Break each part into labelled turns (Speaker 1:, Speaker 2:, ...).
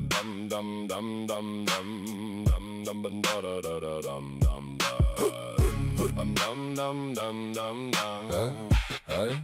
Speaker 1: dum dum dum dum dum dum dum da da da da dum dum dum dum dum dum dum dum. Hey,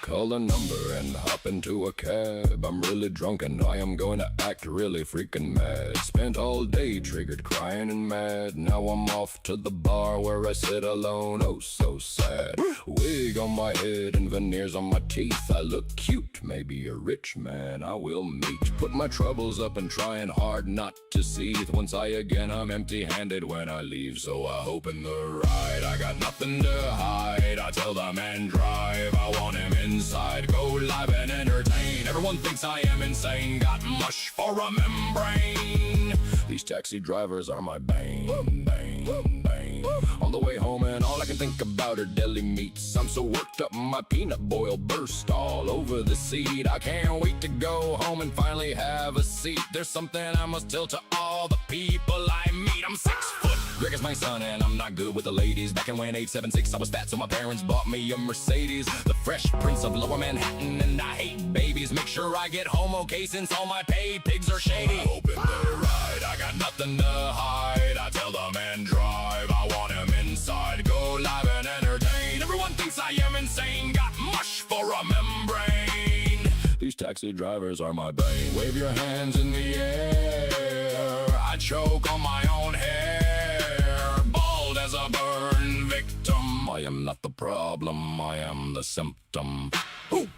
Speaker 1: call a number and hop into a cab. I'm really drunk and I am going to act really freaking mad. Spent all day triggered, crying and mad. Now I'm off to the bar where I sit alone, oh so sad. Wig on my head and veneers on my teeth. I look cute, maybe a rich man I will meet. Put my troubles up and trying hard not to seethe. Once I'm empty-handed when I leave, so I hope in the ride I got nothing to hide. I tell the man drive, I want him inside. Go live and entertain. Everyone thinks I am insane. Got mush for a membrane. These taxi drivers are my bane, bane, bane. On the way home and all I can think about are deli meats. I'm so worked up my peanut boil burst all over the seat. I can't wait to go home and finally have a seat. There's something I must tell to all the people I meet. I'm 6 foot, Greg is my son, and I'm not good with the ladies. Back in when 876 I was fat, so my parents bought me a Mercedes. The Fresh Prince of Lower Manhattan, and I hate babies. Make sure I get home okay since all my paid pigs are shady. I hope in the ride I got nothing to hide. I tell the man drive, I want him inside. Go live and entertain. Everyone thinks I am insane. Got mush for a membrane. These taxi drivers are my bane. Wave your hands in the air. I choke on my own hair. Bald as a burn victim. I am not the problem, I am the symptom. Ooh.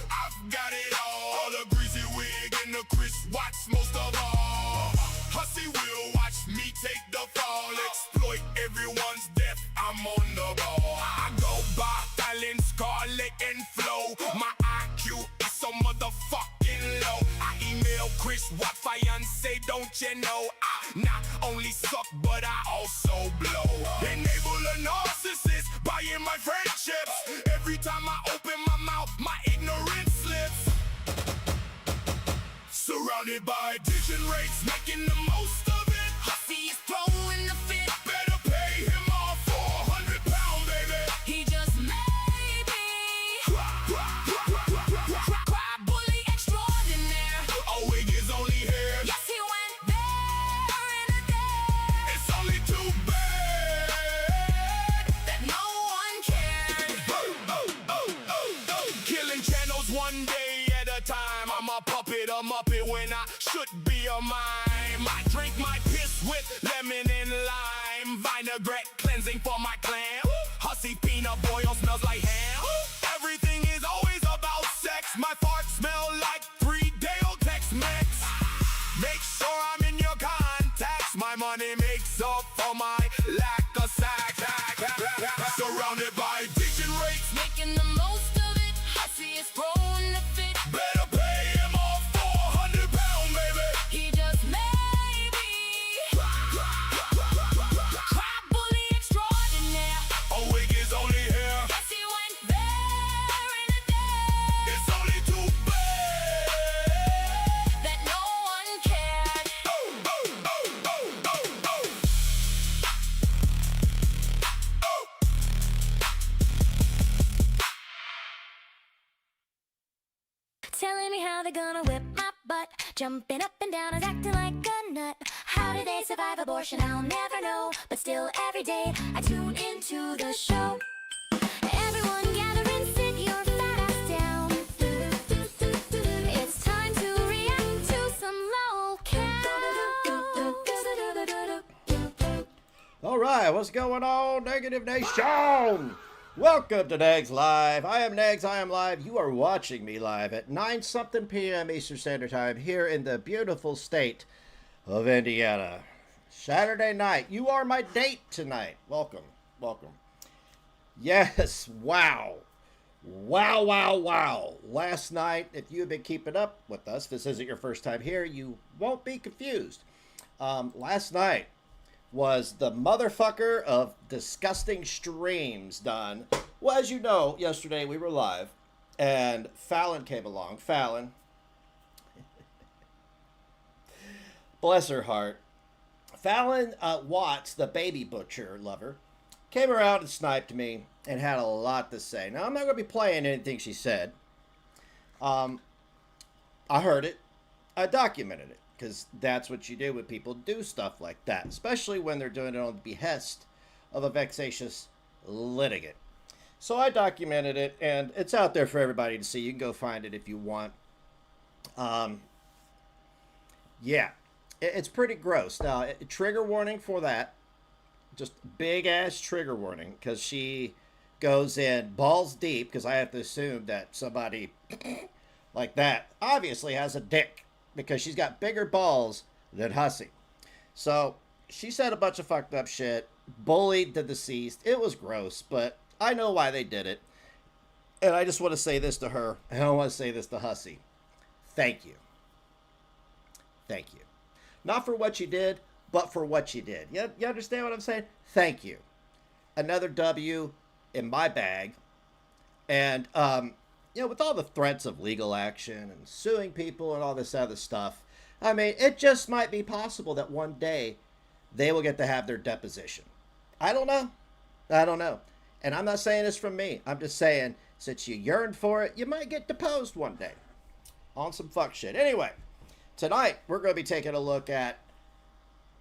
Speaker 1: I've got it all. The greasy wig and the Chris Watts most of all. Hussy will watch me take the fall. Exploit everyone's death, I'm on the ball. I go by Fallon, Scarlet and Flow. My IQ is so motherfucking low. I email Chris Watt fiance, don't you know? I not only suck, but I also blow. Enable a narcissist, buying my friendships. Every time I open my mouth, my ignorance slips. Surrounded by degenerates, making the most of it. Hussy is throwing the fit. Better pay him off for £100, baby. He just made me cry bully extraordinaire. Oh, wig is only hair. Yes, he went there in a day. It's only too bad that no one cared. Killing channels one day at a time. I'm a puppet, a muppet when I should be a mime. I drink my piss with lemon and lime. Vinaigrette cleansing for my clam. Hussy peanut boil smells like ham. Everything is always about sex. My farts smell like 3-day-old Tex-Mex. Make sure I'm in your contacts. My money makes up for my lack of sex. Surrounded by degenerates, making the most of it. Hussy is throwing the fit. Better pay him off for £100, baby. He just made me cry bully extraordinaire. A wig is only hair. Yes, he went there in a day. It's only too bad that no one cared.
Speaker 2: Telling me how they're gonna whip my butt. Jumping up and down and acting like a nut. How do they survive abortion? I'll never know. But still every day I tune into the show. Everyone gather and sit your fat ass down. It's time to react to some low cow.
Speaker 3: All right, what's going on, Negative Nation? Welcome to Negs Live. I am Negs. I am live. You are watching me live at 9-something p.m. Eastern Standard Time here in the beautiful state of Indiana. Saturday night. You are my date tonight. Welcome. Welcome. Yes. Wow. Wow, wow, wow. Last night, if you have been keeping up with us, if this isn't your first time here, you won't be confused. Last night was the motherfucker of disgusting streams done. Well, as you know, yesterday we were live, and Fallon came along. Fallon, bless her heart. Fallon Watts, the baby butcher lover, came around and sniped me and had a lot to say. Now, I'm not going to be playing anything she said, I heard it. I documented it because that's what you do when people do stuff like that, especially when they're doing it on the behest of a vexatious litigant. So I documented it, and it's out there for everybody to see. You can go find it if you want. Um, yeah, it's pretty gross. Now, trigger warning for that. Just big ass trigger warning because she goes in balls deep because I have to assume that somebody like that obviously has a dick because she's got bigger balls than Hussy. So she said a bunch of fucked up shit, bullied the deceased. It was gross, but I know why they did it. And I just want to say this to her, and I want to say this to Hussy. Thank you. Thank you. Not for what you did, but for what you did. You understand what I'm saying? Thank you. Another W in my bag. And, with all the threats of legal action and suing people and all this other stuff, I mean, it just might be possible that one day they will get to have their deposition. I don't know. And I'm not saying this from me. I'm just saying, since you yearned for it, you might get deposed one day on some fuck shit. Anyway, tonight we're going to be taking a look at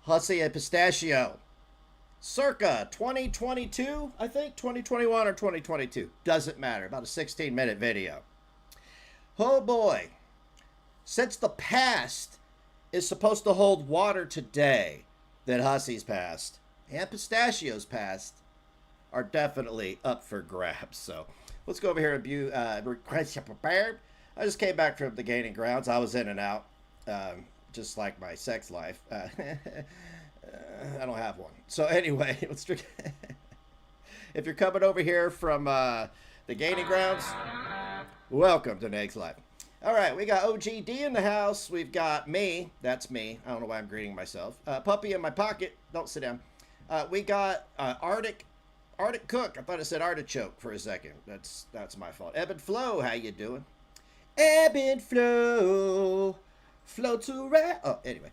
Speaker 3: Hussy and Pistachio. Circa 2022, I think, 2021 or 2022. Doesn't matter. About a 16-minute video. Oh boy. Since the past is supposed to hold water today, that Hussy's past and Pistachio's past are definitely up for grabs. So let's go over here and request you prepared. I just came back from the gaining grounds. I was in and out, just like my sex life. I don't have one. So anyway, if you're coming over here from the gaining grounds, welcome to Negs Live. All right, we got OGD in the house. We've got me. That's me. I don't know why I'm greeting myself. Puppy in my pocket. Don't sit down. We got Arctic Cook. I thought it said artichoke for a second. That's my fault. Ebb and Flow, how you doing? Ebb and Flow. Flow to red. Oh, anyway.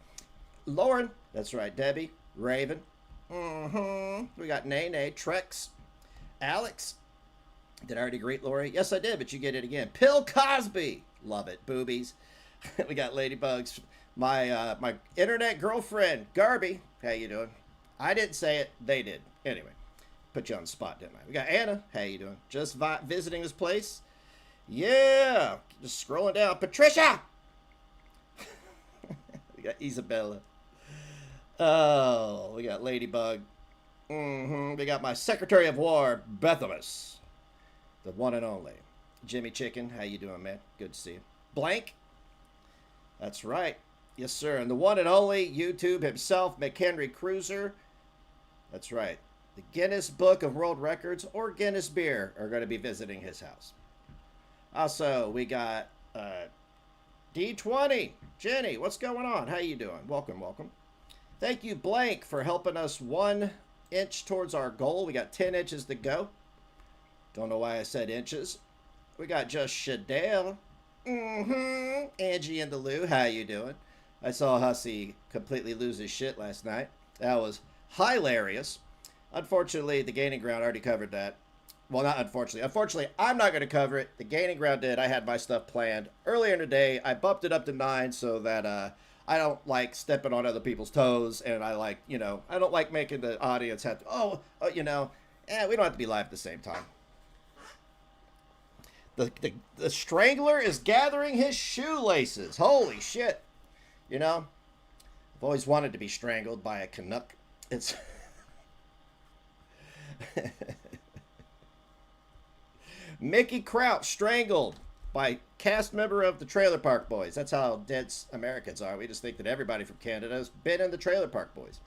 Speaker 3: Lauren. That's right. Debbie. Raven. We got Nene. Trex. Alex. Did I already greet Lori? Yes, I did, but you get it again. Pill Cosby. Love it. Boobies. We got Ladybugs. My internet girlfriend, Garby. How you doing? I didn't say it. They did. Anyway, put you on the spot, didn't I? We got Anna. How you doing? Just visiting this place? Yeah. Just scrolling down. Patricia. We got Isabella. Oh, we got Ladybug. We got my Secretary of War, Bethamus. The one and only. Jimmy Chicken, how you doing, man? Good to see you. Blank. That's right. Yes, sir. And the one and only YouTube himself, McHenry Cruiser. That's right. The Guinness Book of World Records or Guinness Beer are going to be visiting his house. Also, we got D20. Jenny, what's going on? How you doing? Welcome, welcome. Thank you, Blank, for helping us 1 inch towards our goal. We got 10 inches to go. Don't know why I said inches. We got Just Shadale. Angie and the Lou, how you doing? I saw Hussy completely lose his shit last night. That was hilarious. Unfortunately, the Gaining Ground already covered that. Well, not unfortunately. Unfortunately, I'm not going to cover it. The Gaining Ground did. I had my stuff planned earlier in the day. I bumped it up to 9 so that I don't like stepping on other people's toes, and I like, I don't like making the audience have to, we don't have to be live at the same time. The Strangler is gathering his shoelaces. Holy shit. I've always wanted to be strangled by a Canuck. It's Mickey Crouch strangled by cast member of the Trailer Park Boys. That's how dense Americans are. We just think that everybody from Canada has been in the Trailer Park Boys.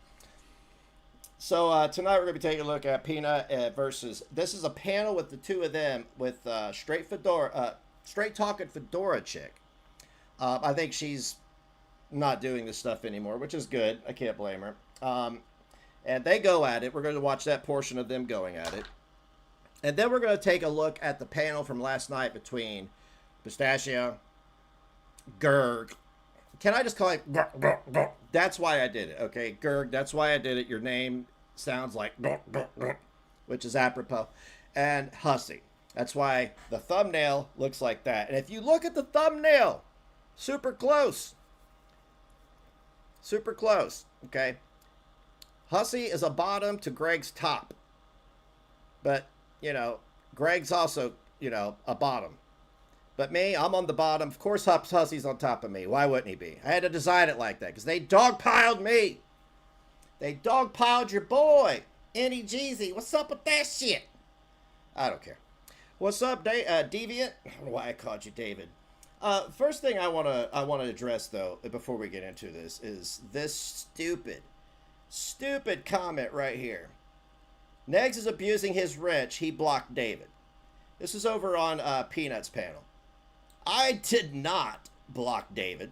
Speaker 3: So tonight we're going to be taking a look at Peanut versus... This is a panel with the two of them with straight talking Fedora chick. I think she's not doing this stuff anymore, which is good. I can't blame her. And they go at it. We're going to watch that portion of them going at it. And then we're going to take a look at the panel from last night between Pistachio, Gerg. Can I just call it Gerg? That's why I did it, okay? Gerg, that's why I did it. Your name sounds like which is apropos. And Hussy. That's why the thumbnail looks like that. And if you look at the thumbnail, super close. Super close, okay? Hussy is a bottom to Greg's top. But, you know, Greg's also, you know, a bottom. But me, I'm on the bottom. Of course, Hussy's on top of me. Why wouldn't he be? I had to design it like that because they dogpiled me. They dogpiled your boy, NEGZNN. What's up with that shit? I don't care. What's up, Deviant? I don't know why I called you David. First thing I wanna address though before we get into this is this stupid comment right here. Negs is abusing his wrench. He blocked David. This is over on Peanut's panel. I did not block David.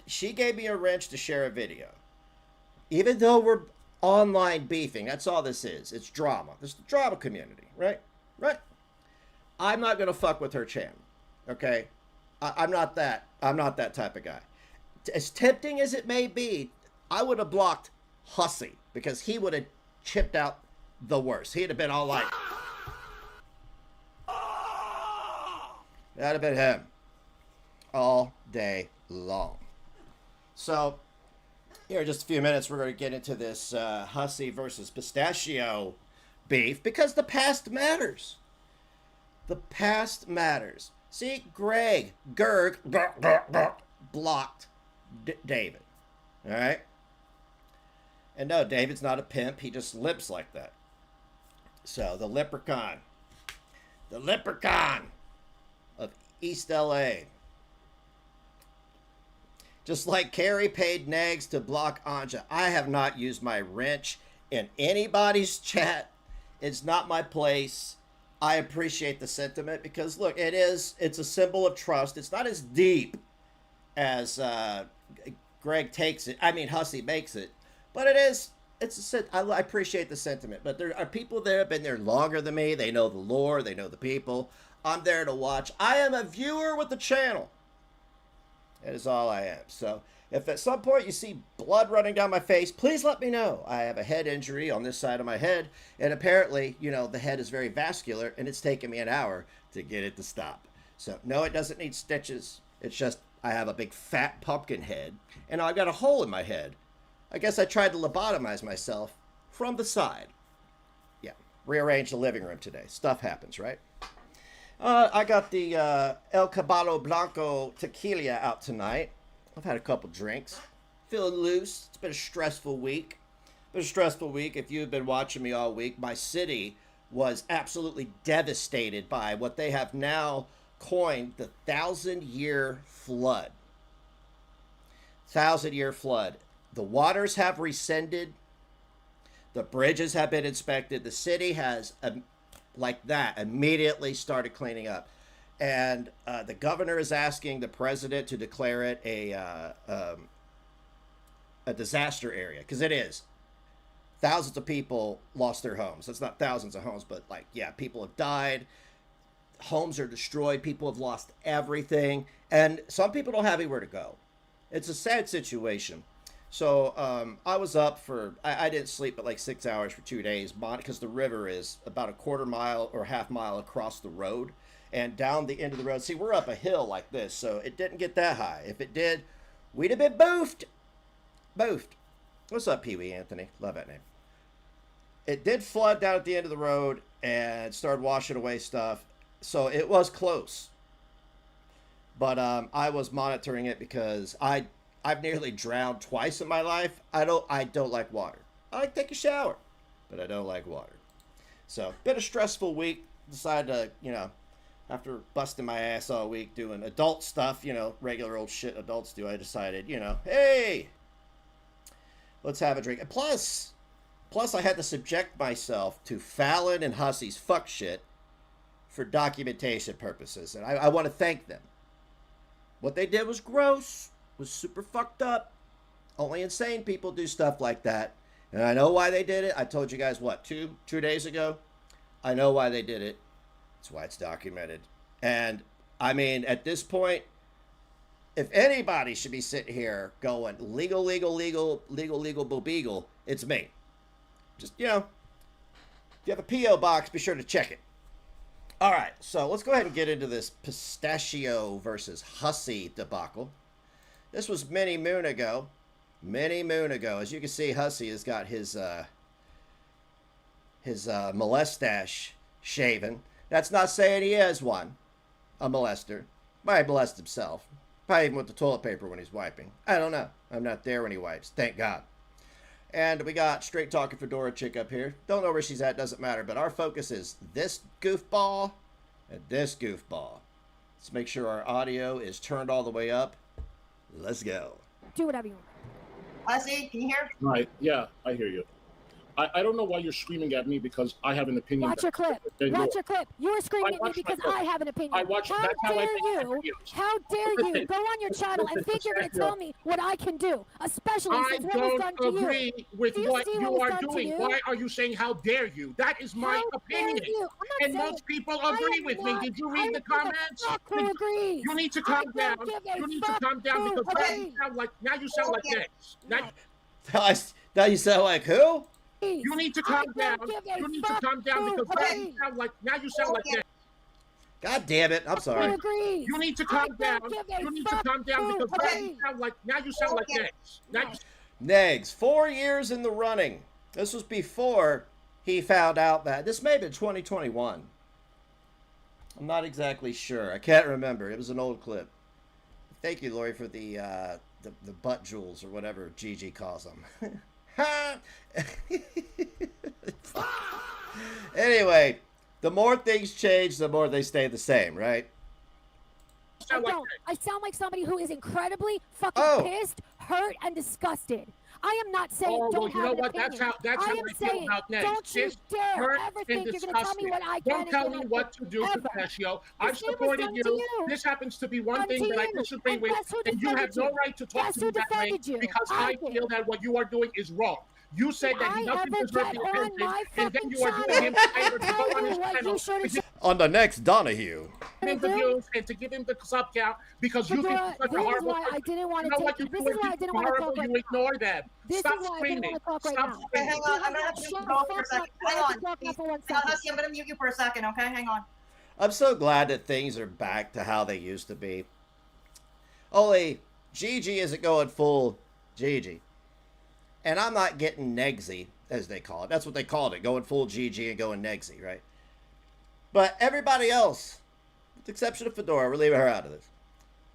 Speaker 3: She gave me a wrench to share a video. Even though we're online beefing, that's all this is. It's drama. This is the drama community, right? Right? I'm not gonna fuck with her channel. Okay? I'm not that type of guy. As tempting as it may be, I would have blocked Hussy because he would have chipped out the worst. He'd have been all like, that'd have been him all day long. So here in just a few minutes, we're going to get into this Hussy versus Pistachio beef because the past matters. The past matters. See, Gerg, blocked David. All right? And no, David's not a pimp. He just lips like that. So, the leprechaun of East LA. Just like Carrie paid Negs to block Anja. I have not used my wrench in anybody's chat. It's not my place. I appreciate the sentiment because look, it's a symbol of trust. It's not as deep as Greg takes it. I mean, Hussy makes it, but I appreciate the sentiment. But there are people there have been there longer than me. They know the lore. They know the people. I'm there to watch. I am a viewer with the channel. That is all I am. So if at some point you see blood running down my face, please let me know. I have a head injury on this side of my head. And apparently, you know, the head is very vascular and it's taken me an hour to get it to stop. So no, it doesn't need stitches. It's just I have a big fat pumpkin head and I've got a hole in my head. I guess I tried to lobotomize myself from the side. Yeah, rearrange the living room today. Stuff happens, right? I got the El Caballo Blanco tequila out tonight. I've had a couple drinks. Feeling loose. It's been a stressful week. If you've been watching me all week, my city was absolutely devastated by what they have now coined the 1,000-year flood. 1,000-year flood. The waters have rescinded. The bridges have been inspected. The city has like that immediately started cleaning up, and the governor is asking the president to declare it a disaster area because it is. Thousands of people lost their homes. It's not thousands of homes, but like, yeah, people have died, homes are destroyed, people have lost everything, and some people don't have anywhere to go. It's a sad situation. So I was up I didn't sleep but like 6 hours for 2 days because the river is about a quarter mile or half mile across the road and down the end of the road. See, we're up a hill like this, so it didn't get that high. If it did, we'd have been boofed. Boofed. What's up, Pee Wee Anthony? Love that name. It did flood down at the end of the road and started washing away stuff. So it was close. But I was monitoring it because I've nearly drowned twice in my life. I don't like water. I like to take a shower, but I don't like water. So, been a stressful week. Decided to, you know, after busting my ass all week doing adult stuff, you know, regular old shit adults do, I decided, you know, hey, let's have a drink. And plus I had to subject myself to Fallon and Hussy's fuck shit for documentation purposes. And I want to thank them. What they did was gross. Was super fucked up. Only insane people do stuff like that. And I know why they did it. I told you guys, what, two days ago? I know why they did it. That's why it's documented. And, I mean, at this point, if anybody should be sitting here going, legal, beagle, it's me. Just, you know, If you have a P.O. box, be sure to check it. All right, so let's go ahead and get into this pistachio versus hussy debacle. This was many moon ago. Many moon ago. As you can see, hussy has got his mustache shaven. That's not saying he is one, a molester. Might molest himself. Probably even with the toilet paper when he's wiping. I don't know. I'm not there when he wipes. Thank God. And we got straight talking fedora chick up here. Don't know where she's at. Doesn't matter. But our focus is this goofball and this goofball. Let's make sure our audio is turned all the way up. Let's go.
Speaker 4: Do whatever you want.
Speaker 5: Hussy, can you hear?
Speaker 6: Right, yeah, I hear you. I don't know why you're screaming at me because I have an opinion.
Speaker 4: Watch your clip. Watch your clip. You're screaming at me because I have an opinion.
Speaker 6: How
Speaker 4: dare you? How dare you go on your channel and think you're going to tell me what I can do, especially since what was done to you.
Speaker 6: I don't agree with what you are doing. Why are you saying how dare you? That is my opinion. And most people agree with me. Did you read the comments? You need to calm down. You need to calm down because now you sound like Negs.
Speaker 3: Now you sound like who?
Speaker 6: You need to calm down. You need to calm down because now you sound like that.
Speaker 3: God damn it! I'm sorry.
Speaker 6: You need to calm down. You need to calm down because now you sound like that.
Speaker 3: Negs, 4 years in the running. This was before he found out that this may have been 2021. I'm not exactly sure. I can't remember. It was an old clip. Thank you, Lori, for the butt jewels or whatever Gigi calls them. Anyway, the more things change, the more they stay the same, right?
Speaker 4: I sound like somebody who is incredibly fucking pissed, hurt, and disgusted. I am not saying don't have an opinion.
Speaker 6: That's how I feel about Negs.
Speaker 4: Don't you dare ever think you're going to tell me what I can.
Speaker 6: Don't tell me what to do, Pistachio. I've supported you. This happens to be one thing that I disagree with, and you have no right to talk to me that way because I feel that what you are doing is wrong. You said that he doesn't deserve the attention, and then you are doing him a favor to go on his channel.
Speaker 3: On the next Donahue.
Speaker 6: Interviews and to give him the sub count because you think he's such a horrible person.
Speaker 4: I didn't want to
Speaker 6: you know what you
Speaker 4: this is why I didn't want to talk right
Speaker 6: You ignore them. Stop screaming. Stop screaming.
Speaker 5: Okay, hang on. I'm going to mute you both for a second. Hang on. Hussy, I'm going to mute you for a second, okay? Hang on.
Speaker 3: I'm so glad that things are back to how they used to be. Only Gigi isn't going full Gigi. And I'm not getting Negsy, as they call it. That's what they called it, going full GG and going Negsy, right? But everybody else, with the exception of Fedora, we're leaving her out of this.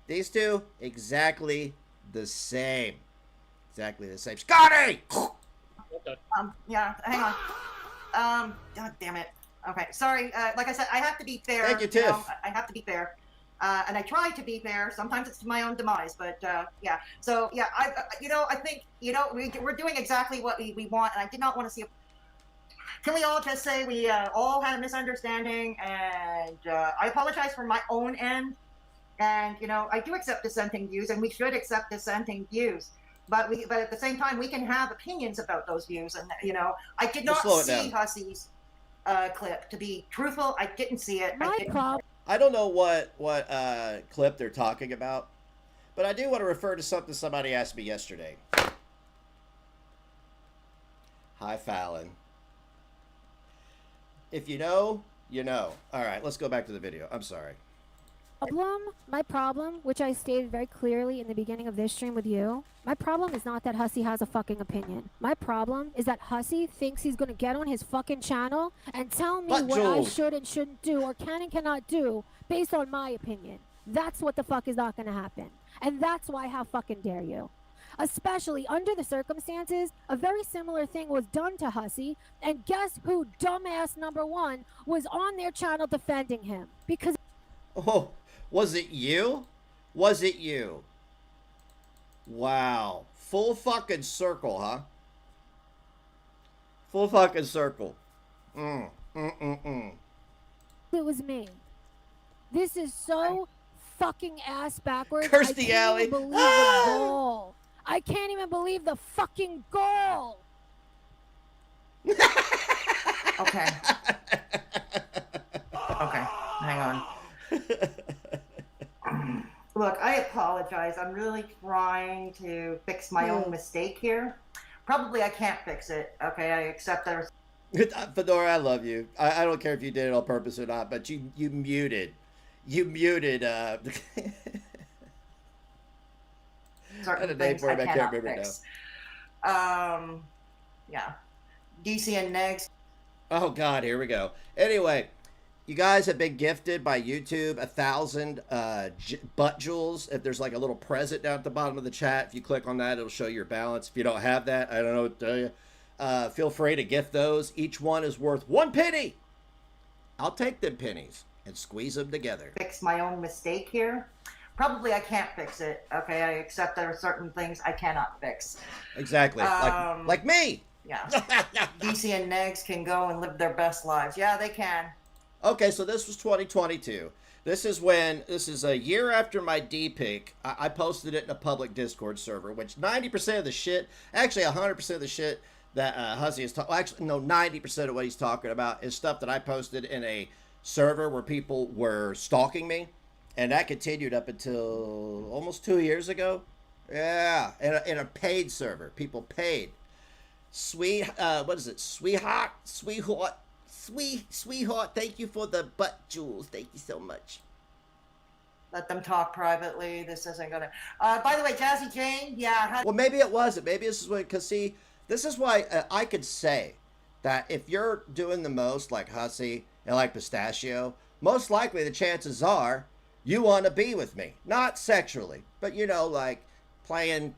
Speaker 3: These two, exactly the same. Exactly the same. Scotty!
Speaker 5: Yeah, hang on. God damn it. Okay, sorry. Like I said, I have to be fair.
Speaker 3: Thank you, Tiff.
Speaker 5: I have to be fair. And I try to be fair. Sometimes it's to my own demise, but yeah. So yeah, I think we're doing exactly what we want, and I did not want to see. Can we all just say we all had a misunderstanding, and I apologize for my own end, and I do accept dissenting views, and we should accept dissenting views, but at the same time we can have opinions about those views, and I did not see Hussy's clip. To be truthful, I didn't see it.
Speaker 3: I don't know what clip they're talking about, but I do want to refer to something somebody asked me yesterday. Hi, Fallon. If you know, you know. All right, let's go back to the video. I'm sorry.
Speaker 4: My problem, which I stated very clearly in the beginning of this stream with you, my problem is not that Hussy has a fucking opinion. My problem is that Hussy thinks he's going to get on his fucking channel and tell me what I should and shouldn't do or can and cannot do based on my opinion. That's what the fuck is not going to happen. And that's why how fucking dare you. Especially under the circumstances, a very similar thing was done to Hussy, and guess who, dumbass number one, was on their channel defending him? Because...
Speaker 3: Oh, was it you? Was it you? Wow. Full fucking circle, huh? Full fucking circle. It
Speaker 4: was me. This is so fucking ass backwards.
Speaker 3: Kirstie Alley.
Speaker 4: Believe the goal. I can't even believe the fucking goal.
Speaker 5: Okay. Okay, hang on. Look, I apologize. I'm really trying to fix my own mistake here. Probably I can't fix it. Okay, I accept that.
Speaker 3: Fedora, I love you. I don't care if you did it on purpose or not, but you muted. You muted.
Speaker 5: Certain
Speaker 3: name
Speaker 5: things
Speaker 3: for
Speaker 5: I
Speaker 3: him, I can't
Speaker 5: cannot
Speaker 3: remember
Speaker 5: fix. Yeah. DC and Negs.
Speaker 3: Oh God, here we go. Anyway, you guys have been gifted by YouTube 1,000 butt jewels. If there's like a little present down at the bottom of the chat, if you click on that, it'll show your balance. If you don't have that, I don't know what to tell you. Feel free to gift those. Each one is worth 1 penny. I'll take them pennies and squeeze them together.
Speaker 5: Fix my own mistake here. Probably I can't fix it. Okay, I accept there are certain things I cannot fix.
Speaker 3: Exactly, like me.
Speaker 5: Yeah. DC and Negs can go and live their best lives. Yeah, they can.
Speaker 3: Okay, so this was 2022. This is a year after my D-pick. I posted it in a public Discord server, which 90% of the shit, actually 100% of the shit that Hussy is talking, actually no, 90% of what he's talking about is stuff that I posted in a server where people were stalking me. And that continued up until almost 2 years ago. Yeah, in a paid server. People paid. What is it? Sweetheart, thank you for the butt jewels. Thank you so much.
Speaker 5: Let them talk privately. This isn't gonna. By the way, Jazzy Jane, yeah.
Speaker 3: Well, maybe it wasn't. Maybe this is what, because see, this is why I could say that if you're doing the most like Hussy and like Pistachio, most likely the chances are you want to be with me. Not sexually, but you know, like playing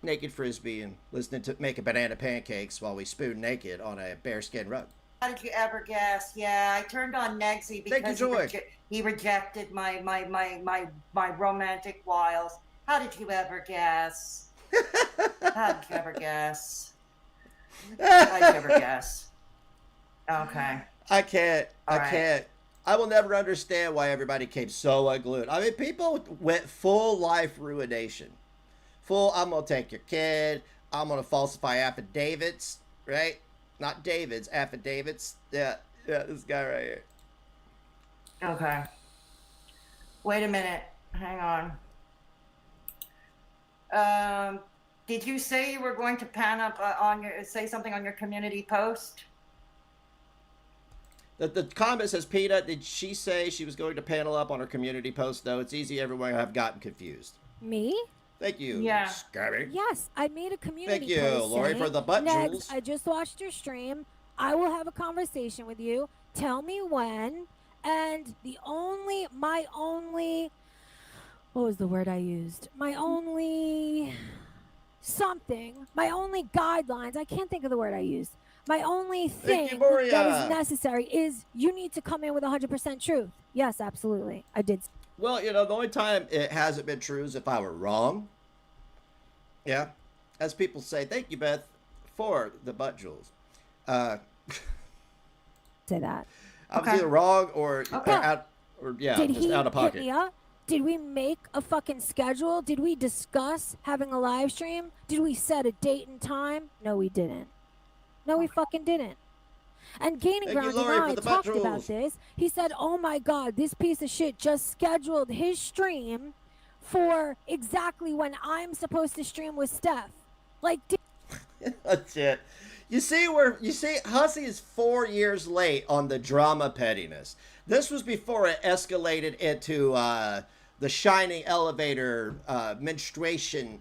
Speaker 3: naked frisbee and listening to making banana pancakes while we spoon naked on a bearskin rug.
Speaker 5: How did you ever guess? Yeah, I turned on Negsy because he rejected my romantic wiles. How did you ever guess? How did you ever guess? How did you ever guess? Okay.
Speaker 3: I can't. I will never understand why everybody came so unglued. I mean, people went full life ruination. Full, I'm going to take your kid. I'm going to falsify affidavits, right? Not David's, affidavits. Yeah, this guy right here.
Speaker 5: Okay. Wait a minute. Hang on. Did you say you were going to pan up say something on your community post?
Speaker 3: The comment says, PETA, did she say she was going to panel up on her community post? No, it's easy. Everyone have gotten confused.
Speaker 4: Me?
Speaker 3: Thank you,
Speaker 5: yeah.
Speaker 3: Scabby.
Speaker 4: Yes, I made a community
Speaker 3: post. Thank you, Lori,
Speaker 4: saying,
Speaker 3: for the butt
Speaker 4: Negs,
Speaker 3: jewels.
Speaker 4: I just watched your stream. I will have a conversation with you. Tell me when. And my only, what was the word I used? My only guidelines. I can't think of the word I used. My only thing that is necessary is you need to come in with 100% truth. Yes, absolutely. I did.
Speaker 3: Well, you know, the only time it hasn't been true is if I were wrong. Yeah. As people say, thank you, Beth, for the butt jewels.
Speaker 4: Say that.
Speaker 3: I was either wrong or out of pocket.
Speaker 4: Hit me up? Did we make a fucking schedule? Did we discuss having a live stream? Did we set a date and time? No, we didn't. No, we fucking didn't. And Gaining Ground and I talked about this. He said, oh my God, this piece of shit just scheduled his stream for exactly when I'm supposed to stream with Steph. Like,
Speaker 3: that's it. You see, Hussy is 4 years late on the drama pettiness. This was before it escalated into the shining elevator menstruating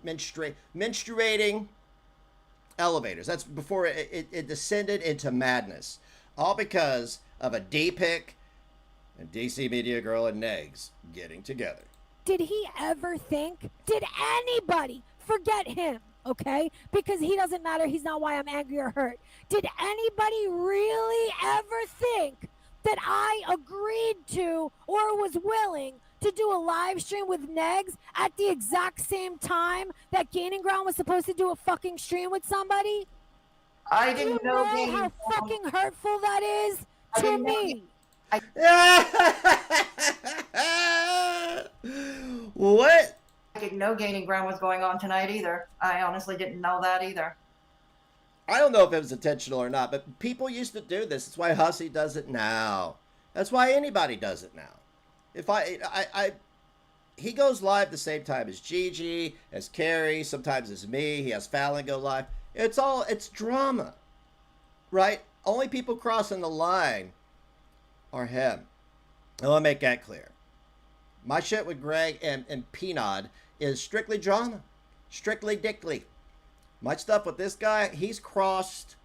Speaker 3: elevators. That's before it descended into madness. All because of a D-pick and DC Media Girl and Negs getting together.
Speaker 4: Did he ever think? Did anybody forget him? Okay? Because he doesn't matter. He's not why I'm angry or hurt. Did anybody really ever think that I agreed to or was willing to do a live stream with Negs at the exact same time that Gaining Ground was supposed to do a fucking stream with somebody?
Speaker 5: I didn't know
Speaker 4: how fucking hurtful that is to me.
Speaker 3: What?
Speaker 5: I didn't know Gaining Ground was going on tonight either. I honestly didn't know that either.
Speaker 3: I don't know if it was intentional or not, but people used to do this. That's why Hussy does it now. That's why anybody does it now. If he goes live the same time as Gigi, as Carrie, sometimes as me. He has Fallon go live. It's drama, right? Only people crossing the line are him. I want to make that clear. My shit with Greg and Peanut is strictly drama. Strictly dickly. My stuff with this guy, he's crossed.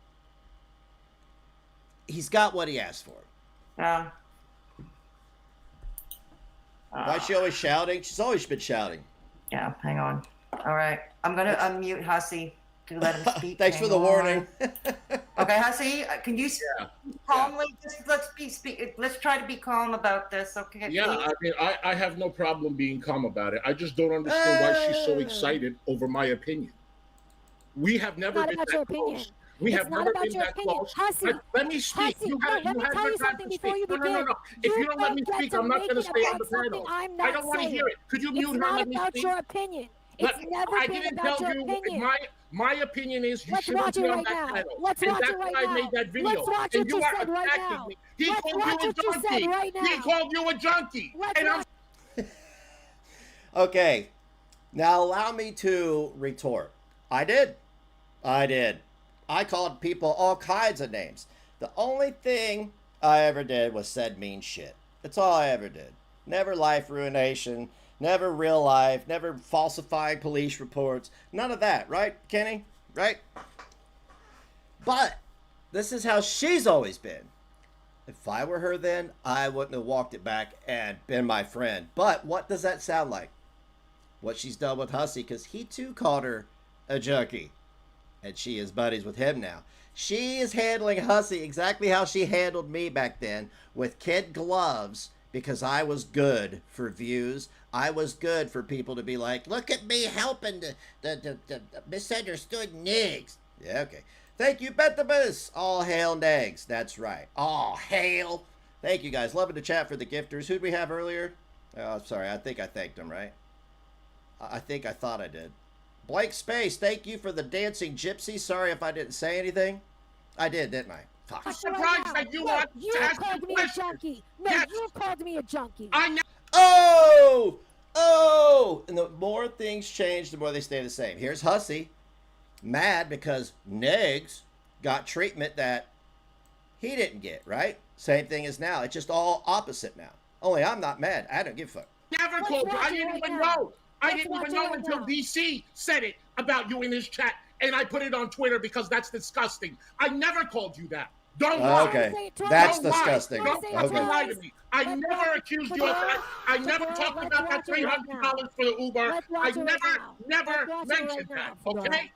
Speaker 3: He's got what he asked for. Why is she always shouting? She's always been shouting.
Speaker 5: Yeah, hang on. All right. I'm going to unmute Hussy to let him speak.
Speaker 3: Thanks for the warning.
Speaker 5: Okay, Hussy, can you calmly, let's try to be calm about this, okay?
Speaker 6: Yeah, I mean, I have no problem being calm about it. I just don't understand why she's so excited over my opinion. We have never been that close. We have never been that close. Let me speak.
Speaker 4: Let me tell you something before you begin.
Speaker 6: No. If you don't let me speak, I'm not going to stay on the panel. I don't want to hear it. Could you mute her and let me speak?
Speaker 4: It's not about your opinion. It's never been about your opinion.
Speaker 6: My opinion is you shouldn't be on that panel.
Speaker 4: Let's watch it right now.
Speaker 6: And that's why I made that video.
Speaker 4: Let's watch what you said right now.
Speaker 6: He called you a junkie. He called you a junkie.
Speaker 3: Okay. Now allow me to retort. I did. I called people all kinds of names. The only thing I ever did was said mean shit. That's all I ever did. Never life ruination. Never real life, never falsifying police reports. None of that, right, Kenny? Right? But this is how she's always been. If I were her then, I wouldn't have walked it back and been my friend. But what does that sound like? What she's done with Hussy, because he too called her a junkie. And she is buddies with him now. She is handling Hussy exactly how she handled me back then, with kid gloves, because I was good for views. I was good for people to be like, look at me helping the misunderstood Negs. Yeah, okay. Thank you, Bethabus. All hail Negs. That's right. All hail. Thank you, guys. Loving the chat for the gifters. Who'd we have earlier? Oh, sorry. I think I thanked them, right? I thought I did. Blank space. Thank you for the dancing gypsy. Sorry if I didn't say anything. I did, didn't I? Fuck.
Speaker 6: I'm surprised that you want to ask
Speaker 4: called me a junkie. No,
Speaker 6: yes.
Speaker 4: You called me a junkie.
Speaker 6: I know.
Speaker 3: Oh! And the more things change, the more they stay the same. Here's Hussy, mad because Negs got treatment that he didn't get, right? Same thing as now. It's just all opposite now. Only I'm not mad. I don't give a fuck.
Speaker 6: Never called you. I didn't even know. I didn't even know until DC said it about you in his chat, and I put it on Twitter because that's disgusting. I never called you that. Don't lie.
Speaker 3: Okay, that's disgusting.
Speaker 6: Don't lie to me. I never accused you of that. I never talked about that $300 for the Uber. I never mentioned that. Okay?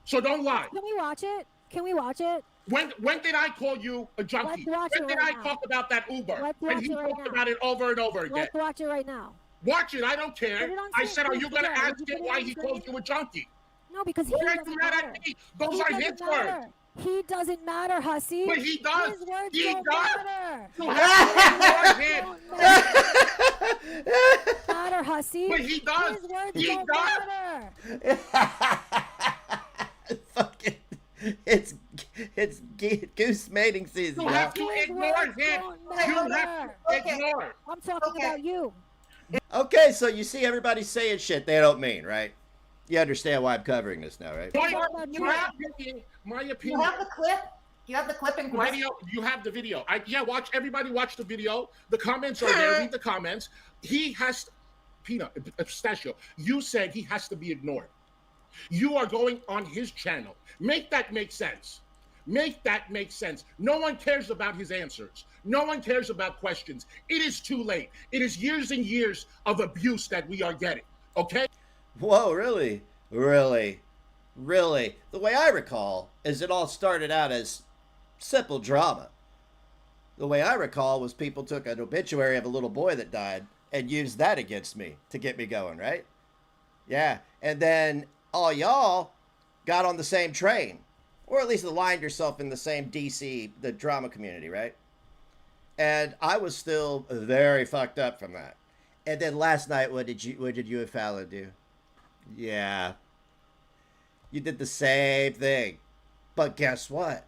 Speaker 6: So don't lie.
Speaker 4: Can we watch it? Can we watch it?
Speaker 6: When did I call you a junkie? When did I talk about that Uber? And he talked about it over and over again.
Speaker 4: Let's watch it right now.
Speaker 6: Watch it. I don't care. I said, are you going to ask him why he called you a junkie?
Speaker 4: No, because he doesn't matter.
Speaker 6: Those are his words.
Speaker 4: He doesn't matter, Hussy.
Speaker 6: But he does.
Speaker 4: His words
Speaker 6: He
Speaker 4: don't
Speaker 6: does.
Speaker 4: matter.
Speaker 6: You have to ignore him.
Speaker 4: Matter, Hussy.
Speaker 6: But he does.
Speaker 4: His words
Speaker 6: He
Speaker 4: don't
Speaker 6: does.
Speaker 3: Fucking, it's goose mating season.
Speaker 6: You have to ignore him. You have to ignore.
Speaker 4: I'm talking about you.
Speaker 3: Okay, so you see everybody saying shit they don't mean, right? You understand why I'm covering this now, right?
Speaker 6: My opinion.
Speaker 5: You have the clip? You have the clip in question?
Speaker 6: You have the video. Everybody watch the video. The comments are there. Read the comments. He has, Pistachio, you said he has to be ignored. You are going on his channel. Make that make sense. Make that make sense. No one cares about his answers. No one cares about questions. It is too late. It is years and years of abuse that we are getting. Okay?
Speaker 3: Whoa, really? Really? Really? The way I recall is it all started out as simple drama. The way I recall was people took an obituary of a little boy that died and used that against me to get me going, right? Yeah. And then all y'all got on the same train. Or at least aligned yourself in the same DC, the drama community, right? And I was still very fucked up from that. And then last night, what did you and Fallon do? Yeah. You did the same thing. But guess what?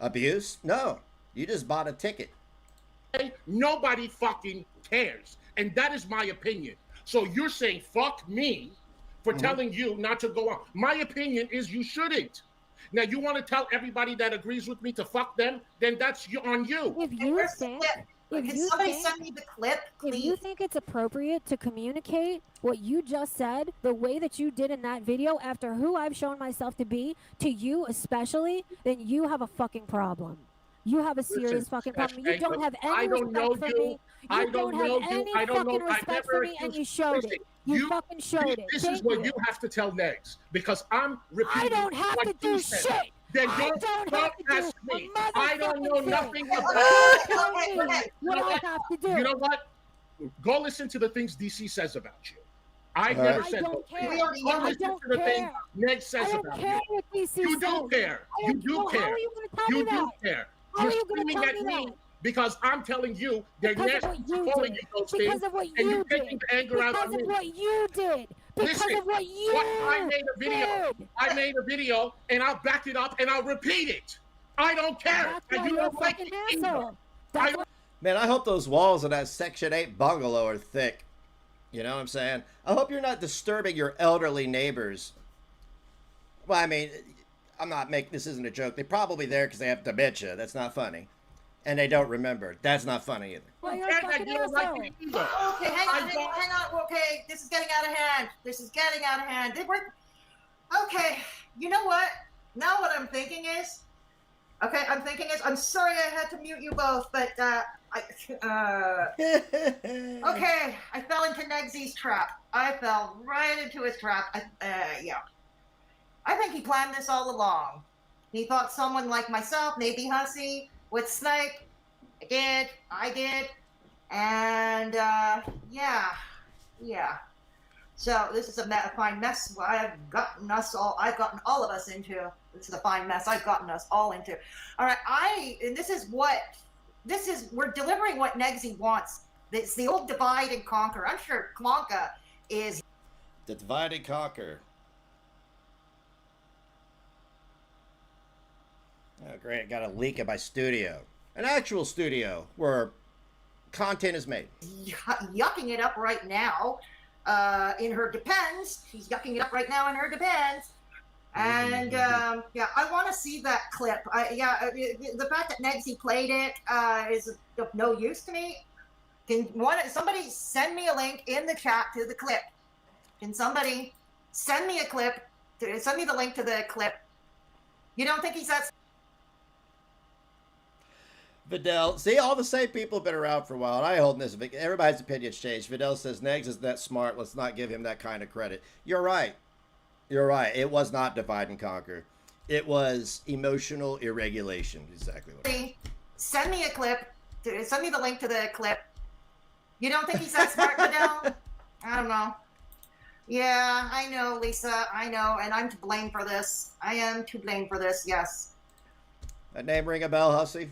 Speaker 3: Abuse? No. You just bought a ticket.
Speaker 6: Nobody fucking cares. And that is my opinion. So you're saying fuck me for telling you not to go on. My opinion is you shouldn't. Now, you want to tell everybody that agrees with me to fuck them? Then that's on you.
Speaker 4: If you think,
Speaker 5: Can somebody send me the clip, please?
Speaker 4: If you think it's appropriate to communicate what you just said, the way that you did in that video, after who I've shown myself to be, to you especially, then you have a fucking problem. You have a serious fucking problem. You don't have any respect for me. You don't have any fucking respect for me, and you showed it. You fucking showed it.
Speaker 6: This is what you have to tell Negs, because I'm repeating.
Speaker 4: I don't have to do shit.
Speaker 6: Then don't ask me. I don't know nothing about it. You know what? Go listen to the things DC says about you. I never said those things. Go listen to the things Negs says about you. You do care. You do care. You do care. You're screaming at me because I'm telling you they're nasty calling you those things, and you're taking the anger out on me.
Speaker 4: Because of what you did. Because of what you did.
Speaker 6: I made a video, and I'll back it up, and I'll repeat it. I don't care. And you don't like it either.
Speaker 3: Man, I hope those walls in that Section 8 bungalow are thick. You know what I'm saying? I hope you're not disturbing your elderly neighbors. Well, I mean, I'm not making, this isn't a joke. They're probably there because they have dementia. That's not funny. And they don't remember. That's not funny either.
Speaker 4: Well, you're a fucking asshole.
Speaker 5: Okay, hang on. Okay, this is getting out of hand. Okay, you know what? Now what I'm thinking is, I'm sorry I had to mute you both, but okay, I fell into Negz's trap. I fell right into his trap. Yeah. I think he planned this all along. He thought someone like myself, maybe Hussy, would snipe. I did. And, yeah. So this is a fine mess I've gotten all of us into. This is a fine mess I've gotten us all into. All right, we're delivering what Negsy wants. It's the old divide and conquer. I'm sure Klonka is.
Speaker 3: The divide and conquer. Oh, great. Got a leak in my studio. An actual studio where content is made.
Speaker 5: Yucking it up right now in her Depends. She's yucking it up right now in her Depends. And, yeah, I want to see that clip. The fact that Negsy played it is of no use to me. Can somebody send me a link in the chat to the clip? Can somebody send me a clip? Send me the link to the clip. You don't think he's that...
Speaker 3: Vidal, see, all the same people have been around for a while, and I hold this. Everybody's opinion's changed. Vidal says Negs is that smart. Let's not give him that kind of credit. You're right. It was not divide and conquer. It was emotional irregulation. Exactly what it was.
Speaker 5: Send me a clip. Send me the link to the clip. You don't think he's that smart, Vidal? I don't know. Yeah, I know, Lisa. I know, and I'm to blame for this. I am to blame for this, yes.
Speaker 3: That name ring a bell, Hussy?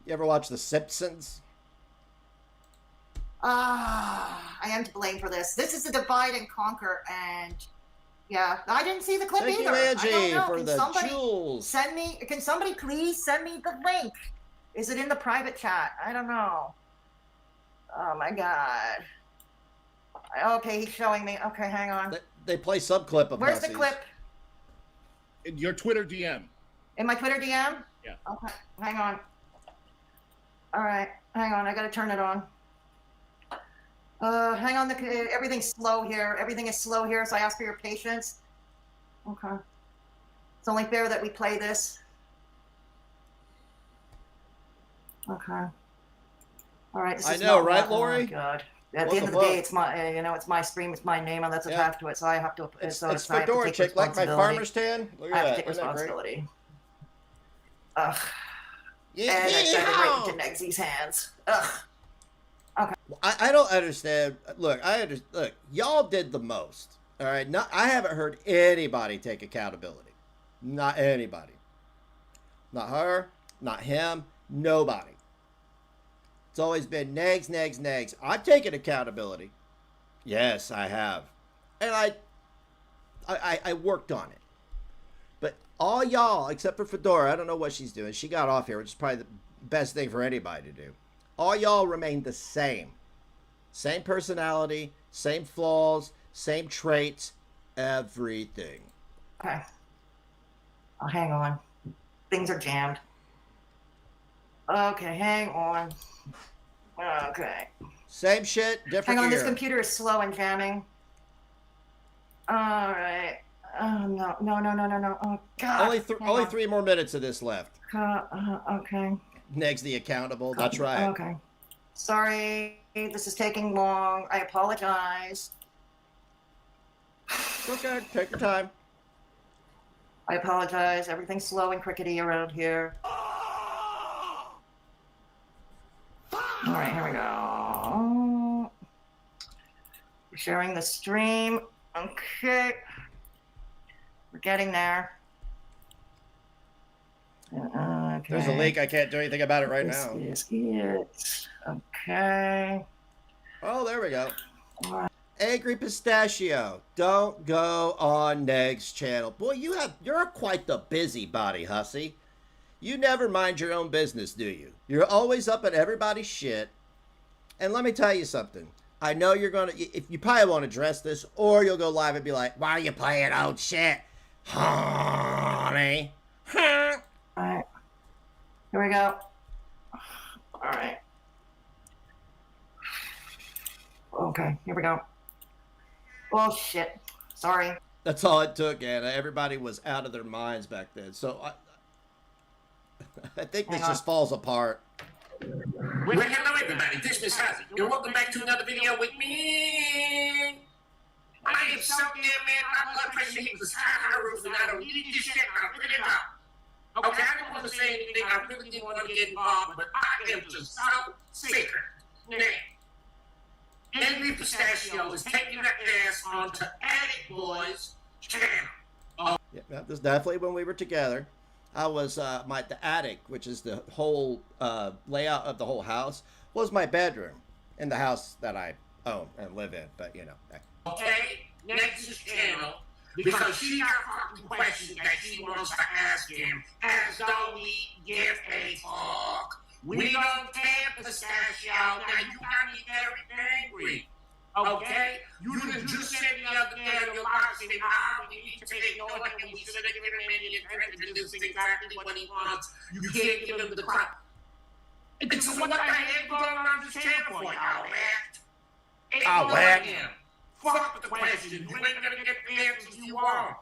Speaker 3: You ever watch The Simpsons?
Speaker 5: I am to blame for this. This is a divide and conquer, and yeah, I didn't see the clip
Speaker 3: Thank
Speaker 5: either.
Speaker 3: You, Angie,
Speaker 5: I don't know.
Speaker 3: for
Speaker 5: Can
Speaker 3: the
Speaker 5: somebody
Speaker 3: jewels.
Speaker 5: send me? Can somebody please send me the link? Is it in the private chat? I don't know. Oh my god. Okay, he's showing me. Okay, hang on.
Speaker 3: They play some clip of.
Speaker 5: Where's
Speaker 3: Hussies.
Speaker 5: the clip?
Speaker 6: In your Twitter DM.
Speaker 5: In my Twitter DM?
Speaker 6: Yeah.
Speaker 5: Okay, hang on. All right, hang on. I gotta turn it on. Hang on. Everything's slow here. Everything is slow here, so I ask for your patience. Okay. It's only fair that we play this. Okay. All right. This
Speaker 3: I
Speaker 5: is
Speaker 3: know,
Speaker 5: not
Speaker 3: right,
Speaker 5: that-
Speaker 3: Lori?
Speaker 5: Oh, God. At the end of the day, it's my, it's my stream, it's my name, and that's attached to it, so I have to.
Speaker 3: It's
Speaker 5: I have to
Speaker 3: fedora
Speaker 5: take
Speaker 3: chick, like my
Speaker 5: responsibility.
Speaker 3: farmer's tan. Look
Speaker 5: I
Speaker 3: at
Speaker 5: have to
Speaker 3: that.
Speaker 5: take
Speaker 3: Isn't that great?
Speaker 5: responsibility. Ugh.
Speaker 3: Yeah,
Speaker 5: And I sent it right into Negsy's hands. Ugh. Okay.
Speaker 3: I don't understand. Look, Look, y'all did the most. All right. I haven't heard anybody take accountability. Not anybody. Not her. Not him. Nobody. It's always been Negs, Negs, Negs. I've taken accountability. Yes, I have. And I worked on it. But all y'all, except for Fedora, I don't know what she's doing. She got off here, which is probably the best thing for anybody to do. All y'all remain the same. Same personality, same flaws, same traits, everything.
Speaker 5: Okay. Oh, hang on. Things are jammed. Okay, hang on. Okay.
Speaker 3: Same shit, different
Speaker 5: Hang on,
Speaker 3: year.
Speaker 5: this computer is slow and jamming. All right. Oh, no. Oh, God.
Speaker 3: Only 3 more minutes of this left.
Speaker 5: Okay.
Speaker 3: Negs the accountable. That's right.
Speaker 5: Okay. Sorry, this is taking long. I apologize.
Speaker 3: It's okay. Take your time.
Speaker 5: I apologize. Everything's slow and crickety around here. All right, here we go. We're sharing the stream. Okay. We're getting there. Okay.
Speaker 3: There's a leak. I can't do anything about it right now.
Speaker 5: This is it. Okay.
Speaker 3: Oh, there we go.
Speaker 5: All right.
Speaker 3: Angry Pistachio. Don't go on Neg's channel. Boy, you're quite the busybody, hussy. You never mind your own business, do you? You're always up at everybody's shit. And let me tell you something. I know you're going to, if you probably won't address this, or you'll go live and be like, why are you playing old shit? Honey. Huh?
Speaker 5: All right. Here we go. All right. Okay, here we go. Oh, shit. Sorry.
Speaker 3: That's all it took, Anna. Everybody was out of their minds back then. So I think this just falls apart.
Speaker 7: Well, hello everybody, this is Hussy, and welcome back to another video with me. I am so damn mad, my blood pressure hit this high roof, and I don't need this shit, I really don't. Okay, I don't want to say anything, I really didn't want to get involved, but I am just so sick. Now, Angry Pistachio is taking that ass onto Addict Boy's channel.
Speaker 3: Yeah, that was definitely when we were together. I was the attic, which is the whole layout of the whole house, was my bedroom in the house that I own and live in. But you know.
Speaker 7: Okay, Nex's channel, because she got fucking questions that she wants to ask him, as though we give a fuck. We don't care, Pistachio. Now you got me very angry. Okay? You done just said the other day on your live saying, we need to take no one and we should have given him any attention to this exactly what he wants. You can't give him the crap. And so what the heck going on this channel for, y'all act?
Speaker 3: I'll act.
Speaker 7: Fuck the question. You ain't gonna get the answers you want.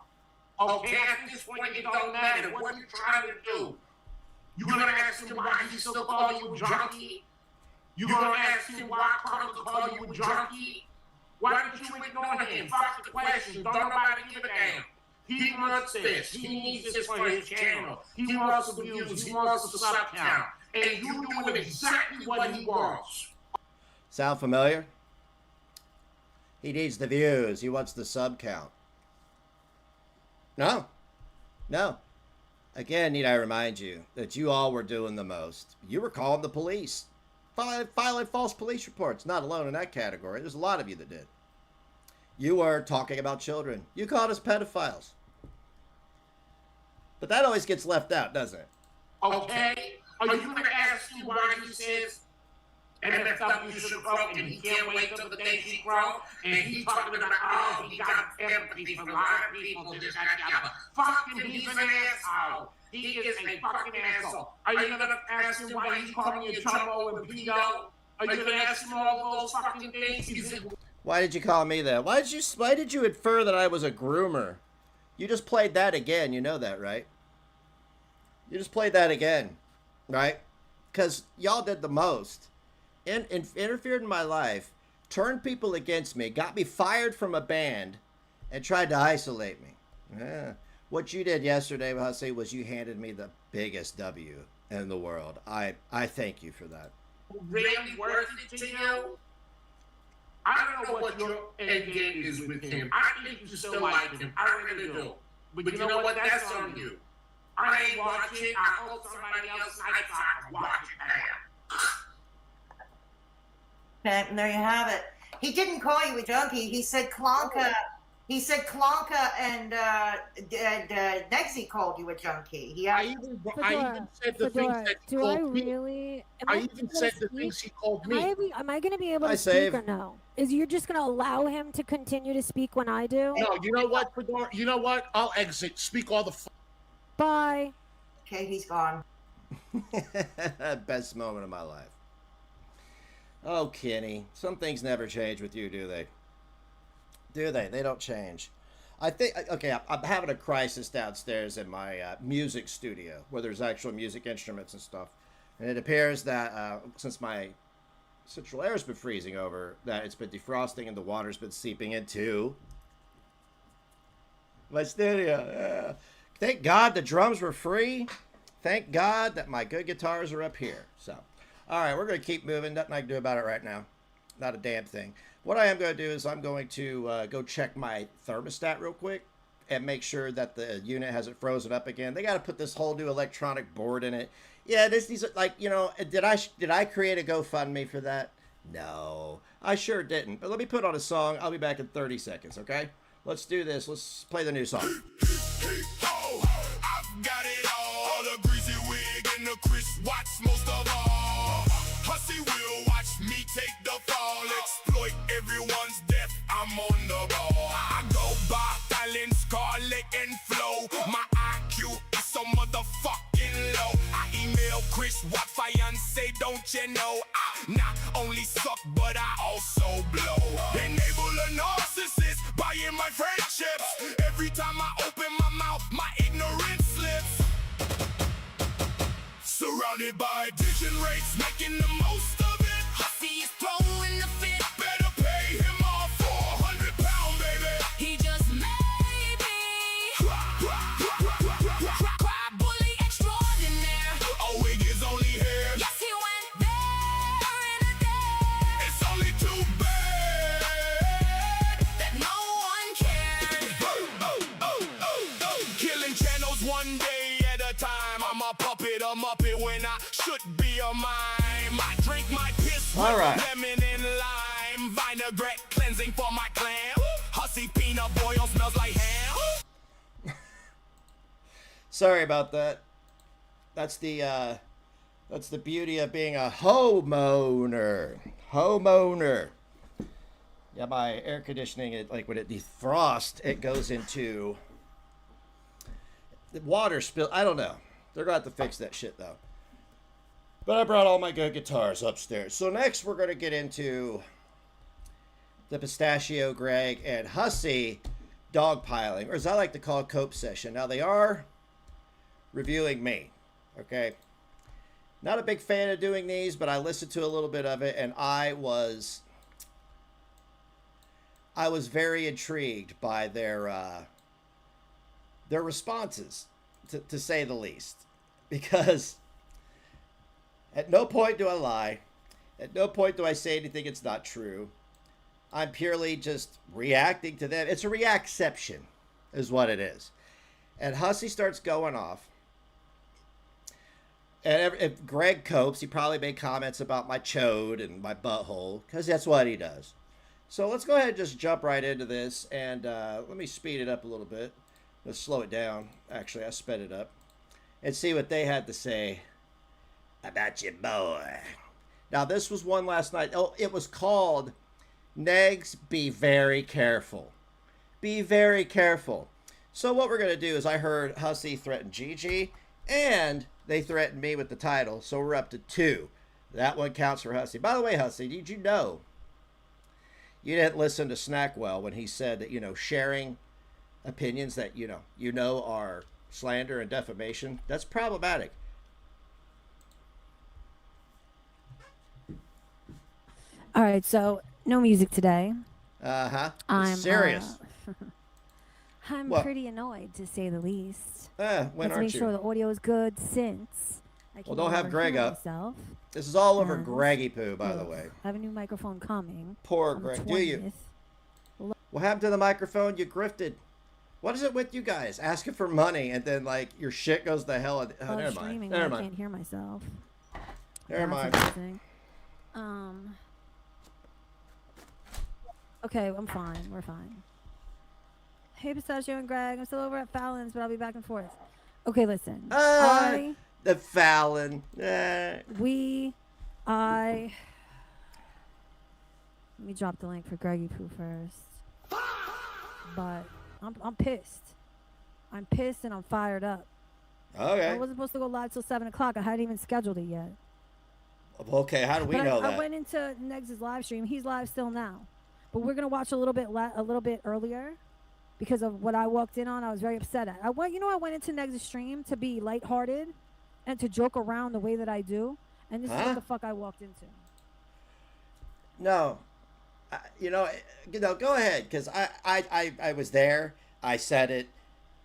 Speaker 7: Okay? At this point, it don't matter. What are you trying to do? You gonna ask him why he's still calling you junkie? You gonna ask him why Carlos call you a junkie? Why don't you ignore him? Fuck the question. Don't nobody give a damn. He wants this. He needs this for his channel. He wants the views. He wants the sub count. And you doing exactly what he wants.
Speaker 3: Sound familiar? He needs the views. He wants the sub count. No. Again, need I remind you that you all were doing the most. You were calling the police. Filing false police reports. Not alone in that category. There's a lot of you that did. You were talking about children. You called us pedophiles. But that always gets left out, doesn't it?
Speaker 7: Okay? Are you going to ask me why he says MFW should grow and he can't wait till the day she grow? And he's talking about, oh, he got empathy for a lot of people, this, that, the other. Fuck him, he's an asshole. He is a fucking asshole. Are you gonna ask him why he's calling you Chumbo and Pedo? Are you gonna ask him all those fucking things?
Speaker 3: Why did you call me that? Why did you infer that I was a groomer? You just played that again. You know that, right? You just played that again, right? Because y'all did the most. Interfered in my life, turned people against me, got me fired from a band, and tried to isolate me. Yeah. What you did yesterday, Hussy, was you handed me the biggest W in the world. I thank you for that.
Speaker 7: Really worth it to you? I don't know what your end game is with him. I think you still like him. I really do. But you know what? That's on you. I ain't watching. I hope somebody else can watch it now.
Speaker 5: And there you have it. He didn't call you a junkie. He said Klonka. He said Klonka and Nexy called you a junkie.
Speaker 6: I even said the things that he called me. I even said the things he called me.
Speaker 4: Am I going to be able to speak or no? You're just going to allow him to continue to speak when I do?
Speaker 6: No, you know what, Fedora? You know what? I'll exit. Speak all the
Speaker 4: Bye.
Speaker 5: Okay, he's gone.
Speaker 3: Best moment of my life. Oh, Kenny. Some things never change with you, do they? Do they? They don't change. I think, okay, I'm having a crisis downstairs in my music studio where there's actual music instruments and stuff. And it appears that since my central air has been freezing over, that it's been defrosting and the water's been seeping into my studio. Yeah. Thank God the drums were free. Thank God that my good guitars are up here. So, all right, we're going to keep moving. Nothing I can do about it right now. Not a damn thing. What I am going to do is I'm going to go check my thermostat real quick and make sure that the unit hasn't frozen up again. They got to put this whole new electronic board in it. Yeah, these are like, you know, did I create a GoFundMe for that? No, I sure didn't. But let me put on a song. I'll be back in 30 seconds, okay? Let's do this. Let's play the new song.
Speaker 8: I've got it all. The greasy wig and the crisp watch most of all. Hussy will watch me take the fall. Exploit everyone's death. I'm on the ball. I go by Fallon, Scarlet, and Flow. My IQ is so motherfucking low. I email Chris, what fiance, don't you know? I not only suck, but I also blow. Enable a narcissist, buying my friendships. Every time I open my mouth, my ignorance slips. Surrounded by degenerates, making the most of it. Hussy is throwing the fit. Better pay him off for £100, baby. He just made me cry bully extraordinaire. Oh, wig is only hair. Yes, he went there in a day. It's only too bad that no one cared. Killing channels one day at a time. I'm a puppet, a muppet when I should be a mime. I drink my piss with lemon and lime. Vinaigrette cleansing for my clam. Hussy peanut boil smells like ham.
Speaker 3: Sorry about that. That's the beauty of being a homeowner. Homeowner. Yeah, my air conditioning, it like when it defrosts, it goes into the water spill. I don't know. They're gonna have to fix that shit though. But I brought all my good guitars upstairs. So next we're gonna get into the Pistachio, Greg, and Hussy dogpiling, or as I like to call it, cope session. Now they are reviewing me, okay? Not a big fan of doing these, but I listened to a little bit of it, and I was very intrigued by their responses, to say the least, because at no point do I lie. At no point do I say anything it's not true. I'm purely just reacting to them. It's a reacception is what it is. And Hussy starts going off. And if Greg copes, he probably made comments about my chode and my butthole, because that's what he does. So let's go ahead and just jump right into this. And let me speed it up a little bit. Let's slow it down. Actually, I sped it up. And see what they had to say about your boy. Now, this was one last night. Oh, it was called Negs, Be Very Careful. Be very careful. So what we're going to do is I heard Hussy threaten Gigi, and they threatened me with the title. So we're up to 2. That one counts for Hussy. By the way, Hussy, did you know you didn't listen to Snackwell when he said that, you know, sharing opinions that, you know are slander and defamation? That's problematic.
Speaker 4: All right, so no music today.
Speaker 3: I'm serious.
Speaker 4: I'm
Speaker 3: What?
Speaker 4: pretty annoyed, to say the least.
Speaker 3: When
Speaker 4: Let's
Speaker 3: aren't
Speaker 4: make
Speaker 3: you?
Speaker 4: sure the audio is good, since I can
Speaker 3: Well, don't have
Speaker 4: overhear
Speaker 3: Greg up.
Speaker 4: myself.
Speaker 3: This is all over
Speaker 4: And-
Speaker 3: Greggy Poo, by the
Speaker 4: Ugh,
Speaker 3: way.
Speaker 4: I have a new microphone coming.
Speaker 3: Poor
Speaker 4: on the
Speaker 3: Greg. Do you?
Speaker 4: 20th.
Speaker 3: What happened to the microphone? You grifted. What is it with you guys? Asking for money and then like your shit goes to hell.
Speaker 4: Oh,
Speaker 3: Never mind.
Speaker 4: streaming,
Speaker 3: Never
Speaker 4: I
Speaker 3: mind.
Speaker 4: can't hear myself.
Speaker 3: Never mind.
Speaker 4: That's amazing. Okay, I'm fine. We're fine. Hey, Pistachio and Greg. I'm still over at Fallon's, but I'll be back and forth. Okay, listen.
Speaker 3: The Fallon.
Speaker 4: Let me drop the link for Greggy Poo first. But I'm pissed. I'm pissed and I'm fired up.
Speaker 3: Okay.
Speaker 4: I wasn't supposed to go live till 7 o'clock. I hadn't even scheduled it yet.
Speaker 3: Okay, how do we know that?
Speaker 4: I went into Negz's live stream. He's live still now, but we're gonna watch a little bit earlier because of what I walked in on. I was very upset at. I went into Negz's stream to be lighthearted and to joke around the way that I do, and this is what the fuck I walked into.
Speaker 3: No, go ahead, because I was there. I said it.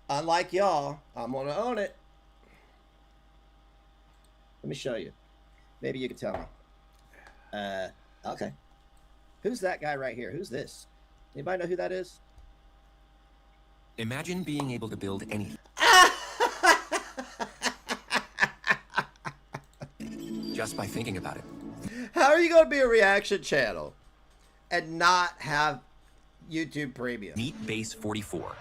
Speaker 3: Unlike y'all, I'm gonna own it. Let me show you. Maybe you can tell me. Okay. Who's that guy right here? Who's this? Anybody know who that is?
Speaker 9: Imagine being able to build anything. Just by thinking about it.
Speaker 3: How are you going to be a reaction channel and not have YouTube Premium?
Speaker 9: Meet Base 44.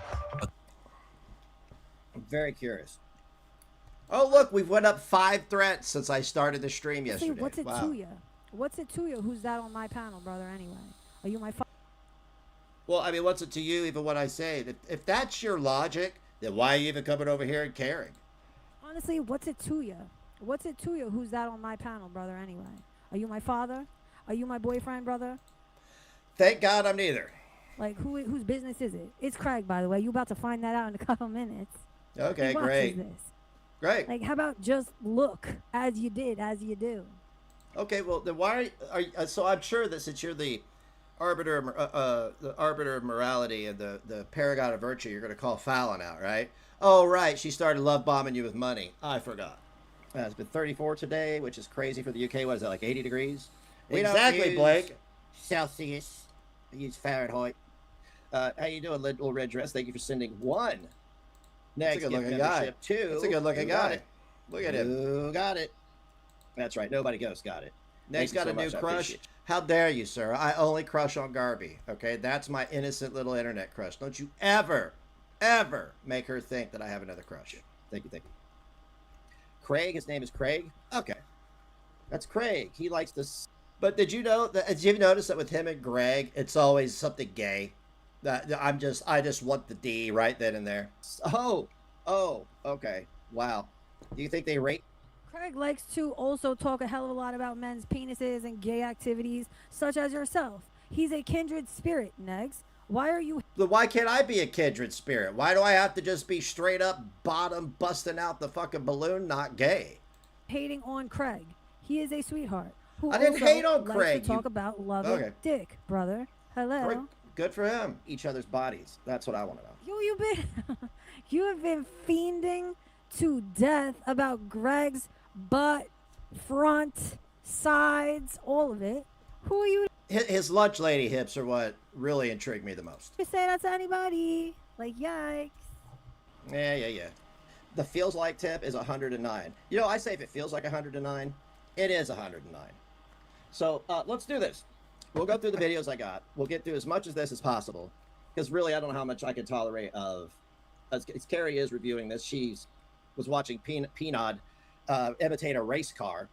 Speaker 3: I'm very curious. Oh, look, we've went up 5 threats since I started the stream yesterday.
Speaker 4: Say, what's it to you? What's it to you? Who's that on my panel, brother, anyway? Are you my
Speaker 3: Well, I mean, what's it to you, even what I say? If that's your logic, then why are you even coming over here and caring?
Speaker 4: Honestly, what's it to you? What's it to you? Who's that on my panel, brother, anyway? Are you my father? Are you my boyfriend, brother?
Speaker 3: Thank God I'm neither.
Speaker 4: Like, whose business is it? It's Craig, by the way. You about to find that out in a couple minutes.
Speaker 3: Okay, great.
Speaker 4: This.
Speaker 3: Great.
Speaker 4: Like, how about just look as you did, as you do?
Speaker 3: Okay, well, then why are you, so I'm sure that since you're the arbiter of morality and the paragon of virtue, you're going to call Fallon out, right? Oh, right. She started love bombing you with money. I forgot. It's been 34 today, which is crazy for the UK. What is that, like 80 degrees? Exactly, Blake. Celsius. I use Fahrenheit. How you doing, little red dress? Thank you for sending 1. Next, good looking guy. 2. That's a good looking guy. Look at him. Who got it? That's right. Nobody Ghost got it. Next got a new crush. How dare you, sir? I only crush on Garby. Okay, that's my innocent little internet crush. Don't you ever make her think that I have another crush. Thank you. Craig. His name is Craig. Okay, that's Craig. He likes this. But did you know that? Did you notice that with him and Greg, it's always something gay? That I just want the D right then and there. Oh, okay. Wow. Do you think they rate?
Speaker 4: Craig likes to also talk a hell of a lot about men's penises and gay activities, such as yourself. He's a kindred spirit, Negs. Why
Speaker 3: can't I be a kindred spirit? Why do I have to just be straight up bottom busting out the fucking balloon, not gay?
Speaker 4: Hating on Craig. He is a sweetheart.
Speaker 3: I didn't hate on Craig.
Speaker 4: Likes to talk about love and dick, brother. Hello.
Speaker 3: Good for him. Each other's bodies. That's what I want to know.
Speaker 4: You have been fiending to death about Greg's butt, front, sides, all of it. Who are you?
Speaker 3: His lunch lady hips are what really intrigued me the most.
Speaker 4: You say that to anybody? Like, yikes.
Speaker 3: Yeah. The feels like tip is 109. You know, I say if it feels like 109, it is 109. So let's do this. We'll go through the videos I got. We'll get through as much of this as possible. Because really, I don't know how much I can tolerate of... As Carrie is reviewing this, she was watching Peanut imitate a race car.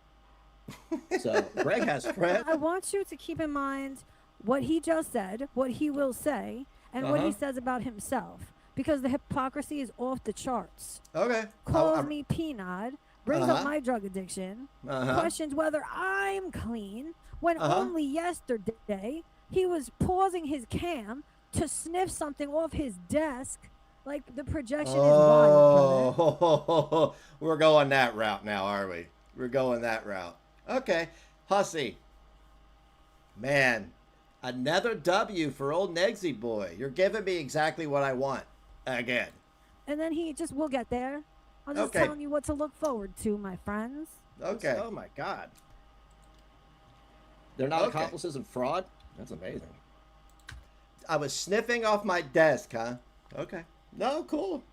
Speaker 3: So Greg has friends.
Speaker 4: I want you to keep in mind what he just said, what he will say, and what he says about himself. Because the hypocrisy is off the charts.
Speaker 3: Okay.
Speaker 4: Calls me Peanut, brings up my drug addiction, questions whether I'm clean, when only yesterday he was pausing his cam to sniff something off his desk. Like, the projection is wild, brother.
Speaker 3: We're going that route now, are we? We're going that route. Okay. Hussy. Man, another W for old Negsy boy. You're giving me exactly what I want. Again.
Speaker 4: And then we'll get there. I'm just telling you what to look forward to, my friends.
Speaker 3: Okay. Oh, my God. They're not accomplices in fraud? That's amazing. I was sniffing off my desk, huh? Okay. No, cool.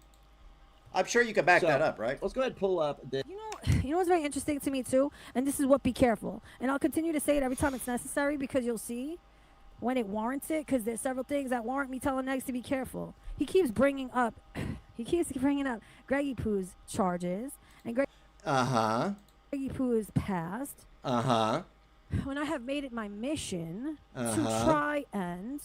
Speaker 3: I'm sure you can back that up, right? Let's go ahead and pull up the...
Speaker 4: You know what's very interesting to me, too? And this is what be careful. And I'll continue to say it every time it's necessary because you'll see when it warrants it, because there's several things that warrant me telling Negs to be careful. He keeps bringing up Greggy Poo's charges and Greggy Poo's past. When I have made it my mission to try and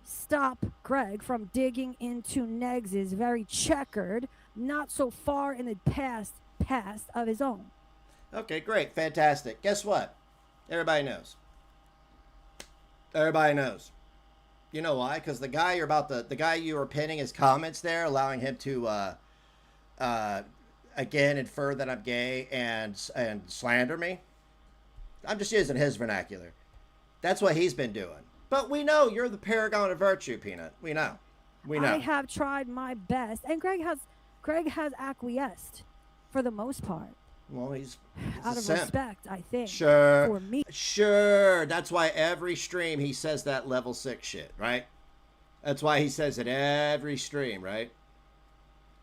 Speaker 4: stop Greg from digging into Negz's very checkered, not so far in the past of his own.
Speaker 3: Okay, great, fantastic. Guess what? Everybody knows. Everybody knows. You know why? Because the guy the guy you were pinning his comments there, allowing him to again infer that I'm gay and slander me. I'm just using his vernacular. That's what he's been doing. But we know you're the paragon of virtue, Peanut. We know. We know.
Speaker 4: I have tried my best, and Greg has acquiesced for the most part.
Speaker 3: Well, he's
Speaker 4: out of respect, I think.
Speaker 3: Sure.
Speaker 4: For me.
Speaker 3: Sure. That's why every stream he says that level 6 shit, right? That's why he says it every stream, right?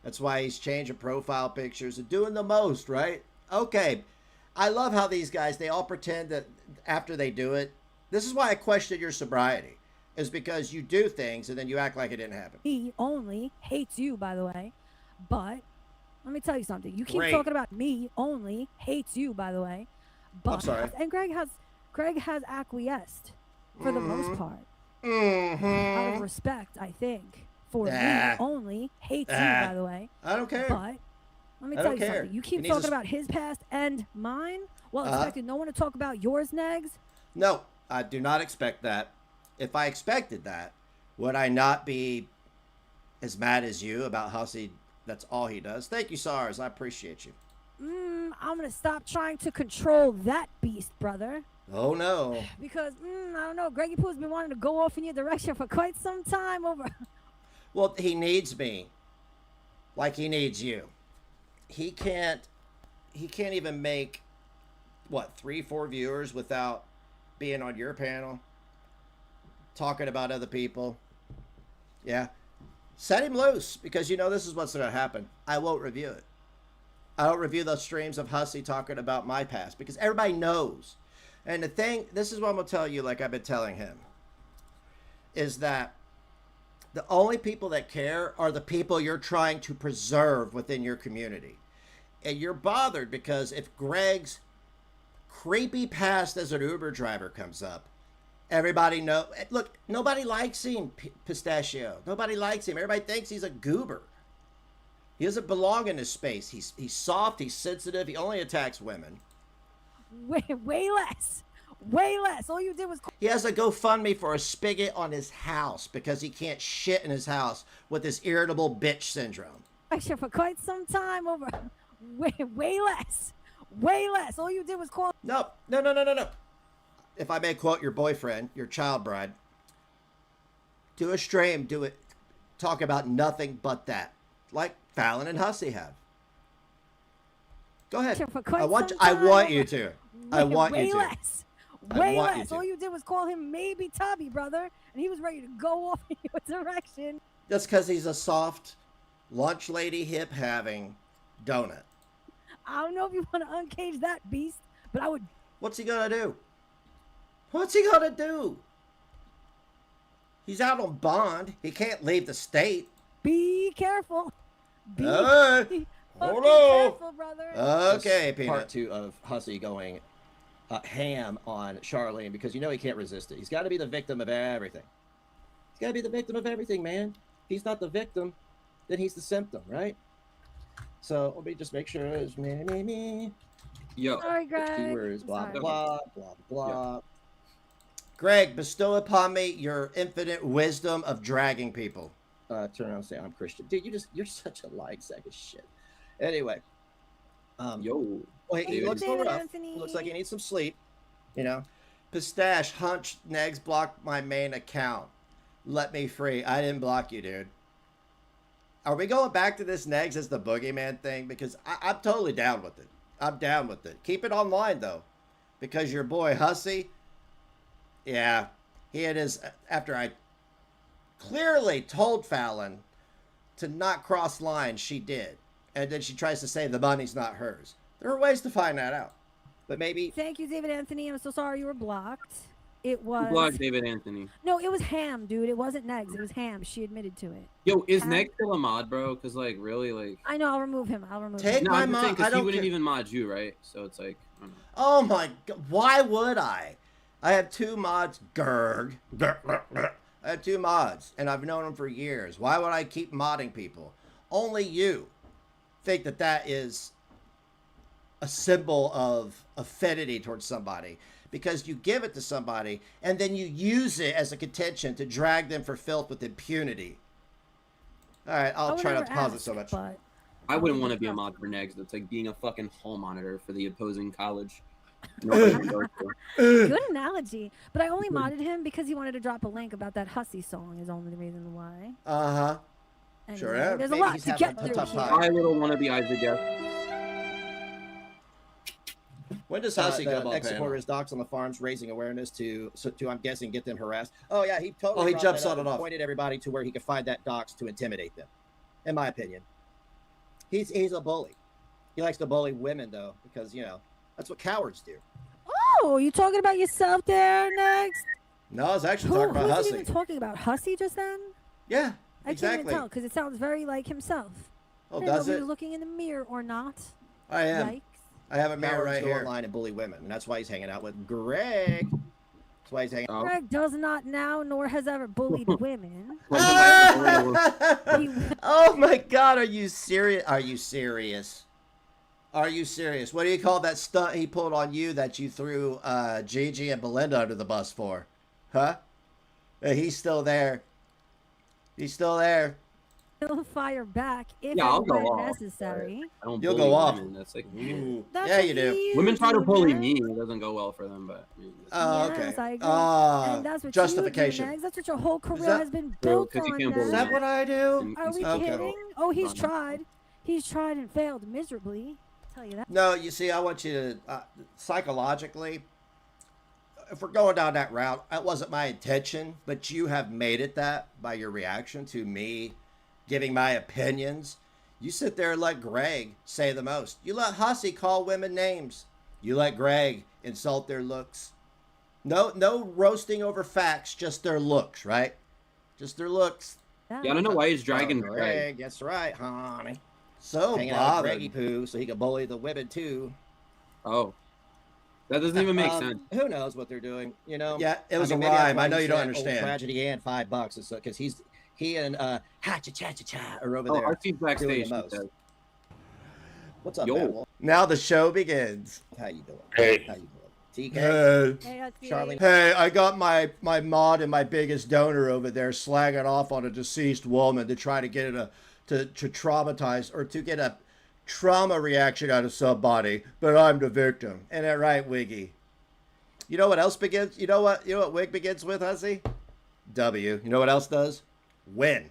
Speaker 3: That's why he's changing profile pictures and doing the most, right? Okay. I love how these guys, they all pretend that after they do it. This is why I question your sobriety. Is because you do things and then you act like it didn't happen.
Speaker 4: He only hates you, by the way. But let me tell you something. You keep
Speaker 3: Great.
Speaker 4: talking about me only hates you, by the way. But
Speaker 3: I'm sorry.
Speaker 4: And Greg has acquiesced for the most part.
Speaker 3: Mm-hmm.
Speaker 4: Out of respect, I think. For me only hates you, by the way.
Speaker 3: I don't care.
Speaker 4: But let me tell you something. You keep talking about his past and mine while expecting no one to talk about yours, Negs.
Speaker 3: No, I do not expect that. If I expected that, would I not be as mad as you about Hussy? That's all he does. Thank you, SARS. I appreciate you.
Speaker 4: I'm going to stop trying to control that beast, brother.
Speaker 3: Oh, no.
Speaker 4: Because, I don't know, Greggy Pooh's been wanting to go off in your direction for quite some time over...
Speaker 3: Well, he needs me. Like he needs you. He can't even make, what, 3-4 viewers without being on your panel? Talking about other people. Yeah. Set him loose, because you know this is what's going to happen. I won't review it. I don't review those streams of Hussy talking about my past, because everybody knows. And the thing, this is what I'm going to tell you, like I've been telling him, is that the only people that care are the people you're trying to preserve within your community. And you're bothered because if Greg's creepy past as an Uber driver comes up, everybody know. Look, nobody likes him, Pistachio. Nobody likes him. Everybody thinks he's a goober. He doesn't belong in this space. He's soft. He's sensitive. He only attacks women.
Speaker 4: Way less. Way less. All you did was...
Speaker 3: He has a GoFundMe for a spigot on his house because he can't shit in his house with this irritable bitch syndrome.
Speaker 4: Actually, for quite some time over... Way less. Way less. All you did was call...
Speaker 3: No. If I may quote your boyfriend, your child bride, do a stream, do it, talk about nothing but that, like Fallon and Hussy have. Go ahead. I want you to. I want you to.
Speaker 4: Way less. All you did was call him maybe Tubby, brother, and he was ready to go off in your direction.
Speaker 3: That's because he's a soft, lunch lady, hip having donut.
Speaker 4: I don't know if you want to uncage that beast, but I would.
Speaker 3: What's he gonna do? What's he gonna do? He's out on bond. He can't leave the state.
Speaker 4: Be careful. Be
Speaker 3: hold on.
Speaker 4: careful, brother.
Speaker 3: Okay, Peanut.
Speaker 10: Part 2 of Hussy going ham on Charlene because you know he can't resist it. He's got to be the victim of everything. He's got to be the victim of everything, man. If he's not the victim, then he's the symptom, right? So let me just make sure it's me.
Speaker 9: Yo.
Speaker 4: Sorry, Greg.
Speaker 3: Keywords, blah, blah, blah, blah. Greg, bestow upon me your infinite wisdom of dragging people.
Speaker 10: Turn around and say I'm Christian. Dude, you're such a lying sack of shit. Anyway.
Speaker 9: Yo.
Speaker 3: Well, he looks a little rough. Looks like he needs some sleep. You know. Pistache, Hunch, Negs blocked my main account. Let me free. I didn't block you, dude. Are we going back to this Negs as the boogeyman thing? Because I'm totally down with it. I'm down with it. Keep it online, though. Because your boy, Hussy, yeah, he had his, after I clearly told Fallon to not cross lines, she did. And then she tries to say the money's not hers. There are ways to find that out. But maybe...
Speaker 4: Thank you, David Anthony. I'm so sorry you were blocked. It was...
Speaker 9: Who blocked David Anthony?
Speaker 4: No, it was Ham, dude. It wasn't Negs. It was Ham. She admitted to it.
Speaker 9: Yo, is
Speaker 4: Ham...
Speaker 9: Negs still a mod, bro? Because, like, really, like...
Speaker 4: I know. I'll remove him.
Speaker 3: Take
Speaker 9: no,
Speaker 3: my
Speaker 9: I'm just
Speaker 3: mod.
Speaker 9: saying, because he wouldn't
Speaker 3: care.
Speaker 9: even mod you, right? So it's like... I don't know.
Speaker 3: Oh, my God. Why would I? I have 2 mods. Gerg. I have 2 mods, and I've known them for years. Why would I keep modding people? Only you think that that is a symbol of affinity towards somebody, because you give it to somebody and then you use it as a contention to drag them for filth with impunity. All right, I'll try not to pause it so much.
Speaker 4: But
Speaker 9: I wouldn't want to be a mod for Negs. That's like being a fucking hall monitor for the opposing college.
Speaker 4: Good analogy. But I only modded him because he wanted to drop a link about that hussy song is only the reason why.
Speaker 3: Uh-huh.
Speaker 4: Anyway,
Speaker 3: Sure. Yeah.
Speaker 4: there's a
Speaker 3: Maybe
Speaker 4: lot
Speaker 3: he's
Speaker 4: to
Speaker 3: having
Speaker 4: get
Speaker 3: a
Speaker 4: through
Speaker 3: tough
Speaker 4: here.
Speaker 3: time.
Speaker 9: I little want to be Isaac F.
Speaker 10: When does Hussy go Next supporters docs on the farms raising awareness to I'm guessing get them harassed? Oh yeah, he totally.
Speaker 3: Oh, he
Speaker 10: brought
Speaker 3: jumps
Speaker 10: that up
Speaker 3: on it
Speaker 10: and
Speaker 3: off.
Speaker 10: Pointed everybody to where he could find that docs to intimidate them. In my opinion, he's a bully. He likes to bully women though, because you know that's what cowards do.
Speaker 4: Oh, you talking about yourself there, Next?
Speaker 3: No, I was actually talking about
Speaker 4: who's
Speaker 3: Hussy.
Speaker 4: he even talking about? Hussy just then?
Speaker 3: Yeah,
Speaker 4: I can't
Speaker 3: exactly.
Speaker 4: even tell because it sounds very like himself.
Speaker 3: Oh,
Speaker 4: I don't know
Speaker 3: does
Speaker 4: if
Speaker 3: it?
Speaker 4: you're looking in the mirror or not.
Speaker 3: I am.
Speaker 4: Yikes.
Speaker 3: I have a mirror
Speaker 10: Cowards
Speaker 3: right
Speaker 10: go
Speaker 3: here.
Speaker 10: online and bully women, and that's why he's hanging out with Greg. That's why he's hanging.
Speaker 9: Oh.
Speaker 4: Greg does not now, nor has ever bullied women.
Speaker 3: Oh my God, are you serious? Are you serious? Are you serious? What do you call that stunt he pulled on you that you threw Gigi and Belinda under the bus for? Huh? He's still there. He's still there.
Speaker 4: He'll fire back if
Speaker 9: Yeah, I'll
Speaker 4: and
Speaker 9: go
Speaker 4: when
Speaker 9: off.
Speaker 4: necessary.
Speaker 9: I don't
Speaker 3: You'll
Speaker 9: bully
Speaker 3: go off.
Speaker 9: women. That's like,
Speaker 4: That's
Speaker 3: Yeah,
Speaker 4: what
Speaker 3: you do.
Speaker 9: women try to bully
Speaker 4: Negs.
Speaker 9: me. It doesn't go well for them, but. I mean,
Speaker 3: Oh,
Speaker 4: Yes,
Speaker 3: okay.
Speaker 4: I agree. And that's what
Speaker 3: Justification.
Speaker 4: You do, Negs. That's what your whole career
Speaker 3: that-
Speaker 4: has been
Speaker 9: True,
Speaker 4: built
Speaker 9: 'cause you
Speaker 4: on.
Speaker 9: can't bully
Speaker 3: Is
Speaker 4: Negs.
Speaker 3: that what I do?
Speaker 4: Are we
Speaker 3: Okay.
Speaker 4: kidding? Oh, he's
Speaker 9: Run.
Speaker 4: tried. He's tried and failed miserably. I'll tell you that.
Speaker 3: No, you see, I want you to, psychologically, if we're going down that route, that wasn't my intention, but you have made it that by your reaction to me giving my opinions. You sit there and let Greg say the most. You let Hussy call women names. You let Greg insult their looks. No roasting over facts, just their looks, right? Just their looks.
Speaker 9: yeah, I don't know why he's dragging Greg.
Speaker 10: Greg. That's right, honey.
Speaker 3: So
Speaker 10: Hanging out with
Speaker 3: bothered.
Speaker 10: Greggy Poo so he can bully the women too.
Speaker 9: Oh. That doesn't even make sense.
Speaker 10: Who knows what they're doing? You know.
Speaker 3: Yeah, it was
Speaker 10: I mean,
Speaker 3: a
Speaker 10: maybe that's
Speaker 3: rhyme.
Speaker 10: why
Speaker 3: I know
Speaker 10: he
Speaker 3: you don't
Speaker 10: said Old
Speaker 3: understand.
Speaker 10: Tragedy and $5 because he and ha cha cha cha cha are over
Speaker 9: Oh,
Speaker 10: there.
Speaker 9: I see
Speaker 10: doing
Speaker 9: backstage.
Speaker 10: the most.
Speaker 9: He said.
Speaker 10: What's up,
Speaker 9: Yo.
Speaker 10: Matt Wolf?
Speaker 3: Now the show begins.
Speaker 10: How you doing?
Speaker 7: Hey.
Speaker 10: How you doing? TK.
Speaker 3: Hey.
Speaker 4: Hey, that's
Speaker 10: Charlie.
Speaker 3: Hey, I got my mod and my biggest donor over there slagging off on a deceased woman to try to get it to traumatize or to get a trauma reaction out of somebody, but I'm the victim. Ain't that right, Wiggy? You know what else begins? You know what Wig begins with, Hussy? W. You know what else does? Win.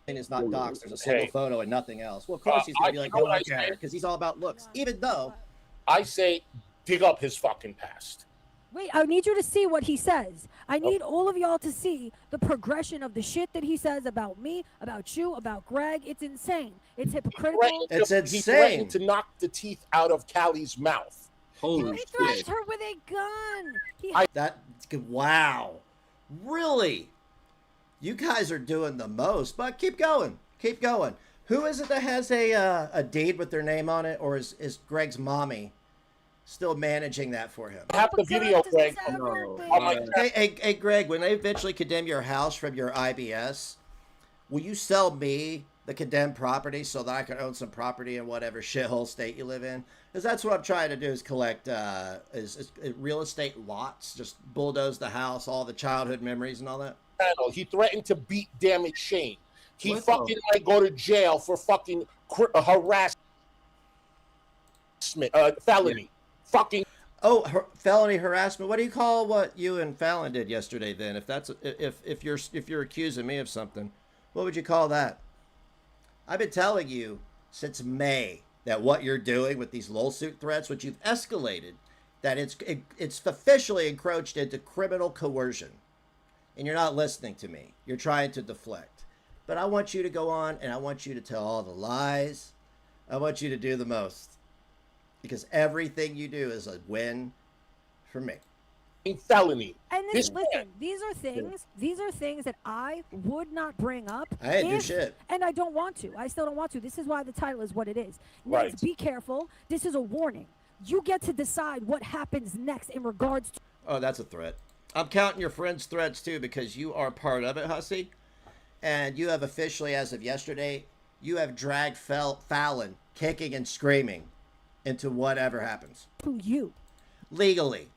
Speaker 10: It's not docs. There's a single photo and nothing else. Well, of course he's gonna be like,
Speaker 7: you know
Speaker 10: go
Speaker 7: what
Speaker 10: look
Speaker 7: I
Speaker 10: at
Speaker 7: say?
Speaker 10: it because he's all about looks. Even though
Speaker 7: I say, dig up his fucking past.
Speaker 4: Wait, I need you to see what he says. I need all of y'all to see the progression of the shit that he says about me, about you, about Greg. It's insane. It's hypocritical.
Speaker 3: It's
Speaker 7: He
Speaker 3: insane.
Speaker 7: threatened to knock the teeth out of Callie's mouth.
Speaker 9: Holy
Speaker 4: He threatened
Speaker 9: shit.
Speaker 4: her with a gun.
Speaker 3: Wow. Really? You guys are doing the most, but keep going. Keep going. Who is it that has a deed with their name on it, or is Greg's mommy still managing that for him?
Speaker 7: I have the video, Greg.
Speaker 9: No.
Speaker 7: Oh my
Speaker 3: Hey, Greg, when they eventually condemn your house from your IBS, will you sell me the condemned property so that I can own some property in whatever shithole state you live in? Because that's what I'm trying to do is collect is real estate lots, just bulldoze the house, all the childhood memories and all that.
Speaker 7: channel. He threatened to beat Damage Shane. He
Speaker 9: What
Speaker 7: fucking might go to jail for fucking harassment, felony. Fucking
Speaker 3: Oh, felony harassment. What do you call what you and Fallon did yesterday? Then, if you're accusing me of something, what would you call that? I've been telling you since May that what you're doing with these lawsuit threats, which you've escalated, that it's officially encroached into criminal coercion, and you're not listening to me. You're trying to deflect. But I want you to go on, and I want you to tell all the lies. I want you to do the most. Because everything you do is a win for me.
Speaker 7: felony.
Speaker 4: And
Speaker 7: This
Speaker 4: then, listen, these are things that I would not bring up.
Speaker 3: I didn't do shit.
Speaker 4: And I don't want to. I still don't want to. This is why the title is what it is.
Speaker 7: Right.
Speaker 4: Next, be careful. This is a warning. You get to decide what happens next in regards to.
Speaker 3: Oh, that's a threat. I'm counting your friends' threads too because you are part of it, Hussy. And you have officially, as of yesterday, you have dragged Fallon kicking and screaming into whatever happens.
Speaker 4: To you.
Speaker 3: Legally,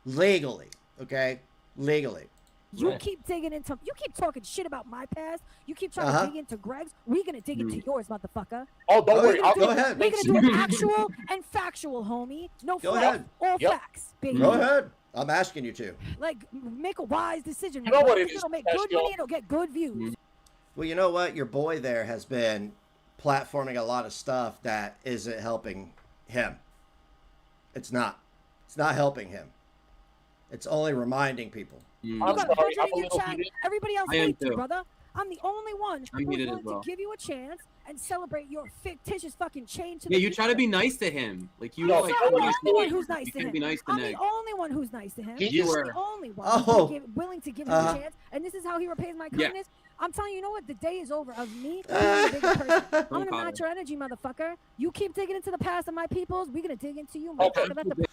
Speaker 3: okay? Legally.
Speaker 4: You keep digging into, you keep talking shit about my past. You keep trying to dig into Greg's. We're going to dig into yours, motherfucker.
Speaker 6: Oh, don't worry.
Speaker 3: Go ahead.
Speaker 4: We're going to do actual and factual, homie. No fluff, all facts, baby.
Speaker 3: Go ahead. I'm asking you to.
Speaker 4: Like, make a wise decision.
Speaker 6: You know what it is,
Speaker 4: It'll make good money. It'll get good views.
Speaker 3: Well, you know what? Your boy there has been platforming a lot of stuff that isn't helping him. It's not. It's not helping him. It's only reminding people.
Speaker 4: You got 100 in your chat. Everybody else hates you, brother. I'm the only one who's willing to give you a chance and celebrate your fictitious fucking change to the
Speaker 9: you try to be nice to him. Like you
Speaker 4: I'm the only one who's nice to him.
Speaker 9: Be nice to
Speaker 4: I'm
Speaker 9: Negs.
Speaker 4: the only one who's nice to him.
Speaker 9: You
Speaker 4: I'm
Speaker 9: were.
Speaker 4: the only one willing to give him a chance. And this is how he repays my kindness. I'm telling you, you know what? The day is over of me being a bigger person. I'm gonna match your energy, motherfucker. You keep digging into the past of my peoples, we're gonna dig into you, motherfucker.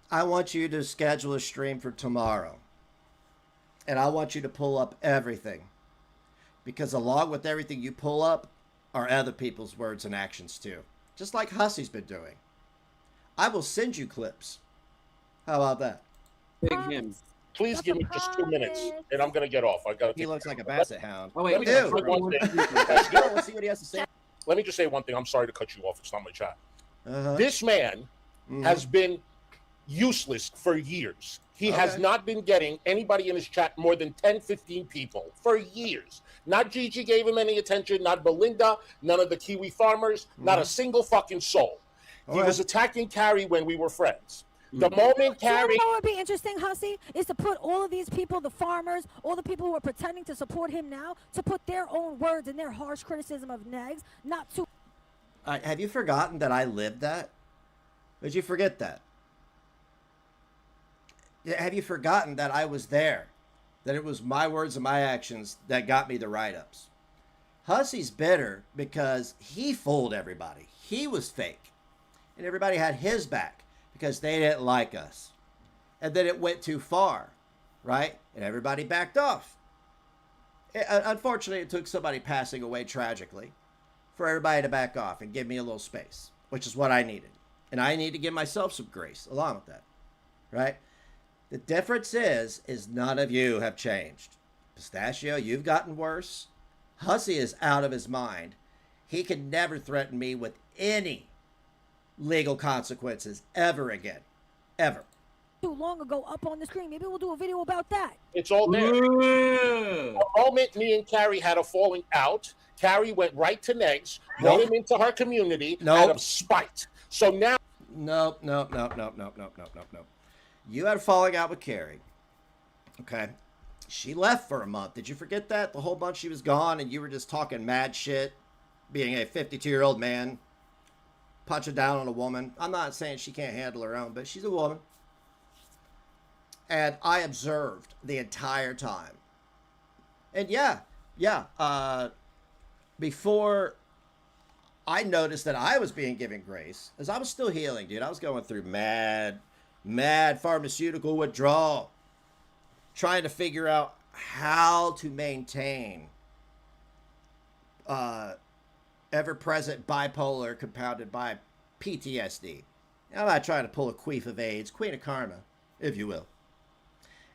Speaker 3: I want you to schedule a stream for tomorrow. And I want you to pull up everything. Because along with everything you pull up are other people's words and actions too. Just like Hussy's been doing. I will send you clips. How about that?
Speaker 9: Big him.
Speaker 6: Please give me just 2 minutes, and I'm gonna get off.
Speaker 3: He looks like a basset hound.
Speaker 9: Oh wait,
Speaker 3: Let me see what he has to say.
Speaker 6: Let me just say one thing. I'm sorry to cut you off. It's not my chat. This man has been useless for years. He has not been getting anybody in his chat more than 10, 15 people for years. Not Gigi gave him any attention, not Belinda, none of the Kiwi farmers, not a single fucking soul. He was attacking Carrie when we were friends. The moment Carrie...
Speaker 4: You know what would be interesting, Hussy? Is to put all of these people, the farmers, all the people who are pretending to support him now, to put their own words and their harsh criticism of Negs, not to...
Speaker 3: Have you forgotten that I lived that? Did you forget that? Have you forgotten that I was there? That it was my words and my actions that got me the write-ups? Hussy's bitter because he fooled everybody. He was fake. And everybody had his back because they didn't like us. And then it went too far, right? And everybody backed off. Unfortunately, it took somebody passing away tragically for everybody to back off and give me a little space, which is what I needed. And I need to give myself some grace along with that, right? The difference is none of you have changed. Pistachio, you've gotten worse. Hussy is out of his mind. He can never threaten me with any legal consequences ever again. Ever.
Speaker 4: Too long ago up on the screen. Maybe we'll do a video about that.
Speaker 6: It's all there. The moment me and Carrie had a falling out, Carrie went right to Negs, brought him into her community out of spite. So now...
Speaker 3: No. You had a falling out with Carrie. Okay. She left for a month. Did you forget that? The whole month she was gone and you were just talking mad shit, being a 52-year-old man, punching down on a woman. I'm not saying she can't handle her own, but she's a woman. And I observed the entire time. And before I noticed that I was being given grace, as I was still healing, dude. I was going through mad pharmaceutical withdrawal, trying to figure out how to maintain ever-present bipolar compounded by PTSD. I'm not trying to pull a queef of AIDS, queen of karma, if you will.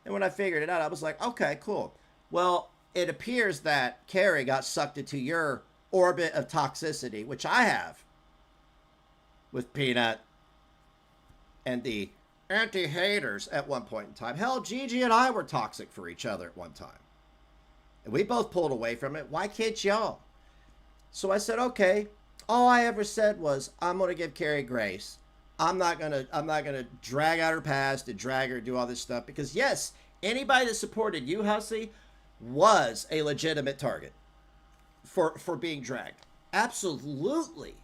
Speaker 3: And when I figured it out, I was like, okay, cool. Well, it appears that Carrie got sucked into your orbit of toxicity, which I have with Peanut and the anti-haters at one point in time. Hell, Gigi and I were toxic for each other at one time. And we both pulled away from it. Why can't y'all? So I said, okay. All I ever said was, I'm going to give Carrie grace. I'm not gonna drag out her past and drag her and do all this stuff because yes, anybody that supported you, Hussy, was a legitimate target for being dragged. Absolutely.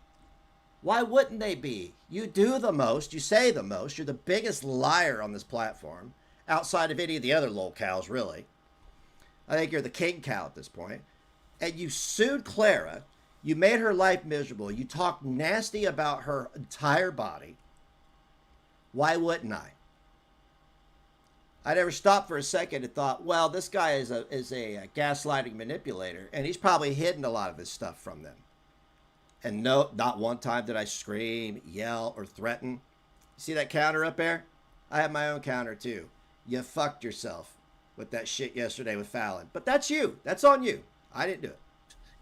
Speaker 3: Why wouldn't they be? You do the most, you say the most, you're the biggest liar on this platform, outside of any of the other lolcows, really. I think you're the king cow at this point. And you sued Clara, you made her life miserable, you talked nasty about her entire body. Why wouldn't I? I never stopped for a second and thought, well, this guy is a gaslighting manipulator, and he's probably hidden a lot of this stuff from them. And no, not one time did I scream, yell, or threaten. See that counter up there? I have my own counter too. You fucked yourself with that shit yesterday with Fallon. But that's you. That's on you. I didn't do it.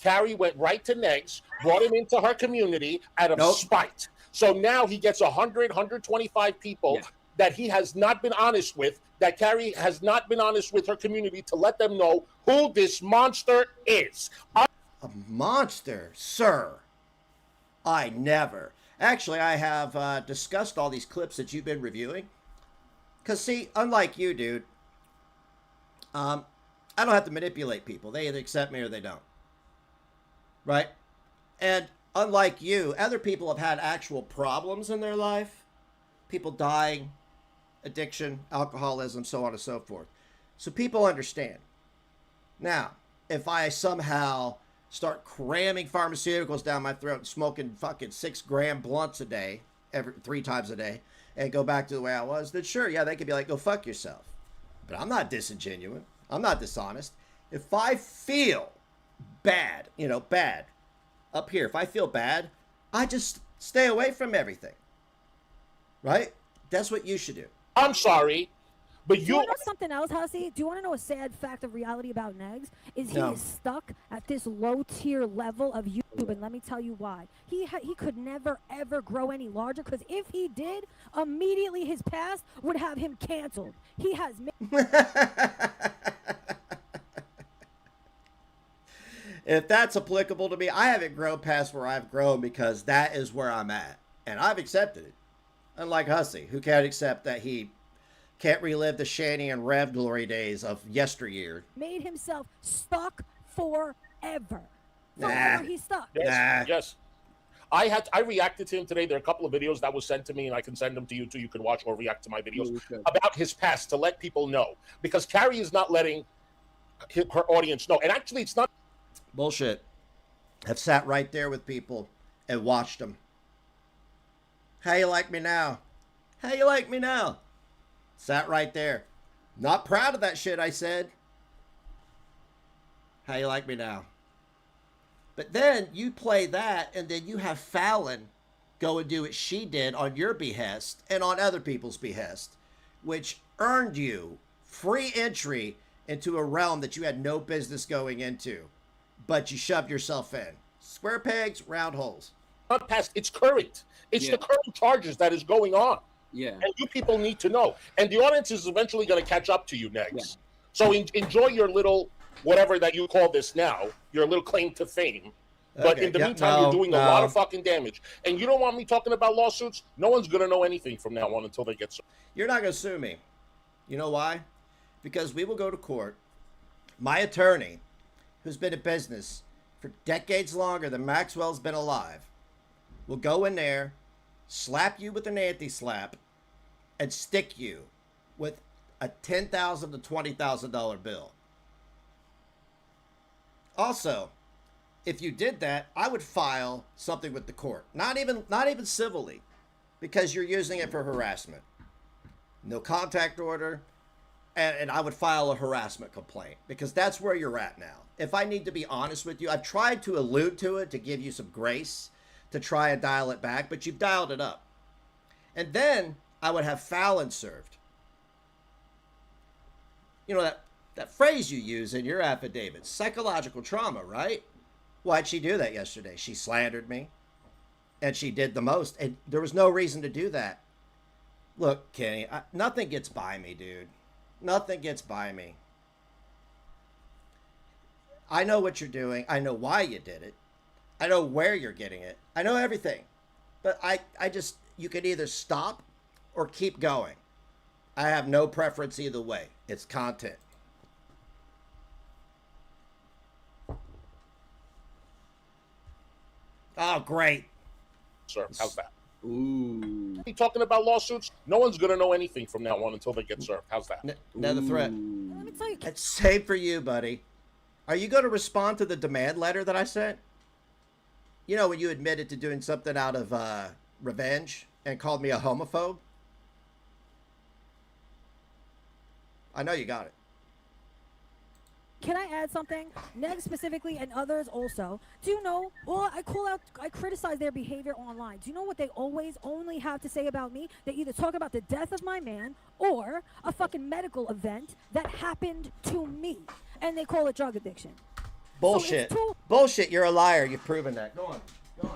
Speaker 6: Carrie went right to Negs, brought him into her community out of spite. So now he gets 100, 125 people that he has not been honest with, that Carrie has not been honest with her community to let them know who this monster is.
Speaker 3: A monster, sir. I never. Actually, I have discussed all these clips that you've been reviewing. Because, see, unlike you, dude, I don't have to manipulate people. They either accept me or they don't. Right? And unlike you, other people have had actual problems in their life. People dying, addiction, alcoholism, so on and so forth. So people understand. Now, if I somehow start cramming pharmaceuticals down my throat and smoking fucking 6-gram blunts a day, 3 times a day, and go back to the way I was, then sure, yeah, they could be like, go fuck yourself. But I'm not disingenuous. I'm not dishonest. If I feel bad, bad up here, if I feel bad, I just stay away from everything. Right? That's what you should do.
Speaker 6: I'm sorry, but
Speaker 4: Do you want to know something else, Hussy? Do you want to know a sad fact of reality about Negs? Is he is stuck at this low-tier level of YouTube, and let me tell you why. He could never, ever grow any larger, because if he did, immediately his past would have him canceled. He has...
Speaker 3: If that's applicable to me, I haven't grown past where I've grown because that is where I'm at. And I've accepted it. Unlike Hussy, who can't accept that he can't relive the Shanny and Rev glory days of yesteryear.
Speaker 4: Made himself stuck forever.
Speaker 3: Nah.
Speaker 4: He's stuck.
Speaker 6: Yes. I reacted to him today. There are a couple of videos that was sent to me, and I can send them to you too. You can watch or react to my videos about his past to let people know. Because Carrie is not letting her audience know. And actually, it's not
Speaker 3: bullshit. I've sat right there with people and watched them. How you like me now? How you like me now? Sat right there. Not proud of that shit I said. How you like me now? But then you play that, and then you have Fallon go and do what she did on your behest and on other people's behest, which earned you free entry into a realm that you had no business going into, but you shoved yourself in. Square pegs, round holes.
Speaker 6: Not past, it's current. It's the current charges that is going on.
Speaker 9: Yeah.
Speaker 6: And you people need to know. And the audience is eventually going to catch up to you next. Yeah. So enjoy your little, whatever that you call this now, your little claim to fame. But in the meantime, you're doing a lot of fucking damage. And you don't want me talking about lawsuits? No one's going to know anything from now on until they get sued.
Speaker 3: You're not going to sue me. You know why? Because we will go to court. My attorney, who's been in business for decades longer than Maxwell's been alive, will go in there, slap you with an anti-slap, and stick you with a $10,000 to $20,000 bill. Also, if you did that, I would file something with the court. Not even civilly, because you're using it for harassment. No contact order, and I would file a harassment complaint, because that's where you're at now. If I need to be honest with you, I've tried to allude to it to give you some grace, to try and dial it back, but you've dialed it up. And then I would have Fallon served. You know, that phrase you use in your affidavit, psychological trauma, right? Why'd she do that yesterday? She slandered me, and she did the most, and there was no reason to do that. Look, Kenny, nothing gets by me, dude. Nothing gets by me. I know what you're doing. I know why you did it. I know where you're getting it. I know everything. But I just, you can either stop or keep going. I have no preference either way. It's content. Oh, great.
Speaker 6: Sir, how's that?
Speaker 9: Ooh.
Speaker 6: Be talking about lawsuits? No one's going to know anything from now on until they get served. How's that?
Speaker 3: Another threat.
Speaker 4: Let me tell you.
Speaker 3: It's safe for you, buddy. Are you going to respond to the demand letter that I sent? You know, when you admitted to doing something out of revenge and called me a homophobe? I know you got it.
Speaker 4: Can I add something? Negs specifically and others also. Do you know, well, I criticize their behavior online. Do you know what they always only have to say about me? They either talk about the death of my man or a fucking medical event that happened to me. And they call it drug addiction.
Speaker 3: Bullshit. Bullshit. You're a liar. You've proven that. Go on. Go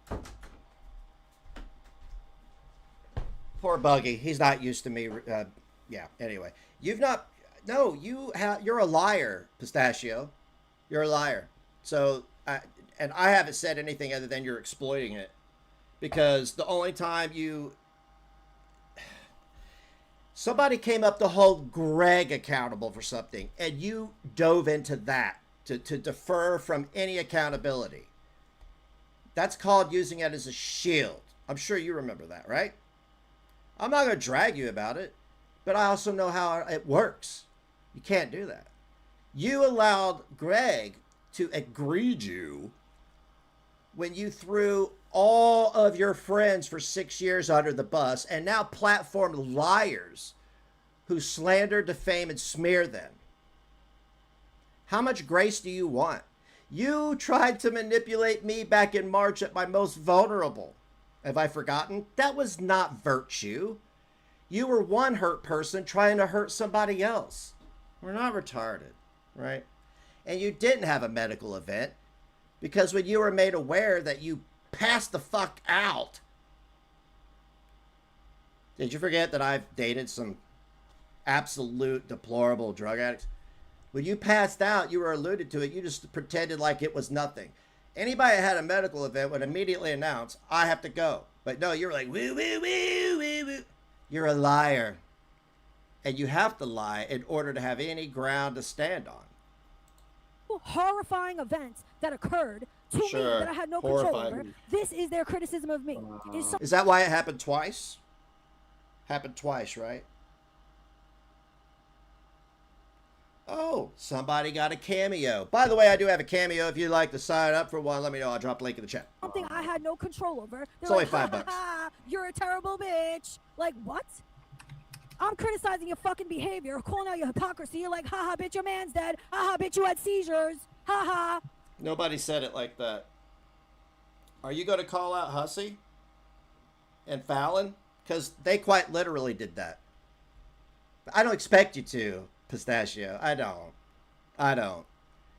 Speaker 3: on. Poor Buggy. He's not used to me. Yeah. Anyway. You've not, no, you're a liar, Pistachio. You're a liar. So, and I haven't said anything other than you're exploiting it. Because the only time somebody came up to hold Greg accountable for something, and you dove into that to defer from any accountability. That's called using it as a shield. I'm sure you remember that, right? I'm not going to drag you about it. But I also know how it works. You can't do that. You allowed Greg to aggrieve you when you threw all of your friends for 6 years under the bus and now platform liars who slander, defame, and smear them. How much grace do you want? You tried to manipulate me back in March at my most vulnerable. Have I forgotten? That was not virtue. You were one hurt person trying to hurt somebody else. We're not retarded, right? And you didn't have a medical event because when you were made aware that you passed the fuck out. Did you forget that I've dated some absolute deplorable drug addicts? When you passed out, you were alluded to it. You just pretended like it was nothing. Anybody that had a medical event would immediately announce, I have to go. But no, you were like, woo, woo, woo, woo, woo. You're a liar. And you have to lie in order to have any ground to stand on.
Speaker 4: Horrifying events that occurred to me that I had no control over. This is their criticism of me.
Speaker 3: Is that why it happened twice? Happened twice, right? Oh, somebody got a cameo. By the way, I do have a cameo. If you'd like to sign up for one, let me know. I'll drop a link in the chat.
Speaker 4: Something I had no control over.
Speaker 3: It's only $5.
Speaker 4: You're a terrible bitch. Like, what? I'm criticizing your fucking behavior, calling out your hypocrisy. You're like, haha, bitch, your man's dead. Haha, bitch, you had seizures. Haha.
Speaker 3: Nobody said it like that. Are you going to call out Hussy and Fallon? Because they quite literally did that. I don't expect you to, Pistachio. I don't.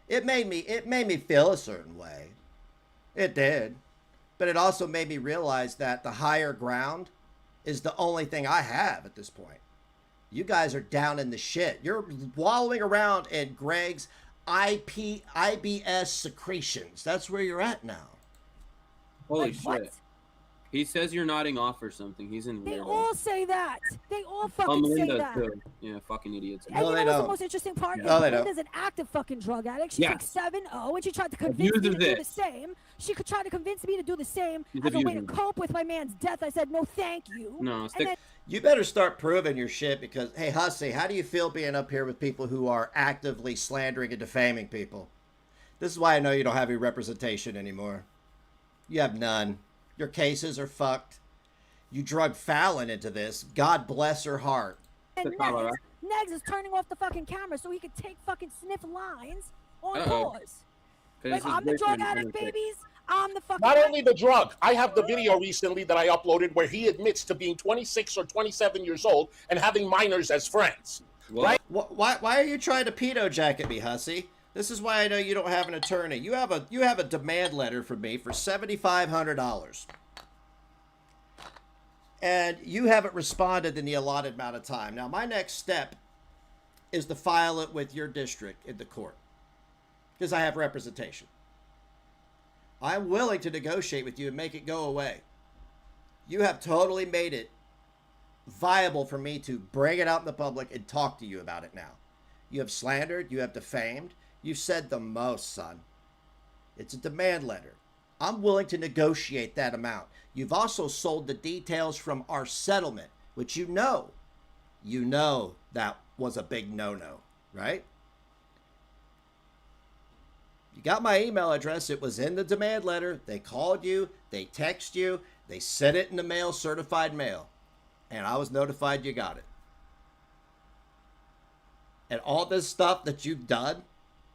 Speaker 3: It made me feel a certain way. It did. But it also made me realize that the higher ground is the only thing I have at this point. You guys are down in the shit. You're wallowing around in Greg's IBS secretions. That's where you're at now.
Speaker 9: Holy shit. What? He says you're nodding off or something. He's in
Speaker 4: They all say that. They all fucking say that.
Speaker 9: Too. Yeah, fucking idiots.
Speaker 4: And you know what's the most interesting part?
Speaker 3: No, they don't.
Speaker 4: Linda's an active fucking drug addict. She took 7-0 and she tried to convince me to do the same. She could try to convince me to do the same as a way to cope with my man's death. I said, no, thank you.
Speaker 9: No,
Speaker 3: you better start proving your shit because, hey, Hussy, how do you feel being up here with people who are actively slandering and defaming people? This is why I know you don't have any representation anymore. You have none. Your cases are fucked. You drug Fallon into this. God bless her heart.
Speaker 4: And Negs is turning off the fucking camera so he could take fucking sniff lines on pause. Like, I'm the drug addict, babies. I'm the fucking...
Speaker 6: Not only the drug. I have the video recently that I uploaded where he admits to being 26 or 27 years old and having minors as friends.
Speaker 3: Right? Why are you trying to pedo jacket me, Hussy? This is why I know you don't have an attorney. You have a demand letter from me for $7,500. And you haven't responded in the allotted amount of time. Now, my next step is to file it with your district in the court. Because I have representation. I'm willing to negotiate with you and make it go away. You have totally made it viable for me to bring it out in the public and talk to you about it now. You have slandered, you have defamed, you've said the most, son. It's a demand letter. I'm willing to negotiate that amount. You've also sold the details from our settlement, which you know that was a big no-no, right? You got my email address. It was in the demand letter. They called you. They text you. They sent it in the mail, certified mail. and I was notified you got it. And all this stuff that you've done,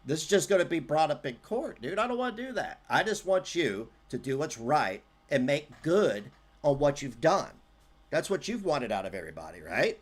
Speaker 3: this is just going to be brought up in court, dude. I don't want to do that. I just want you to do what's right and make good on what you've done. That's what you've wanted out of everybody, right?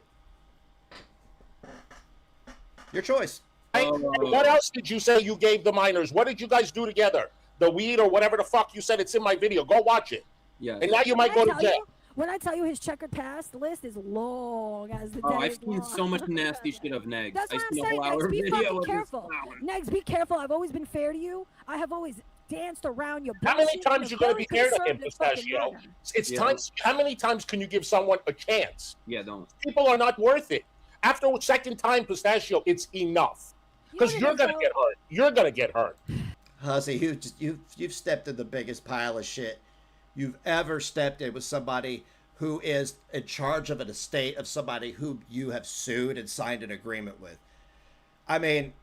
Speaker 3: Your choice.
Speaker 6: What else did you say you gave the minors? What did you guys do together? The weed or whatever the fuck you said. It's in my video. Go watch it.
Speaker 9: Yeah.
Speaker 6: And now you might go to jail.
Speaker 4: When I tell you his checkered past, the list is long as the day
Speaker 9: I've
Speaker 4: is
Speaker 9: seen
Speaker 4: long.
Speaker 9: so much nasty shit of Negs.
Speaker 4: That's what I'm
Speaker 9: seen a
Speaker 4: saying.
Speaker 9: whole hour
Speaker 4: Negs, be
Speaker 9: video
Speaker 4: fucking
Speaker 9: of
Speaker 4: careful. Negs, be careful. I've always been fair to you. I have always danced around your
Speaker 6: How many
Speaker 4: bullshit
Speaker 6: times
Speaker 4: in
Speaker 6: you
Speaker 4: a
Speaker 6: gonna be
Speaker 4: very
Speaker 6: fair to him,
Speaker 4: conservative fucking
Speaker 6: Pistachio?
Speaker 4: manner.
Speaker 6: It's times. How many times can you give someone a chance?
Speaker 9: Yeah, don't.
Speaker 6: People are not worth it. After a second time, Pistachio, it's enough. Because you're gonna get hurt. You're gonna get hurt.
Speaker 3: Hussy, you've stepped in the biggest pile of shit you've ever stepped in with somebody who is in charge of an estate of somebody who you have sued and signed an agreement with. I mean,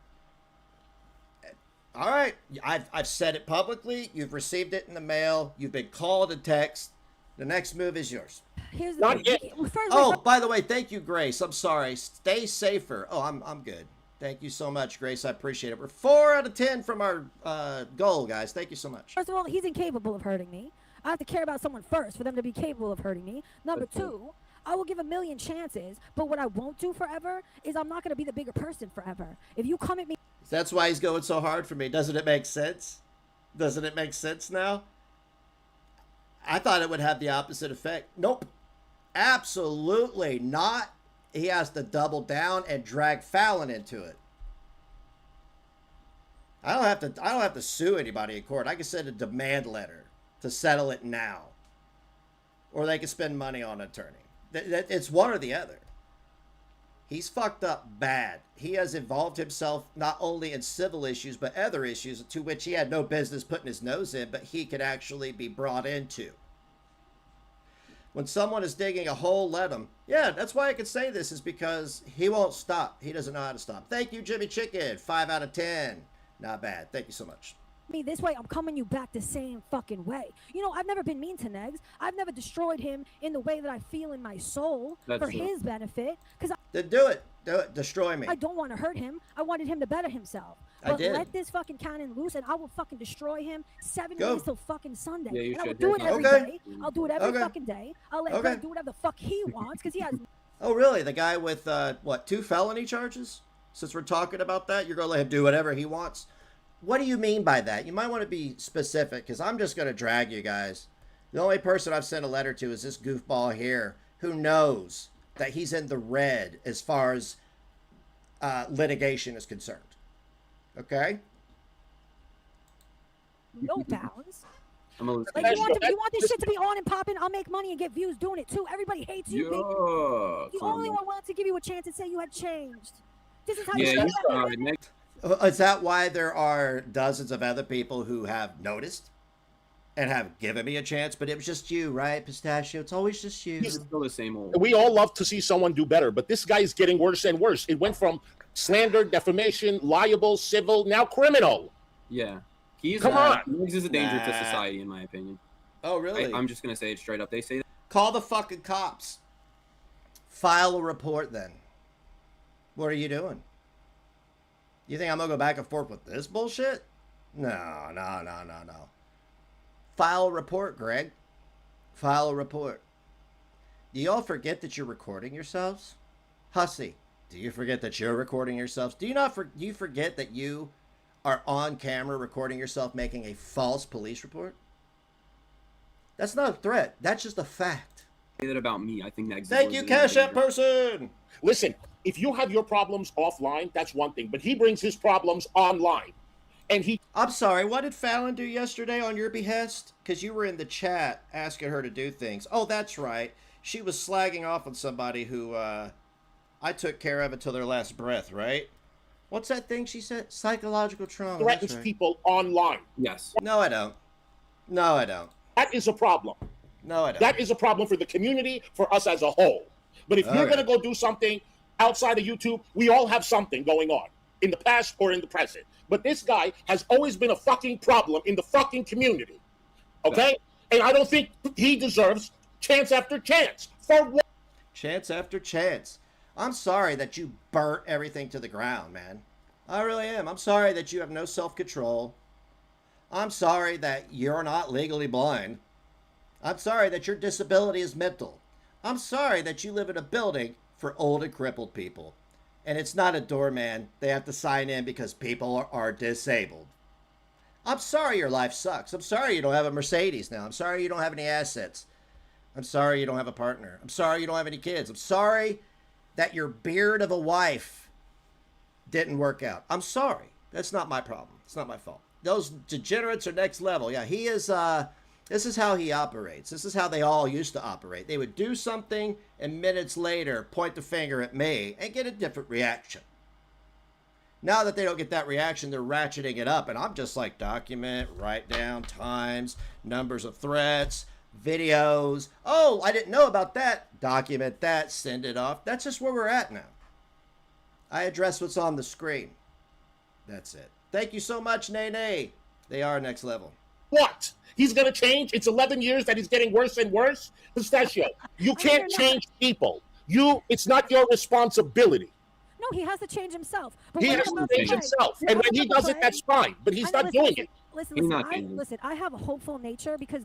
Speaker 3: all right, I've said it publicly. You've received it in the mail. You've been called and text. The next move is yours.
Speaker 4: Here's the thing.
Speaker 3: Oh, by the way, thank you, Grace. I'm sorry. Stay safer. Oh, I'm good. Thank you so much, Grace. I appreciate it. We're 4 out of 10 from our goal, guys. Thank you so much.
Speaker 4: First of all, he's incapable of hurting me. I have to care about someone first for them to be capable of hurting me. Number two, I will give a million chances, but what I won't do forever is I'm not going to be the bigger person forever. If you come at me...
Speaker 3: That's why he's going so hard for me. Doesn't it make sense? Doesn't it make sense now? I thought it would have the opposite effect. Nope. Absolutely not. He has to double down and drag Fallon into it. I don't have to sue anybody in court. I can send a demand letter to settle it now. Or they can spend money on an attorney. It's one or the other. He's fucked up bad. He has involved himself not only in civil issues, but other issues to which he had no business putting his nose in, but he could actually be brought into. When someone is digging a hole, let him. Yeah, that's why I can say this, is because he won't stop. He doesn't know how to stop. Thank you, Jimmy Chicken. 5 out of 10. Not bad. Thank you so much.
Speaker 4: Me this way, I'm coming you back the same fucking way. You know, I've never been mean to Negs. I've never destroyed him in the way that I feel in my soul for his benefit.
Speaker 3: Then do it. Do it. Destroy me.
Speaker 4: I don't want to hurt him. I wanted him to better himself. But let this fucking cannon loose and I will fucking destroy him 7 days till fucking Sunday.
Speaker 9: Yeah, you
Speaker 4: and I will
Speaker 9: should.
Speaker 4: do it every day. I'll do it every fucking day. I'll let him do whatever the fuck he wants because he has...
Speaker 3: Oh, really? The guy with, what, 2 felony charges? Since we're talking about that, you're going to let him do whatever he wants? What do you mean by that? You might want to be specific, because I'm just going to drag you guys. The only person I've sent a letter to is this goofball here, who knows that he's in the red as far as litigation is concerned. Okay?
Speaker 4: No bounds.
Speaker 9: Like,
Speaker 4: you want this shit to be on and popping? I'll make money and get views doing it too. Everybody hates you. The only one wanted to give you a chance and say you had changed. This is how you
Speaker 3: Is that why there are dozens of other people who have noticed and have given me a chance? But it was just you, right, Pistachio? It's always just you.
Speaker 9: It's still the same old.
Speaker 6: We all love to see someone do better, but this guy is getting worse and worse. It went from slander, defamation, liable, civil, now criminal.
Speaker 9: Yeah. He's
Speaker 6: Come on.
Speaker 9: Negs is a danger to society, in my opinion.
Speaker 3: Oh, really?
Speaker 9: I'm just going to say it straight up. They say that.
Speaker 3: Call the fucking cops. File a report then. What are you doing? You think I'm going to go back and forth with this bullshit? No. File a report, Greg. File a report. Do y'all forget that you're recording yourselves? Hussy, do you forget that you're recording yourselves? Do you forget that you are on camera recording yourself making a false police report? That's not a threat. That's just a fact.
Speaker 9: Say that about me. I think Negs.
Speaker 3: Thank you, Cash App person.
Speaker 6: Listen, if you have your problems offline, that's one thing. But he brings his problems online. And
Speaker 3: I'm sorry, what did Fallon do yesterday on your behest? Because you were in the chat asking her to do things. Oh, that's right. She was slagging off on somebody who I took care of until their last breath, right? What's that thing she said? Psychological trauma.
Speaker 6: Threatens people online.
Speaker 9: Yes.
Speaker 3: No, I don't. No, I don't.
Speaker 6: That is a problem.
Speaker 3: No, I don't.
Speaker 6: That is a problem for the community, for us as a whole. But if you're going to go do something outside of YouTube, we all have something going on in the past or in the present. But this guy has always been a fucking problem in the fucking community. Okay? And I don't think he deserves chance after chance. For what?
Speaker 3: Chance after chance. I'm sorry that you burnt everything to the ground, man. I really am. I'm sorry that you have no self-control. I'm sorry that you're not legally blind. I'm sorry that your disability is mental. I'm sorry that you live in a building for old and crippled people. And it's not a doorman. They have to sign in because people are disabled. I'm sorry your life sucks. I'm sorry you don't have a Mercedes now. I'm sorry you don't have any assets. I'm sorry you don't have a partner. I'm sorry you don't have any kids. I'm sorry that your beard of a wife didn't work out. I'm sorry. That's not my problem. It's not my fault. Those degenerates are next level. Yeah, he is, this is how he operates. This is how they all used to operate. They would do something and minutes later point the finger at me and get a different reaction. Now that they don't get that reaction, they're ratcheting it up. And I'm just like, document, write down times, numbers of threats, videos. Oh, I didn't know about that. Document that, send it off. That's just where we're at now. I address what's on the screen. That's it. Thank you so much, Nene. They are next level.
Speaker 6: What? He's going to change? It's 11 years that he's getting worse and worse? Pistachio, you can't change people. It's not your responsibility.
Speaker 4: No, he has to change himself. But
Speaker 6: he has to change himself. And when he does it, that's fine. But he's not doing it.
Speaker 4: Listen, I have a hopeful nature because...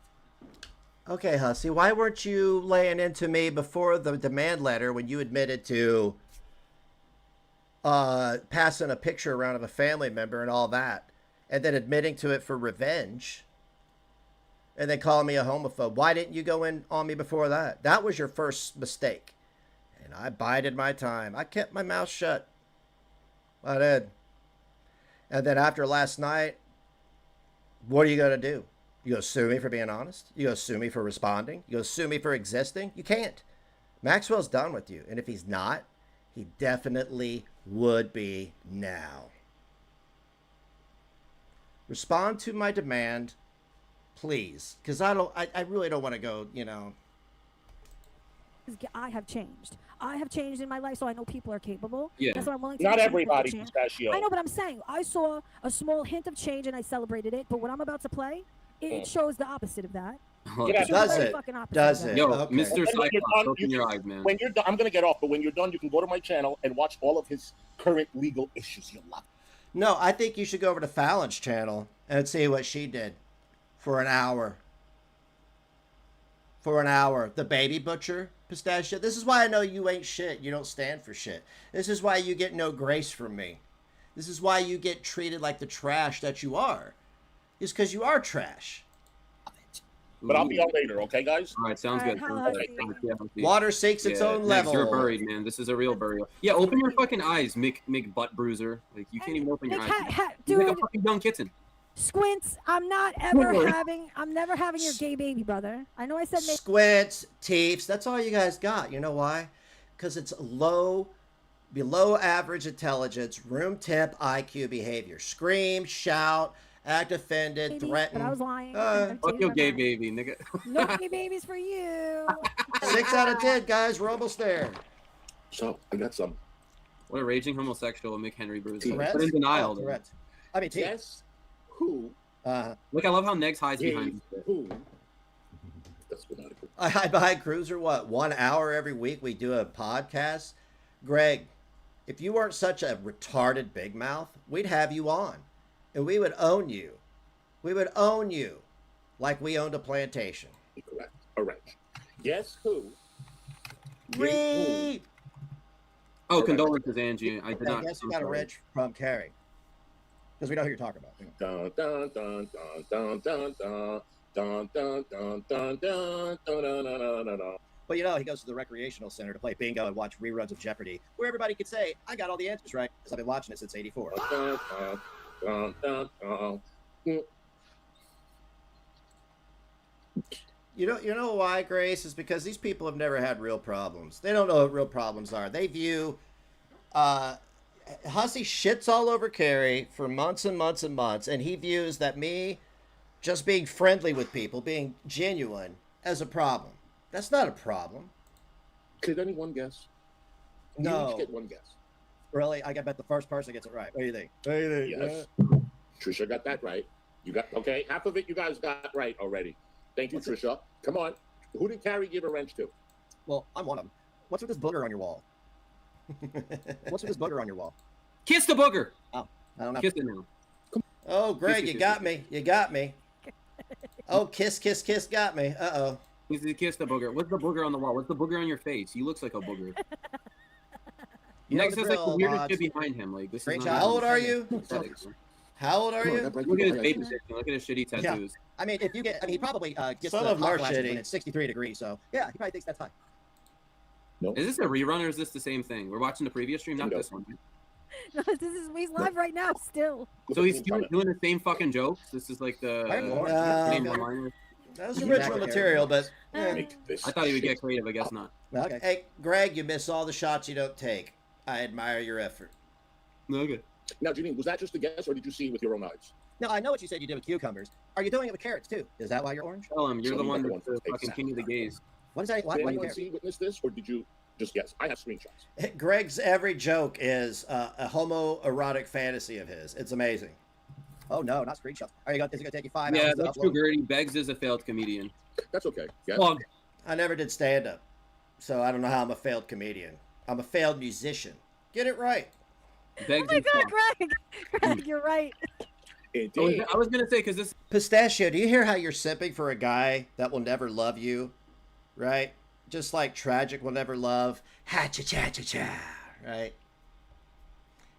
Speaker 3: Okay, Hussy, why weren't you laying into me before the demand letter when you admitted to passing a picture around of a family member and all that, and then admitting to it for revenge, and then calling me a homophobe? Why didn't you go in on me before that? That was your first mistake. And I bided my time. I kept my mouth shut. I did. And then after last night, what are you going to do? You going to sue me for being honest? You going to sue me for responding? You going to sue me for existing? You can't. Maxwell's done with you. And if he's not, he definitely would be now. Respond to my demand, please. Because I really don't want to go, you know.
Speaker 4: I have changed. I have changed in my life, so I know people are capable.
Speaker 9: Yeah.
Speaker 4: That's why I'm willing to.
Speaker 6: Not everybody, Pistachio.
Speaker 4: I know, but I'm saying I saw a small hint of change and I celebrated it. But what I'm about to play, it shows the opposite of that.
Speaker 3: Does it? Does it?
Speaker 9: Yo,
Speaker 3: okay.
Speaker 9: Mr. Cyclops, open your eyes, man.
Speaker 6: When you're done, I'm going to get off, but when you're done, you can go to my channel and watch all of his current legal issues. You'll love it.
Speaker 3: No, I think you should go over to Fallon's channel and see what she did for an hour. For an hour. The baby butcher, Pistachio. This is why I know you ain't shit. You don't stand for shit. This is why you get no grace from me. This is why you get treated like the trash that you are. It's because you are trash.
Speaker 6: But I'll be on later, okay, guys?
Speaker 9: All right, sounds good.
Speaker 3: Water seeks its own level.
Speaker 9: You're buried, man. This is a real burial. Yeah, open your fucking eyes, Mick Butt Bruiser. Like, you can't even open your eyes. You're like a fucking young kitten.
Speaker 4: Squints, I'm never having your gay baby, brother. I know I said
Speaker 3: Squints, teeps, that's all you guys got. You know why? Because it's below average intelligence, room temp IQ behavior. Scream, shout, act offended, threaten.
Speaker 4: But I was lying.
Speaker 9: Fuck your gay baby, nigga.
Speaker 4: No gay babies for you.
Speaker 3: 6 out of 10, guys. We're almost there.
Speaker 6: So, I got some.
Speaker 9: What a raging homosexual, Mick Henry Bruiser.
Speaker 3: Tourette's?
Speaker 9: But in denial.
Speaker 3: Oh, I mean,
Speaker 6: Yes. Who?
Speaker 9: Look, I love how Negs hides behind you.
Speaker 6: Who?
Speaker 3: I hide behind Cruiser, 1 hour every week we do a podcast. Greg, if you weren't such a retarded big mouth, we'd have you on. And we would own you. We would own you like we owned a plantation.
Speaker 6: Correct. All right. Guess who?
Speaker 3: Read.
Speaker 9: Oh, condolences, Angie. I did not.
Speaker 3: I guess you got a rich from Carrie. Because we know who you're talking about.
Speaker 6: Dun, dun, dun, dun, dun, dun, dun, dun, dun, dun, dun, dun, dun, dun, dun.
Speaker 3: But you know, he goes to the recreational center to play bingo and watch reruns of Jeopardy, where everybody could say, I got all the answers right, because I've been watching it since '84.
Speaker 6: Dun, dun, dun, dun, dun.
Speaker 3: You know why, Grace? Is because these people have never had real problems. They don't know what real problems are. They view Hussy shits all over Carrie for months and months and months, and he views that me just being friendly with people, being genuine, as a problem. That's not a problem.
Speaker 6: Could anyone guess?
Speaker 3: No.
Speaker 6: You each get one guess.
Speaker 3: Really? I bet the first person gets it right. What do you think?
Speaker 6: Yes. Trisha got that right. You got, okay, half of it you guys got right already. Thank you, Trisha. Come on. Who did Carrie give a wrench to?
Speaker 3: Well, I'm one of them.
Speaker 10: What's with this booger on your wall? What's with this booger on your wall?
Speaker 9: Kiss the booger.
Speaker 10: Oh, I don't know.
Speaker 9: Kiss it now.
Speaker 3: Oh, Greg,
Speaker 9: Kiss,
Speaker 3: you
Speaker 9: kiss,
Speaker 3: got
Speaker 9: kiss.
Speaker 3: me. You got me. Oh, kiss, kiss, kiss got me. Uh-oh.
Speaker 9: Kiss the booger. What's the booger on the wall? What's the booger on your face? He looks like a booger.
Speaker 10: You know
Speaker 9: Next
Speaker 10: the
Speaker 9: is like the
Speaker 10: drill,
Speaker 9: weirdest
Speaker 10: mods.
Speaker 9: shit behind him. Like this is
Speaker 10: Great
Speaker 9: not
Speaker 10: job.
Speaker 3: How old are you?
Speaker 9: aesthetic, bro.
Speaker 3: How old are you?
Speaker 9: Look at his baby position. Look at his shitty tattoos.
Speaker 10: I mean, if you get, I mean, he probably gets
Speaker 3: Some
Speaker 10: the
Speaker 3: of them are
Speaker 10: hot flashes
Speaker 3: shitty.
Speaker 10: when it's 63 degrees. So yeah, he probably thinks that's fine.
Speaker 9: Is this a rerun or is this the same thing? We're watching the previous stream, not this one.
Speaker 4: No, he's live right now still.
Speaker 9: So he's doing the same fucking jokes. This is like the same one-liner.
Speaker 3: That was original material, but
Speaker 9: I thought he would get creative. I guess not.
Speaker 10: Okay.
Speaker 3: hey, Greg, you miss all the shots you don't take. I admire your effort.
Speaker 9: Okay.
Speaker 11: Now, Janine, was that just a guess, or did you see it with your own eyes?
Speaker 10: No, I know what you said you did with cucumbers. Are you doing it with carrots too? Is that why you're orange?
Speaker 9: Tell him you're
Speaker 11: So
Speaker 9: the
Speaker 11: you
Speaker 9: one
Speaker 11: got
Speaker 9: that's
Speaker 11: the
Speaker 9: the
Speaker 11: one.
Speaker 9: fucking king of the gays.
Speaker 10: What is that? Why
Speaker 11: Did
Speaker 10: you
Speaker 11: anyone
Speaker 10: care?
Speaker 11: see, witness this, or did you just guess? I have screenshots.
Speaker 3: Greg's every joke is a homoerotic fantasy of his. It's amazing.
Speaker 10: Oh no, not screenshots. Is it gonna take you 5
Speaker 9: Yeah,
Speaker 10: hours to
Speaker 9: that's true,
Speaker 10: upload?
Speaker 9: Gertie. Beggs is a failed comedian.
Speaker 11: That's okay. Yeah.
Speaker 9: Plug.
Speaker 3: I never did stand-up, so I don't know how I'm a failed comedian. I'm a failed musician. Get it right.
Speaker 9: Beggs
Speaker 4: Oh my God, Greg! Greg, you're right.
Speaker 9: I was gonna say because this
Speaker 3: Pistachio, do you hear how you're simping for a guy that will never love you? Right? Just like Tragic will never love. Ha-cha-cha-cha-cha. Right?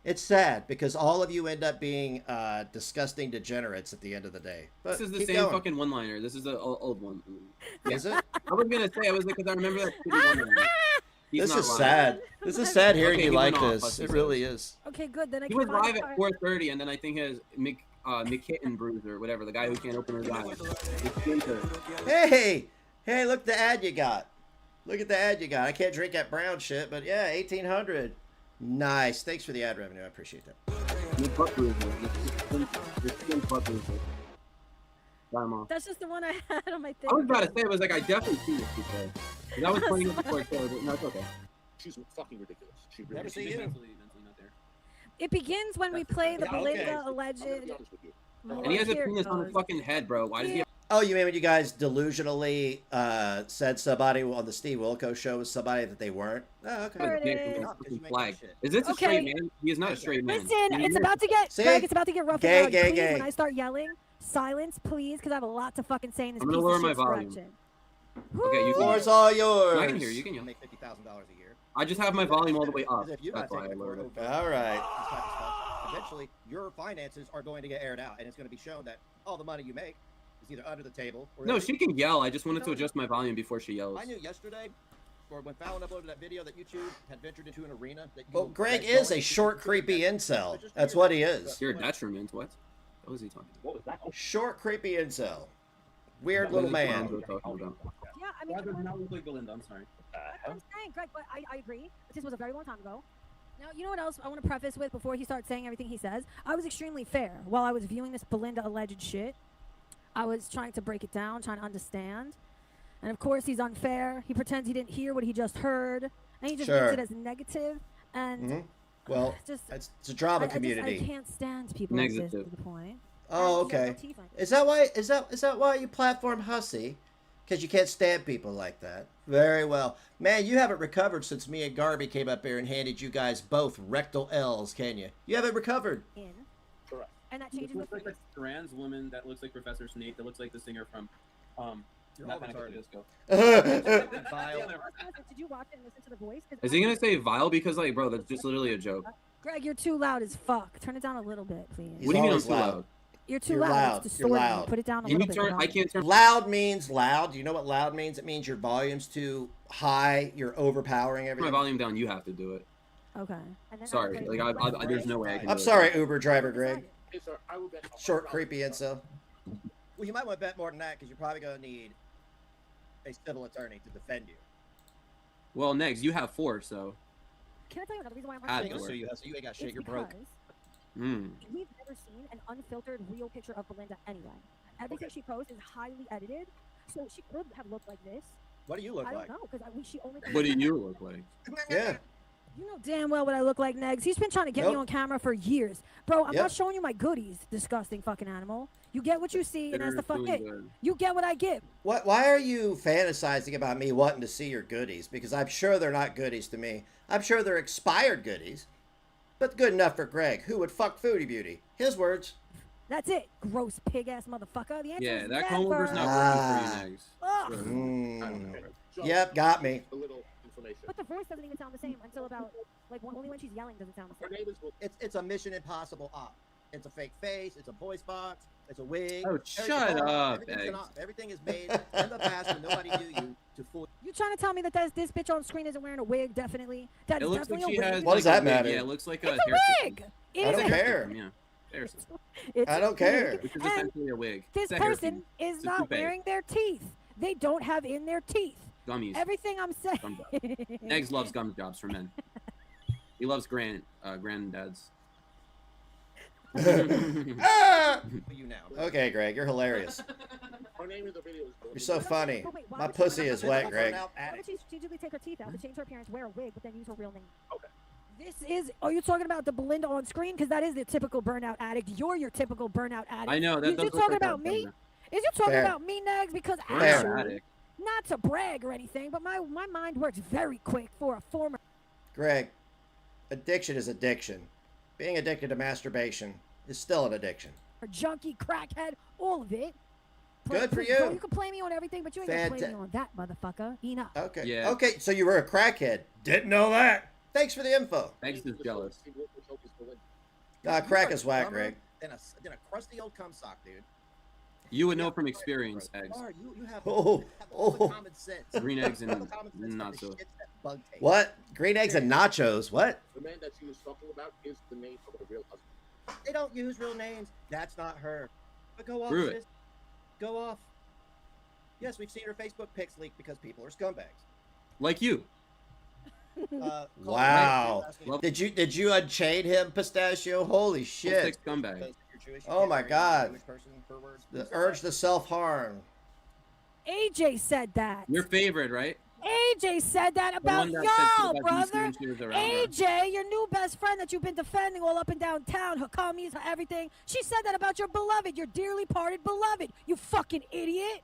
Speaker 3: It's sad because all of you end up being disgusting degenerates at the end of the day. But
Speaker 9: this is the
Speaker 3: keep
Speaker 9: same
Speaker 3: going.
Speaker 9: fucking one-liner. This is the old one.
Speaker 3: Is it?
Speaker 9: I was gonna say because I remember that shitty one-liner. He's
Speaker 3: This
Speaker 9: not
Speaker 3: is
Speaker 9: live.
Speaker 3: sad. This is sad hearing
Speaker 9: Okay,
Speaker 3: you
Speaker 9: he
Speaker 3: like
Speaker 9: went off,
Speaker 3: this.
Speaker 9: let's
Speaker 3: It
Speaker 9: just
Speaker 3: really
Speaker 9: say.
Speaker 3: is.
Speaker 4: Okay, good. Then I
Speaker 9: He
Speaker 4: can
Speaker 9: was
Speaker 4: find
Speaker 9: live
Speaker 4: the
Speaker 9: at
Speaker 4: part.
Speaker 9: 4:30, and then I think his McKitten Bruiser, whatever, the guy who can't open his eyes. It's winter.
Speaker 3: Hey! Hey, look the ad you got. Look at the ad you got. I can't drink that brown shit, but yeah, 1800. Nice. Thanks for the ad revenue. I appreciate that.
Speaker 9: The butt bruiser. The skin butt bruiser. Sorry, Mom.
Speaker 4: That's just the one I had on my thing.
Speaker 9: I was about to say, I was like, I definitely see this before. I was playing it before, so no, it's okay.
Speaker 11: She's fucking ridiculous. She really
Speaker 10: Never
Speaker 11: is.
Speaker 10: see you.
Speaker 9: Mentally not there.
Speaker 4: It begins when we play the
Speaker 3: Yeah, okay.
Speaker 4: Belinda
Speaker 11: I'm
Speaker 4: alleged.
Speaker 11: gonna be honest with you.
Speaker 9: And he has a
Speaker 4: Here it
Speaker 9: penis on his
Speaker 4: goes.
Speaker 9: fucking head, bro. Why does he have
Speaker 3: Oh, you mean when you guys delusionally said somebody on the Steve Wilco show was somebody that they weren't? Oh, okay.
Speaker 4: There
Speaker 9: a
Speaker 4: it
Speaker 9: dick
Speaker 4: is.
Speaker 9: in his
Speaker 10: No, 'cause you
Speaker 9: fucking
Speaker 10: make
Speaker 9: flag?
Speaker 10: that shit.
Speaker 9: Is this a
Speaker 4: Okay.
Speaker 9: straight man? He is not a straight man.
Speaker 4: Listen,
Speaker 9: He-
Speaker 4: it's about to get
Speaker 3: See?
Speaker 4: Greg, it's about to get rough.
Speaker 3: Gay,
Speaker 4: and
Speaker 3: gay,
Speaker 4: please,
Speaker 3: gay.
Speaker 4: When I start yelling, silence, please, because I have a lot to fucking say in this
Speaker 9: I'm
Speaker 4: piece
Speaker 9: gonna
Speaker 4: of
Speaker 9: lower my
Speaker 4: shit's
Speaker 9: volume.
Speaker 4: direction.
Speaker 9: Okay, you can-
Speaker 3: Floor's all yours.
Speaker 9: I can hear you. You can
Speaker 10: You
Speaker 9: yell.
Speaker 10: make $50,000 a year.
Speaker 9: I just have my volume all the way up.
Speaker 10: Because if you
Speaker 9: That's
Speaker 10: gotta
Speaker 9: why I
Speaker 10: take the
Speaker 9: lowered
Speaker 10: court
Speaker 9: it.
Speaker 10: over
Speaker 3: All right.
Speaker 10: this type of stuff, eventually your finances are going to get aired out, and it's going to be shown that all the money you make is either under the table or
Speaker 9: No, she can yell. I just wanted to adjust my volume before she yells.
Speaker 10: I knew yesterday, or when Fallon uploaded that video, that YouTube had ventured into an arena that you
Speaker 3: Well, Greg
Speaker 10: that
Speaker 3: is
Speaker 10: don't
Speaker 3: a short, creepy incel. That's what he is.
Speaker 9: You're a detriment. What? What was he talking about?
Speaker 3: Short, creepy incel. Weird
Speaker 9: What
Speaker 3: little
Speaker 9: is
Speaker 3: man.
Speaker 9: Alonzo talking about?
Speaker 4: Yeah, I mean,
Speaker 9: That does not look like Belinda. I'm sorry.
Speaker 4: I'm saying, Greg, but I agree. This was a very long time ago. Now, you know what else I want to preface with before he starts saying everything he says? I was extremely fair. While I was viewing this Belinda alleged shit, I was trying to break it down, trying to understand. And of course, he's unfair. He pretends he didn't hear what he just heard, and he just
Speaker 3: Sure.
Speaker 4: makes it as negative. And
Speaker 3: Mhm. Well,
Speaker 4: just
Speaker 3: it's a drama
Speaker 4: I
Speaker 3: community.
Speaker 4: can't stand people like this
Speaker 9: Negative.
Speaker 4: to the point.
Speaker 3: Oh,
Speaker 4: And he has
Speaker 3: okay.
Speaker 4: no teeth on it.
Speaker 3: Is that why? Is that why you platform Hussy? Because you can't stand people like that. Very well, man. You haven't recovered since me and Garby came up here and handed you guys both rectal L's, can you? You haven't recovered.
Speaker 4: In.
Speaker 11: Correct.
Speaker 4: And that
Speaker 9: This
Speaker 4: changes the
Speaker 9: looks like
Speaker 4: face.
Speaker 9: a trans woman that looks like Professor Snape. That looks like the singer from
Speaker 10: You're all
Speaker 9: Mathematica
Speaker 10: retarded.
Speaker 9: Disco.
Speaker 10: Vile.
Speaker 4: Did you watch it and listen to the voice? 'Cause
Speaker 9: Is he gonna say vile? Because like, bro, that's just literally a joke.
Speaker 4: Greg, you're too loud as fuck. Turn it down a little bit, please.
Speaker 3: He's
Speaker 9: What do you mean I'm
Speaker 3: always
Speaker 9: too
Speaker 3: loud.
Speaker 9: loud?
Speaker 4: You're too
Speaker 3: You're
Speaker 4: loud.
Speaker 3: loud.
Speaker 4: It's
Speaker 3: You're
Speaker 4: distorting.
Speaker 3: loud.
Speaker 4: Put it down a
Speaker 9: Can
Speaker 4: little
Speaker 9: you
Speaker 4: bit.
Speaker 9: turn? I can't turn.
Speaker 3: Loud means loud. Do you know what loud means? It means your volume's too high. You're overpowering
Speaker 9: My
Speaker 3: everything.
Speaker 9: volume down. You have to do it.
Speaker 4: Okay. And then
Speaker 9: Sorry,
Speaker 4: after-
Speaker 9: like there's no way I can.
Speaker 3: I'm
Speaker 9: do
Speaker 3: sorry, Uber driver Greg.
Speaker 11: Hey, sir, I will bet
Speaker 3: Short, creepy incel.
Speaker 10: Well, you might want to bet more than that because you're probably going to need a civil attorney to defend you.
Speaker 9: It. Well, Negs, you have 4, so.
Speaker 4: Can I tell you another reason why I'm
Speaker 9: Add
Speaker 4: watching
Speaker 9: to
Speaker 4: this?
Speaker 9: it.
Speaker 10: You ain't got shit.
Speaker 4: It's
Speaker 10: You're broke.
Speaker 4: because
Speaker 9: Mm.
Speaker 4: we've never seen an unfiltered real picture of Belinda anyway. Everything she posts is highly edited, so she could have looked like this.
Speaker 10: What do you look
Speaker 4: I don't
Speaker 10: like?
Speaker 4: know because she only.
Speaker 9: What do you look like?
Speaker 3: Yeah.
Speaker 4: You know damn well what I look like, Negs. He's been trying to get me on camera for years. Bro, I'm not showing you my goodies, disgusting fucking animal. You get what you see, and that's the fuck it. You get what I give.
Speaker 3: Why are you fantasizing about me wanting to see your goodies? Because I'm sure they're not goodies to me. I'm sure they're expired goodies. But good enough for Greg, who would fuck Foodie Beauty. His words.
Speaker 4: That's it, gross pig-ass motherfucker. The answer
Speaker 9: Yeah,
Speaker 4: is
Speaker 9: that
Speaker 4: never.
Speaker 9: comb over's not working for you, Negs.
Speaker 3: Yep, got me.
Speaker 11: A little information.
Speaker 4: But the voice doesn't even sound the same until about, like, only when she's yelling does it sound the same.
Speaker 10: It's a Mission Impossible op. It's a fake face. It's a voice box. It's a wig.
Speaker 9: Oh, shut up,
Speaker 10: Everything is made in the past when nobody knew you to fool.
Speaker 4: You trying to tell me that this bitch on screen isn't wearing a wig? Definitely. That
Speaker 9: It
Speaker 4: is
Speaker 9: looks like
Speaker 4: definitely
Speaker 9: she
Speaker 4: a wig.
Speaker 9: has.
Speaker 3: What does that matter?
Speaker 9: Yeah, it looks like
Speaker 4: It's
Speaker 9: a
Speaker 4: a
Speaker 9: hair
Speaker 4: wig.
Speaker 9: system.
Speaker 3: I don't care.
Speaker 9: Yeah, hair system.
Speaker 3: I don't care.
Speaker 9: Which is
Speaker 4: And
Speaker 9: essentially a wig.
Speaker 4: This
Speaker 9: It's a hair
Speaker 4: person
Speaker 9: thing.
Speaker 4: is
Speaker 9: It's a
Speaker 4: not
Speaker 9: toupee.
Speaker 4: wearing their teeth. They don't have in their teeth.
Speaker 9: Gummies.
Speaker 4: Everything I'm saying.
Speaker 9: Gum jobs. Negs loves gum jobs for men. He loves granddads.
Speaker 10: You now.
Speaker 3: Okay, Greg, you're hilarious.
Speaker 11: Her name in the video is
Speaker 3: You're so funny.
Speaker 4: But wait, why
Speaker 3: My
Speaker 4: would she-
Speaker 3: pussy is wet, Greg.
Speaker 4: Why would she strategically take her teeth out to change her appearance, wear a wig, but then use her real name?
Speaker 11: Okay.
Speaker 4: This is. Are you talking about the Belinda on screen? Because that is the typical burnout addict. You're your typical burnout addict.
Speaker 9: I know. That
Speaker 4: Is
Speaker 9: does
Speaker 4: you
Speaker 9: look
Speaker 4: talking
Speaker 9: like
Speaker 4: about
Speaker 9: that,
Speaker 4: me?
Speaker 9: Belinda.
Speaker 4: Is you talking
Speaker 3: Fair.
Speaker 4: about me, Negs? Because
Speaker 9: Burnout
Speaker 4: actually,
Speaker 9: addict.
Speaker 4: not to brag or anything, but my mind works very quick for a former.
Speaker 3: Greg, addiction is addiction. Being addicted to masturbation is still an addiction.
Speaker 4: junkie, crackhead, all of it.
Speaker 3: Good for you.
Speaker 4: Bro, you can play me on everything, but you ain't gonna play me on that, motherfucker. Enough.
Speaker 3: Okay.
Speaker 9: Yeah.
Speaker 3: Okay, so you were a crackhead. Didn't know that. Thanks for the info.
Speaker 9: Negs is jealous.
Speaker 3: Crack is whack, Greg.
Speaker 10: Then a crusty old cum sock, dude.
Speaker 9: You would know from experience, Eggs.
Speaker 10: You have
Speaker 3: Oh, oh.
Speaker 10: common sense.
Speaker 9: Green eggs and
Speaker 10: Common sense
Speaker 9: not
Speaker 10: for
Speaker 9: so.
Speaker 10: the shits that bug taste.
Speaker 3: What? Green eggs and nachos? What?
Speaker 11: The man that she was talking about is the name of a real husband.
Speaker 10: They don't use real names. That's not her. But go off,
Speaker 9: Prove
Speaker 10: sis.
Speaker 9: it.
Speaker 10: Go off. Yes, we've seen her Facebook pics leaked because people are scumbags.
Speaker 9: Like you.
Speaker 3: Wow.
Speaker 9: Love-
Speaker 3: Did you unchain him, Pistachio? Holy shit.
Speaker 9: Six scumbag.
Speaker 3: Oh my God. The urge to self-harm.
Speaker 4: AJ said that.
Speaker 9: Your favorite, right?
Speaker 4: AJ said that about
Speaker 9: one that said
Speaker 4: y'all,
Speaker 9: about
Speaker 4: brother.
Speaker 9: DC when she was around her.
Speaker 4: AJ, your new best friend that you've been defending all up and down town, her commies, her everything. She said that about your beloved, your dearly parted beloved. You fucking idiot.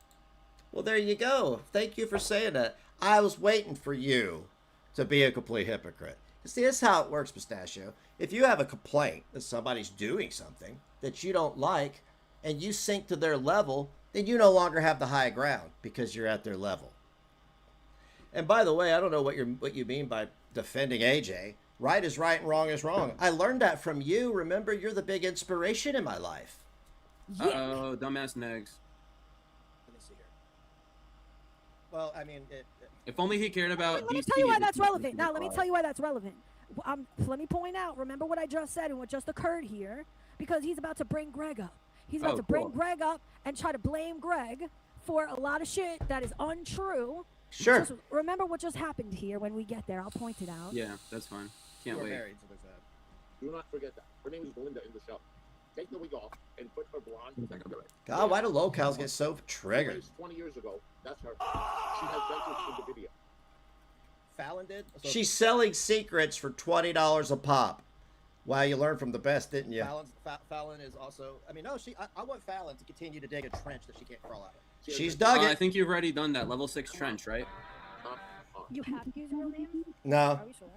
Speaker 3: Well, there you go. Thank you for saying that. I was waiting for you to be a complete hypocrite. See, this is how it works, Pistachio. If you have a complaint that somebody's doing something that you don't like and you sink to their level, then you no longer have the high ground because you're at their level. And by the way, I don't know what you mean by defending AJ. Right is right and wrong is wrong. I learned that from you. Remember, you're the big inspiration in my life.
Speaker 9: Uh-oh, dumbass Negs.
Speaker 10: Let me see here. Well, I mean,
Speaker 9: If only he cared about
Speaker 4: Let me
Speaker 9: DC,
Speaker 4: tell you why
Speaker 9: this
Speaker 4: that's
Speaker 9: would be
Speaker 4: relevant. Now, let me
Speaker 9: fine.
Speaker 4: tell you why that's relevant. Let me point out, remember what I just said and what just occurred here? Because he's about to bring Greg up. He's about to bring Greg up and try to blame Greg for a lot of shit that is untrue.
Speaker 3: Sure.
Speaker 4: Just remember what just happened here when we get there. I'll point it out.
Speaker 9: Yeah, that's fine. Can't
Speaker 10: we're
Speaker 9: wait.
Speaker 10: married, so there's that.
Speaker 11: Do not forget that. Her name is Belinda in the show. Take the wig off and put her blonde.
Speaker 3: God, why do locals get so triggered?
Speaker 11: 20 years ago. That's her. She has ventured in the video.
Speaker 10: Fallon did. So
Speaker 3: She's selling secrets for $20 a pop. Wow, you learned from the best, didn't you?
Speaker 10: Fallon is also. I mean, no, I want Fallon to continue to dig a trench that she can't crawl out of.
Speaker 3: She's dug
Speaker 9: I
Speaker 3: it.
Speaker 9: think you've already done that. Level 6 trench, right?
Speaker 4: You have to use your real name?
Speaker 3: No.
Speaker 4: Are we sure?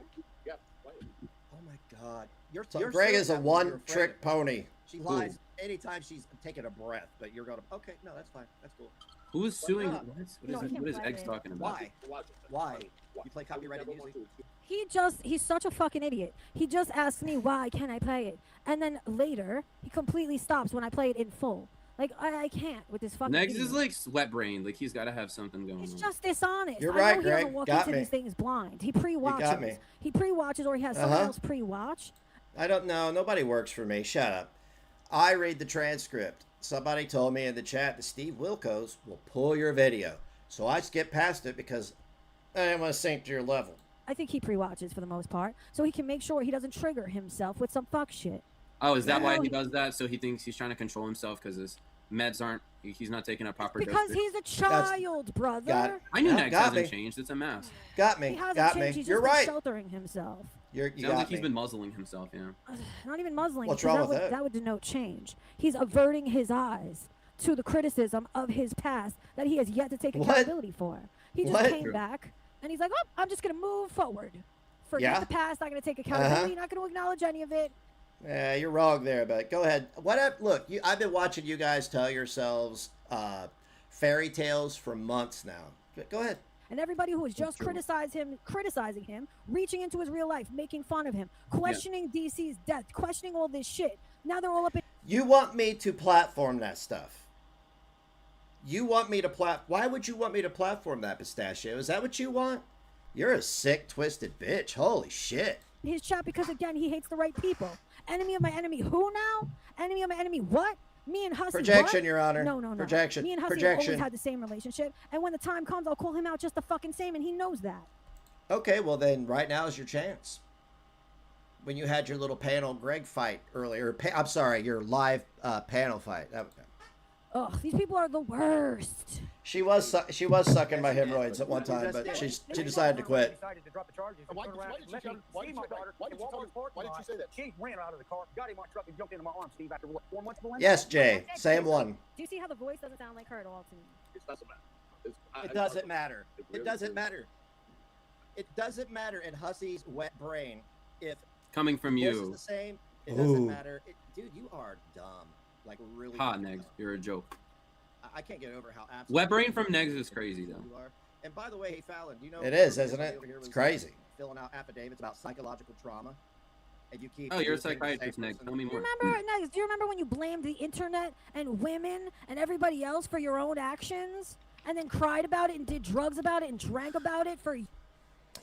Speaker 11: Yeah.
Speaker 10: Oh my God.
Speaker 3: So
Speaker 10: you're
Speaker 3: Greg
Speaker 10: saying
Speaker 3: is a
Speaker 10: that because you're
Speaker 3: one-trick
Speaker 10: afraid of her.
Speaker 3: pony.
Speaker 10: She lies anytime she's taking a breath, but you're gonna. Okay, no, that's fine. That's cool.
Speaker 9: Who is suing?
Speaker 10: not?
Speaker 9: What is Eggs talking about?
Speaker 10: Why? You play copyrighted music?
Speaker 4: He's such a fucking idiot. He just asked me, why can't I play it? And then later, he completely stops when I play it in full. Like, I can't with this fucking
Speaker 9: Negs
Speaker 4: idiot.
Speaker 9: is like sweat brained. Like he's got to have something going
Speaker 4: It's
Speaker 9: on.
Speaker 4: just dishonest.
Speaker 3: You're
Speaker 4: I
Speaker 3: right,
Speaker 4: know he
Speaker 3: Greg.
Speaker 4: doesn't walk
Speaker 3: Got
Speaker 4: into
Speaker 3: me.
Speaker 4: these things blind. He pre-watches.
Speaker 3: got me.
Speaker 4: He pre-watches or he has someone
Speaker 3: Uh-huh.
Speaker 4: else pre-watch.
Speaker 3: I don't know. Nobody works for me. Shut up. I read the transcript. Somebody told me in the chat that Steve Wilkos will pull your video. So I skip past it because I didn't want to sink to your level.
Speaker 4: I think he pre-watches for the most part, so he can make sure he doesn't trigger himself with some fuck shit.
Speaker 9: Oh, is that why he does that? So he thinks he's trying to control himself because his meds aren't. He's not taking a proper
Speaker 4: Because
Speaker 9: dosage.
Speaker 4: he's a child, brother.
Speaker 3: Got it.
Speaker 9: I knew
Speaker 3: Yeah,
Speaker 9: Negs
Speaker 3: got
Speaker 9: hasn't
Speaker 3: me.
Speaker 9: changed. It's a mask.
Speaker 3: Got
Speaker 4: He
Speaker 3: me.
Speaker 4: hasn't
Speaker 3: Got
Speaker 4: changed.
Speaker 3: me.
Speaker 4: He's
Speaker 3: You're
Speaker 4: just been
Speaker 3: right.
Speaker 4: sheltering himself.
Speaker 3: You
Speaker 9: Sounds
Speaker 3: got
Speaker 9: like he's
Speaker 3: me.
Speaker 9: been muzzling himself, yeah.
Speaker 4: Not even muzzling.
Speaker 3: What's
Speaker 4: because
Speaker 3: wrong with that?
Speaker 4: That would denote change. He's averting his eyes to the criticism of his past that he has yet to take accountability for. He just came back and he's like, oh, I'm just going to move forward. Forget the past. Not going to take accountability. Not going to acknowledge any of it.
Speaker 3: Yeah, you're wrong there, but go ahead. Look, I've been watching you guys tell yourselves fairy tales for months now. Go ahead.
Speaker 4: And everybody who was just criticizing him, reaching into his real life, making fun of him, questioning DC's death, questioning all this shit. Now they're all up in...
Speaker 3: You want me to platform that stuff? You want me to Why would you want me to platform that, Pistachio? Is that what you want? You're a sick, twisted bitch. Holy shit.
Speaker 4: His chat because, again, he hates the right people. Enemy of my enemy who now? Enemy of my enemy what? Me and Hussy.
Speaker 3: Projection,
Speaker 4: what?
Speaker 3: Your Honor.
Speaker 4: No.
Speaker 3: Projection.
Speaker 4: Me and Hussy have always had the same relationship, and when the time comes, I'll call him out just the fucking same, and he knows that.
Speaker 3: Okay, well then, right now is your chance. When you had your little panel Greg fight earlier, I'm sorry, your live panel fight.
Speaker 4: Ugh, these people are the worst.
Speaker 3: She was sucking my hemorrhoids at one time, but she decided to quit.
Speaker 11: Why did you say that? She ran out of the car, got him on truck, and jumped into my arms, Steve, after what, 4 months of
Speaker 3: Yes, Jay, same one.
Speaker 4: Do you see how the voice doesn't sound like her at all to me?
Speaker 11: It doesn't matter.
Speaker 3: It doesn't matter. It doesn't matter. It doesn't matter in Hussy's wet brain if
Speaker 9: coming from
Speaker 3: the voice
Speaker 9: you.
Speaker 3: is the same. It doesn't matter. Dude, you are dumb. Like really.
Speaker 9: Ha, Negs, you're a joke.
Speaker 3: I can't get over how absolutely.
Speaker 9: Wet brain from Negs is crazy though.
Speaker 3: You are. And by the way, hey Fallon, do you know?
Speaker 9: It is, isn't it?
Speaker 3: It's crazy. Filling out affidavits about psychological trauma, and you keep.
Speaker 9: Oh, you're a psychiatrist, Negs. Tell me more.
Speaker 4: Remember, Negs, do you remember when you blamed the internet and women and everybody else for your own actions, and then cried about it and did drugs about it and drank about it for?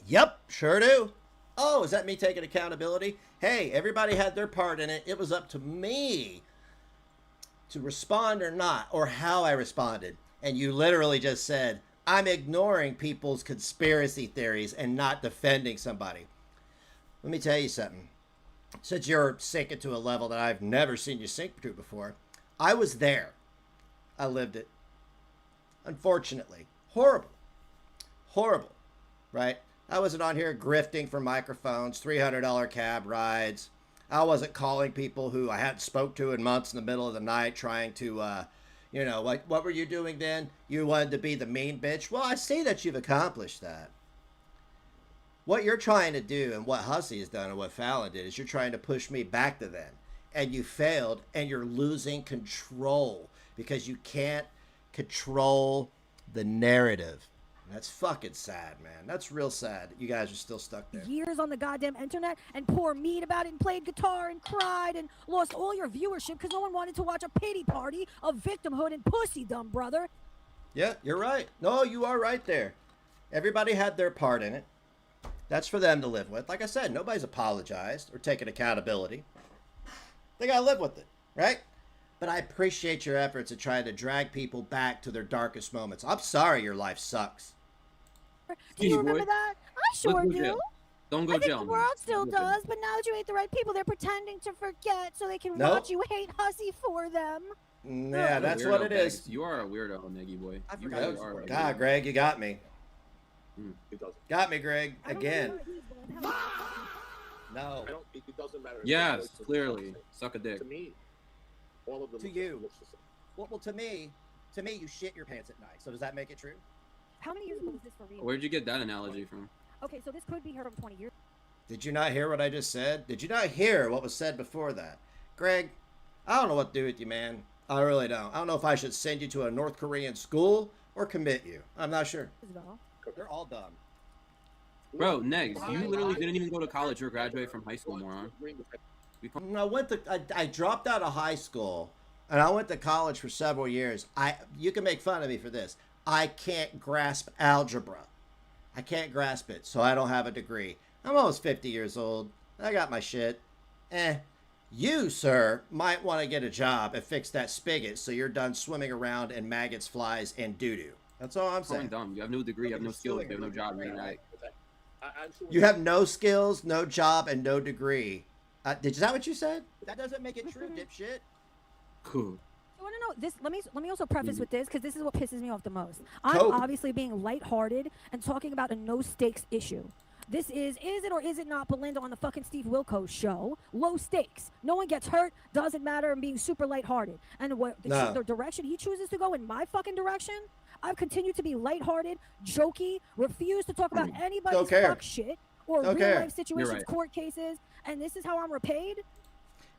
Speaker 3: Yep, sure do. Oh, is that me taking accountability? Hey, everybody had their part in it. It was up to me to respond or not, or how I responded. And you literally just said, I'm ignoring people's conspiracy theories and not defending somebody. Let me tell you something. Since you're sinking to a level that I've never seen you sink to before, I was there. I lived it. Unfortunately. Horrible. Horrible. Right? I wasn't on here grifting for microphones, $300 cab rides. I wasn't calling people who I hadn't spoke to in months in the middle of the night trying to, you know, like, what were you doing then? You wanted to be the mean bitch? Well, I see that you've accomplished that. What you're trying to do and what Hussy has done and what Fallon did is you're trying to push me back to then. And you failed and you're losing control because you can't control the narrative. That's fucking sad, man. That's real sad that you guys are still stuck there.
Speaker 4: Years on the goddamn internet and pour meat about it and played guitar and cried and lost all your viewership because no one wanted to watch a pity party of victimhood and pussydom, brother.
Speaker 3: Yeah, you're right. No, you are right there. Everybody had their part in it. That's for them to live with. Like I said, nobody's apologized or taken accountability. They gotta live with it, right? But I appreciate your efforts at trying to drag people back to their darkest moments. I'm sorry your life sucks.
Speaker 4: Do you remember that? I sure do.
Speaker 9: Don't go
Speaker 4: I think
Speaker 9: jail.
Speaker 4: the world still does, but now that you hate the right people, they're pretending to forget so they can watch you hate Hussy for them.
Speaker 3: Yeah, that's what it is.
Speaker 9: You are a weirdo, Neggy boy.
Speaker 3: I
Speaker 9: You
Speaker 3: forgot.
Speaker 9: really are.
Speaker 3: God, Greg, you got me.
Speaker 11: It doesn't.
Speaker 3: Got me, Greg. Again. No.
Speaker 11: It doesn't matter.
Speaker 9: Yes, clearly. Suck a dick.
Speaker 11: To me, all of them.
Speaker 3: To you. Well, to me, you shit your pants at night. So does that make it true?
Speaker 4: How many years ago was this for real?
Speaker 9: Where'd you get that analogy from?
Speaker 4: Okay, so this could be heard from 20 years.
Speaker 3: Did you not hear what I just said? Did you not hear what was said before that? Greg, I don't know what to do with you, man. I really don't. I don't know if I should send you to a North Korean school or commit you. I'm not sure. They're all dumb.
Speaker 9: Bro, Negs, you literally didn't even go to college or graduate from high school, moron.
Speaker 3: I dropped out of high school and I went to college for several years. You can make fun of me for this. I can't grasp algebra. I can't grasp it, so I don't have a degree. I'm almost 50 years old. I got my shit. You, sir, might want to get a job and fix that spigot so you're done swimming around in maggots, flies, and doo-doo. That's all I'm saying.
Speaker 9: Dumb. You have no degree, you have no skills, you have no job.
Speaker 3: You have no skills, no job, and no degree. Is that what you said? That doesn't make it true, dipshit.
Speaker 9: Cool.
Speaker 4: You want to know this? Let me also preface with this because this is what pisses me off the most. I'm obviously being lighthearted and talking about a no stakes issue. This is it or is it not Belinda on the fucking Steve Wilkos show? Low stakes. No one gets hurt. Doesn't matter. I'm being super lighthearted. And the direction he chooses to go in my fucking direction, I've continued to be lighthearted, jokey, refuse to talk about anybody's fuck shit or real life situations, court cases, and this is how I'm repaid?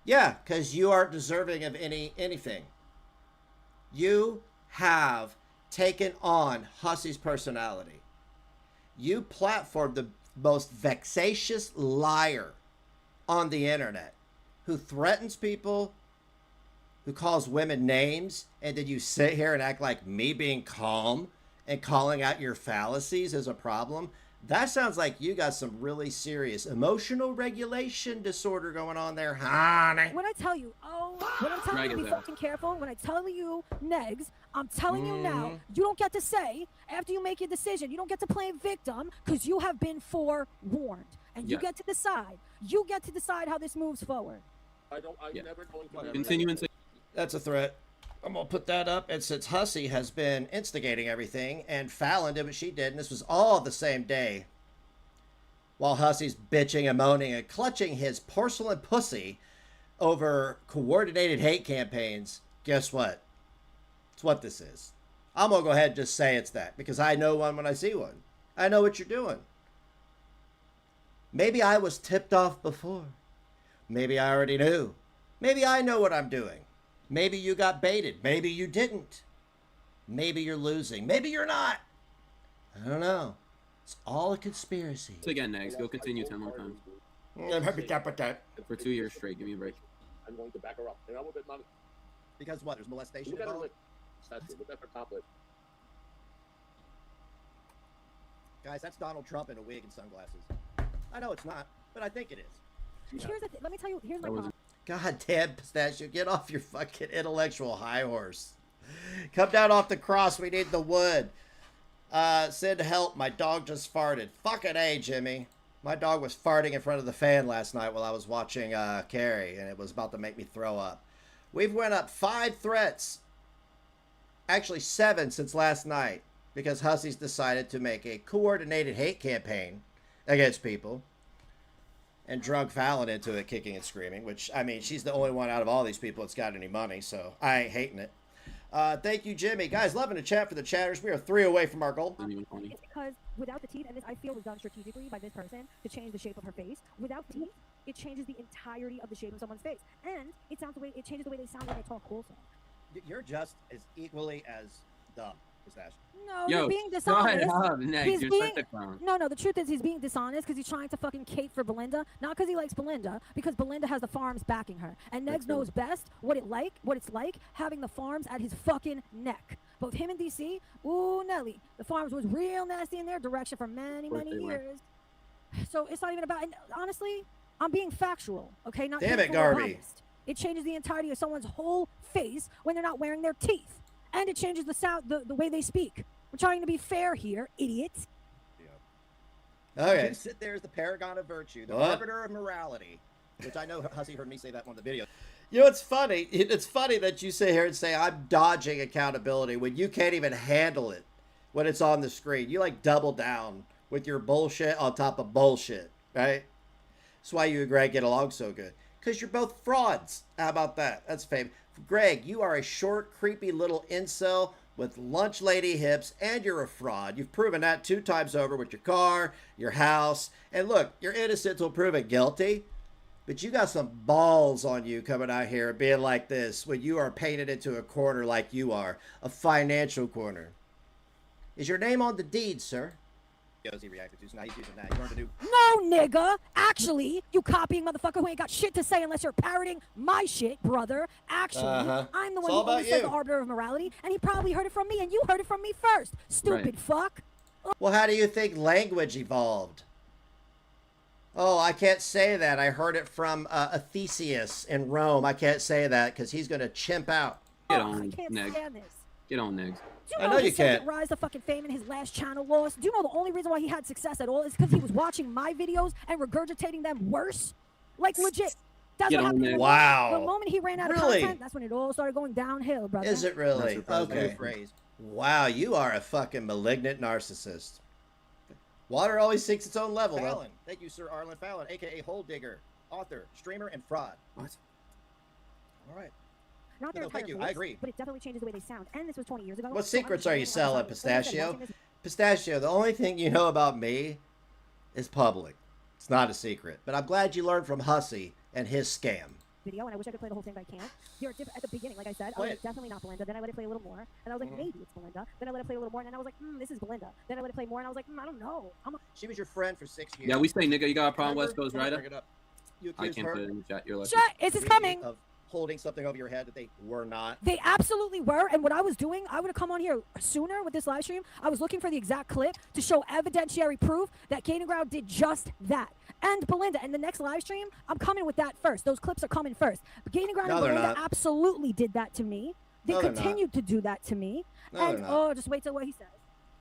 Speaker 3: Yeah, because you aren't deserving of anything. You have taken on Hussy's personality. You platformed the most vexatious liar on the internet who threatens people, who calls women names, and then you sit here and act like me being calm and calling out your fallacies is a problem. That sounds like you got some really serious emotional regulation disorder going on there, honey.
Speaker 4: When I tell you, when I'm telling you to be fucking careful, when I tell you, Negs, I'm telling you now, you don't get to say, after you make your decision, you don't get to play victim because you have been forewarned. And you get to decide. You get to decide how this moves forward.
Speaker 11: I'm never going to...
Speaker 9: Continue.
Speaker 3: That's a threat. I'm going to put that up. And since Hussy has been instigating everything, and Fallon did what she did, and this was all the same day, while Hussy's bitching and moaning and clutching his porcelain pussy over coordinated hate campaigns, guess what? It's what this is. I'm going to go ahead and just say it's that, because I know one when I see one. I know what you're doing. Maybe I was tipped off before. Maybe I already knew. Maybe I know what I'm doing. Maybe you got baited. Maybe you didn't. Maybe you're losing. Maybe you're not. I don't know. It's all a conspiracy.
Speaker 9: So again, Negs, go continue 10 more times. For 2 years straight. Give me a break.
Speaker 11: I'm going to back her up. And I will bet money.
Speaker 3: Because what? There's molestation
Speaker 11: Look at her
Speaker 3: involved?
Speaker 11: lip. Statue. Look at her top lip.
Speaker 3: Guys, that's Donald Trump in a wig and sunglasses. I know it's not, but I think it is.
Speaker 4: Let me tell you, here's my problem.
Speaker 3: God damn, Pistachio, get off your fucking intellectual high horse. Come down off the cross, we need the wood. Send help, my dog just farted. Fucking A, Jimmy. My dog was farting in front of the fan last night while I was watching Carrie, and it was about to make me throw up. We've went up 5 threats. Actually 7 since last night, because Hussy's decided to make a coordinated hate campaign against people. And drug Fallon into it, kicking and screaming, which, I mean, she's the only one out of all these people that's got any money, so I ain't hating it. Thank you, Jimmy. Guys, loving the chat for the chatters. We are 3 away from our goal.
Speaker 4: It's because without the teeth, and this I feel was done strategically by this person to change the shape of her face. Without teeth, it changes the entirety of the shape of someone's face. And it changes the way they sound when they talk also.
Speaker 3: You're just as equally as dumb.
Speaker 4: No, you're being dishonest.
Speaker 9: Negs,
Speaker 4: No, the truth is he's being dishonest because he's trying to fucking cape for Belinda. Not because he likes Belinda, because Belinda has the farms backing her. And Negs knows best what it's like having the farms at his fucking neck. Both him and DC, ooh, Nelly. The farms was real nasty in their direction for many years. So it's not even about, and honestly, I'm being factual, okay? Not
Speaker 3: damn it, Garby.
Speaker 4: It changes the entirety of someone's whole face when they're not wearing their teeth. And it changes the sound, the way they speak. We're trying to be fair here, idiots.
Speaker 3: Yeah. Okay. You sit there as the paragon of virtue, the arbiter of morality, which I know Hussy heard me say that on the video. You know, it's funny. It's funny that you sit here and say I'm dodging accountability when you can't even handle it when it's on the screen. You like double down with your bullshit on top of bullshit, right? That's why you and Greg get along so good. Because you're both frauds. How about that? That's famous. Greg, you are a short, creepy little incel with lunch lady hips, and you're a fraud. You've proven that 2 times over with your car, your house. And look, you're innocent till proven guilty, but you got some balls on you coming out here and being like this when you are painted into a corner like you are, a financial corner. Is your name on the deed, sir? He reacted to, so now he's using that. You learned to do.
Speaker 4: No, nigga. Actually, you copying motherfucker who ain't got shit to say unless you're parroting my shit, brother. Actually, I'm the one who always said the arbiter of morality, and he probably heard it from me, and you heard it from me first. Stupid fuck.
Speaker 3: Well, how do you think language evolved? Oh, I can't say that. I heard it from Theseus in Rome. I can't say that because he's going to chimp out.
Speaker 9: Get on,
Speaker 4: I can't
Speaker 9: Negs.
Speaker 4: stand this.
Speaker 9: Get on, Negs.
Speaker 4: Do you know
Speaker 3: you can't.
Speaker 4: Rise to fucking fame in his last channel loss? Do you know the only reason why he had success at all is because he was watching my videos and regurgitating them worse? Like, legit. That's what happened.
Speaker 3: Wow.
Speaker 4: The moment he ran out of content, that's when it all started going downhill, brother.
Speaker 3: Is it really? Okay. Wow, you are a fucking malignant narcissist. Water always seeks its own level, Fallon. Thank you, Sir Arlen Fallon, a.k.a. Hole Digger, author, streamer, and fraud.
Speaker 9: What?
Speaker 3: All right.
Speaker 4: Not their
Speaker 3: No, thank
Speaker 4: entire
Speaker 3: you.
Speaker 4: voice,
Speaker 3: I agree.
Speaker 4: But it definitely changes the way they sound. And this was 20 years ago.
Speaker 3: What
Speaker 4: so
Speaker 3: secrets
Speaker 4: I'm
Speaker 3: are you
Speaker 4: sorry,
Speaker 3: selling,
Speaker 4: like I said,
Speaker 3: Pistachio?
Speaker 4: watching this
Speaker 3: Pistachio, the only thing you know about me is public. It's not a secret. But I'm glad you learned from Hussy and his scam.
Speaker 4: video, and I wish I could play the whole thing, but I can't. You're at the beginning, like I said, I
Speaker 3: Play
Speaker 4: was
Speaker 3: it.
Speaker 4: definitely not Belinda. Then I let it play a little more, and I was like, maybe it's Belinda. Then I let it play a little more, and then I was like, this is Belinda. Then I let it play more, and I was like, I don't know.
Speaker 3: She was your friend for 6 years.
Speaker 9: Yeah, we say, nigga, you got a problem,
Speaker 3: Remember-
Speaker 9: West Coast
Speaker 3: bring
Speaker 9: Rider?
Speaker 3: it up. You
Speaker 9: I
Speaker 3: accused
Speaker 9: can't
Speaker 3: her
Speaker 9: put it in the chat. You're like,
Speaker 4: Shut! Is this coming?
Speaker 3: of holding something over your head that they were not.
Speaker 4: They absolutely were, and what I was doing, I would have come on here sooner with this live stream. I was looking for the exact clip to show evidentiary proof that Caden Ground did just that. And Belinda, in the next live stream, I'm coming with that first. Those clips are coming first. But Caden Ground
Speaker 3: No,
Speaker 4: and
Speaker 3: they're
Speaker 4: Belinda
Speaker 3: not.
Speaker 4: absolutely did that to me. They
Speaker 3: No, they're not.
Speaker 4: continued to do that to me.
Speaker 3: No,
Speaker 4: and
Speaker 3: they're not.
Speaker 4: oh, just wait till what he says.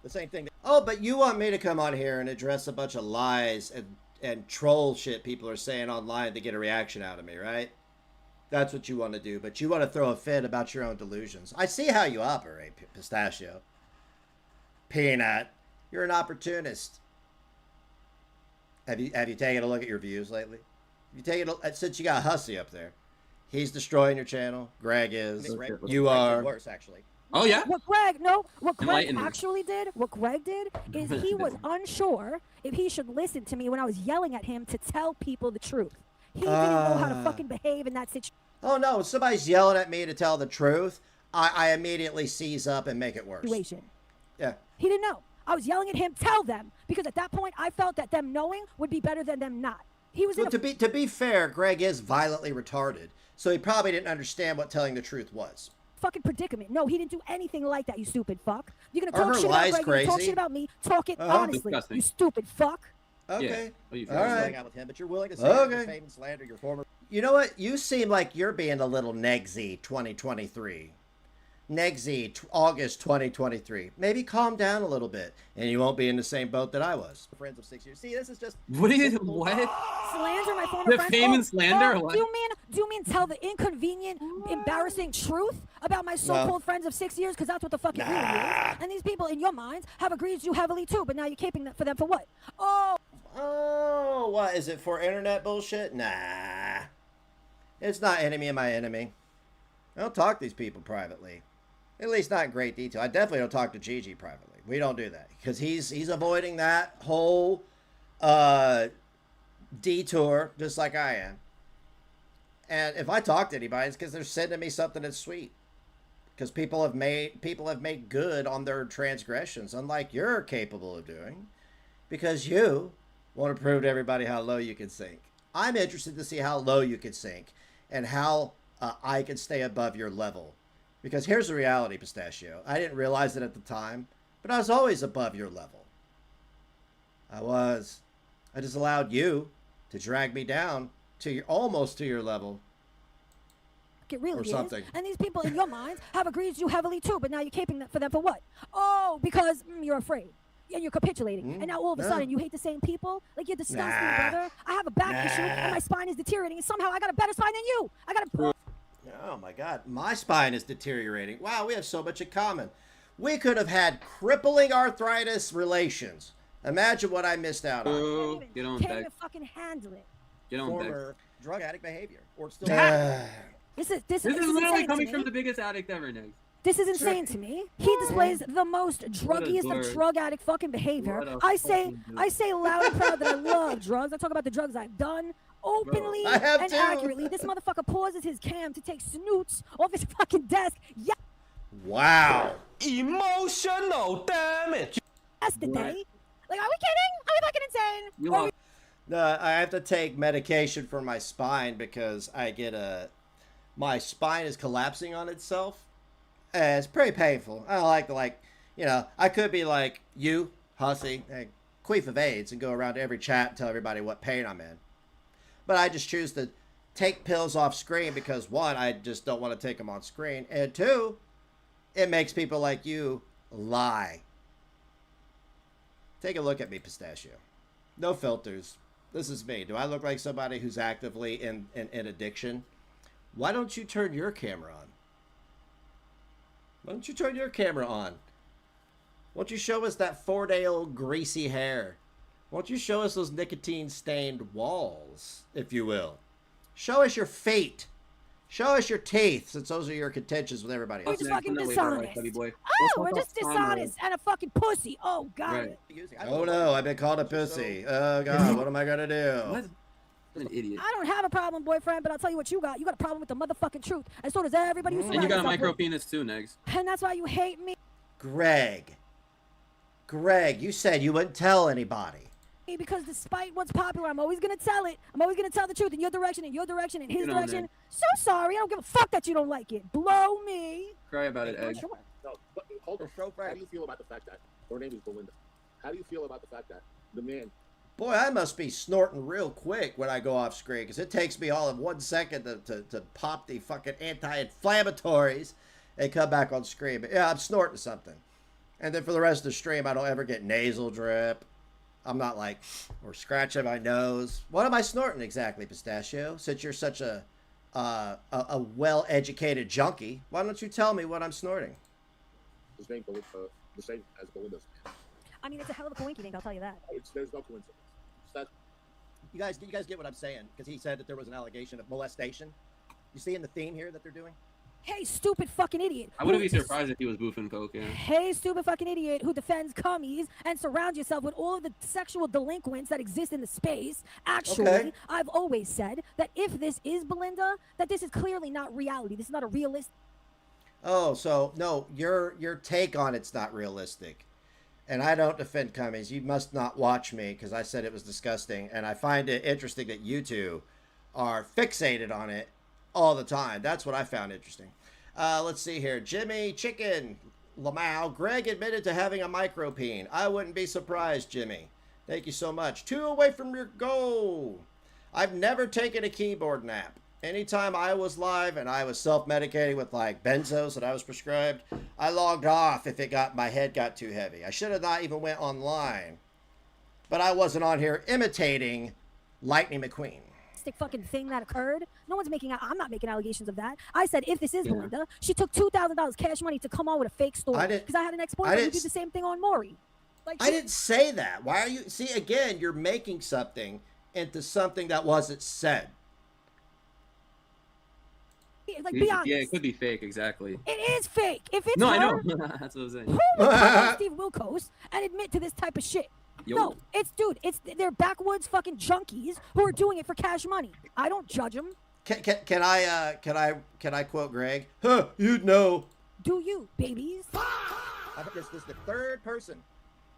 Speaker 3: The same thing. Oh, but you want me to come on here and address a bunch of lies and troll shit people are saying online to get a reaction out of me, right? That's what you want to do, but you want to throw a fit about your own delusions. I see how you operate, Pistachio. Peanut, you're an opportunist. Have you taken a look at your views lately? Have you taken since you got Hussy up there? He's destroying your channel. Greg is. You are.
Speaker 10: Worse, actually.
Speaker 9: oh yeah.
Speaker 4: What Greg
Speaker 9: Enlighten me.
Speaker 4: actually did, what Greg did is he was unsure if he should listen to me when I was yelling at him to tell people the truth. He didn't know how to fucking behave in that situation.
Speaker 3: Oh no, if somebody's yelling at me to tell the truth, I immediately seize up and make it worse. Yeah.
Speaker 4: He didn't know. I was yelling at him, tell them, because at that point I felt that them knowing would be better than them not. He was
Speaker 3: Well,
Speaker 4: in a
Speaker 3: to be fair, Greg is violently retarded, so he probably didn't understand what telling the truth was.
Speaker 4: fucking predicament. No, he didn't do anything like that, you stupid fuck. You're gonna
Speaker 3: Are
Speaker 4: talk
Speaker 3: her
Speaker 4: shit about
Speaker 3: lies
Speaker 4: Greg, you're gonna talk
Speaker 3: crazy?
Speaker 4: shit about me, talk it
Speaker 3: Uh-huh.
Speaker 4: honestly,
Speaker 9: Disgusting.
Speaker 4: you stupid fuck.
Speaker 3: Okay.
Speaker 9: What do you
Speaker 3: All
Speaker 9: feel?
Speaker 3: right.
Speaker 10: Hang out with him, but you're willing to say
Speaker 3: Okay.
Speaker 10: fame and slander your former.
Speaker 3: You know what? You seem like you're being a little Negzy 2023. Negzy August 2023. Maybe calm down a little bit, and you won't be in the same boat that I was.
Speaker 10: Friends of 6 years. See, this is just.
Speaker 9: What do you? What?
Speaker 4: Slander my former friends.
Speaker 9: Defame and slander, or what?
Speaker 4: Do you mean tell the inconvenient, embarrassing truth about my so-called friends of 6 years? Because that's what the fuck it really is. And these people in your minds have agreed you heavily too, but now you're caping that for them for what?
Speaker 3: Oh, what? Is it for internet bullshit? Nah. It's not enemy of my enemy. I don't talk to these people privately. At least not in great detail. I definitely don't talk to Gigi privately. We don't do that. Because he's avoiding that whole detour just like I am. And if I talk to anybody, it's because they're sending me something that's sweet. Because people have made good on their transgressions, unlike you're capable of doing. Because you want to prove to everybody how low you can sink. I'm interested to see how low you can sink and how I can stay above your level. Because here's the reality, Pistachio. I didn't realize it at the time, but I was always above your level. I was. I just allowed you to drag me down to almost to your level.
Speaker 4: It really
Speaker 3: Or something.
Speaker 4: is. And these people in your minds have agreed you heavily too, but now you're caping that for them for what? Oh, because you're afraid. And you're capitulating. And now all of a sudden you hate the same people? Like you're disgusting, brother. I have a back issue and my spine is deteriorating and somehow I got a better spine than you. I got a...
Speaker 3: Oh my God, my spine is deteriorating. Wow, we have so much in common. We could have had crippling arthritis relations. Imagine what I missed out on.
Speaker 9: Oh, get on
Speaker 4: Can't
Speaker 9: deck.
Speaker 4: even fucking handle it.
Speaker 9: Get on deck.
Speaker 10: Former drug addict behavior, or still.
Speaker 4: This is
Speaker 9: This is literally
Speaker 4: insane
Speaker 9: coming
Speaker 4: to
Speaker 9: from
Speaker 4: me.
Speaker 9: the biggest addict ever, Negs.
Speaker 4: This is insane to me. He displays the most druggiest
Speaker 9: blur.
Speaker 4: of drug addict fucking behavior.
Speaker 9: What a
Speaker 4: I say
Speaker 9: fucking
Speaker 4: loud and proud that I love drugs. I talk about the drugs I've done openly
Speaker 3: I have
Speaker 4: and
Speaker 3: too.
Speaker 4: accurately. This motherfucker pauses his cam to take snoots off his fucking desk. Yeah,
Speaker 3: Wow.
Speaker 12: Emotional damage.
Speaker 4: yesterday. Like, are we kidding? Are we fucking insane?
Speaker 9: You
Speaker 4: Are
Speaker 9: are.
Speaker 4: we-
Speaker 3: I have to take medication for my spine because I get my spine is collapsing on itself. It's pretty painful. I don't like I could be like you, Hussy, queef of AIDS, and go around to every chat and tell everybody what pain I'm in. But I just choose to take pills off screen because one, I just don't want to take them on screen, and two, it makes people like you lie. Take a look at me, Pistachio. No filters. This is me. Do I look like somebody who's actively in addiction? Why don't you turn your camera on? Why don't you turn your camera on? Why don't you show us that 4-day-old greasy hair Won't you show us those nicotine-stained walls, if you will? Show us your fate. Show us your teeth, since those are your contentions with everybody
Speaker 4: We're
Speaker 3: else.
Speaker 4: just fucking dishonest. Oh, we're just dishonest and a fucking pussy. Oh, God.
Speaker 3: Oh, no, I've been called a pussy. Oh, God, what am I going to do?
Speaker 9: What? An idiot.
Speaker 4: I don't have a problem, boyfriend, but I'll tell you what you got. You got a problem with the motherfucking truth, and so does everybody who's
Speaker 9: And you got a micro penis too, Negs.
Speaker 4: And that's why you hate me.
Speaker 3: Greg, you said you wouldn't tell anybody.
Speaker 4: Because despite what's popular, I'm always going to tell it. I'm always going to tell the truth in your direction, in his direction. So sorry. I don't give a fuck that you don't like it. Blow me.
Speaker 9: Cry about it, Egg.
Speaker 11: No, but hold on. How do you feel about the fact that her name is Belinda? How do you feel about the fact that the man...
Speaker 3: Boy, I must be snorting real quick when I go off screen, because it takes me all of 1 second to pop the fucking anti-inflammatories and come back on screen. But yeah, I'm snorting something. And then for the rest of the stream, I don't ever get nasal drip. I'm not like, or scratching my nose. What am I snorting exactly, Pistachio? Since you're such a well-educated junkie, why don't you tell me what I'm snorting?
Speaker 11: His name, the same as Belinda's.
Speaker 4: I mean, it's a hell of a coinky, I'll tell you that.
Speaker 11: There's no coincidence.
Speaker 10: You guys get what I'm saying? Because he said that there was an allegation of molestation. You see in the theme here that they're doing?
Speaker 4: Hey, stupid fucking idiot.
Speaker 9: I wouldn't be surprised if he was boofing coke, yeah.
Speaker 4: Hey, stupid fucking idiot who defends cummies and surrounds yourself with all of the sexual delinquents that exist in the space. Actually, I've always said that if this is Belinda, that this is clearly not reality. This is not a realistic.
Speaker 3: Oh, so no, your take on it's not realistic. And I don't defend cummies. You must not watch me because I said it was disgusting. And I find it interesting that you two are fixated on it all the time. That's what I found interesting. Let's see here. Jimmy Chicken Lamau. Greg admitted to having a micropene. I wouldn't be surprised, Jimmy. Thank you so much. 2 away from your goal. I've never taken a keyboard nap. Anytime I was live and I was self-medicating with like benzos that I was prescribed, I logged off if my head got too heavy. I should have not even went online. But I wasn't on here imitating Lightning McQueen.
Speaker 4: Fucking thing that occurred. No one's making. I'm not making allegations of that. I said if this is Belinda, she took $2,000 cash money to come on with a fake story. Because I had an ex-boyfriend who did the same thing on Maury. Like
Speaker 3: I didn't say that. Why are you? See, again, you're making something into something that wasn't said.
Speaker 4: Like, be honest.
Speaker 9: Yeah, it could be fake, exactly.
Speaker 4: It is fake. If it's
Speaker 9: no,
Speaker 4: her,
Speaker 9: I know. That's what I was saying.
Speaker 4: Who would call Steve Wilkos and admit to this type of shit?
Speaker 9: Yo.
Speaker 4: No, they're backwoods fucking junkies who are doing it for cash money. I don't judge them.
Speaker 3: Can I quote Greg? Huh, you'd know.
Speaker 4: Do you, babies?
Speaker 10: This is the third person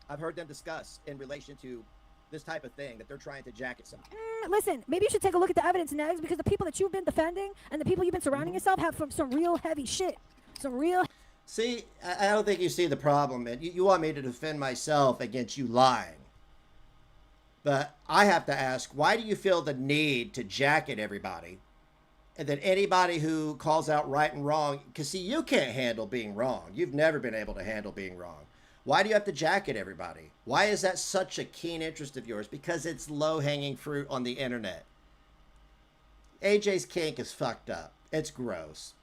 Speaker 10: I've heard them discuss in relation to this type of thing that they're trying to jacket something.
Speaker 4: Listen, maybe you should take a look at the evidence, Negs, because the people that you've been defending and the people you've been surrounding yourself have some real heavy shit. Some real...
Speaker 3: See, I don't think you see the problem, man. You want me to defend myself against you lying. But I have to ask, why do you feel the need to jacket everybody? And then anybody who calls out right and wrong, because see, you can't handle being wrong. You've never been able to handle being wrong. Why do you have to jacket everybody? Why is that such a keen interest of yours? Because it's low-hanging fruit on the internet. AJ's kink is fucked up. It's gross.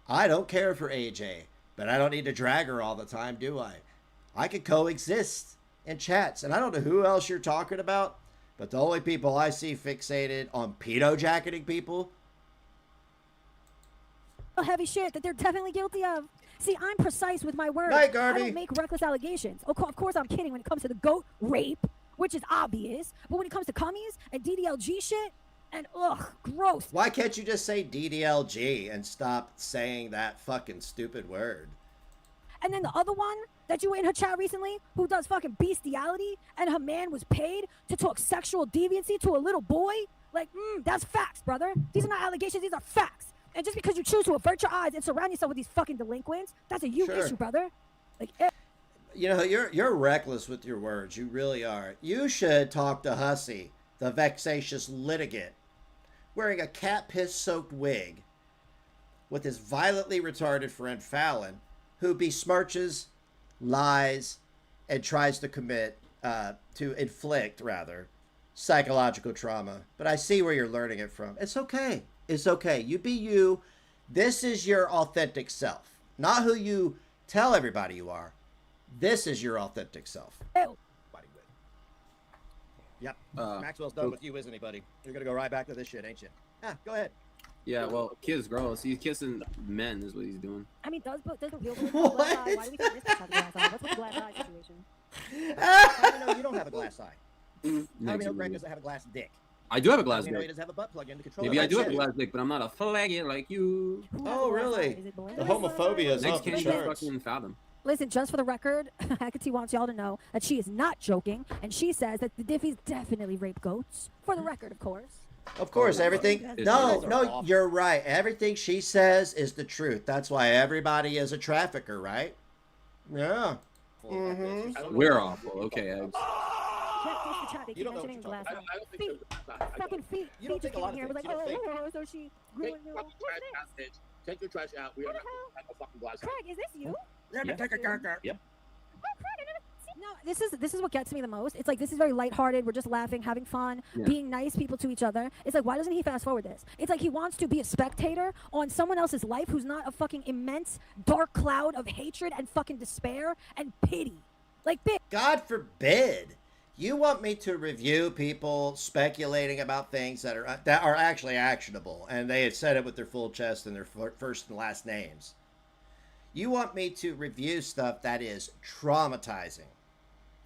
Speaker 3: I don't care for AJ, but I don't need to drag her all the time, do I? I could coexist in chats, and I don't know who else you're talking about, but the only people I see fixated on pedo-jacketing people.
Speaker 4: Heavy shit that they're definitely guilty of. See, I'm precise with my words.
Speaker 3: Night,
Speaker 4: I
Speaker 3: Garvey.
Speaker 4: don't make reckless allegations. Of course I'm kidding when it comes to the goat rape, which is obvious. But when it comes to cummies and DDLG shit, and ugh, gross.
Speaker 3: Why can't you just say DDLG and stop saying that fucking stupid word?
Speaker 4: And then the other one that you were in her chat recently, who does fucking bestiality, and her man was paid to talk sexual deviancy to a little boy? Like, that's facts, brother. These are not allegations, these are facts. And just because you choose to avert your eyes and surround yourself with these fucking delinquents, that's a you issue, brother. Like,
Speaker 3: you know, you're reckless with your words. You really are. You should talk to Hussy, the vexatious litigant, wearing a cat piss-soaked wig, with his violently retarded friend Fallon, who besmirches, lies, and tries to inflict psychological trauma. But I see where you're learning it from. It's okay. It's okay. You be you. This is your authentic self. Not who you tell everybody you are. This is your authentic self. Yep. Maxwell's done with you, isn't he, buddy? You're gonna go right back to this shit, ain't you? Ah, go ahead.
Speaker 9: Yeah, well, kiss gross. He's kissing men is what he's doing.
Speaker 4: I mean, does the real what? Glass eye? Why do we think this has a glass eye? What's with the glass eye situation?
Speaker 3: How do you know you don't have a glass eye? How do you know Greg doesn't have a glass dick?
Speaker 9: I do have a glass
Speaker 3: You know he
Speaker 9: dick.
Speaker 3: doesn't have a butt plug in to control.
Speaker 9: Maybe I do have a glass dick, but I'm not a faggot like you.
Speaker 3: Oh, really? The homophobia is
Speaker 9: Negs
Speaker 3: off the
Speaker 9: can't
Speaker 3: charts.
Speaker 9: fucking fathom.
Speaker 4: Listen, just for the record, Hecate wants y'all to know that she is not joking, and she says that the Diffies definitely rape goats. For the record, of course.
Speaker 3: Of course, everything. No, you're right. Everything she says is the truth. That's why everybody is a trafficker, right? Yeah. Mm-hmm.
Speaker 9: We're awful. Okay, Eggs.
Speaker 3: You don't know what you're
Speaker 4: glass
Speaker 3: talking
Speaker 4: eye. Feet. Fucking feet.
Speaker 3: You don't take a lot of
Speaker 4: here.
Speaker 3: things.
Speaker 4: We're like,
Speaker 3: You don't think.
Speaker 4: so she grew
Speaker 11: Take
Speaker 4: a new.
Speaker 11: fucking trash out, bitch. Take your trash out. We are not have a fucking glass.
Speaker 4: Craig, is this you?
Speaker 11: Let me take a gaga. Yep.
Speaker 4: No, this is what gets me the most. It's like this is very lighthearted. We're just laughing, having fun, being nice people to each other. It's like, why doesn't he fast forward this? It's like he wants to be a spectator on someone else's life who's not a fucking immense dark cloud of hatred and fucking despair and pity. Like,
Speaker 3: God forbid. You want me to review people speculating about things that are actually actionable, and they had said it with their full chest and their first and last names. You want me to review stuff that is traumatizing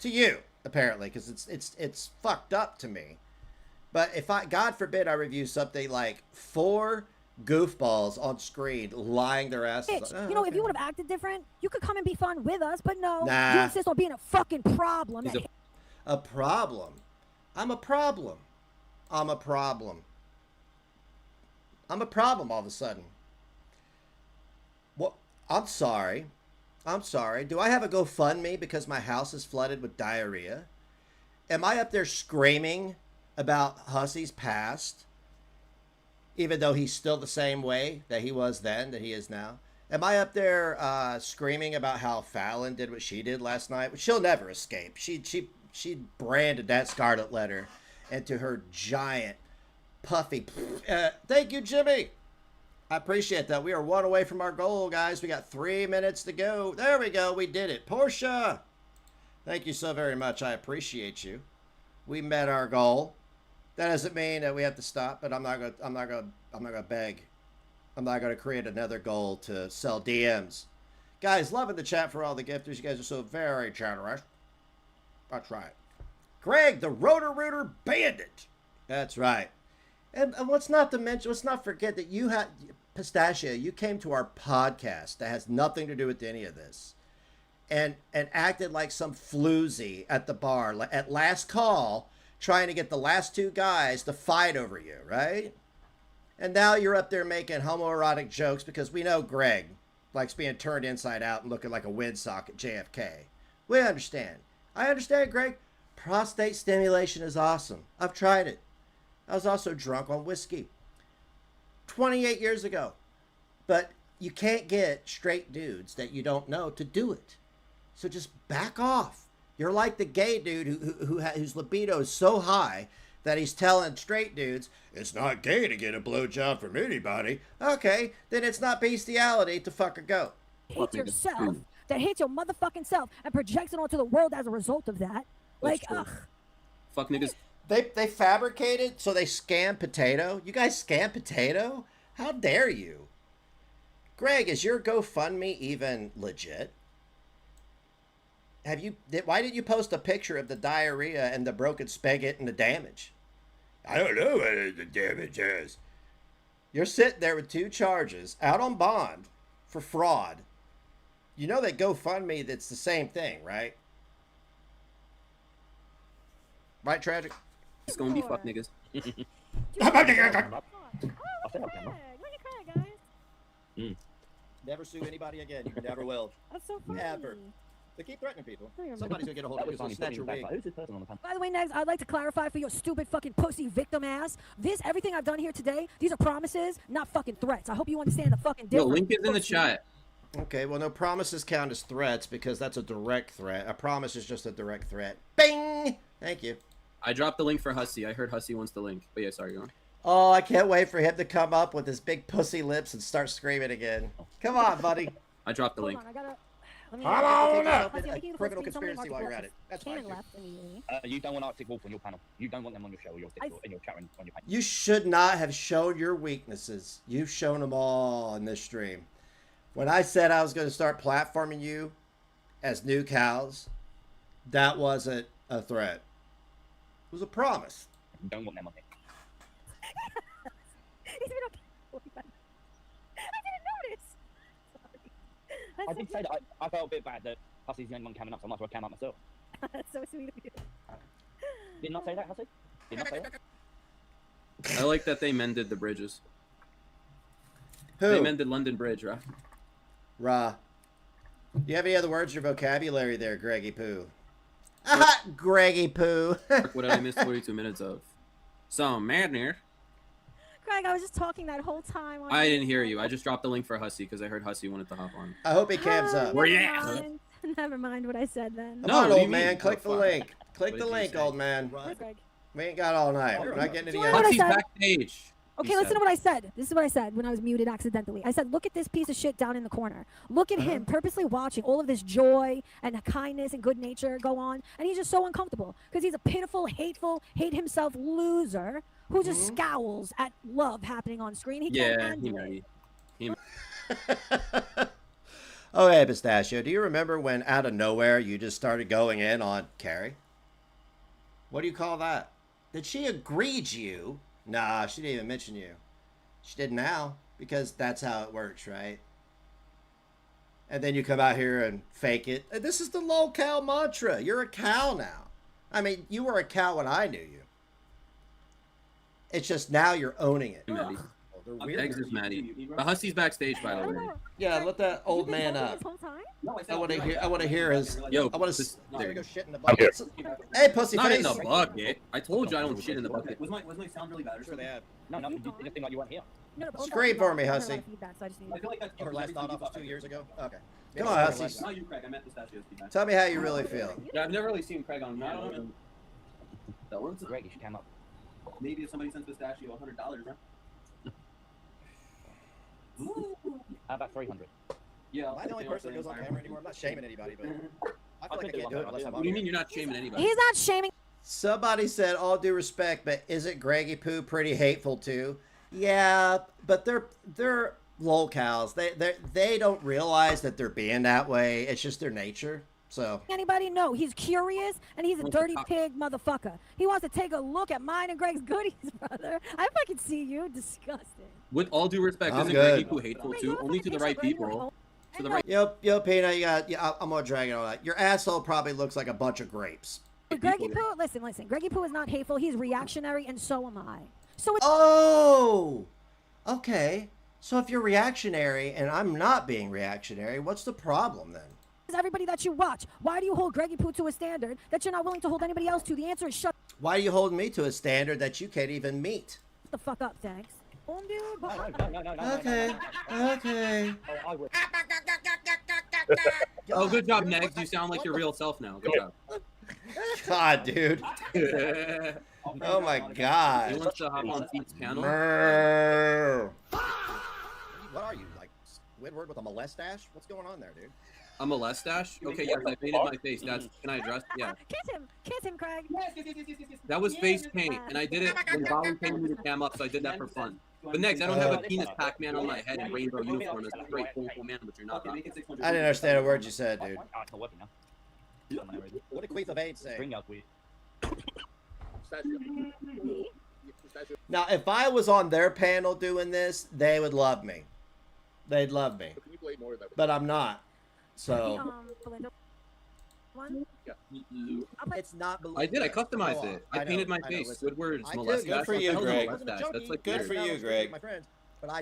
Speaker 3: to you, apparently, because it's fucked up to me. But if God forbid, I review something like 4 goofballs on screen lying their asses.
Speaker 4: You know, if you would have acted different, you could come and be fun with us. But no,
Speaker 3: Nah.
Speaker 4: you insist on being a fucking problem.
Speaker 3: A problem. I'm a problem. I'm a problem. I'm a problem all of a sudden. Well, I'm sorry. I'm sorry. Do I have a GoFundMe because my house is flooded with diarrhea? Am I up there screaming about Hussy's past, even though he's still the same way that he was then, that he is now? Am I up there screaming about how Fallon did what she did last night? She'll never escape. She branded that scarlet letter into her giant, puffy... thank you, Jimmy! I appreciate that. We are 1 away from our goal, guys. We got 3 minutes to go. There we go. We did it. Portia! Thank you so very much. I appreciate you. We met our goal. That doesn't mean that we have to stop, but I'm not gonna beg. I'm not gonna create another goal to sell DMs. Guys, loving the chat for all the gifters. You guys are so very generous. That's right. Greg, the Roto-Rooter Bandit. That's right. And let's not forget that you had, Pistachio, you came to our podcast that has nothing to do with any of this. And acted like some floozy at the bar, at last call, trying to get the last 2 guys to fight over you, right? And now you're up there making homoerotic jokes because we know Greg likes being turned inside out and looking like a windsock at JFK. We understand. I understand, Greg. Prostate stimulation is awesome. I've tried it. I was also drunk on whiskey 28 years ago. But you can't get straight dudes that you don't know to do it. So just back off. You're like the gay dude whose libido is so high that he's telling straight dudes, it's not gay to get a blowjob from anybody. Okay, then it's not bestiality to fuck a goat.
Speaker 4: Hate yourself. That hates your motherfucking self and projects it onto the world as a result of that. Like, ugh.
Speaker 9: Fuck niggas.
Speaker 3: They fabricated, so they scam Potato. You guys scam Potato? How dare you? Greg, is your GoFundMe even legit? Why didn't you post a picture of the diarrhea and the broken spigot and the damage? I don't know what the damage is. You're sitting there with 2 charges, out on bond, for fraud. You know that GoFundMe, that's the same thing, right? Right, Tragic?
Speaker 9: It's gonna be fuck niggas.
Speaker 3: Never sue anybody again. You never will.
Speaker 4: That's so funny.
Speaker 3: Never. They keep threatening people. Somebody's gonna get a hold of you. So snatch your wig.
Speaker 4: By the way, Negs, I'd like to clarify for your stupid fucking pussy victim ass. Everything I've done here today, these are promises, not fucking threats. I hope you understand the fucking
Speaker 9: Yo,
Speaker 4: difference.
Speaker 9: link is in the chat.
Speaker 3: Okay, well, no promises count as threats because that's a direct threat. A promise is just a direct threat. Bing! Thank you.
Speaker 9: I dropped the link for Hussy. I heard Hussy wants the link. But yeah, sorry, go on.
Speaker 3: Oh, I can't wait for him to come up with his big pussy lips and start screaming again. Come on, buddy.
Speaker 9: I dropped the link.
Speaker 4: Hold on, Let me
Speaker 3: Come on
Speaker 4: Hussy,
Speaker 3: up!
Speaker 4: I'm thinking of
Speaker 3: Criminal
Speaker 4: posting so many
Speaker 3: conspiracy while you're at it. That's
Speaker 4: Came
Speaker 3: fine.
Speaker 4: and
Speaker 3: Dude.
Speaker 4: left immediately.
Speaker 13: You don't want Arctic Wolf on your panel. You don't want them on your show or your in your chat room on your panel.
Speaker 3: You should not have shown your weaknesses. You've shown them all in this stream. When I said I was going to start platforming you as new cows, that wasn't a threat. It was a promise.
Speaker 13: You don't want them on it.
Speaker 4: He's been okay. I didn't notice. Sorry.
Speaker 13: I did say that I felt a bit bad that Hussy's the only one coming up, so I might as well come up myself.
Speaker 4: That's so sweet of you.
Speaker 13: Did not say that, Hussy? Did not say that?
Speaker 9: I like that they mended the bridges.
Speaker 3: Who?
Speaker 9: They mended London Bridge, right?
Speaker 3: Ra. Do you have any other words in your vocabulary there, Greggy Poo? Ah, Greggy Poo.
Speaker 9: What did I miss 42 minutes of? Some madness.
Speaker 4: Greg, I was just talking that whole time.
Speaker 9: I didn't hear you. I just dropped the link for Hussy because I heard Hussy wanted to hop on.
Speaker 3: I hope he cams up.
Speaker 9: Where you
Speaker 4: Never
Speaker 9: at?
Speaker 4: mind. Never mind what I said then.
Speaker 3: Come
Speaker 9: No,
Speaker 3: on,
Speaker 9: what do you
Speaker 3: old man.
Speaker 9: mean?
Speaker 3: Click the
Speaker 9: Oh, fuck.
Speaker 3: link. Click
Speaker 9: What
Speaker 3: the
Speaker 9: did you
Speaker 3: link,
Speaker 9: say?
Speaker 3: old man.
Speaker 4: Where's Greg?
Speaker 3: We ain't got all night. We're not getting it
Speaker 4: Do you want
Speaker 3: together.
Speaker 4: what I
Speaker 9: Hussy's
Speaker 4: said?
Speaker 9: backstage.
Speaker 4: Okay,
Speaker 9: he
Speaker 4: listen
Speaker 9: said.
Speaker 4: to what I said. This is what I said when I was muted accidentally. I said, look at this piece of shit down in the corner. Look at him purposely watching all of this joy and kindness and good nature go on. And he's just so uncomfortable because he's a pitiful, hateful, hate himself loser who just scowls at love happening on screen. He can't
Speaker 9: Yeah,
Speaker 4: handle it.
Speaker 3: Oh, hey, Pistachio. Do you remember when out of nowhere you just started going in on Carrie? What do you call that? Did she agree to you? Nah, she didn't even mention you. She did now, because that's how it works, right? And then you come out here and fake it. And this is the low cow mantra. You're a cow now. I mean, you were a cow when I knew you. It's just now you're owning it.
Speaker 9: Maddie.
Speaker 3: They're weird.
Speaker 9: Negs is Maddie. The Hussy's backstage, by the way.
Speaker 3: Yeah, let that old man up. I want to hear his.
Speaker 9: Yo,
Speaker 3: I want
Speaker 9: this-
Speaker 3: to.
Speaker 9: there.
Speaker 3: Go shit in the bucket. Hey, pussy
Speaker 9: Not in
Speaker 3: face.
Speaker 9: the bucket. I told you I don't shit in the bucket.
Speaker 13: Was my sound really bad?
Speaker 3: Sure they have.
Speaker 13: No, you didn't think like you weren't here.
Speaker 4: No, but
Speaker 3: Scream for me,
Speaker 4: I got a lot
Speaker 3: Hussy.
Speaker 4: of feedback, so I just need-
Speaker 13: I feel like that's
Speaker 3: Our last thought off was 2 years ago. Okay. Come
Speaker 13: Yeah,
Speaker 3: on,
Speaker 13: that's
Speaker 3: Hussy.
Speaker 13: not you, Craig. I meant Pistachios.
Speaker 3: Tell me how you really feel.
Speaker 9: Yeah, I've never really seen Craig on camera.
Speaker 13: That one's great. You should come up. Maybe if somebody sends Pistachio $100, huh? How about 300? Yeah.
Speaker 3: Am I the only person that goes on camera anymore? I'm not shaming anybody, but I feel like I can't do it unless I'm
Speaker 9: What
Speaker 3: on
Speaker 9: do you
Speaker 3: here.
Speaker 9: mean you're not shaming anybody?
Speaker 4: He's not shaming.
Speaker 3: Somebody said, all due respect, but isn't Greggy Poo pretty hateful too? Yeah, but they're lol cows. They don't realize that they're being that way. It's just their nature. So
Speaker 4: Anybody know? He's curious and he's a dirty pig motherfucker. He wants to take a look at mine and Greg's goodies, brother. I fucking see you. Disgusting.
Speaker 9: With all due respect,
Speaker 3: I'm
Speaker 9: isn't
Speaker 3: good.
Speaker 9: Greggy Poo hateful too? Only to the right people. To the right.
Speaker 3: yo, Peanut, I'm gonna drag it on that. Your asshole probably looks like a bunch of grapes.
Speaker 4: Greggy Poo, listen. Greggy Poo is not hateful. He's reactionary, and so am I. So it's
Speaker 3: Oh, okay. So if you're reactionary and I'm not being reactionary, what's the problem then?
Speaker 4: everybody that you watch. Why do you hold Greggy Poo to a standard that you're not willing to hold anybody else to? The answer is shut
Speaker 3: Why are you holding me to a standard that you can't even meet?
Speaker 4: the fuck up, thanks. Dude,
Speaker 3: Okay, okay.
Speaker 9: Oh, good job, Negs. You sound like your real self now. Good job.
Speaker 3: God, dude. Oh my God.
Speaker 9: You want to hop on Pete's panel?
Speaker 3: What are you, like Squidward with a mustache? What's going on there, dude?
Speaker 9: A mustache? Okay, yes, I painted my face. That's. Can I address? Yeah.
Speaker 4: Kiss him, Craig.
Speaker 9: That was face paint, and I did it when Fallon painted me to cam up, so I did that for fun. But next, I don't have a penis Pac-Man on my head and rainbow unicorn as a great cool man, but you're not.
Speaker 3: I didn't understand a word you said, dude. What did Queef of AIDS say?
Speaker 13: Bring out weed.
Speaker 3: Now, if I was on their panel doing this, they would love me. They'd love me. But I'm not. So. It's not.
Speaker 9: I did. I customized
Speaker 3: Oh,
Speaker 9: it. I painted my face. Squidward's
Speaker 3: I did.
Speaker 9: mustache.
Speaker 3: Good for
Speaker 9: What the
Speaker 3: you,
Speaker 9: hell's a
Speaker 3: Greg.
Speaker 9: mustache? That's like
Speaker 3: Good
Speaker 9: weird.
Speaker 3: for you, Greg.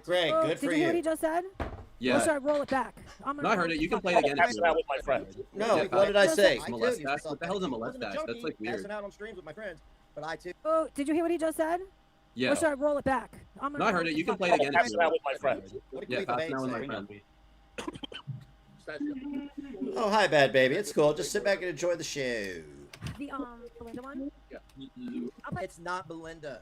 Speaker 3: Greg,
Speaker 4: Oh,
Speaker 3: good for
Speaker 4: did you hear what he
Speaker 3: you.
Speaker 4: just said?
Speaker 9: Yeah.
Speaker 4: Or should I roll it back?
Speaker 9: No, I heard it. You can play it again. if you want.
Speaker 11: with my friends.
Speaker 3: No,
Speaker 9: Yeah,
Speaker 3: what did I say?
Speaker 9: Mustache? What the hell is a mustache? That's like weird.
Speaker 3: out on streams with my friends, but I too.
Speaker 4: Oh, did you hear what he just said?
Speaker 9: Yeah.
Speaker 4: Or should I roll it back?
Speaker 9: No, I heard it. You can play it again. if you want.
Speaker 11: with my friends.
Speaker 9: Yeah, fast now with my friend.
Speaker 3: Oh, hi, bad baby. It's cool. Just sit back and enjoy the show.
Speaker 4: The Belinda one?
Speaker 3: It's not Belinda.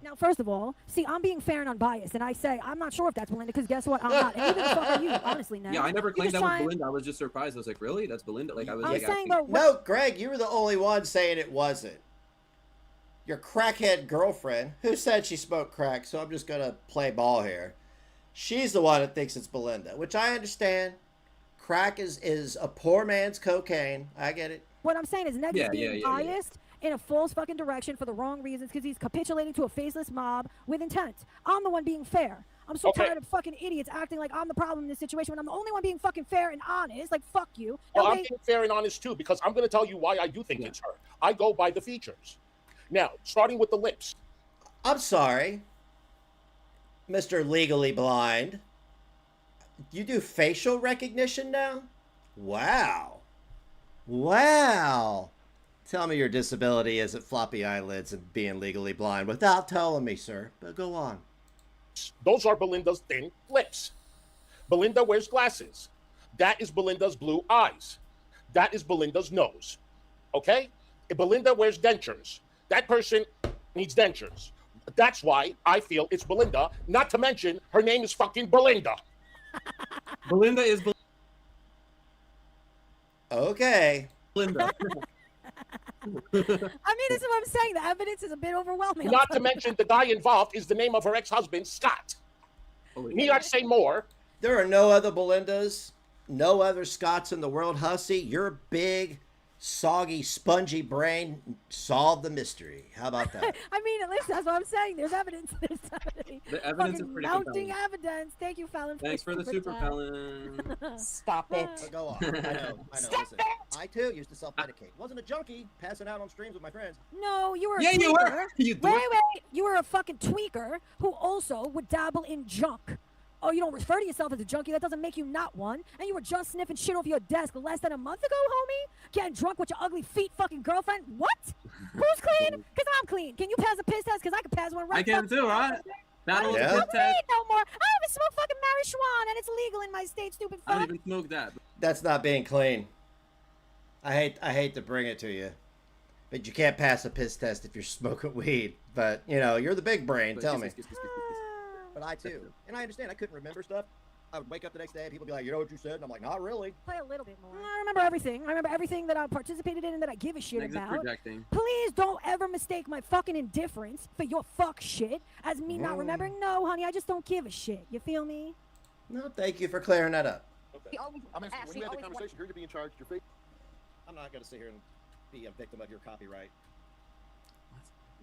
Speaker 4: Now, first of all, see, I'm being fair and unbiased, and I say I'm not sure if that's Belinda, because guess what? I'm not. And even the fuck are you, honestly, Ned.
Speaker 9: Yeah, I never claimed that was
Speaker 4: trying...
Speaker 9: Belinda. I was just surprised. I was like, really? That's Belinda? Like, I was
Speaker 4: I'm
Speaker 9: like,
Speaker 4: saying,
Speaker 3: No, Greg, you were the only one saying it wasn't. Your crackhead girlfriend, who said she smoked crack, so I'm just going to play ball here. She's the one that thinks it's Belinda, which I understand. Crack is a poor man's cocaine. I get it.
Speaker 4: What I'm saying is Negs is being biased in a false fucking direction for the wrong reasons because he's capitulating to a faceless mob with intent. I'm the one being fair. I'm so tired of fucking idiots acting like I'm the problem in this situation when I'm the only one being fucking fair and honest. Like, fuck you.
Speaker 6: Well, I'm being fair and honest too, because I'm going to tell you why I do think it's her. I go by the features. Now, starting with the lips.
Speaker 3: I'm sorry, Mr. Legally Blind. You do facial recognition now? Wow. Wow. Tell me your disability isn't floppy eyelids and being legally blind without telling me, sir. But go on.
Speaker 6: Those are Belinda's thin lips. Belinda wears glasses. That is Belinda's blue eyes. That is Belinda's nose. Okay? If Belinda wears dentures, that person needs dentures. That's why I feel it's Belinda, not to mention her name is fucking Belinda.
Speaker 9: Belinda is
Speaker 3: okay.
Speaker 9: Belinda.
Speaker 4: I mean, this is what I'm saying. The evidence is a bit overwhelming.
Speaker 6: Not to mention the guy involved is the name of her ex-husband, Scott. Need I say more?
Speaker 3: There are no other Belindas, no other Scotts in the world, hussy. Your big, soggy, spongy brain solved the mystery. How about that?
Speaker 4: I mean, at least that's what I'm saying. There's evidence. There's evidence.
Speaker 9: The evidence is pretty
Speaker 4: mounting
Speaker 9: compelling.
Speaker 4: evidence. Thank you, Fallon.
Speaker 9: Thanks for the super, Fallon.
Speaker 10: Stop it.
Speaker 3: Go on. I know.
Speaker 10: Stop
Speaker 3: Listen, I too used to self-medicate. Wasn't a junkie, passing out on streams with my friends.
Speaker 4: No, you were a
Speaker 3: Yeah, you
Speaker 4: tweaker.
Speaker 3: were. You
Speaker 4: Wait. You were a fucking tweaker who also would dabble in junk. Oh, you don't refer to yourself as a junkie. That doesn't make you not one. And you were just sniffing shit off your desk less than a month ago, homie? Getting drunk with your ugly feet fucking girlfriend? What? Who's clean? Because I'm clean. Can you pass a piss test? Because I can pass one right
Speaker 9: I can
Speaker 4: fucking
Speaker 9: too,
Speaker 4: now.
Speaker 9: right? Battle
Speaker 4: I
Speaker 9: of
Speaker 4: don't
Speaker 9: the
Speaker 4: need
Speaker 9: test.
Speaker 4: no more. I haven't smoked fucking marijuana and it's legal in my state, stupid
Speaker 9: I
Speaker 4: fuck.
Speaker 9: don't even smoke that.
Speaker 3: That's not being clean. I hate to bring it to you, but you can't pass a piss test if you're smoking weed. But you know, you're the big brain. Tell me. But I too, and I understand. I couldn't remember stuff. I would wake up the next day and people would be like, you know what you said? And I'm like, not really.
Speaker 4: Play a little bit more. I remember everything. I remember everything that I participated in and that I give a shit
Speaker 9: Negs is
Speaker 4: about.
Speaker 9: projecting.
Speaker 4: Please don't ever mistake my fucking indifference for your fuck shit as me not remembering. No, honey, I just don't give a shit. You feel me?
Speaker 3: No, thank you for clearing that up.
Speaker 11: Okay. I'm asking, when you had the conversation, you're to be in charge. Your face.
Speaker 3: I'm not going to sit here and be a victim of your copyright.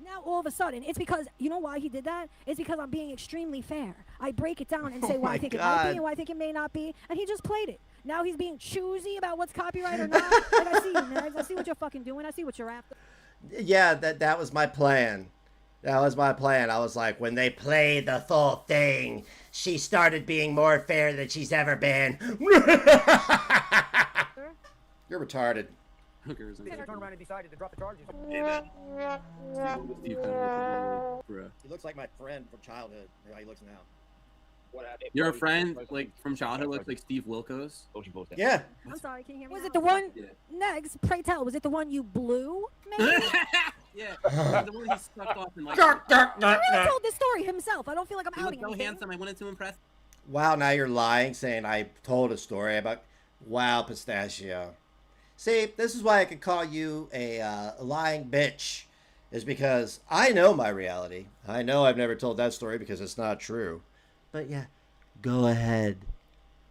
Speaker 4: Now all of a sudden, it's because, you know why he did that? It's because I'm being extremely fair. I break it down and say why I think it might be and why I think it may not be, and he just played it. Now he's being choosy about what's copyright or not. Like, I see you, Negs. I see what you're fucking doing. I see what you're after.
Speaker 3: Yeah, that was my plan. That was my plan. I was like, when they played the full thing, she started being more fair than she's ever been. You're retarded.
Speaker 10: He turned around and decided to drop the charges. He looks like my friend from childhood. How he looks now.
Speaker 9: Your friend, like, from childhood looks like Steve Wilkos?
Speaker 3: Yeah.
Speaker 4: I'm sorry, can you hear me? Was it the one, Negs, pray tell, was it the one you blew, maybe?
Speaker 9: Yeah, the one he stuck off and like.
Speaker 4: He really told this story himself. I don't feel like I'm
Speaker 9: He was
Speaker 4: outing
Speaker 9: so
Speaker 4: anything.
Speaker 9: handsome, I wanted to impress.
Speaker 3: Wow, now you're lying, saying I told a story about... Wow, Pistachio. See, this is why I could call you a lying bitch, is because I know my reality. I know I've never told that story because it's not true. But yeah, go ahead.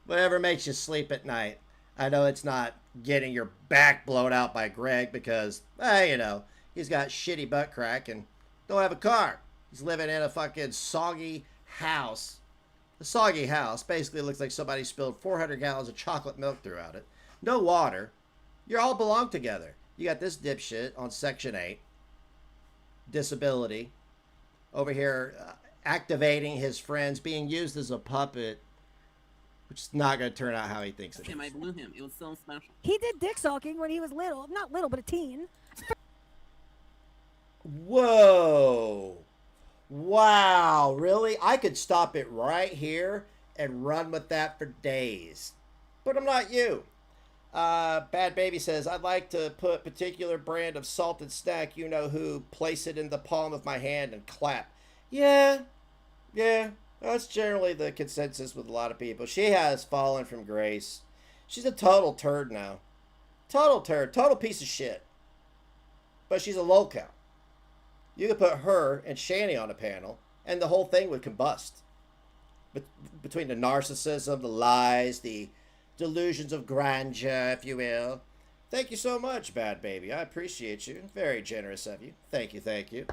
Speaker 3: Whatever makes you sleep at night. I know it's not getting your back blown out by Greg because, you know, he's got shitty butt crack and don't have a car. He's living in a fucking soggy house. The soggy house basically looks like somebody spilled 400 gallons of chocolate milk throughout it. No water. You all belong together. You got this dipshit on Section 8. Disability. Over here activating his friends, being used as a puppet. Which is not going to turn out how he thinks it is.
Speaker 9: I blew him. It was so special.
Speaker 4: He did dick sucking when he was little. Not little, but a teen.
Speaker 3: Whoa. Wow. Really? I could stop it right here and run with that for days. But I'm not you. Bad Baby says, I'd like to put particular brand of salted snack, you know who, place it in the palm of my hand and clap. Yeah, yeah. That's generally the consensus with a lot of people. She has fallen from grace. She's a total turd now. Total turd. Total piece of shit. But she's a lolcow. You could put her and Shanny on a panel, and the whole thing would combust. Between the narcissism, the lies, the delusions of grandeur, if you will. Thank you so much, Bad Baby. I appreciate you. Very generous of you. Thank you, thank you.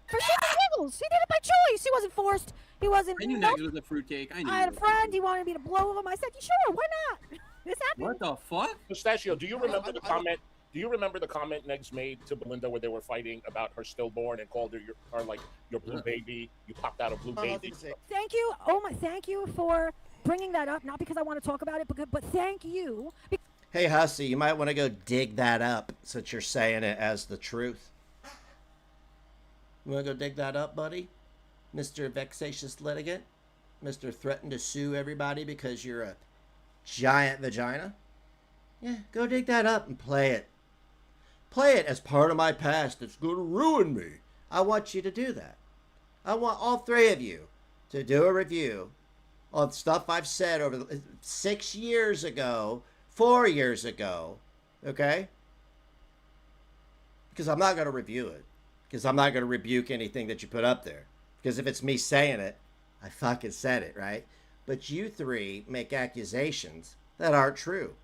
Speaker 4: For shit and giggles. He did it by choice. He wasn't forced. He wasn't.
Speaker 9: I knew Negs was a fruitcake. I knew.
Speaker 4: I had a friend. He wanted me to blow him. I said, sure, why not? This happened.
Speaker 9: What the fuck?
Speaker 6: Pistachio, do you remember the comment? Do you remember the comment Negs made to Belinda where they were fighting about her stillborn and called her your blue baby? You popped out a blue baby.
Speaker 4: Thank you. Oh my, thank you for bringing that up. Not because I want to talk about it, but thank you.
Speaker 3: Hey, Hussy, you might want to go dig that up since you're saying it as the truth. You want to go dig that up, buddy? Mr. Vexatious Litigant? Mr. Threaten to sue everybody because you're a giant vagina? Yeah, go dig that up and play it. Play it as part of my past that's going to ruin me. I want you to do that. I want all three of you to do a review on stuff I've said over 6 years ago, 4 years ago, okay? Because I'm not going to review it. Because I'm not going to rebuke anything that you put up there. Because if it's me saying it, I fucking said it, right? But you three make accusations that aren't true.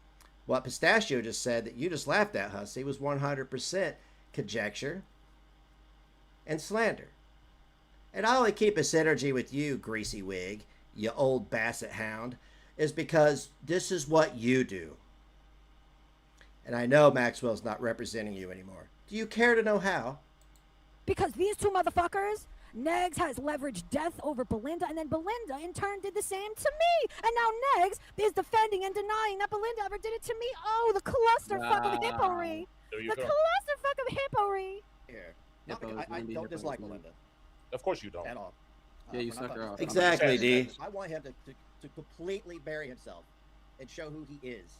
Speaker 3: What Pistachio just said that you just laughed at, Hussy, was 100% conjecture and slander. And I only keep a synergy with you, greasy wig, you old basset hound, is because this is what you do. And I know Maxwell's not representing you anymore. Do you care to know how?
Speaker 4: Because these two motherfuckers, Negs has leveraged death over Belinda, and then Belinda in turn did the same to me. And now Negs is defending and denying that Belinda ever did it to me. Oh, the clusterfuck of hippory. The clusterfuck of hippory.
Speaker 3: Here. I don't dislike Belinda.
Speaker 6: Of course you don't.
Speaker 3: At all.
Speaker 9: Yeah, you suck her off.
Speaker 3: Exactly, D. I want him to completely bury himself and show who he is.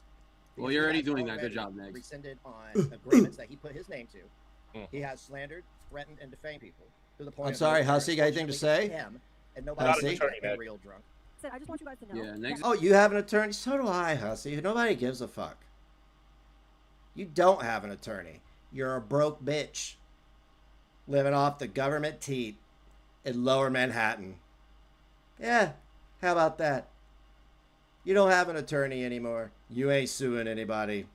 Speaker 9: Well, you're already doing that. Good job, Negs.
Speaker 3: Rescinded on agreements that he put his name to. He has slandered, threatened, and defamed people. To the point I'm sorry, Hussy, got anything to say? Him and nobody real drunk.
Speaker 4: I just want you guys to know.
Speaker 9: Yeah, Negs.
Speaker 3: Oh, you have an attorney? So do I, Hussy. Nobody gives a fuck. You don't have an attorney. You're a broke bitch. Living off the government teat in lower Manhattan. Yeah, how about that? You don't have an attorney anymore. You ain't suing anybody.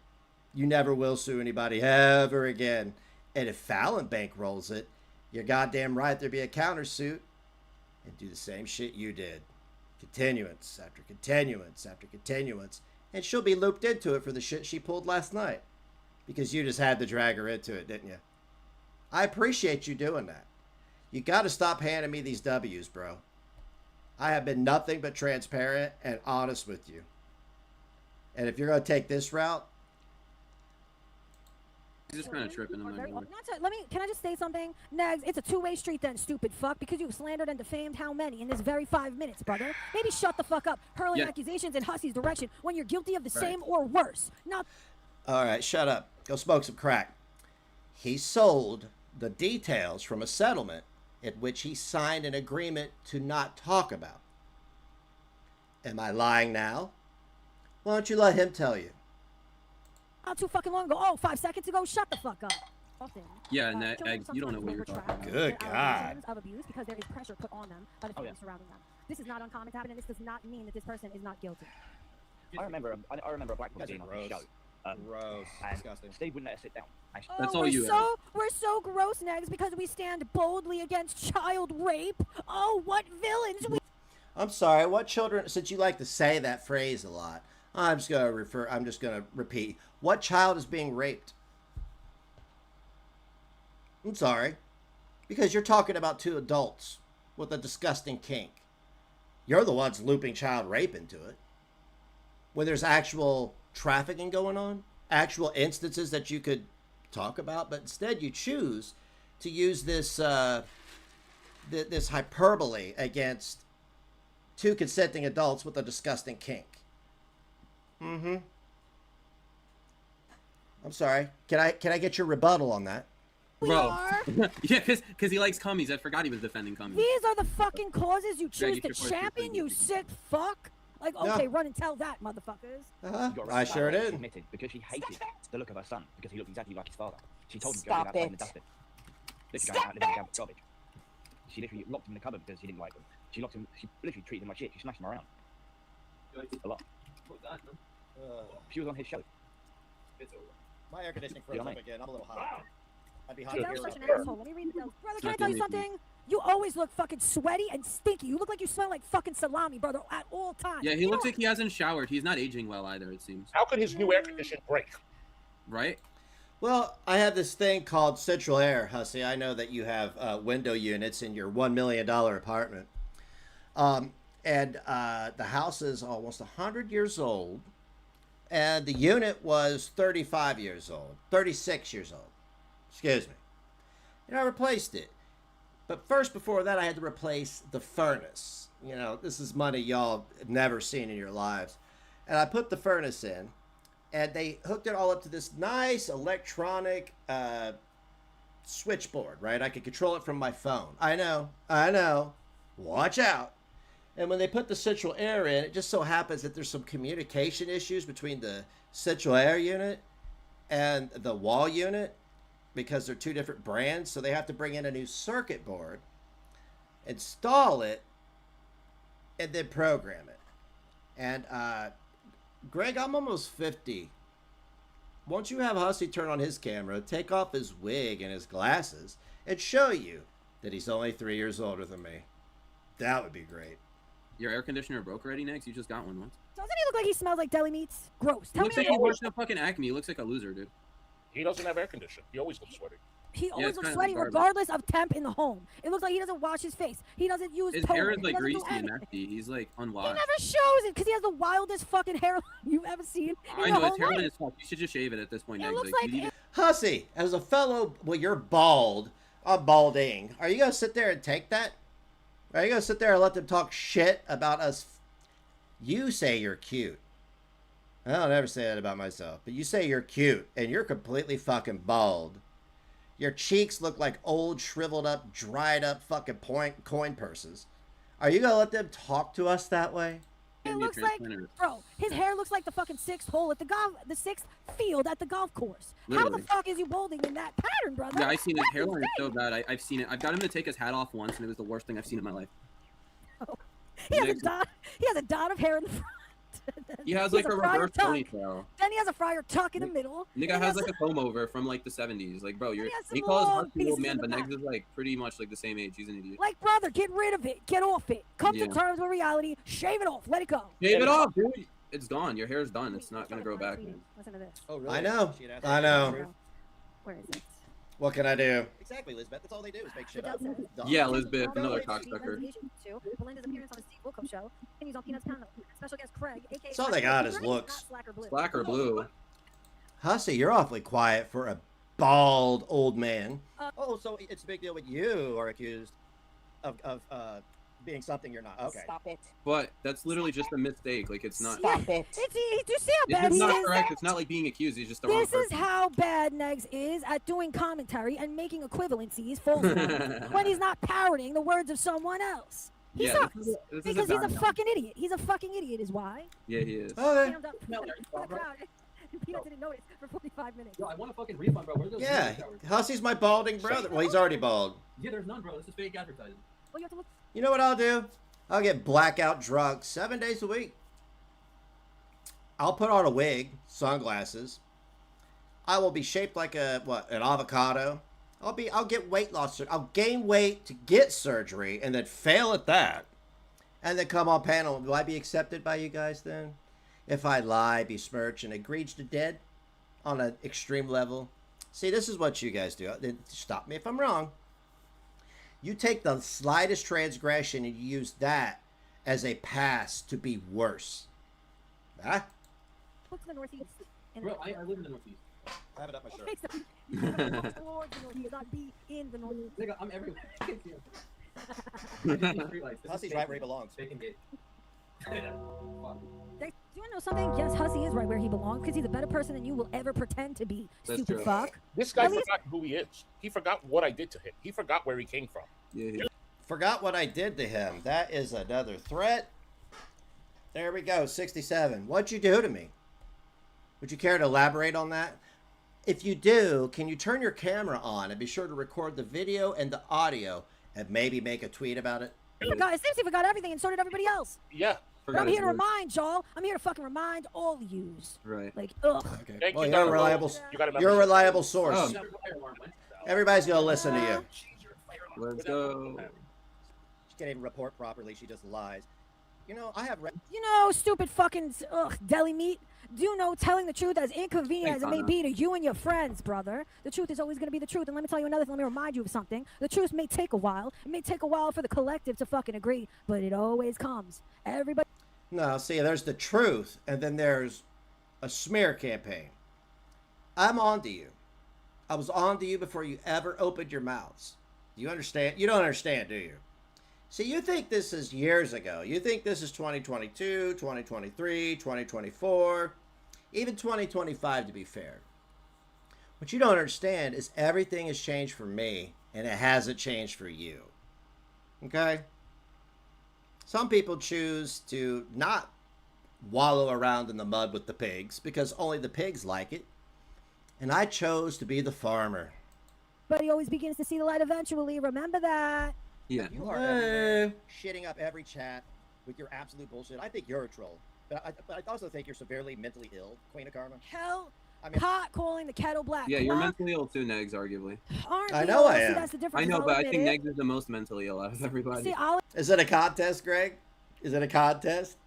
Speaker 3: You never will sue anybody ever again. And if Fallon bankrolls it, you're goddamn right there'd be a countersuit and do the same shit you did. Continuance after continuance after continuance. And she'll be looped into it for the shit she pulled last night. Because you just had to drag her into it, didn't you? I appreciate you doing that. You gotta stop handing me these W's, bro. I have been nothing but transparent and honest with you. And if you're gonna take this route,
Speaker 9: He's just kind of tripping.
Speaker 4: Can I just say something? Negs, it's a two-way street then, stupid fuck, because you've slandered and defamed how many in this very 5 minutes, brother? Maybe shut the fuck up, hurling accusations in Hussy's direction when you're guilty of the same or worse. Not.
Speaker 3: All right, shut up. Go smoke some crack. He sold the details from a settlement at which he signed an agreement to not talk about. Am I lying now? Why don't you let him tell you?
Speaker 4: Not too fucking long ago. Oh, 5 seconds ago. Shut the fuck up. Often,
Speaker 9: yeah, Negs, you don't know what you're talking about.
Speaker 3: Good God.
Speaker 4: Of abuse because there is pressure put on them by the family surrounding them. This is not uncommon to happen, and this does not mean that this person is not guilty.
Speaker 13: I remember a black woman being on the show.
Speaker 3: Gross. Disgusting.
Speaker 13: They wouldn't let us sit down.
Speaker 9: That's all you have.
Speaker 4: We're so gross, Negs, because we stand boldly against child rape. Oh, what villains we...
Speaker 3: I'm sorry, what children, since you like to say that phrase a lot, I'm just gonna repeat. What child is being raped? I'm sorry. Because you're talking about two adults with a disgusting kink. You're the ones looping child rape into it. When there's actual trafficking going on, actual instances that you could talk about, but instead you choose to use this this hyperbole against two consenting adults with a disgusting kink. I'm sorry. Can I get your rebuttal on that?
Speaker 9: Bro. Yeah, because he likes cummies. I forgot he was defending cummies.
Speaker 4: These are the fucking causes you choose
Speaker 9: Greg,
Speaker 4: to champion, you sick fuck. Like,
Speaker 3: No.
Speaker 4: okay, run and tell that, motherfuckers.
Speaker 3: I sure did.
Speaker 13: Admitted because she hated the look of her son because he looked exactly like his father. She told him to go
Speaker 14: Stop
Speaker 13: outside in the
Speaker 14: it.
Speaker 13: dustbin. Literally going out living down with garbage. She literally locked him in the cupboard because she didn't like him. She locked him. She literally treated him like shit. She smashed him around. A lot. She was on his show.
Speaker 10: My air conditioning froze up again. I'm a little hot. I'd be hot.
Speaker 4: That was such an asshole. Let me read the notes. Brother, can I tell you something? You always look fucking sweaty and stinky. You look like you smell like fucking salami, brother, at all times.
Speaker 9: Yeah, he looks like he hasn't showered. He's not aging well either, it seems.
Speaker 6: How could his new air condition break?
Speaker 9: Right?
Speaker 3: Well, I have this thing called Central Air, Hussy. I know that you have window units in your $1 million apartment. The house is almost 100 years old. And the unit was 35 years old. 36 years old. Excuse me. And I replaced it. But first, before that, I had to replace the furnace. You know, this is money y'all have never seen in your lives. And I put the furnace in. And they hooked it all up to this nice electronic switchboard, right? I could control it from my phone. I know. Watch out. And when they put the central air in, it just so happens that there's some communication issues between the central air unit and the wall unit because they're two different brands. So they have to bring in a new circuit board, install it, and then program it. And Greg, I'm almost 50. Won't you have Hussy turn on his camera, take off his wig and his glasses, and show you that he's only 3 years older than me? That would be great.
Speaker 9: Your air conditioner broke already, Negs? You just got one once.
Speaker 4: Doesn't he look like he smells like deli meats? Gross.
Speaker 9: He looks like he works at fucking Acme. He looks like a loser, dude.
Speaker 6: He doesn't have air conditioning. He always looks sweaty.
Speaker 4: He always looks sweaty regardless of temp in the home. It looks like he doesn't wash his face. He doesn't use
Speaker 9: His
Speaker 4: toner.
Speaker 9: hair is
Speaker 4: He
Speaker 9: like
Speaker 4: doesn't do
Speaker 9: greasy and
Speaker 4: anything.
Speaker 9: messy. He's like
Speaker 4: He
Speaker 9: unwashed.
Speaker 4: never shows it because he has the wildest fucking hairline you've ever seen.
Speaker 9: I know, his hairline is fucked. You should just shave it at this point, Negs.
Speaker 4: looks
Speaker 9: you need
Speaker 3: Hussy, as a fellow, well, you're bald. I'm balding. Are you going to sit there and take that? Are you going to sit there and let them talk shit about us? You say you're cute. I don't ever say that about myself, but you say you're cute, and you're completely fucking bald. Your cheeks look like old, shriveled up, dried up fucking coin purses. Are you going to let them talk to us that way?
Speaker 4: It looks like, bro, his hair looks like the fucking sixth hole at the sixth field at the golf course. How
Speaker 9: Literally.
Speaker 4: the fuck is he balding in that pattern, brother?
Speaker 9: Yeah, I've seen his
Speaker 4: What
Speaker 9: hairline is so
Speaker 4: insane?
Speaker 9: bad. I've seen it. I've got him to take his hat off once, and it was the worst thing I've seen in my life.
Speaker 4: He has a dot of hair in the front.
Speaker 9: He has
Speaker 4: He
Speaker 9: like a
Speaker 4: friar
Speaker 9: reverse
Speaker 4: tuck.
Speaker 9: ponytail.
Speaker 4: Then he has a friar tuck in the middle.
Speaker 9: Nigga
Speaker 4: and he
Speaker 9: has like a comb over from like the 70s. Like, bro, you're
Speaker 4: has
Speaker 9: he
Speaker 4: some
Speaker 9: calls
Speaker 4: long
Speaker 9: Hussy
Speaker 4: pieces
Speaker 9: old man,
Speaker 4: in the
Speaker 9: but
Speaker 4: back.
Speaker 9: Negs is like pretty much like the same age. He's an idiot.
Speaker 4: Like, brother, get rid of it. Get off it. Come
Speaker 9: Yeah.
Speaker 4: to terms with reality. Shave it off. Let it go.
Speaker 9: Shave it off, dude. It's gone. Your hair's done. It's not gonna grow back.
Speaker 4: Listen to this.
Speaker 10: Oh, really?
Speaker 3: I know.
Speaker 10: She had
Speaker 3: I know.
Speaker 4: Where is it?
Speaker 3: What can I do?
Speaker 10: Exactly, Lisbeth. That's all they do is make shit
Speaker 4: The
Speaker 10: up.
Speaker 4: dub says,
Speaker 9: Yeah,
Speaker 10: Dumb.
Speaker 9: Elizabeth, another
Speaker 4: Although it's
Speaker 9: cocksucker.
Speaker 4: presentation to Belinda's appearance on the Steve Wilco show continues on Peanuts Panel. Special guest Craig, aka
Speaker 3: That's all they got is looks.
Speaker 9: Black or blue?
Speaker 3: Hussy, you're awfully quiet for a bald old man.
Speaker 10: Oh, so it's a big deal with you are accused of being something you're not. Okay.
Speaker 14: Stop it.
Speaker 9: But that's literally just a mistake. Like, it's not.
Speaker 14: Stop it.
Speaker 4: Do you see how
Speaker 9: It's
Speaker 4: bad
Speaker 9: just
Speaker 4: he
Speaker 9: not
Speaker 4: is?
Speaker 9: correct. It's not like being accused. He's just the wrong
Speaker 4: This is
Speaker 9: person.
Speaker 4: how bad Negs is at doing commentary and making equivalencies false ones when he's not parroting the words of someone else. He
Speaker 9: Yeah,
Speaker 4: sucks
Speaker 9: this is
Speaker 4: because he's a
Speaker 9: bad one.
Speaker 4: fucking idiot. He's a fucking idiot is why.
Speaker 9: Yeah, he is.
Speaker 3: Okay.
Speaker 4: Stand up in the crowd, and Peanut didn't notice for 45 minutes.
Speaker 13: Yo, I want a fucking refund, bro. Where's those
Speaker 3: Yeah,
Speaker 13: showers?
Speaker 3: Hussy's my balding brother. Well, he's already bald.
Speaker 13: Yeah, there's none, bro. This is fake advertising.
Speaker 4: Well, you have to look.
Speaker 3: You know what I'll do? I'll get blackout drunk 7 days a week. I'll put on a wig, sunglasses. I will be shaped like an avocado. I'll get weight loss. I'll gain weight to get surgery and then fail at that. And then come on panel. Will I be accepted by you guys then? If I lie, besmirch, and egregious to dead on an extreme level. See, this is what you guys do. Stop me if I'm wrong. You take the slightest transgression and you use that as a pass to be worse. Huh?
Speaker 4: Look to the northeast.
Speaker 13: Bro, I live in the Northeast.
Speaker 10: I have it up my shirt.
Speaker 4: Okay, so you gotta look towards the northeast, not be in the northeast.
Speaker 13: Nigga, I'm everywhere.
Speaker 10: Hussy's right where he belongs.
Speaker 13: Fake and gay.
Speaker 4: Do you want to know something? Yes, Hussy is right where he belongs because he's a better person than you will ever pretend to be.
Speaker 9: That's
Speaker 4: Stupid
Speaker 9: true.
Speaker 4: fuck.
Speaker 6: This guy forgot who he is. He forgot what I did to him. He forgot where he came from.
Speaker 9: Yeah.
Speaker 3: Forgot what I did to him. That is another threat. There we go, 67. What'd you do to me? Would you care to elaborate on that? If you do, can you turn your camera on and be sure to record the video and the audio and maybe make a tweet about it?
Speaker 4: It seems he forgot everything, and so did everybody else.
Speaker 6: Yeah.
Speaker 4: But I'm here to remind y'all. I'm here to fucking remind all yous.
Speaker 9: Right.
Speaker 4: Like, ugh.
Speaker 3: Okay. Well, you're a reliable source.
Speaker 9: Oh.
Speaker 3: Everybody's gonna listen to you.
Speaker 9: Let's go.
Speaker 10: She can't even report properly. She just lies. You know, I have.
Speaker 4: You know, stupid fucking deli meat. Do you know telling the truth, as inconvenient as it may be to you and your friends, brother, the truth is always going to be the truth. And let me tell you another thing. Let me remind you of something. The truth may take a while. It may take a while for the collective to fucking agree, but it always comes. Everybody.
Speaker 3: No, see, there's the truth, and then there's a smear campaign. I'm on to you. I was on to you before you ever opened your mouths. Do you understand? You don't understand, do you? See, you think this is years ago. You think this is 2022, 2023, 2024, even 2025 to be fair. What you don't understand is everything has changed for me, and it hasn't changed for you. Okay? Some people choose to not wallow around in the mud with the pigs because only the pigs like it. And I chose to be the farmer.
Speaker 4: But he always begins to see the light eventually. Remember that.
Speaker 9: Yeah.
Speaker 10: You are everywhere, shitting up every chat with your absolute bullshit. I think you're a troll. But I also think you're severely mentally ill, Queen of Karma.
Speaker 4: Hell, pot calling the kettle black.
Speaker 9: Yeah, you're mentally ill too, Negs, arguably.
Speaker 3: I know I am.
Speaker 4: That's the difference.
Speaker 9: I know, but I think Negs is the most mentally ill out of everybody.
Speaker 4: See, I'll
Speaker 3: Is it a contest, Greg? Is it a contest?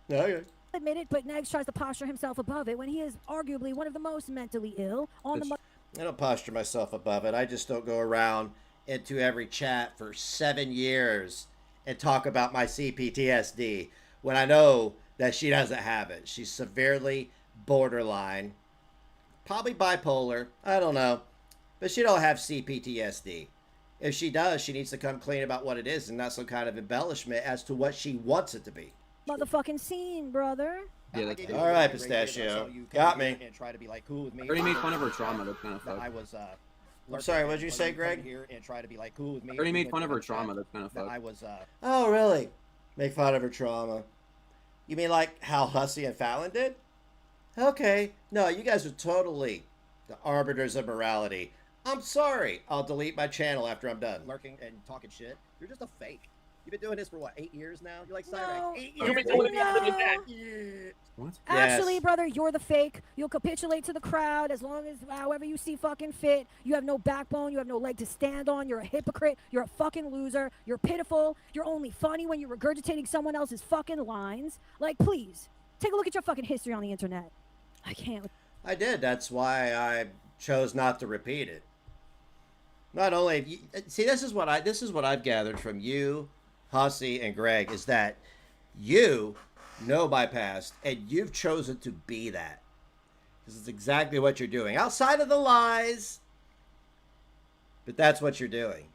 Speaker 3: No. Okay.
Speaker 4: admit it, but Negs tries to posture himself above it when he is arguably one of the most mentally ill on the.
Speaker 3: I don't posture myself above it. I just don't go around into every chat for 7 years and talk about my CPTSD when I know that she doesn't have it. She's severely borderline, probably bipolar. I don't know, but she don't have CPTSD. If she does, she needs to come clean about what it is and not some kind of embellishment as to what she wants it to be.
Speaker 4: Motherfucking scene, brother.
Speaker 9: Yeah, that's
Speaker 3: all right, Pistachio. Got me.
Speaker 10: And try to be like cool with me.
Speaker 9: I already made fun of her trauma. That's kind of fucked.
Speaker 10: I was.
Speaker 3: I'm sorry. What did you say, Greg?
Speaker 10: Here and try to be like cool with me.
Speaker 9: I already made fun of her trauma. That's kind of fucked.
Speaker 10: I was.
Speaker 3: Oh, really? Make fun of her trauma. You mean like how Hussy and Fallon did? Okay. No, you guys are totally the arbiters of morality. I'm sorry. I'll delete my channel after I'm done.
Speaker 10: Lurking and talking shit. You're just a fake. You've been doing this for what, 8 years now? You're like
Speaker 4: No.
Speaker 10: Cyrax. 8 years.
Speaker 6: You've been doing
Speaker 10: Yeah.
Speaker 9: What?
Speaker 4: Actually,
Speaker 3: Yes.
Speaker 4: brother, you're the fake. You'll capitulate to the crowd as long as however you see fucking fit. You have no backbone. You have no leg to stand on. You're a hypocrite. You're a fucking loser. You're pitiful. You're only funny when you're regurgitating someone else's fucking lines. Like, please, take a look at your fucking history on the internet. I can't.
Speaker 3: I did. That's why I chose not to repeat it. Not only see, this is what I've gathered from you, Hussy, and Greg is that you know my past and you've chosen to be that. This is exactly what you're doing outside of the lies, but that's what you're doing.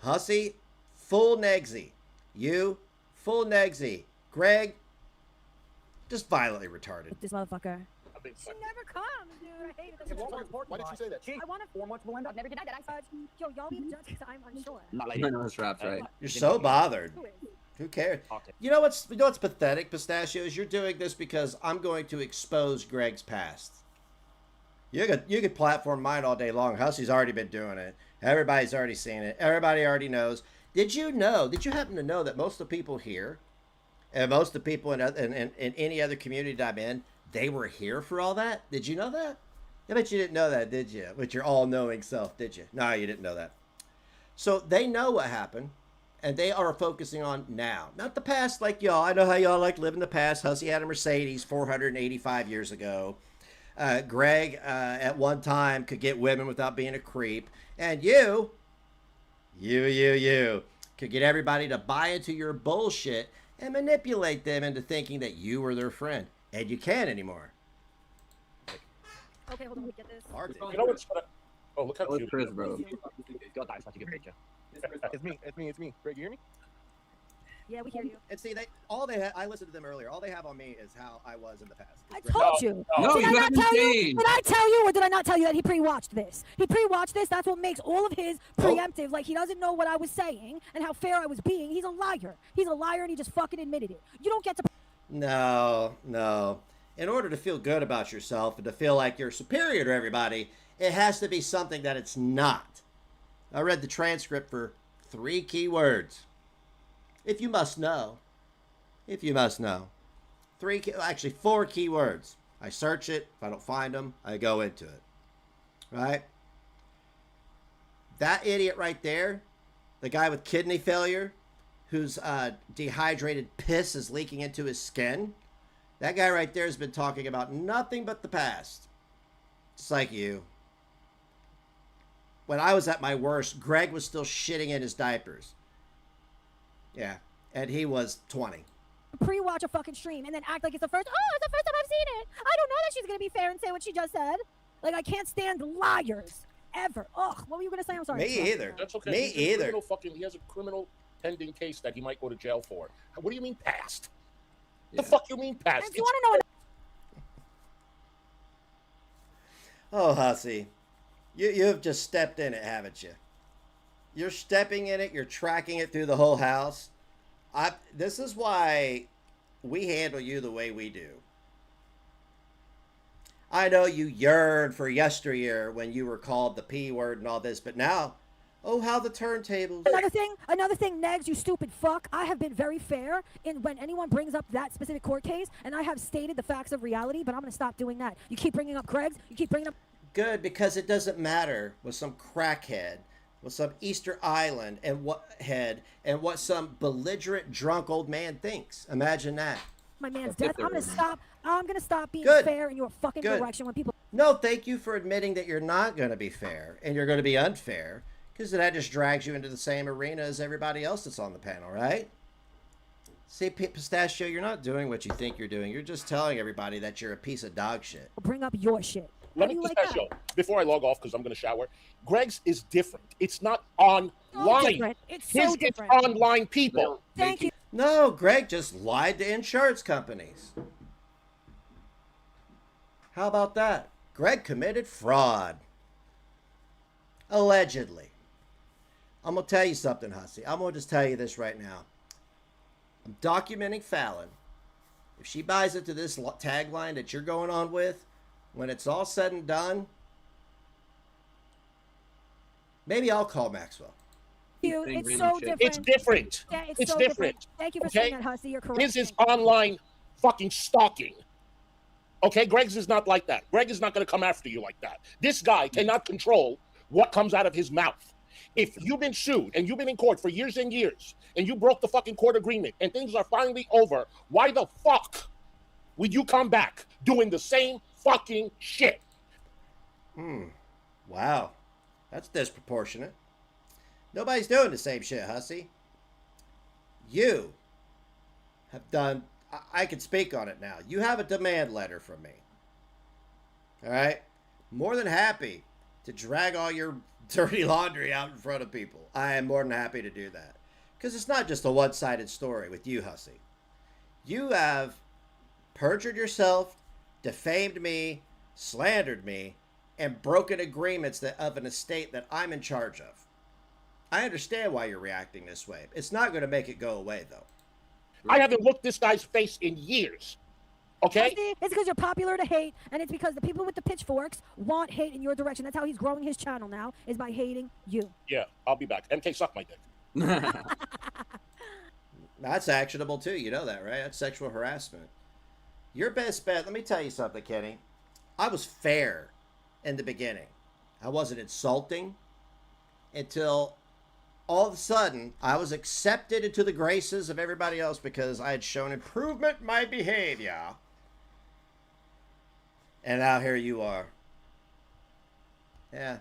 Speaker 3: Hussy, full Negsy. You, full Negsy. Greg, just violently retarded.
Speaker 4: This motherfucker. She never comes, dude. I hate it.
Speaker 11: Why did you say that?
Speaker 4: I want to 4 months Belinda. I've never denied that. Yo, y'all be the judge because I'm unsure.
Speaker 13: Not like
Speaker 9: I know this rap's right.
Speaker 3: You're so bothered. Who cares? You know what's pathetic, Pistachio, is you're doing this because I'm going to expose Greg's past. You could platform mine all day long. Hussy's already been doing it. Everybody's already seen it. Everybody already knows. Did you happen to know that most of the people here, and most of the people in any other community that I'm in, they were here for all that? Did you know that? I bet you didn't know that, did you? With your all-knowing self, did you? No, you didn't know that. So they know what happened, and they are focusing on now, not the past like y'all. I know how y'all like live in the past. Hussy had a Mercedes 485 years ago. Greg, at one time, could get women without being a creep. And you could get everybody to buy into your bullshit and manipulate them into thinking that you were their friend. And you can't anymore.
Speaker 4: Okay, hold on. Let me get this.
Speaker 6: You know what's? Oh, look how
Speaker 9: That was
Speaker 6: cute.
Speaker 9: Chris, bro.
Speaker 13: God, that's such a good picture.
Speaker 11: It's me. Greg, you hear me?
Speaker 4: Yeah, we hear you.
Speaker 3: And see, I listened to them earlier. All they have on me is how I was in the past.
Speaker 4: I told you.
Speaker 9: No,
Speaker 4: Did I
Speaker 9: you
Speaker 4: not
Speaker 9: haven't
Speaker 4: tell you?
Speaker 9: changed.
Speaker 4: Did I tell you or did I not tell you that he pre-watched this? He pre-watched this. That's what makes all of his preemptive. Like, he doesn't know what I was saying and how fair I was being. He's a liar. He's a liar, and he just fucking admitted it. You don't get to...
Speaker 3: No. In order to feel good about yourself and to feel like you're superior to everybody, it has to be something that it's not. I read the transcript for 3 key words. If you must know. If you must know. 4 key words. I search it. If I don't find them, I go into it. Right? That idiot right there, the guy with kidney failure, whose dehydrated piss is leaking into his skin, that guy right there has been talking about nothing but the past. Just like you. When I was at my worst, Greg was still shitting in his diapers. Yeah, and he was 20.
Speaker 4: Pre-watch a fucking stream and then act like it's the first time I've seen it. I don't know that she's gonna be fair and say what she just said. Like, I can't stand liars ever. Ugh, what were you gonna say? I'm sorry.
Speaker 3: Me either.
Speaker 6: That's okay.
Speaker 3: Me either.
Speaker 6: He has a criminal pending case that he might go to jail for. What do you mean past? Yeah. The fuck you mean past?
Speaker 4: Do you want to know?
Speaker 3: Oh, hussy. You've just stepped in it, haven't you? You're stepping in it. You're tracking it through the whole house. This is why we handle you the way we do. I know you yearned for yesteryear when you were called the P word and all this, but now, oh, how the turntables.
Speaker 4: Another thing, Negs, you stupid fuck. I have been very fair in when anyone brings up that specific court case, and I have stated the facts of reality, but I'm going to stop doing that. You keep bringing up Greg's, you keep bringing up...
Speaker 3: Good, because it doesn't matter with some crackhead, with some Easter Island and what some belligerent drunk old man thinks. Imagine that.
Speaker 4: My man's death. I'm gonna stop being
Speaker 3: Good.
Speaker 4: fair in your fucking
Speaker 3: Good.
Speaker 4: direction when people...
Speaker 3: No, thank you for admitting that you're not going to be fair and you're going to be unfair, because that just drags you into the same arena as everybody else that's on the panel, right? See, Pistachio, you're not doing what you think you're doing. You're just telling everybody that you're a piece of dog shit.
Speaker 4: Bring up your shit.
Speaker 6: Let me Pistachio, before I log off, because I'm going to shower, Greg's is different. It's not online.
Speaker 4: It's so different.
Speaker 6: It's online people.
Speaker 4: Thank you.
Speaker 3: No, Greg just lied to insurance companies. How about that? Greg committed fraud. Allegedly. I'm going to tell you something, hussy. I'm going to just tell you this right now. I'm documenting Fallon. If she buys into this tagline that you're going on with, when it's all said and done, maybe I'll call Maxwell.
Speaker 4: It's so different.
Speaker 6: It's different.
Speaker 4: Yeah,
Speaker 6: it's
Speaker 4: so
Speaker 6: different.
Speaker 4: Thank you for saying that, hussy. You're correct.
Speaker 6: His is online fucking stalking. Okay, Greg's is not like that. Greg is not going to come after you like that. This guy cannot control what comes out of his mouth. If you've been sued and you've been in court for years and years and you broke the fucking court agreement and things are finally over, why the fuck would you come back doing the same fucking shit?
Speaker 3: Wow. That's disproportionate. Nobody's doing the same shit, hussy. You have done... I can speak on it now. You have a demand letter from me. All right? More than happy to drag all your dirty laundry out in front of people. I am more than happy to do that. Because it's not just a one-sided story with you, hussy. You have perjured yourself, defamed me, slandered me, and broken agreements of an estate that I'm in charge of. I understand why you're reacting this way. It's not going to make it go away, though.
Speaker 6: I haven't looked this guy's face in years. Okay?
Speaker 4: It's because you're popular to hate, and it's because the people with the pitchforks want hate in your direction. That's how he's growing his channel now, is by hating you.
Speaker 6: Yeah, I'll be back. MK, suck my dick.
Speaker 3: That's actionable, too. You know that, right? That's sexual harassment. Your best bet, let me tell you something, Kenny. I was fair in the beginning. I wasn't insulting until... all of a sudden, I was accepted into the graces of everybody else because I had shown improvement in my behavior. And now here you are. Yeah.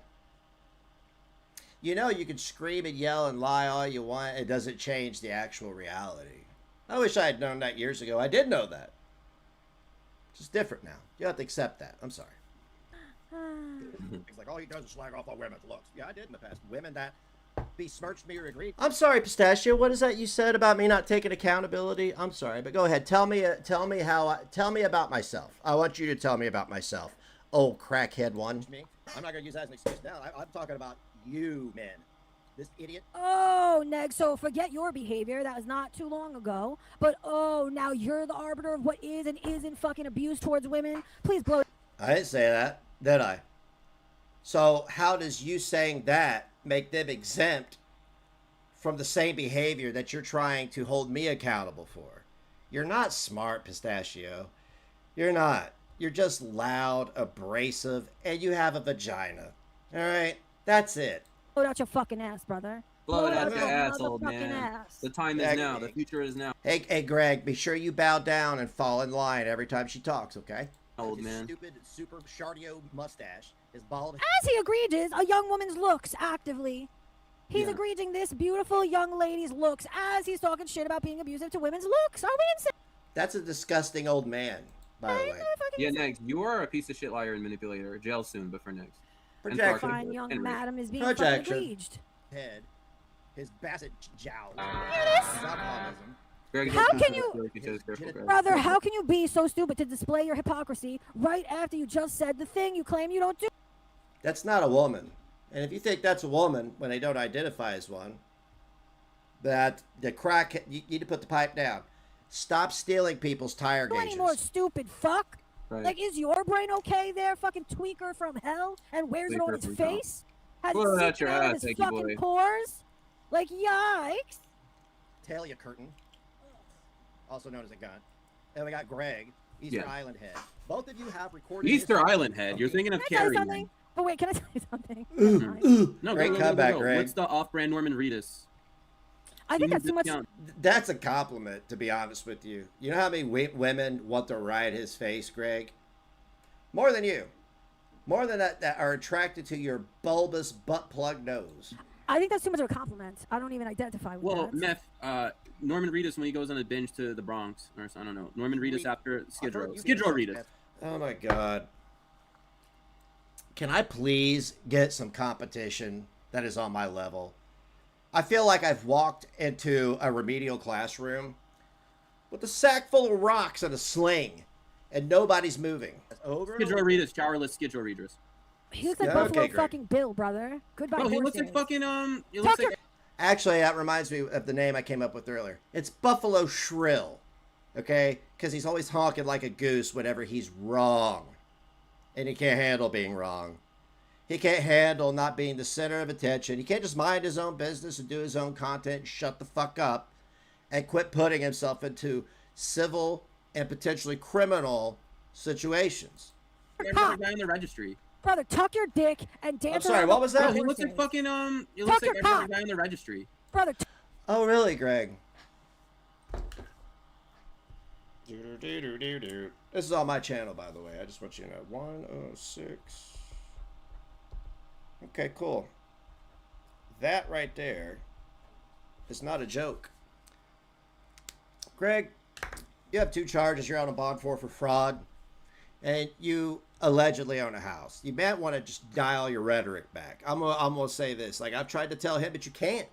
Speaker 3: You know, you can scream and yell and lie all you want. It doesn't change the actual reality. I wish I had known that years ago. I did know that. It's just different now. You have to accept that. I'm sorry. It's like, all he does is slag off all women's looks. Yeah, I did in the past. Women that...
Speaker 10: besmirched me or agreed. I'm sorry, Pistachio. What is that you said about me not taking accountability? I'm sorry, but go ahead. Tell me about myself. I want you to tell me about myself. Oh, crackhead one. Me? I'm not gonna use that as an excuse now. I'm talking about you, men. This idiot.
Speaker 4: Oh, Negs, so forget your behavior. That was not too long ago. But, oh, now you're the arbiter of what is and isn't fucking abuse towards women? Please blow it.
Speaker 10: I didn't say that, did I? So how does you saying that make them exempt from the same behavior that you're trying to hold me accountable for? You're not smart, Pistachio. You're not. You're just loud, abrasive, and you have a vagina. All right? That's it.
Speaker 4: Blow it out your fucking ass, brother.
Speaker 9: Blow it out your ass, old man.
Speaker 4: Ass.
Speaker 9: The time is now. The future is now.
Speaker 10: Hey, Greg, be sure you bow down and fall in line every time she talks, okay?
Speaker 9: Old
Speaker 10: His
Speaker 9: man.
Speaker 10: stupid, super shardio mustache, his bald...
Speaker 4: As he egreges a young woman's looks actively. He's egreging this beautiful young lady's looks as he's talking shit about being abusive to women's looks. Are we insane?
Speaker 10: That's a disgusting old man, by the way.
Speaker 9: Yeah, Negs, you are a piece of shit liar and manipulator. Jail soon, but for Negs.
Speaker 10: Projection.
Speaker 4: Fine young madam is being
Speaker 10: Projection.
Speaker 4: fucking egreged.
Speaker 10: Head, his basset jowls.
Speaker 9: Greg,
Speaker 4: How can you, brother, how can you be so stupid to display your hypocrisy right after you just said the thing you claim you don't do?
Speaker 10: That's not a woman. And if you think that's a woman when they don't identify as one, that the crack, you need to put the pipe down. Stop stealing people's tire
Speaker 4: Do
Speaker 10: gauges.
Speaker 4: any more stupid fuck?
Speaker 10: Right.
Speaker 4: Like, is your brain okay there, fucking tweaker from hell, and wears it on its face? Has
Speaker 9: Blow it
Speaker 4: it
Speaker 9: out your
Speaker 4: seeping out of
Speaker 9: ass,
Speaker 4: his
Speaker 9: Eggy
Speaker 4: fucking
Speaker 9: boy.
Speaker 4: pores? Like, yikes.
Speaker 10: Talia curtain, also known as a gun. And we got Greg, Easter Island head. Both of you have recorded
Speaker 9: Easter Island head. You're thinking of
Speaker 4: Can I tell you
Speaker 9: Carrie.
Speaker 4: something? Oh, wait, can I tell you something?
Speaker 9: No,
Speaker 10: Great comeback, Greg.
Speaker 9: What's the off-brand Norman Reedus?
Speaker 4: I think that's too much.
Speaker 10: That's a compliment, to be honest with you. You know how many women want to ride his face, Greg? More than you. More than that are attracted to your bulbous butt plug nose.
Speaker 4: I think that's too much of a compliment. I don't even identify with
Speaker 9: Well,
Speaker 4: that.
Speaker 9: Meth, Norman Reedus when he goes on a binge to the Bronx, or I don't know. Norman Reedus after Skid Row. Skid Row Reedus.
Speaker 10: Oh my God. Can I please get some competition that is on my level? I feel like I've walked into a remedial classroom with a sack full of rocks and a sling, and nobody's moving.
Speaker 9: Skid Row Reedus, showerless Skid Row Reedus.
Speaker 4: He looks like Buffalo fucking Bill, brother. Goodbye.
Speaker 9: Bro, he looks like fucking he looks like.
Speaker 10: Actually, that reminds me of the name I came up with earlier. It's Buffalo Shrill, okay? Because he's always honking like a goose whenever he's wrong. And he can't handle being wrong. He can't handle not being the center of attention. He can't just mind his own business and do his own content and shut the fuck up and quit putting himself into civil and potentially criminal situations.
Speaker 9: Every guy in the registry.
Speaker 4: Brother, tuck your dick and dance.
Speaker 10: I'm sorry, what was that?
Speaker 9: Bro, he looks like fucking he looks like every guy in the registry.
Speaker 4: Brother.
Speaker 10: Oh, really, Greg? This is on my channel, by the way. I just want you to know. 106. Okay, cool. That right there is not a joke. Greg, you have 2 charges you're out on bond for fraud, and you allegedly own a house. You might want to just dial your rhetoric back. I'm gonna say this. Like, I've tried to tell him, but you can't.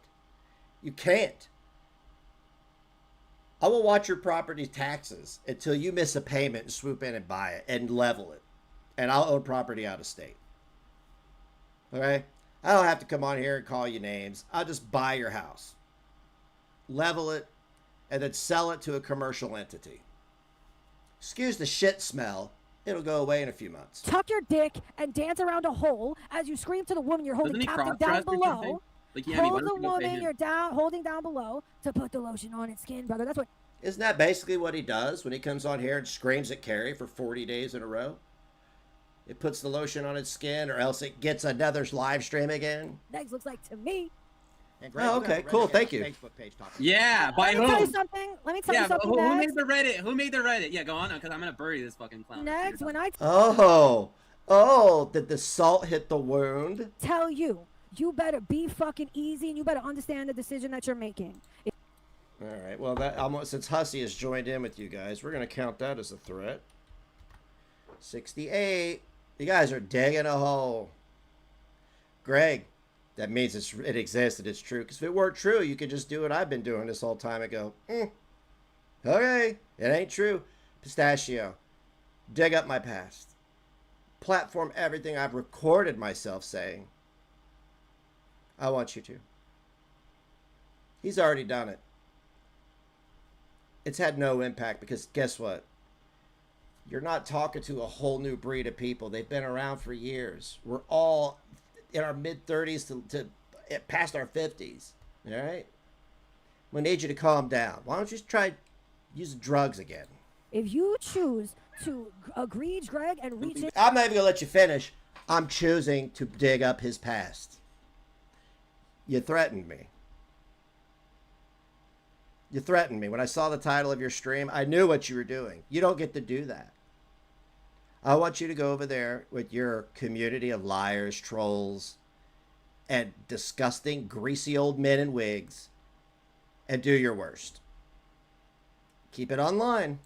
Speaker 10: You can't. I will watch your property taxes until you miss a payment and swoop in and buy it and level it. And I'll own property out of state. Okay? I don't have to come on here and call you names. I'll just buy your house, level it, and then sell it to a commercial entity. Excuse the shit smell. It'll go away in a few months.
Speaker 4: Tuck your dick and dance around a hole as you scream to the woman you're holding captive down below.
Speaker 9: Like,
Speaker 4: Hold the woman you're holding down below to put the lotion on its skin, brother. That's what.
Speaker 10: Isn't that basically what he does when he comes on here and screams at Carrie for 40 days in a row? It puts the lotion on its skin, or else it gets another live stream again.
Speaker 4: Negs looks like to me.
Speaker 10: Oh, okay, cool. Thank you.
Speaker 9: Yeah, by whom?
Speaker 4: Let me tell you something. Let me tell you something.
Speaker 9: Who made the Reddit? Who made the Reddit? Yeah, go on, because I'm gonna bury this fucking clown.
Speaker 4: Negs, when I
Speaker 10: did the salt hit the wound?
Speaker 4: Tell you, you better be fucking easy, and you better understand the decision that you're making.
Speaker 10: All right. Well, that since Hussy has joined in with you guys, we're gonna count that as a threat. 68. You guys are digging a hole. Greg,
Speaker 3: that means it exists and it's true. Because if it weren't true, you could just do what I've been doing this whole time and go, okay, it ain't true. Pistachio, dig up my past. Platform everything I've recorded myself saying. I want you to. He's already done it. It's had no impact because guess what? You're not talking to a whole new breed of people. They've been around for years. We're all in our mid-30s to past our 50s. All right? We need you to calm down. Why don't you just try using drugs again?
Speaker 4: If you choose to agree, Greg, and reach it...
Speaker 3: I'm not even going to let you finish. I'm choosing to dig up his past. You threatened me. You threatened me. When I saw the title of your stream, I knew what you were doing. You don't get to do that. I want you to go over there with your community of liars, trolls, and disgusting, greasy old men in wigs and do your worst. Keep it online.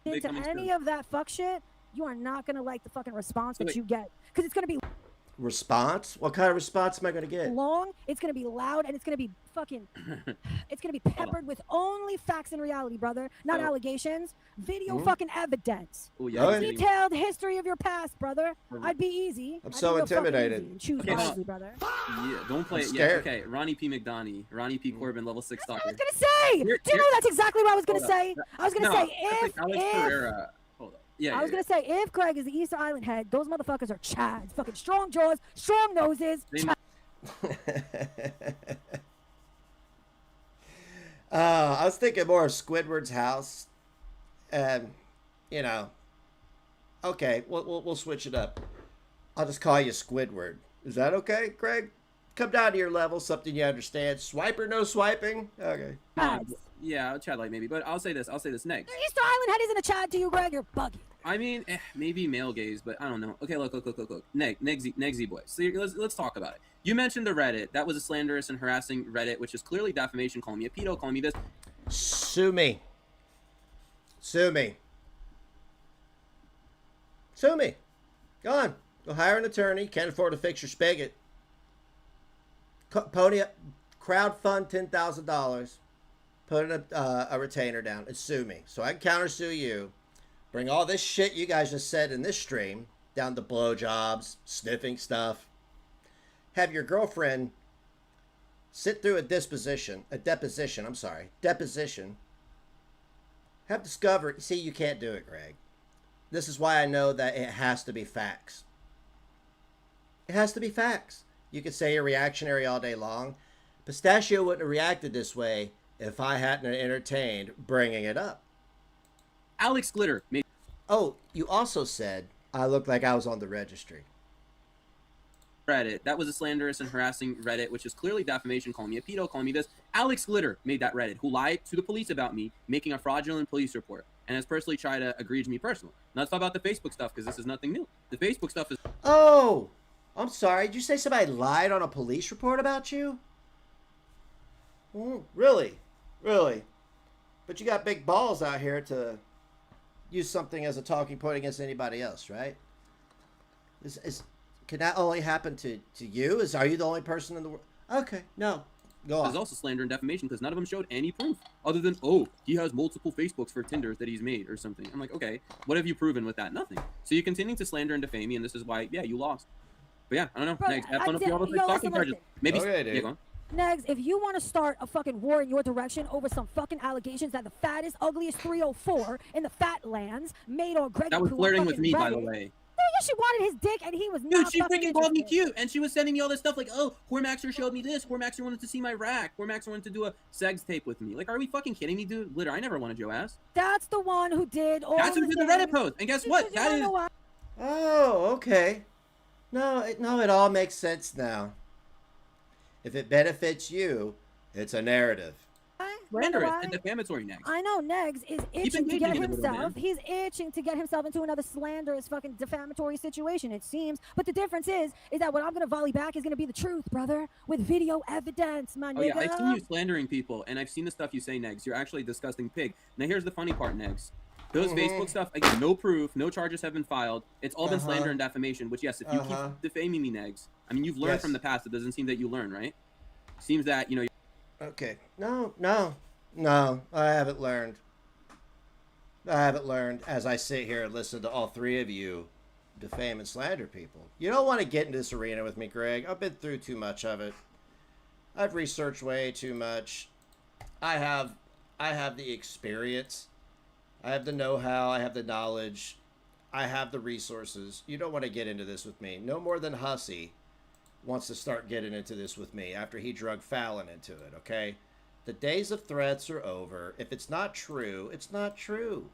Speaker 4: Into any of that fuck shit, you are not going to like the fucking response that you get. Because it's going to be...
Speaker 3: Response? What kind of response am I going to get?
Speaker 4: Long, it's going to be loud, and it's going to be fucking... it's going to be peppered with only facts and reality, brother. Not allegations. Video fucking evidence.
Speaker 9: Oh, yeah.
Speaker 4: Detailed history of your past, brother. I'd be easy.
Speaker 3: I'm so intimidated.
Speaker 4: Choose wisely, brother.
Speaker 9: Yeah, don't play it. Yeah, okay. Ronnie P. McDonough. Ronnie P. Corbin, level 6 stalker.
Speaker 4: That's what I was going to say! Do you know that's exactly what I was going to say? I was going to say, if...
Speaker 9: Yeah,
Speaker 4: I was going to say, if Craig is the Easter Island head, those motherfuckers are chads. Fucking strong jaws, strong noses.
Speaker 3: I was thinking more of Squidward's house. And, you know, okay, we'll switch it up. I'll just call you Squidward. Is that okay, Craig? Come down to your level, something you understand. Swipe or no swiping? Okay.
Speaker 9: Yeah, I'll chat like maybe, but I'll say this next.
Speaker 4: Easter Island head isn't a chad to you, Greg. You're buggy.
Speaker 9: I mean, maybe male gaze, but I don't know. Okay, look. Negsy boy. So let's talk about it. You mentioned the Reddit. That was a slanderous and harassing Reddit, which is clearly defamation. Calling me a pedo, calling me this.
Speaker 3: Sue me. Sue me. Sue me. Go on. Go hire an attorney. Can't afford to fix your spigot. Pony up. Crowdfund $10,000. Put a retainer down and sue me. So I can countersue you. Bring all this shit you guys just said in this stream down to blowjobs, sniffing stuff. Have your girlfriend sit through a deposition. Have discovered. See, you can't do it, Greg. This is why I know that it has to be facts. It has to be facts. You could say you're reactionary all day long. Pistachio wouldn't have reacted this way if I hadn't entertained bringing it up.
Speaker 9: Alex Glitter.
Speaker 3: Oh, you also said I looked like I was on the registry.
Speaker 9: Reddit. That was a slanderous and harassing Reddit, which is clearly defamation, calling me a pedo, calling me this. Alex Glitter made that Reddit, who lied to the police about me, making a fraudulent police report, and has personally tried to egregious me personally. Now let's talk about the Facebook stuff, because this is nothing new. The Facebook stuff is...
Speaker 3: Oh! I'm sorry. Did you say somebody lied on a police report about you? Really? Really? But you got big balls out here to use something as a talking point against anybody else, right? Can that only happen to you? Are you the only person in the world? Okay, no. Go on.
Speaker 9: There's also slander and defamation because none of them showed any proof other than, oh, he has multiple Facebooks for Tinders that he's made or something. I'm like, okay, what have you proven with that? Nothing. So you continue to slander and defame me, and this is why, yeah, you lost. But yeah, I don't know.
Speaker 4: Bro,
Speaker 9: Next, have fun with all the talking charges. Maybe.
Speaker 3: Okay, dude.
Speaker 9: Yeah, go on.
Speaker 4: Negs, if you want to start a fucking war in your direction over some fucking allegations that the fattest, ugliest 304 in the fat lands made on Greg...
Speaker 9: That was flirting with me, by the way.
Speaker 4: Yeah, she wanted his dick, and he was not.
Speaker 9: Dude, she freaking called me cute, and she was sending me all this stuff like, oh, Cormaxer showed me this. Cormaxer wanted to see my rack. Cormaxer wanted to do a sex tape with me. Like, are we fucking kidding me, dude? Glitter, I never wanted your ass.
Speaker 4: That's the one who did all
Speaker 9: That's who did the Reddit post. And guess what? That is...
Speaker 3: Oh, okay. No, it all makes sense now. If it benefits you, it's a narrative.
Speaker 9: Slanderous and defamatory, Negs.
Speaker 4: I know Negs is itching to get himself. He's itching to get himself into another slanderous, fucking defamatory situation. It seems, but the difference is that what I'm gonna volley back is gonna be the truth, brother, with video evidence, my nigga.
Speaker 9: Oh yeah, I've seen you slandering people, and I've seen the stuff you say, Negs. You're actually a disgusting pig. Now here's the funny part, Negs. Those Facebook stuff, again, no proof, no charges have been filed. It's all been slander and defamation. Which, yes, if you keep defaming me, Negs, I mean, you've learned
Speaker 3: Yes.
Speaker 9: from the past. It doesn't seem that you learn, right? Seems that, you know.
Speaker 3: Okay. No. I haven't learned. As I sit here and listen to all three of you defame and slander people. You don't want to get into this arena with me, Greg. I've been through too much of it. I've researched way too much. I have the experience. I have the know-how. I have the knowledge. I have the resources. You don't want to get into this with me. No more than Hussy wants to start getting into this with me after he drug Fallon into it, okay? The days of threats are over. If it's not true, it's not true.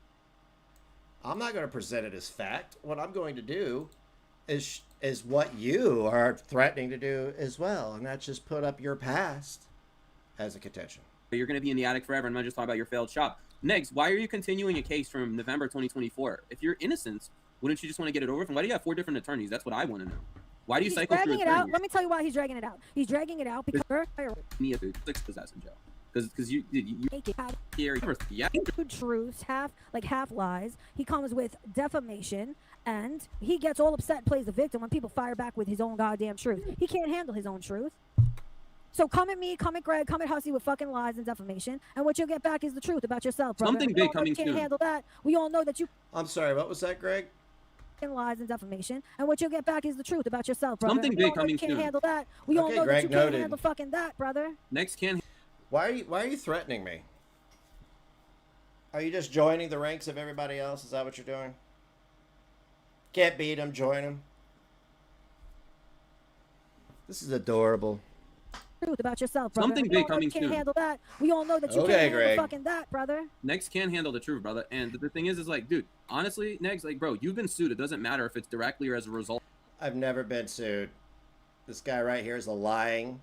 Speaker 3: I'm not going to present it as fact. What I'm going to do is what you are threatening to do as well, and that's just put up your past as a contention.
Speaker 9: You're going to be in the attic forever. I'm not just talking about your failed shop. Negs, why are you continuing a case from November 2024? If you're innocent, wouldn't you just want to get it over with? And why do you have 4 different attorneys? That's what I want to know. Why do you cycle through
Speaker 4: dragging it out? Let me tell you why he's dragging it out. He's dragging it out because
Speaker 9: me a food 6 possess in jail. Because you here
Speaker 4: truths, half lies. He comes with defamation, and he gets all upset and plays the victim when people fire back with his own goddamn truth. He can't handle his own truth. So come at me, come at Greg, come at Hussy with fucking lies and defamation, and what you'll get back is the truth about yourself, brother.
Speaker 9: Something big coming
Speaker 4: soon.
Speaker 9: Can't
Speaker 4: handle that. We all know that you.
Speaker 3: I'm sorry, what was that, Greg?
Speaker 4: Lies and defamation, and what you'll get back is the truth about yourself, brother.
Speaker 9: Something big coming
Speaker 4: soon.
Speaker 9: Can't
Speaker 4: handle that. We all know
Speaker 3: Greg,
Speaker 4: that you can't handle fucking that, brother.
Speaker 9: Next can.
Speaker 3: Why are you threatening me? Are you just joining the ranks of everybody else? Is that what you're doing? Can't beat him, join him. This is adorable.
Speaker 4: Truth about yourself, brother.
Speaker 9: Something big coming
Speaker 4: can't
Speaker 9: soon.
Speaker 4: handle that. We all know that you
Speaker 3: Okay,
Speaker 4: can't
Speaker 3: Greg.
Speaker 4: handle fucking that, brother.
Speaker 9: Negs can't handle the truth, brother. And the thing is like, dude, honestly, Negs, like, bro, you've been sued. It doesn't matter if it's directly or as a result.
Speaker 3: I've never been sued. This guy right here is a lying,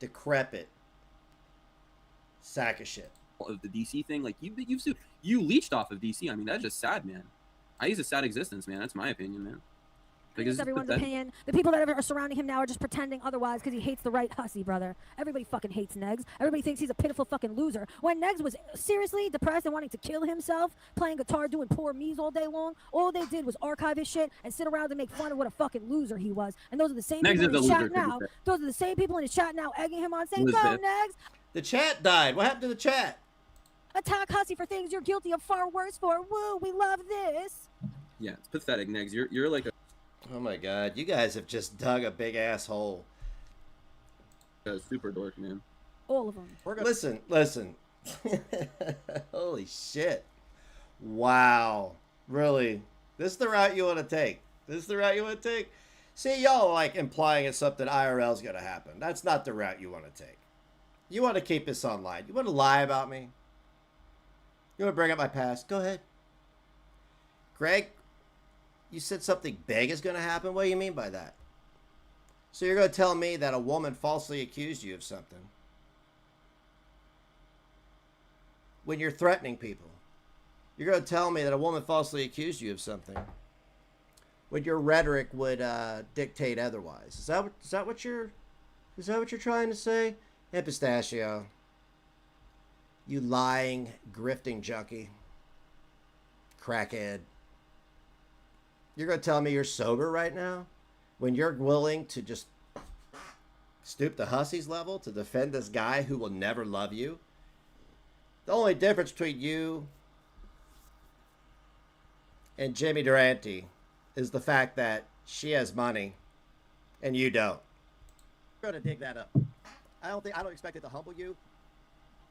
Speaker 3: decrepit sack of shit.
Speaker 9: Of the DC thing, like you've sued, you leached off of DC. I mean, that's just sad, man. I use a sad existence, man. That's my opinion, man.
Speaker 4: It's everyone's opinion. The people that are surrounding him now are just pretending otherwise because he hates the right Hussy, brother. Everybody fucking hates Negs. Everybody thinks he's a pitiful fucking loser. When Negs was seriously depressed and wanting to kill himself, playing guitar, doing poor me's all day long, all they did was archive his shit and sit around and make fun of what a fucking loser he was. And those are the same people in his chat now. Those are the same people in his chat now egging him on, saying, "Go, Negs."
Speaker 3: The chat died. What happened to the chat?
Speaker 4: Attack Hussy for things you're guilty of far worse for. Woo, we love this.
Speaker 9: Yeah, it's pathetic, Negs. You're like a.
Speaker 3: Oh my god, you guys have just dug a big asshole.
Speaker 9: Super dork, man.
Speaker 4: All of them.
Speaker 3: Listen. Holy shit. Wow. Really? This is the route you want to take? See, y'all like implying it's something IRL is going to happen. That's not the route you want to take. You want to keep this online. You want to lie about me? You want to bring up my past? Go ahead. Greg, you said something big is going to happen? What do you mean by that? So you're going to tell me that a woman falsely accused you of something when you're threatening people? You're going to tell me that a woman falsely accused you of something when your rhetoric would dictate otherwise? Is that what you're trying to say? Hey, Pistachio, you lying, grifting junkie, crackhead. You're going to tell me you're sober right now when you're willing to just stoop to Hussy's level to defend this guy who will never love you? The only difference between you and Jimmy Durante is the fact that she has money and you don't. We're going to dig that up. I don't expect it to humble you.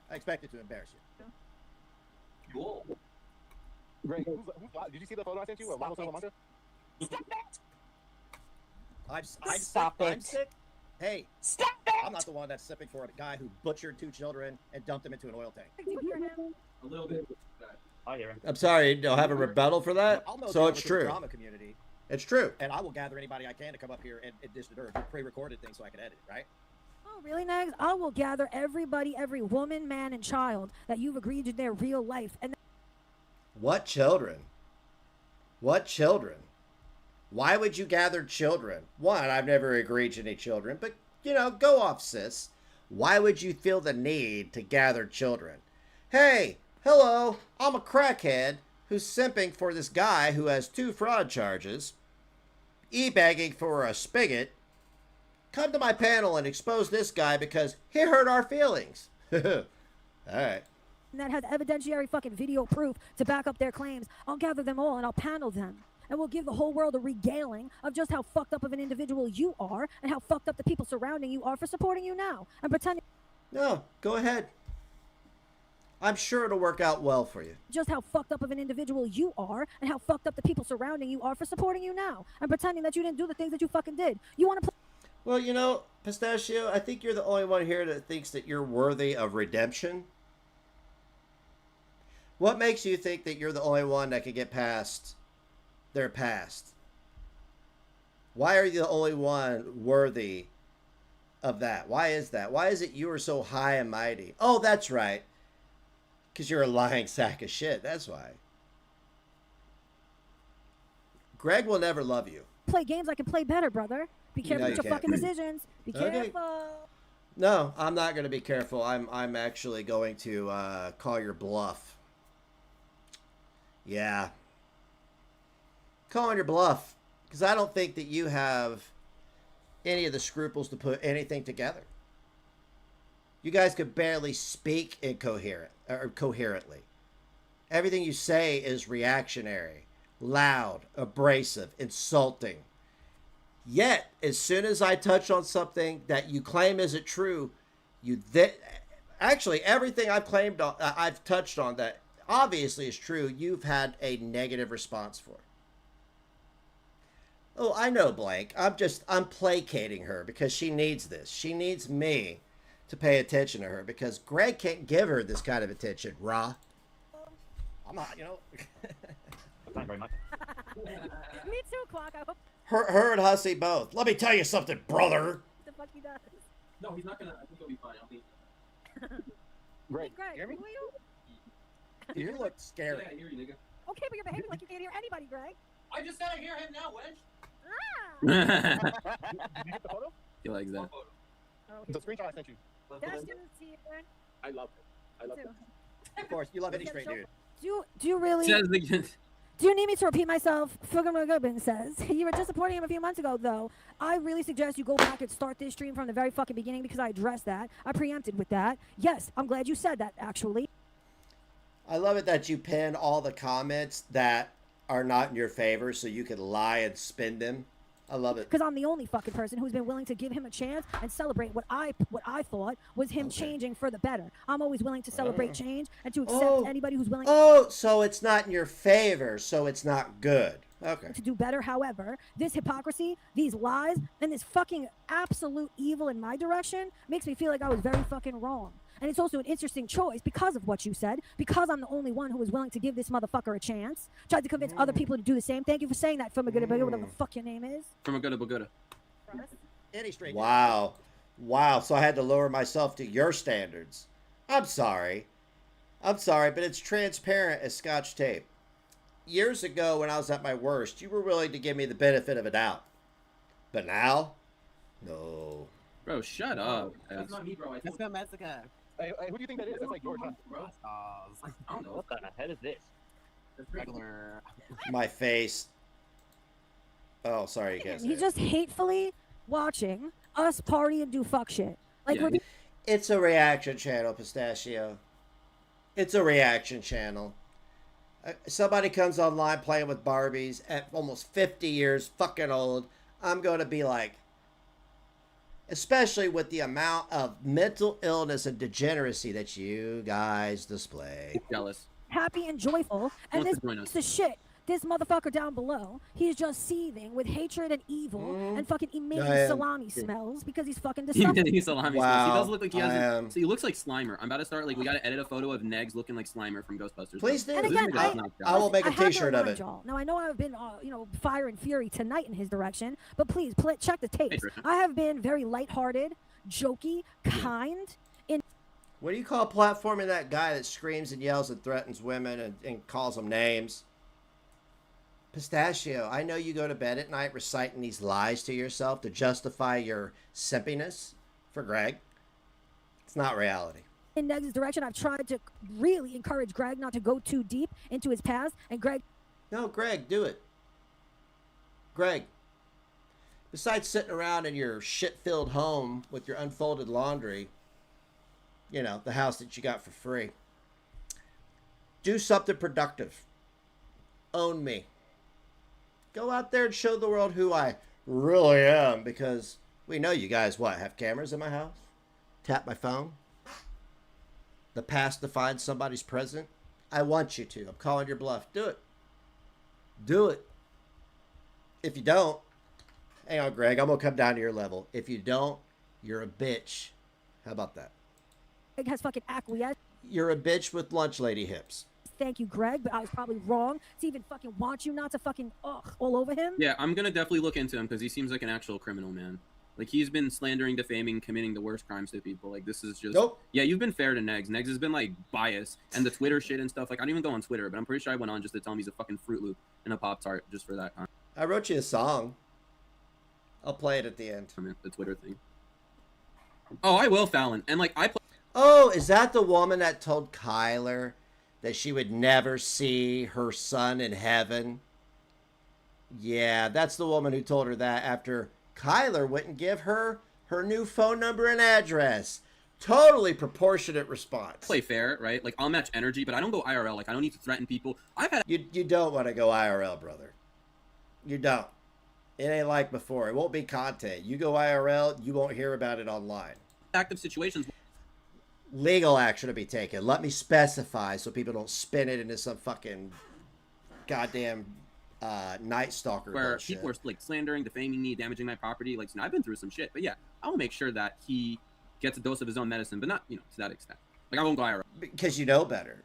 Speaker 3: I expect it to embarrass you.
Speaker 11: Cool. Greg, did you see the photo I sent you? Stop it. I'm sick. Hey, stop it. I'm not the one that's sipping for a guy who butchered 2 children and dumped them into an oil tank.
Speaker 4: Do you hear him?
Speaker 9: A little bit.
Speaker 13: I hear him.
Speaker 3: I'm sorry, you don't have a rebuttal for that? So it's true.
Speaker 11: Drama community,
Speaker 3: it's true.
Speaker 11: and I will gather anybody I can to come up here and dish the dirt, do pre-recorded things so I can edit it, right?
Speaker 4: Oh, really, Negs? I will gather everybody, every woman, man, and child that you've agreed to their real life. And
Speaker 3: What children? What children? Why would you gather children? One, I've never agreed to any children, but, go off, sis. Why would you feel the need to gather children? Hey, hello, I'm a crackhead who's simping for this guy who has 2 fraud charges, e-bagging for a spigot, come to my panel and expose this guy because he hurt our feelings. All right.
Speaker 4: That has evidentiary fucking video proof to back up their claims. I'll gather them all and I'll panel them. And we'll give the whole world a regaling of just how fucked up of an individual you are and how fucked up the people surrounding you are for supporting you now and pretending.
Speaker 3: No, go ahead. I'm sure it'll work out well for you.
Speaker 4: Just how fucked up of an individual you are and how fucked up the people surrounding you are for supporting you now and pretending that you didn't do the things that you fucking did. You want to play?
Speaker 3: Well, you know, Pistachio, I think you're the only one here that thinks that you're worthy of redemption. What makes you think that you're the only one that can get past their past? Why are you the only one worthy of that? Why is that? Why is it you are so high and mighty? Oh, that's right. Because you're a lying sack of shit. That's why. Greg will never love you.
Speaker 4: Play games I can play better, brother. Be careful with your fucking decisions. Be careful.
Speaker 3: No, I'm not going to be careful. I'm actually going to call your bluff. Yeah. Calling your bluff. Because I don't think that you have any of the scruples to put anything together. You guys could barely speak coherently. Everything you say is reactionary, loud, abrasive, insulting. Yet, as soon as I touch on something that you claim isn't true, actually everything I've touched on that obviously is true, you've had a negative response for. Oh, I know, Blank. I'm placating her because she needs this. She needs me to pay attention to her because Greg can't give her this kind of attention, Ra.
Speaker 11: I'm not, you know.
Speaker 13: Thank you very much.
Speaker 4: Me too, Quack. I hope
Speaker 3: Her and Hussy both. Let me tell you something, brother.
Speaker 4: the fuck he does.
Speaker 9: No, he's not gonna. I think he'll be fine. I don't think.
Speaker 13: Great.
Speaker 4: Greg,
Speaker 11: You hear me?
Speaker 4: who are you?
Speaker 11: You look scary.
Speaker 9: Yeah, I hear you, nigga.
Speaker 4: Okay, but you're behaving like you can't hear anybody, Greg.
Speaker 9: I just said I hear him now, Wedge.
Speaker 13: You get the photo?
Speaker 9: He likes that.
Speaker 13: The screenshot I sent you.
Speaker 4: That's just here.
Speaker 13: I love it. I love it.
Speaker 11: Of course, you love any straight dude.
Speaker 4: Do you really?
Speaker 9: Says again.
Speaker 4: Do you need me to repeat myself? Fugamagubin says, you were disappointing him a few months ago, though. I really suggest you go back and start this stream from the very fucking beginning because I addressed that. I preempted with that. Yes, I'm glad you said that, actually.
Speaker 3: I love it that you pin all the comments that are not in your favor so you can lie and spin them. I love it.
Speaker 4: Because I'm the only fucking person who's been willing to give him a chance and celebrate what I thought was him changing for the better. I'm always willing to celebrate change and to accept anybody who's willing.
Speaker 3: Oh, so it's not in your favor, so it's not good. Okay.
Speaker 4: To do better. However, this hypocrisy, these lies, and this fucking absolute evil in my direction makes me feel like I was very fucking wrong. And it's also an interesting choice because of what you said, because I'm the only one who was willing to give this motherfucker a chance. Tried to convince other people to do the same. Thank you for saying that, from a good whatever the fuck your name is.
Speaker 9: From a good.
Speaker 11: Any straight
Speaker 3: Wow. Wow. So I had to lower myself to your standards. I'm sorry, but it's transparent as Scotch tape. Years ago, when I was at my worst, you were willing to give me the benefit of a doubt. But now, no.
Speaker 9: Bro, shut up.
Speaker 12: That's not me, bro.
Speaker 13: That's not Mexico. Hey, who do you think that is? That's like George, huh?
Speaker 12: Bro.
Speaker 13: I don't know. What the heck is this? Regular.
Speaker 3: My face. Oh, sorry, you guys.
Speaker 4: He's just hatefully watching us party and do fuck shit. Like we're
Speaker 3: It's a reaction channel, Pistachio. It's a reaction channel. Somebody comes online playing with Barbies at almost 50 years, fucking old. I'm going to be like, especially with the amount of mental illness and degeneracy that you guys display.
Speaker 9: Jealous.
Speaker 4: happy and joyful, and this piece of shit, this motherfucker down below, he's just seething with hatred and evil and fucking emitting salami smells because he's fucking disgusting.
Speaker 9: Emitting salami smells. He does look like he has. So he looks like Slimer. I'm about to start. Like we got to edit a photo of Negs looking like Slimer from Ghostbusters.
Speaker 3: Please do.
Speaker 4: And again,
Speaker 3: I will make a T-shirt of it.
Speaker 4: Now I know I've been, fire and fury tonight in his direction, but please check the tapes. I have been very lighthearted, jokey, kind.
Speaker 3: What do you call platforming that guy that screams and yells and threatens women and calls them names? Pistachio, I know you go to bed at night reciting these lies to yourself to justify your simpiness for Greg. It's not reality.
Speaker 4: In Negs' direction, I've tried to really encourage Greg not to go too deep into his past, and Greg...
Speaker 3: No, Greg, do it. Greg. Besides sitting around in your shit-filled home with your unfolded laundry, you know, the house that you got for free. Do something productive. Own me. Go out there and show the world who I really am, because we know you guys, what, have cameras in my house? Tap my phone? The past defines somebody's present? I want you to. I'm calling your bluff. Do it. Do it. If you don't, hang on, Greg, I'm going to come down to your level. If you don't, you're a bitch. How about that?
Speaker 4: Greg has fucking acquiesced.
Speaker 3: You're a bitch with lunch lady hips.
Speaker 4: Thank you, Greg, but I was probably wrong to even fucking want you not to fucking all over him.
Speaker 9: Yeah, I'm gonna definitely look into him because he seems like an actual criminal, man. Like, he's been slandering, defaming, committing the worst crimes to people. Like, this is just...
Speaker 3: Nope.
Speaker 9: Yeah, you've been fair to Negs. Negs has been, like, biased. And the Twitter shit and stuff. Like, I don't even go on Twitter, but I'm pretty sure I went on just to tell him he's a fucking Fruit Loop and a Pop-Tart just for that.
Speaker 3: I wrote you a song. I'll play it at the end.
Speaker 9: The Twitter thing. Oh, I will, Fallon. And, like, I play...
Speaker 3: Oh, is that the woman that told Kyler that she would never see her son in heaven? Yeah, that's the woman who told her that after Kyler wouldn't give her her new phone number and address. Totally proportionate response.
Speaker 9: Play fair, right? Like, I'll match energy, but I don't go IRL. Like, I don't need to threaten people. I've had...
Speaker 3: You don't want to go IRL, brother. You don't. It ain't like before. It won't be content. You go IRL, you won't hear about it online.
Speaker 9: Active situations.
Speaker 3: Legal action to be taken. Let me specify so people don't spin it into some fucking goddamn Night Stalker
Speaker 9: where
Speaker 3: bullshit.
Speaker 9: People are like slandering, defaming me, damaging my property. Like, you know, I've been through some shit, but yeah, I will make sure that he gets a dose of his own medicine, but not, you know, to that extent. Like, I won't go IRL.
Speaker 3: Because you know better.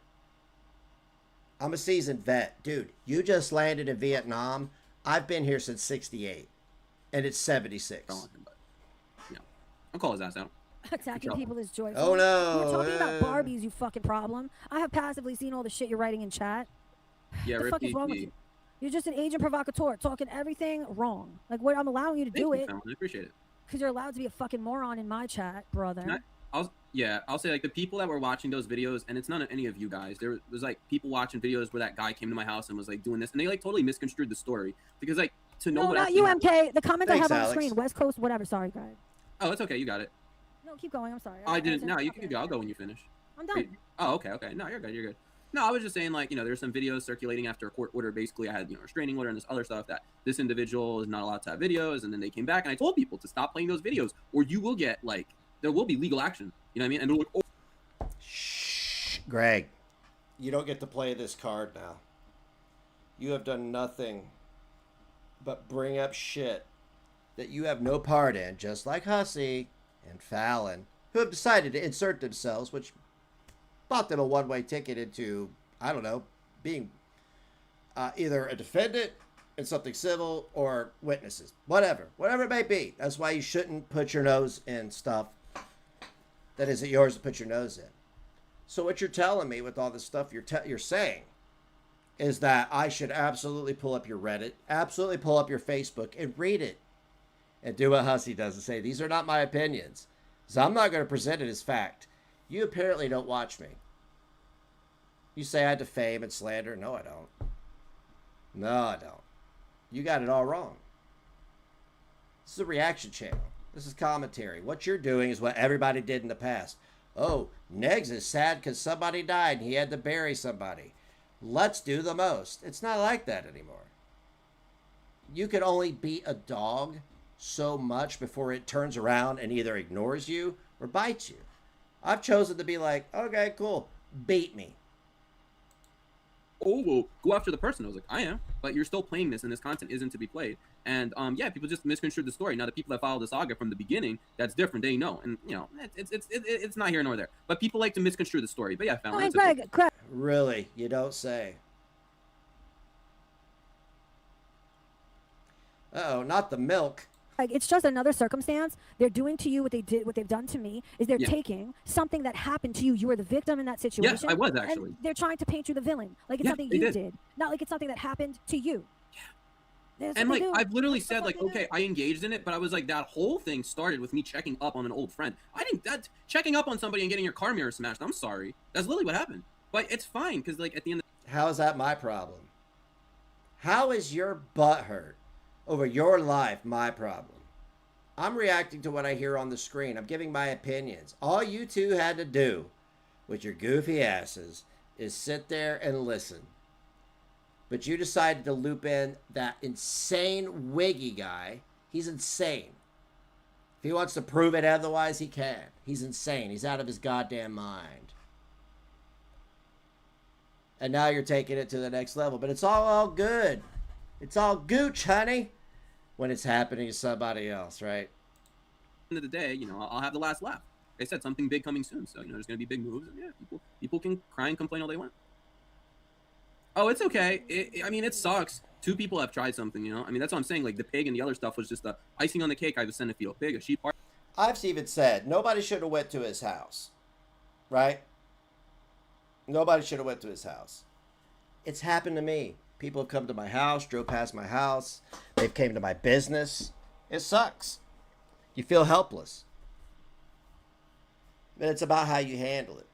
Speaker 3: I'm a seasoned vet. Dude, you just landed in Vietnam. I've been here since 68. And it's 76.
Speaker 9: Yeah. I'll call his ass out.
Speaker 4: Attacking people is joyful.
Speaker 3: Oh, no.
Speaker 4: You're talking about Barbies, you fucking problem. I have passively seen all the shit you're writing in chat.
Speaker 9: Yeah,
Speaker 4: what the fuck is wrong with you? You're just an agent provocateur, talking everything wrong. Like, what I'm allowing you to do it.
Speaker 9: I appreciate it.
Speaker 4: Because you're allowed to be a fucking moron in my chat, brother.
Speaker 9: I'll say, like, the people that were watching those videos, and it's not any of you guys. There was like people watching videos where that guy came to my house and was like doing this, and they like totally misconstrued the story because like to know what.
Speaker 4: No, not you, MK. The comment I have on the
Speaker 3: Alex.
Speaker 4: screen, West Coast, whatever. Sorry, guys.
Speaker 9: Oh, it's okay. You got it.
Speaker 4: No, keep going. I'm sorry.
Speaker 9: I didn't. No, you can go. I'll go when you finish.
Speaker 4: I'm done.
Speaker 9: Oh, okay. No, you're good. You're good. No, I was just saying, like, you know, there's some videos circulating after a court order. Basically, I had, you know, a restraining order and this other stuff that this individual is not allowed to have videos. And then they came back and I told people to stop playing those videos or you will get, like, there will be legal action. You know what I mean? And they're like, oh.
Speaker 3: Shh, Greg. You don't get to play this card now. You have done nothing but bring up shit that you have no part in, just like Hussy and Fallon, who have decided to insert themselves, which bought them a one-way ticket into, I don't know, being either a defendant in something civil or witnesses. Whatever it may be. That's why you shouldn't put your nose in stuff that isn't yours to put your nose in. So what you're telling me with all this stuff you're saying is that I should absolutely pull up your Reddit, absolutely pull up your Facebook and read it. And do what Hussy does and say, these are not my opinions. So I'm not going to present it as fact. You apparently don't watch me. You say I defame and slander. No, I don't. No, I don't. You got it all wrong. This is a reaction channel. This is commentary. What you're doing is what everybody did in the past. Oh, Negs is sad because somebody died and he had to bury somebody. Let's do the most. It's not like that anymore. You can only beat a dog so much before it turns around and either ignores you or bites you. I've chosen to be like, okay, cool, beat me.
Speaker 9: Oh, well, go after the person. I was like, I am, but you're still playing this, and this content isn't to be played. And yeah, people just misconstrued the story. Now, the people that follow the saga from the beginning, that's different. They know, and you know, it's not here nor there. But people like to misconstrue the story. But yeah, Fallon.
Speaker 4: Greg.
Speaker 3: Really, you don't say. Uh-oh, not the milk.
Speaker 4: Like, it's just another circumstance. They're doing to you what they've done to me is they're taking something that happened to you. You were the victim in that situation.
Speaker 9: Yes, I was actually.
Speaker 4: And they're trying to paint you the villain. Like it's something you did. Not like it's something that happened to you. Yeah.
Speaker 9: And like, I've literally said like, okay, I engaged in it, but I was like, that whole thing started with me checking up on an old friend. I think that checking up on somebody and getting your car mirror smashed, I'm sorry. That's literally what happened. But it's fine, because like at the end
Speaker 3: How is that my problem? How is your butt hurt over your life, my problem. I'm reacting to what I hear on the screen. I'm giving my opinions. All you two had to do with your goofy asses is sit there and listen. But you decided to loop in that insane Wiggy guy. He's insane. If he wants to prove it otherwise, he can. He's insane. He's out of his goddamn mind. And now you're taking it to the next level. But it's all good. It's all gooch, honey. When it's happening to somebody else, right?
Speaker 9: End of the day, you know, I'll have the last laugh. Like I said, something big coming soon. So, you know, there's going to be big moves. And yeah, people can cry and complain all they want. Oh, it's okay. I mean, it sucks. 2 people have tried something, you know? I mean, that's what I'm saying. Like, the pig and the other stuff was just the icing on the cake. I was sent a fetal pig, a sheep heart.
Speaker 3: I've even said, nobody should have went to his house. Right? Nobody should have went to his house. It's happened to me. People have come to my house, drove past my house. They've came to my business. It sucks. You feel helpless. But it's about how you handle it.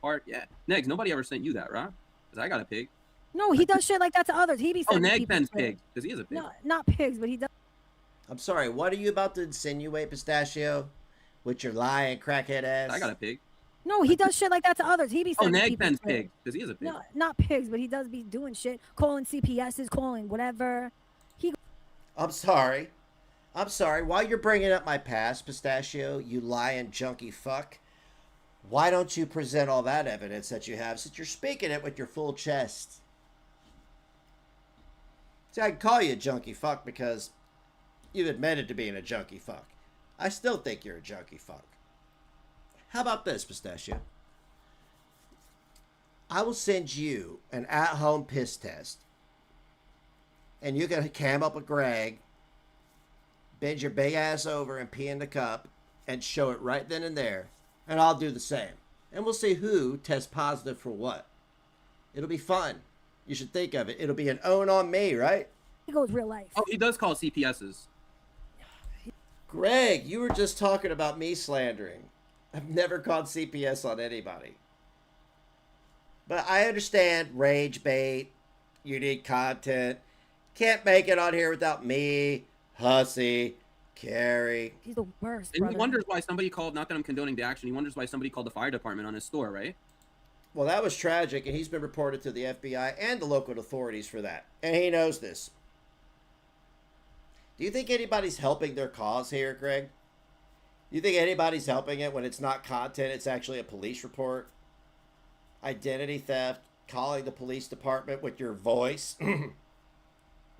Speaker 9: Heart, yeah. Negs, nobody ever sent you that, right? Because I got a pig.
Speaker 4: No, he does shit like that to others. He be sending people
Speaker 9: NEGZNN's
Speaker 4: shit.
Speaker 9: pig, because he is a pig.
Speaker 4: No, not pigs, but he does.
Speaker 3: I'm sorry, what are you about to insinuate, Pistachio? With your lying crackhead ass?
Speaker 9: I got a pig.
Speaker 4: No, he does shit like that to others. He be sending people
Speaker 9: NEGZNN's
Speaker 4: shit.
Speaker 9: pig, because he is a pig.
Speaker 4: No, not pigs, but he does be doing shit. Calling CPSs, calling whatever.
Speaker 3: I'm sorry. I'm sorry. While you're bringing up my past, Pistachio, you lying junkie fuck, why don't you present all that evidence that you have since you're speaking it with your full chest? See, I can call you a junkie fuck because you've admitted to being a junkie fuck. I still think you're a junkie fuck. How about this, Pistachio? I will send you an at-home piss test. And you can cam up with Greg, bend your big ass over and pee in the cup, and show it right then and there. And I'll do the same. And we'll see who tests positive for what. It'll be fun. You should think of it. It'll be an own on me, right?
Speaker 4: He goes real life.
Speaker 9: Oh, he does call CPSs.
Speaker 3: Greg, you were just talking about me slandering. I've never called CPS on anybody. But I understand rage bait, unique content. Can't make it on here without me, Hussy, Carrie.
Speaker 4: He's the worst,
Speaker 9: And
Speaker 4: brother.
Speaker 9: he wonders why somebody called, not that I'm condoning the action, he wonders why somebody called the fire department on his store, right?
Speaker 3: Well, that was tragic, and he's been reported to the FBI and the local authorities for that. And he knows this. Do you think anybody's helping their cause here, Greg? Do you think anybody's helping it when it's not content, it's actually a police report? Identity theft, calling the police department with your voice.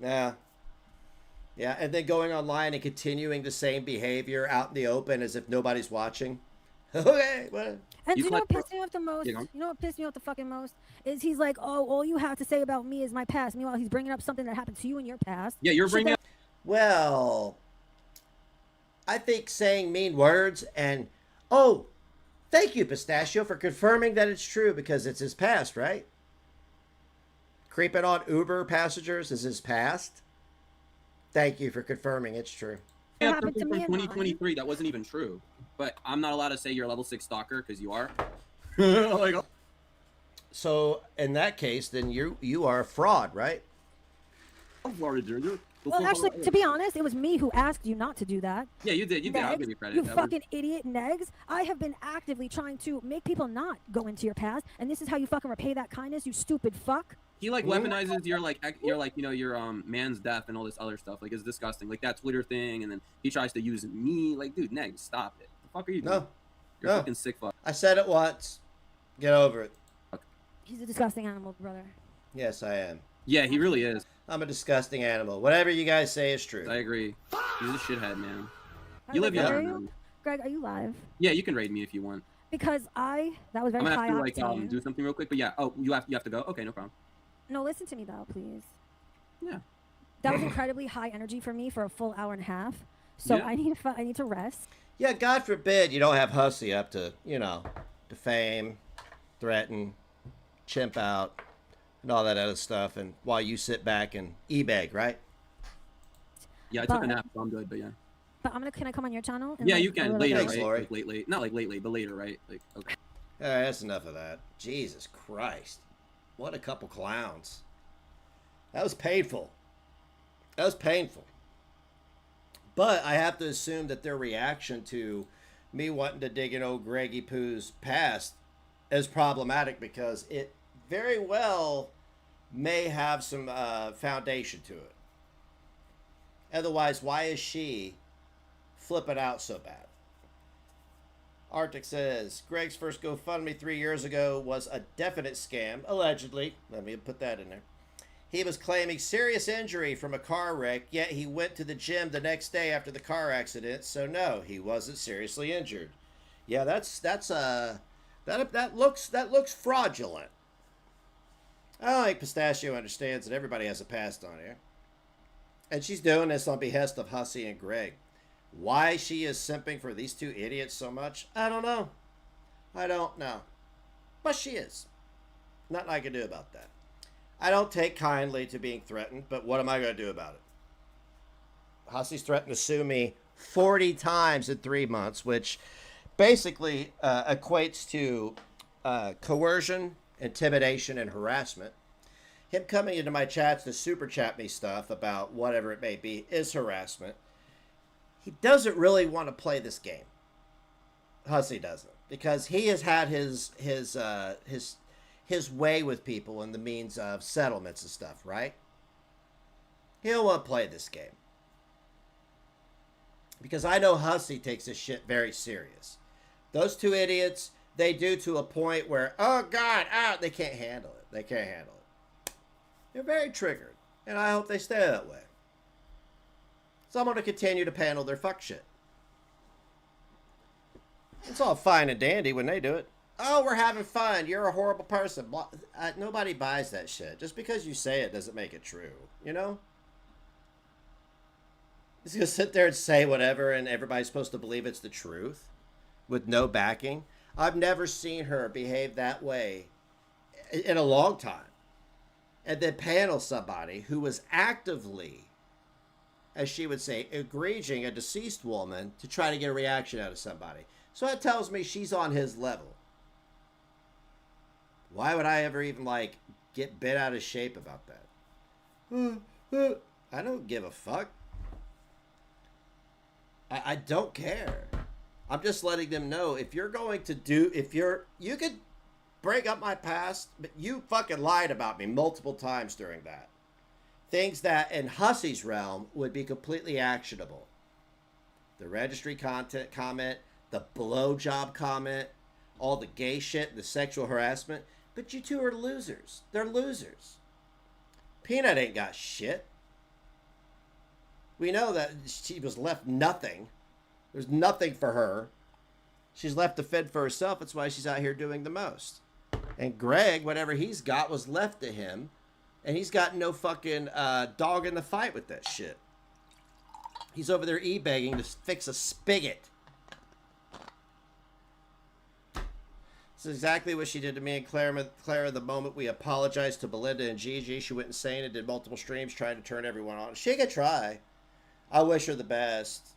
Speaker 3: Yeah. Yeah, and then going online and continuing the same behavior out in the open as if nobody's watching. Okay, well.
Speaker 4: And do you know what pissed me off the most?
Speaker 3: You know?
Speaker 4: You know what pissed me off the fucking most? Is he's like, oh, all you have to say about me is my past. Meanwhile, he's bringing up something that happened to you in your past.
Speaker 9: Yeah, you're bringing up...
Speaker 3: Well, I think saying mean words and... Oh, thank you, Pistachio, for confirming that it's true because it's his past, right? Creeping on Uber passengers is his past. Thank you for confirming it's true.
Speaker 9: Yeah, something from 2023 that wasn't even true. But I'm not allowed to say you're a level 6 stalker because you are.
Speaker 3: Like, so in that case, then you are a fraud, right?
Speaker 4: Well, actually, to be honest, it was me who asked you not to do that.
Speaker 9: Yeah, you did. You did. I'll give you credit.
Speaker 4: You fucking idiot, Negs. I have been actively trying to make people not go into your past, and this is how you fucking repay that kindness, you stupid fuck.
Speaker 9: He like weaponizes your like you know your man's death and all this other stuff. Like it's disgusting. Like that Twitter thing, and then he tries to use me. Like, dude, Negs, stop it. The fuck are you doing?
Speaker 3: No.
Speaker 9: You're
Speaker 3: No.
Speaker 9: a fucking sick fuck.
Speaker 3: I said it once. Get over it.
Speaker 4: He's a disgusting animal, brother.
Speaker 3: Yes, I am.
Speaker 9: Yeah, he really is.
Speaker 3: I'm a disgusting animal. Whatever you guys say is true.
Speaker 9: I agree. He's a shithead, man.
Speaker 4: Are
Speaker 9: You live
Speaker 4: Greg,
Speaker 9: young,
Speaker 4: are you?
Speaker 9: man.
Speaker 4: Greg, are you live?
Speaker 9: Yeah, you can raid me if you want.
Speaker 4: Because that was very
Speaker 9: I'm gonna
Speaker 4: high
Speaker 9: have to like
Speaker 4: octane.
Speaker 9: do something real quick. But yeah, oh, you have to go. Okay, no problem.
Speaker 4: No, listen to me though, please.
Speaker 9: Yeah.
Speaker 4: That was incredibly high energy for me for a full hour and a half. So
Speaker 3: Yeah.
Speaker 4: I need to rest.
Speaker 3: Yeah, God forbid you don't have Hussy up to, defame, threaten, chimp out, and all that other stuff. And while you sit back and e-beg, right?
Speaker 9: Yeah, I took a nap, so I'm good. But yeah.
Speaker 4: But can I come on your channel?
Speaker 9: Yeah, you can later,
Speaker 3: Thanks,
Speaker 9: right?
Speaker 3: Lori.
Speaker 9: Like late, not like lately, but later, right? Like okay.
Speaker 3: All right, that's enough of that. Jesus Christ. What a couple clowns. That was painful. That was painful. But I have to assume that their reaction to me wanting to dig in old Greggy Poo's past is problematic because it very well may have some foundation to it. Otherwise, why is she flipping out so bad? Arctic says, Greg's first GoFundMe 3 years ago was a definite scam, allegedly. Let me put that in there. He was claiming serious injury from a car wreck, yet he went to the gym the next day after the car accident, so no, he wasn't seriously injured. Yeah, that looks fraudulent. I don't think Pistachio understands that everybody has a past on here. And she's doing this on behest of Hussy and Greg. Why she is simping for these two idiots so much, I don't know. I don't know. But she is. Nothing I can do about that. I don't take kindly to being threatened, but what am I going to do about it? Hussy's threatened to sue me 40 times in 3 months, which basically equates to coercion, intimidation, and harassment. Him coming into my chats to super chat me stuff about whatever it may be is harassment. He doesn't really want to play this game. Hussy doesn't, because he has had his way with people in the means of settlements and stuff, right? He don't want to play this game. Because I know Hussy takes this shit very serious. Those two idiots, they do to a point where, oh God, they can't handle it. They can't handle it. They're very triggered, and I hope they stay that way. So I'm going to continue to panel their fuck shit. It's all fine and dandy when they do it. Oh, we're having fun. You're a horrible person. Nobody buys that shit. Just because you say it doesn't make it true. You know? He's going to sit there and say whatever and everybody's supposed to believe it's the truth with no backing. I've never seen her behave that way in a long time. And then panel somebody who was actively, as she would say, egreging a deceased woman to try to get a reaction out of somebody. So that tells me she's on his level. Why would I ever even, like, get bent out of shape about that? I don't give a fuck. I don't care. I'm just letting them know, if you're going to do, you could break up my past, but you fucking lied about me multiple times during that. Things that in Hussy's realm would be completely actionable. The registry content comment, the blowjob comment, all the gay shit, the sexual harassment. But you two are losers. They're losers. Peanut ain't got shit. We know that she was left nothing. There's nothing for her. She's left to fend for herself. That's why she's out here doing the most. And Greg, whatever he's got was left to him. And he's got no fucking dog in the fight with that shit. He's over there e-begging to fix a spigot. This is exactly what she did to me and Clara the moment we apologized to Belinda and Gigi. She went insane and did multiple streams trying to turn everyone on. She could try. I wish her the best.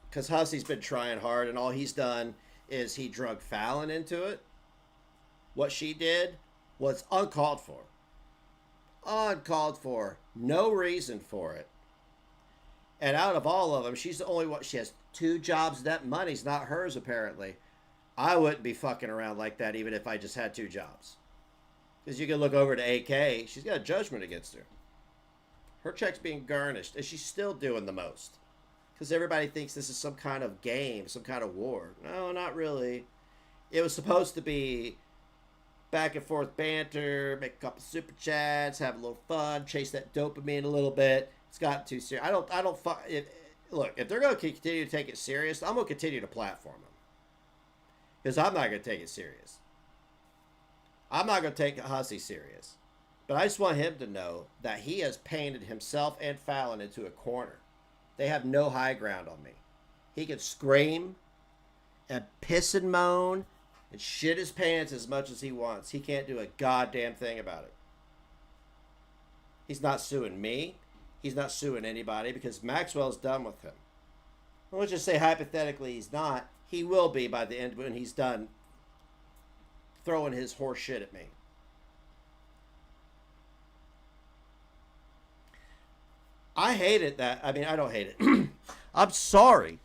Speaker 3: Because Hussy's been trying hard, and all he's done is he drug Fallon into it. What she did was uncalled for. Uncalled for. No reason for it. And out of all of them, she's the only one. She has 2 jobs. That money's not hers, apparently. I wouldn't be fucking around like that even if I just had 2 jobs. Because you can look over to AK. She's got a judgment against her. Her check's being garnished, and she's still doing the most. Because everybody thinks this is some kind of game, some kind of war. No, not really. It was supposed to be back and forth banter, make a couple super chats, have a little fun, chase that dopamine a little bit. It's gotten too serious. Look, if they're going to continue to take it serious, I'm going to continue to platform them. Because I'm not going to take it serious. I'm not going to take Hussy serious. But I just want him to know that he has painted himself and Fallon into a corner. They have no high ground on me. He can scream and piss and moan and shit his pants as much as he wants. He can't do a goddamn thing about it. He's not suing me. He's not suing anybody because Maxwell's done with him. Let's just say hypothetically he's not. He will be by the end when he's done throwing his horse shit at me. I hate it that, I mean, I don't hate it. I'm sorry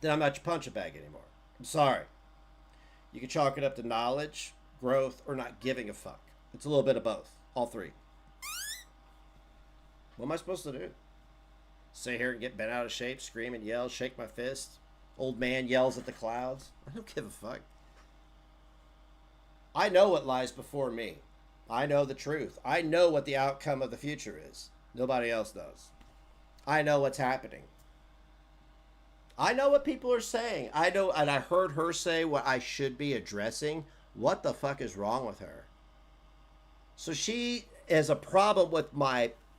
Speaker 3: that I'm not your punching bag anymore. I'm sorry. You can chalk it up to knowledge, growth, or not giving a fuck. It's a little bit of both. All three. What am I supposed to do? Sit here and get bent out of shape, scream and yell, shake my fist? Old man yells at the clouds? I don't give a fuck. I know what lies before me. I know the truth. I know what the outcome of the future is. Nobody else does. I know what's happening. I know what people are saying. I know, and I heard her say what I should be addressing. What the fuck is wrong with her? So she has a problem with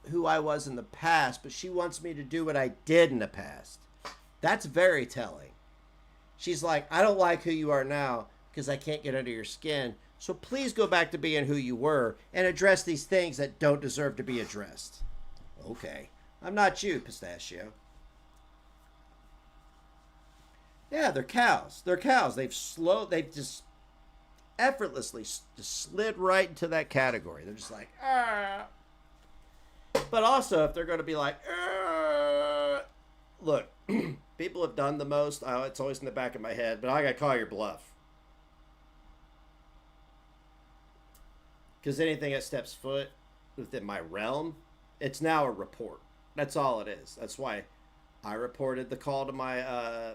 Speaker 3: who I was in the past, but she wants me to do what I did in the past. That's very telling. She's like, I don't like who you are now because I can't get under your skin. So please go back to being who you were and address these things that don't deserve to be addressed. Okay. I'm not you, Pistachio. Yeah, they're cows. They're cows. They've just effortlessly just slid right into that category. They're just like, ah. But also, if they're going to be like, look, people have done the most. It's always in the back of my head, but I got to call your bluff. Because anything that steps foot within my realm, it's now a report. That's all it is. That's why I reported the call to my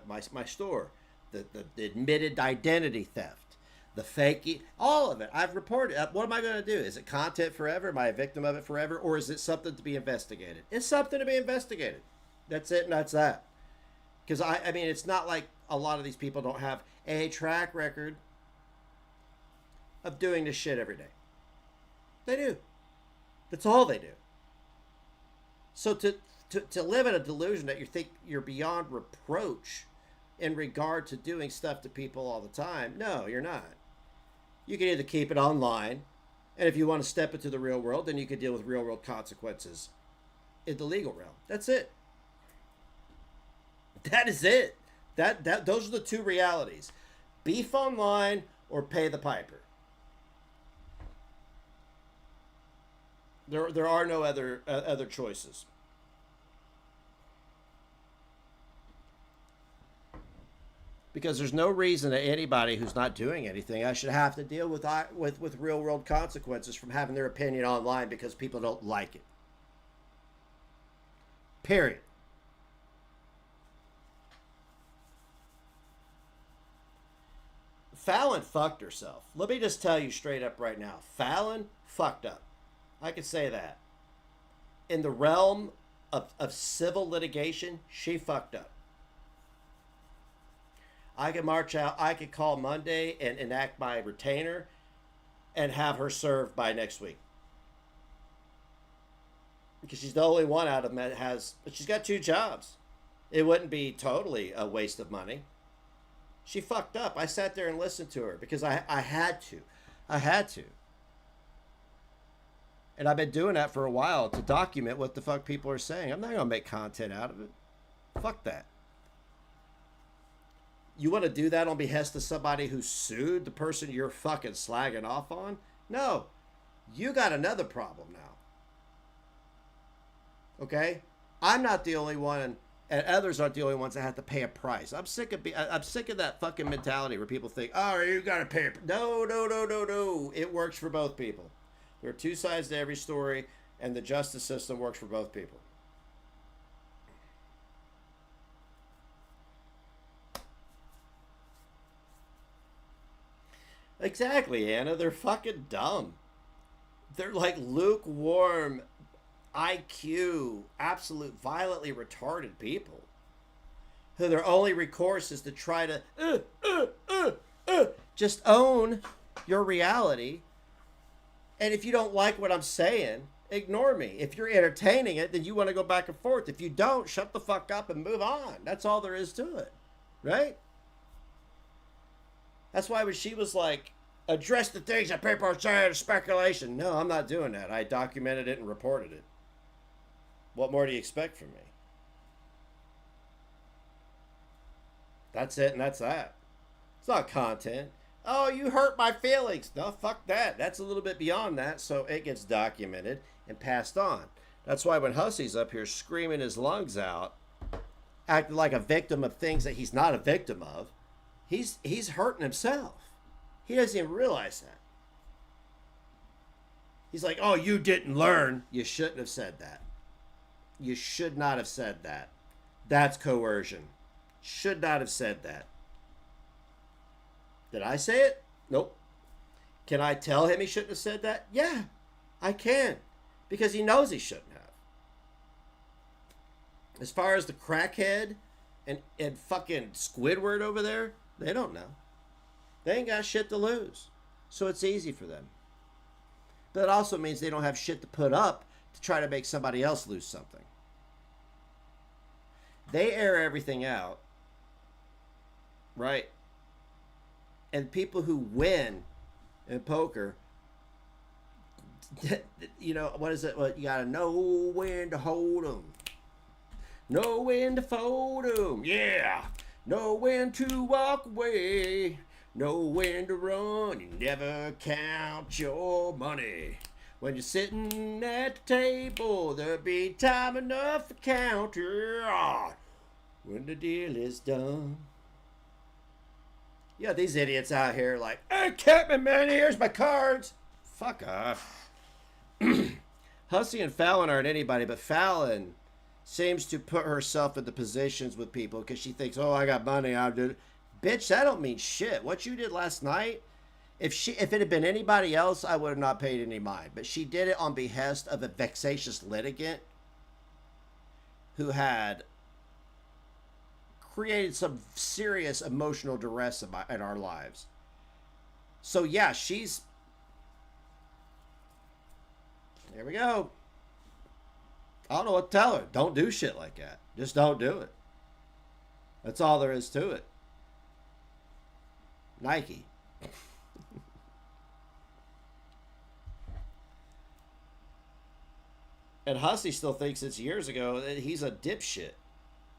Speaker 3: my store, the admitted identity theft, the fake, all of it. I've reported. What am I going to do? Is it content forever? Am I a victim of it forever? Or is it something to be investigated? It's something to be investigated. That's it and that's that. Because I mean, it's not like a lot of these people don't have a track record of doing this shit every day. They do. That's all they do. So to live in a delusion that you think you're beyond reproach in regard to doing stuff to people all the time, no, you're not. You can either keep it online, and if you want to step into the real world, then you can deal with real world consequences in the legal realm. That's it. That is it. Those are the two realities. Beef online or pay the piper. There are no other choices. Because there's no reason that anybody who's not doing anything, I should have to deal with real world consequences from having their opinion online because people don't like it. Period. Fallon fucked herself. Let me just tell you straight up right now. Fallon fucked up. I could say that. In the realm of civil litigation, she fucked up. I could march out, I could call Monday and enact my retainer and have her served by next week. Because she's the only one out of them that has, but she's got 2 jobs. It wouldn't be totally a waste of money. She fucked up. I sat there and listened to her because I had to. I had to. And I've been doing that for a while to document what the fuck people are saying. I'm not going to make content out of it. Fuck that. You want to do that on behest of somebody who sued the person you're fucking slagging off on? No. You got another problem now. Okay? I'm not the only one, and others aren't the only ones that have to pay a price. I'm sick of that fucking mentality where people think, oh, you got to pay. No. It works for both people. There are 2 sides to every story, and the justice system works for both people. Exactly, Anna. They're fucking dumb. They're like lukewarm, IQ, absolute violently retarded people. Who their only recourse is to try to just own your reality. And if you don't like what I'm saying, ignore me. If you're entertaining it, then you want to go back and forth. If you don't, shut the fuck up and move on. That's all there is to it. Right? That's why when she was like, address the things that people are saying, speculation. No, I'm not doing that. I documented it and reported it. What more do you expect from me? That's it and that's that. It's not content. Oh, you hurt my feelings. No, fuck that. That's a little bit beyond that, so it gets documented and passed on. That's why when Hussy's up here screaming his lungs out, acting like a victim of things that he's not a victim of, he's hurting himself. He doesn't even realize that. He's like, oh, you didn't learn. You shouldn't have said that. You should not have said that. That's coercion. Should not have said that. Did I say it? Nope. Can I tell him he shouldn't have said that? Yeah, I can. Because he knows he shouldn't have. As far as the crackhead and fucking Squidward over there, they don't know. They ain't got shit to lose. So it's easy for them. But it also means they don't have shit to put up to try to make somebody else lose something. They air everything out, right? And people who win in poker, you know, what is it? Well, you gotta know when to hold 'em. Know when to fold 'em. Yeah. Know when to walk away. Know when to run. You never count your money. When you're sitting at the table, there'll be time enough to count her when the deal is done. Yeah, these idiots out here like, I kept my money, here's my cards. Fuck off. Hussy and Fallon aren't anybody, but Fallon seems to put herself in the positions with people because she thinks, oh, I got money, I'll do it. Bitch, that don't mean shit. What you did last night, if it had been anybody else, I would have not paid any mind. But she did it on behest of a vexatious litigant who had created some serious emotional duress in our lives. So yeah, she's... There we go. I don't know what to tell her. Don't do shit like that. Just don't do it. That's all there is to it. Nike. And Hussy still thinks it's years ago. He's a dipshit.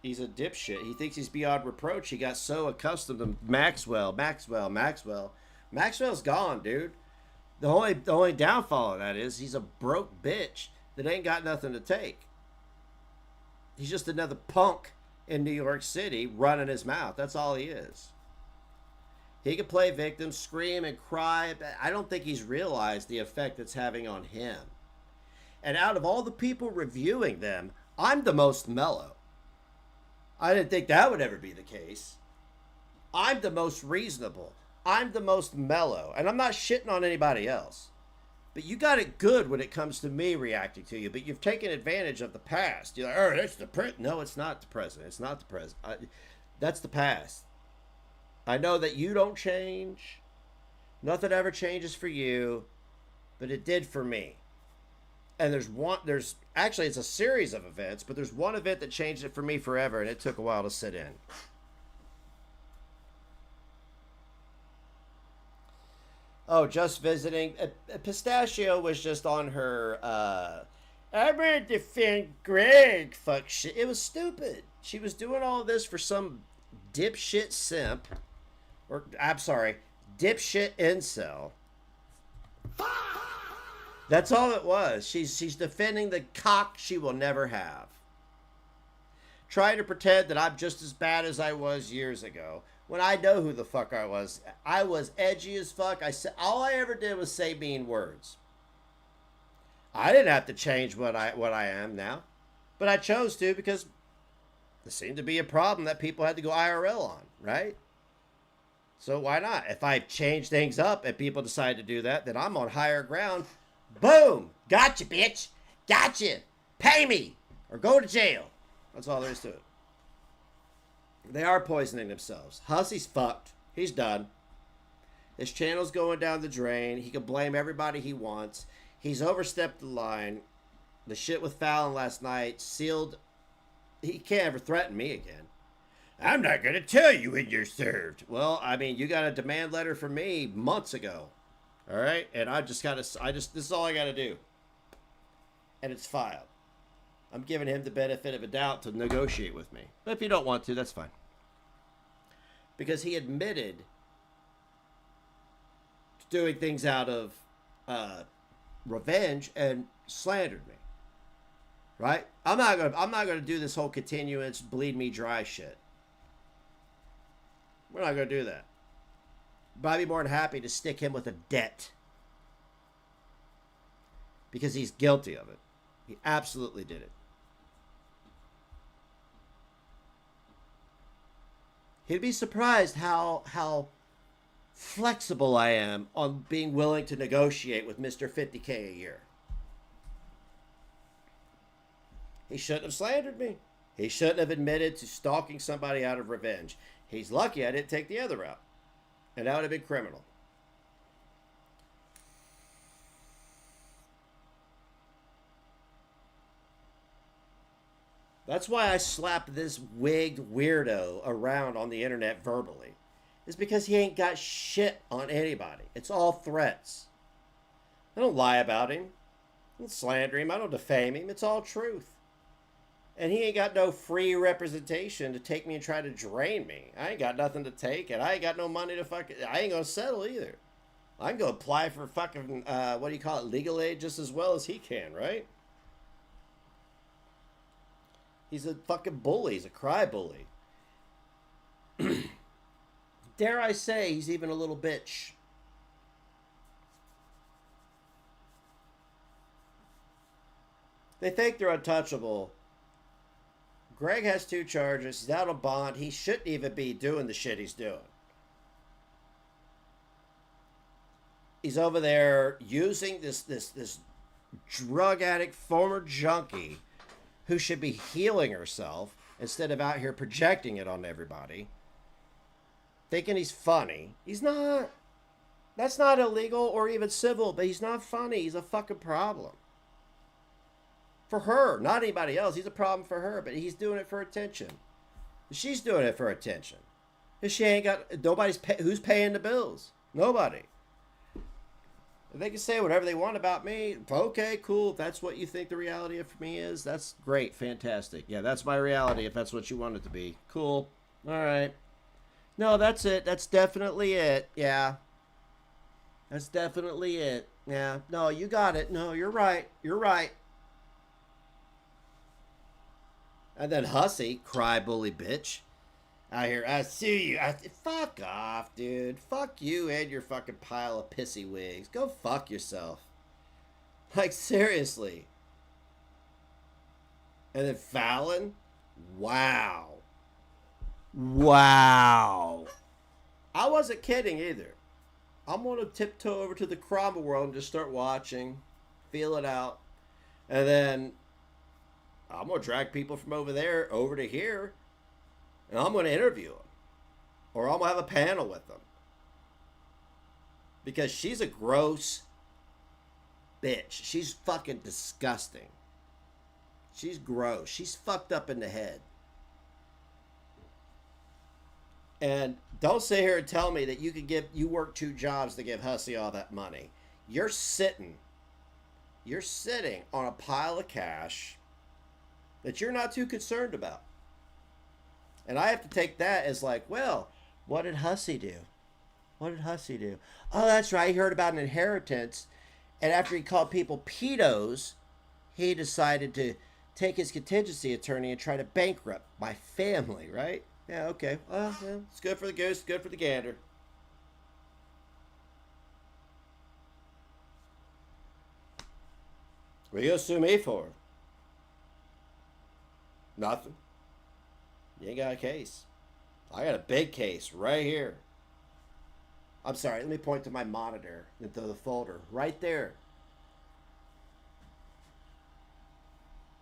Speaker 3: He's a dipshit. He thinks he's beyond reproach. He got so accustomed to Maxwell. Maxwell's gone, dude. The only downfall of that is he's a broke bitch that ain't got nothing to take. He's just another punk in New York City running his mouth. That's all he is. He can play victim, scream and cry, but I don't think he's realized the effect it's having on him. And out of all the people reviewing them, I'm the most mellow. I didn't think that would ever be the case. I'm the most reasonable. I'm the most mellow. And I'm not shitting on anybody else. But you got it good when it comes to me reacting to you. But you've taken advantage of the past. You're like, oh, that's the present. No, it's not the present. It's not the present. That's the past. I know that you don't change. Nothing ever changes for you. But it did for me. And actually, it's a series of events. But there's one event that changed it for me forever. And it took a while to sit in. Oh, just visiting. Pistachio was just on her, I'm going to defend Greg. Fuck shit. It was stupid. She was doing all of this for some dipshit simp. Or, I'm sorry, dipshit incel. That's all it was. She's defending the cock she will never have. Trying to pretend that I'm just as bad as I was years ago. When I know who the fuck I was. I was edgy as fuck. All I ever did was say mean words. I didn't have to change what I am now. But I chose to because there seemed to be a problem that people had to go IRL on, right? So why not? If I change things up and people decide to do that, then I'm on higher ground. Boom! Gotcha, bitch! Gotcha! Pay me! Or go to jail. That's all there is to it. They are poisoning themselves. Hussy's fucked. He's done. His channel's going down the drain. He can blame everybody he wants. He's overstepped the line. The shit with Fallon last night sealed. He can't ever threaten me again. I'm not going to tell you when you're served. Well, I mean, you got a demand letter from me months ago. All right? And this is all I got to do. And it's filed. I'm giving him the benefit of a doubt to negotiate with me. But if you don't want to, that's fine. Because he admitted to doing things out of revenge and slandered me. right? I'm not gonna do this whole continuance bleed me dry shit. We're not gonna do that. But I'd be more than happy to stick him with a debt because he's guilty of it. He absolutely did it. He'd be surprised how flexible I am on being willing to negotiate with Mr. 50K a year. He shouldn't have slandered me. He shouldn't have admitted to stalking somebody out of revenge. He's lucky I didn't take the other route. And that would have been criminal. That's why I slapped this wigged weirdo around on the internet verbally. It's because he ain't got shit on anybody. It's all threats. I don't lie about him. I don't slander him. I don't defame him. It's all truth. And he ain't got no free representation to take me and try to drain me. I ain't got nothing to take, and I ain't got no money to fucking... I ain't gonna settle either. I can go apply for fucking, what do you call it, legal aid just as well as he can, right? He's a fucking bully. He's a cry bully. Dare I say he's even a little bitch. They think they're untouchable. Greg has 2 charges. He's out on bond. He shouldn't even be doing the shit he's doing. He's over there using this drug addict, former junkie, who should be healing herself instead of out here projecting it on everybody. Thinking he's funny. He's not. That's not illegal or even civil, but he's not funny. He's a fucking problem. For her, not anybody else. He's a problem for her, but he's doing it for attention. She's doing it for attention. Because she ain't got, who's paying the bills? Nobody. They can say whatever they want about me. Okay, cool. If that's what you think the reality of me is, that's great. Fantastic. Yeah, that's my reality if that's what you want it to be. Cool. All right. No, that's it. That's definitely it. Yeah. That's definitely it. Yeah. No, you got it. No, you're right. You're right. And then hussy, cry bully bitch. Out here, I sue you. Fuck off, dude. Fuck you and your fucking pile of pissy wigs. Go fuck yourself. Like, seriously. And then Fallon? Wow. Wow. I wasn't kidding either. I'm going to tiptoe over to the Cromwell world and just start watching. Feel it out. And then I'm going to drag people from over there over to here. And I'm going to interview them. Or I'm going to have a panel with them. Because she's a gross bitch. She's fucking disgusting. She's gross. She's fucked up in the head. And don't sit here and tell me that you work 2 jobs to give hussy all that money. You're sitting on a pile of cash that you're not too concerned about. And I have to take that as like, well, what did hussy do? What did hussy do? Oh, that's right. He heard about an inheritance. And after he called people pedos, he decided to take his contingency attorney and try to bankrupt my family, right? Yeah, okay. Well, yeah, it's good for the goose, good for the gander. What are you gonna sue me for? Nothing. You ain't got a case. I got a big case right here. I'm sorry, let me point to my monitor, into the folder, right there.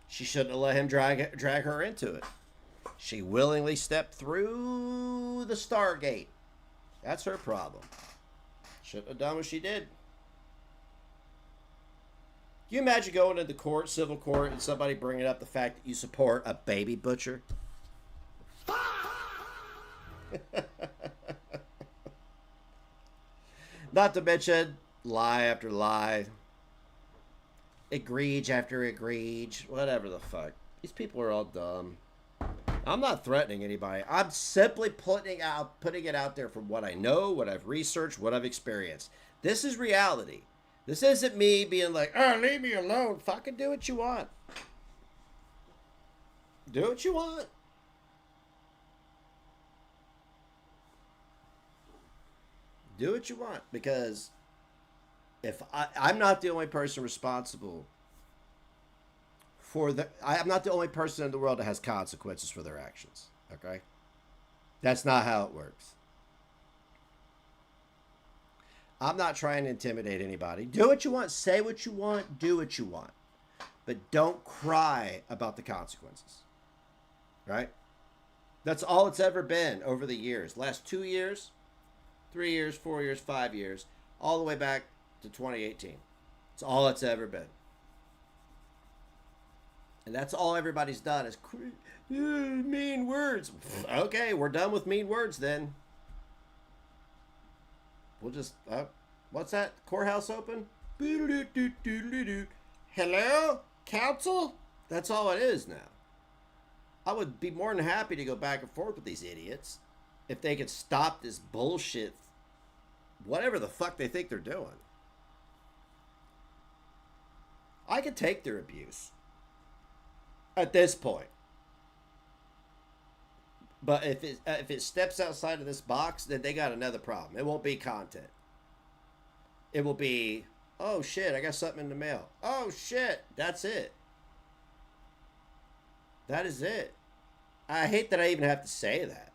Speaker 3: She shouldn't have let him drag her into it. She willingly stepped through the Stargate. That's her problem. Shouldn't have done what she did. Can you imagine going into court, civil court, and somebody bringing up the fact that you support a baby butcher? Not to mention lie after lie, egregious after egregious, whatever the fuck. These people are all dumb. I'm not threatening anybody. I'm simply putting it out there from what I know, what I've researched, what I've experienced. This is reality. This isn't me being like, oh, leave me alone. Fucking do what you want. Do what you want. Do what you want, because if I'm not the only person responsible for I'm not the only person in the world that has consequences for their actions. Okay? That's not how it works. I'm not trying to intimidate anybody. Do what you want, say what you want, do what you want. But don't cry about the consequences. Right? That's all it's ever been over the years. Last 2 years, 3 years, 4 years, 5 years, all the way back to 2018. It's all it's ever been. And that's all everybody's done is mean words. Okay, we're done with mean words then. We'll just, what's that? Courthouse open? Hello? Council? That's all it is now. I would be more than happy to go back and forth with these idiots if they could stop this bullshit, whatever the fuck they think they're doing. I could take their abuse at this point. But if it steps outside of this box, then they got another problem. It won't be content. It will be, oh shit, I got something in the mail. Oh shit, that's it. That is it. I hate that I even have to say that.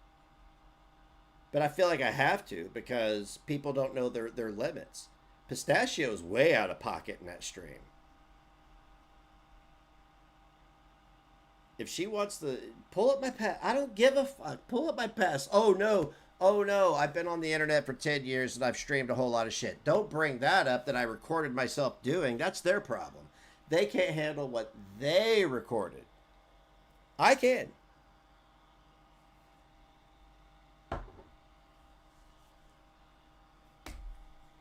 Speaker 3: But I feel like I have to, because people don't know their limits. Pistachio's way out of pocket in that stream. If she wants to pull up my pass, I don't give a fuck. Pull up my pass. Oh no. Oh no. I've been on the internet for 10 years and I've streamed a whole lot of shit. Don't bring that up that I recorded myself doing. That's their problem. They can't handle what they recorded. I can.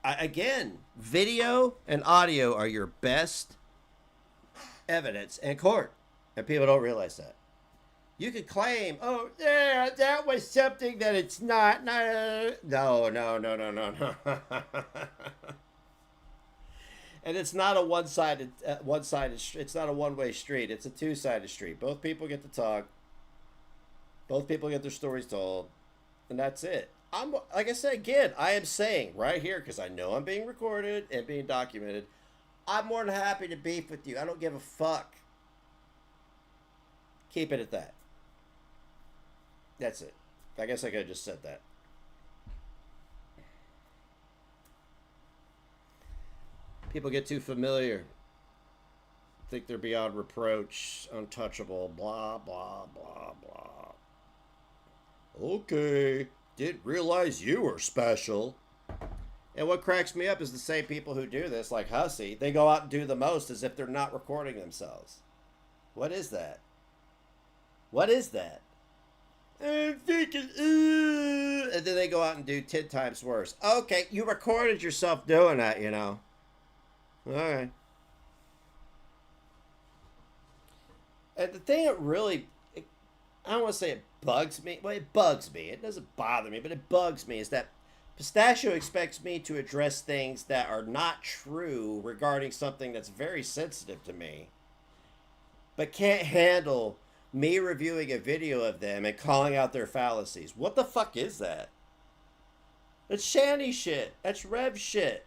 Speaker 3: Again, video and audio are your best evidence in court. And people don't realize that. You could claim, oh, yeah, that was something that it's not. No. And it's not a one-sided, it's not a one-way street. It's a two-sided street. Both people get to talk. Both people get their stories told. And that's it. Like I said, again, I am saying right here, because I know I'm being recorded and being documented, I'm more than happy to beef with you. I don't give a fuck. Keep it at that. That's it. I guess I could have just said that. People get too familiar. Think they're beyond reproach, untouchable, blah, blah, blah, blah. Okay. Didn't realize you were special. And what cracks me up is the same people who do this, like Hussy, they go out and do the most as if they're not recording themselves. What is that? What is that? I'm thinking, and then they go out and do 10 times worse. Okay, you recorded yourself doing that, you know. All right. And the thing that really, I don't want to say it bugs me. Well, it bugs me. It doesn't bother me, but it bugs me is that Pistachio expects me to address things that are not true regarding something that's very sensitive to me, but can't handle me reviewing a video of them and calling out their fallacies. What the fuck is that? That's Shanny shit. That's Rev shit.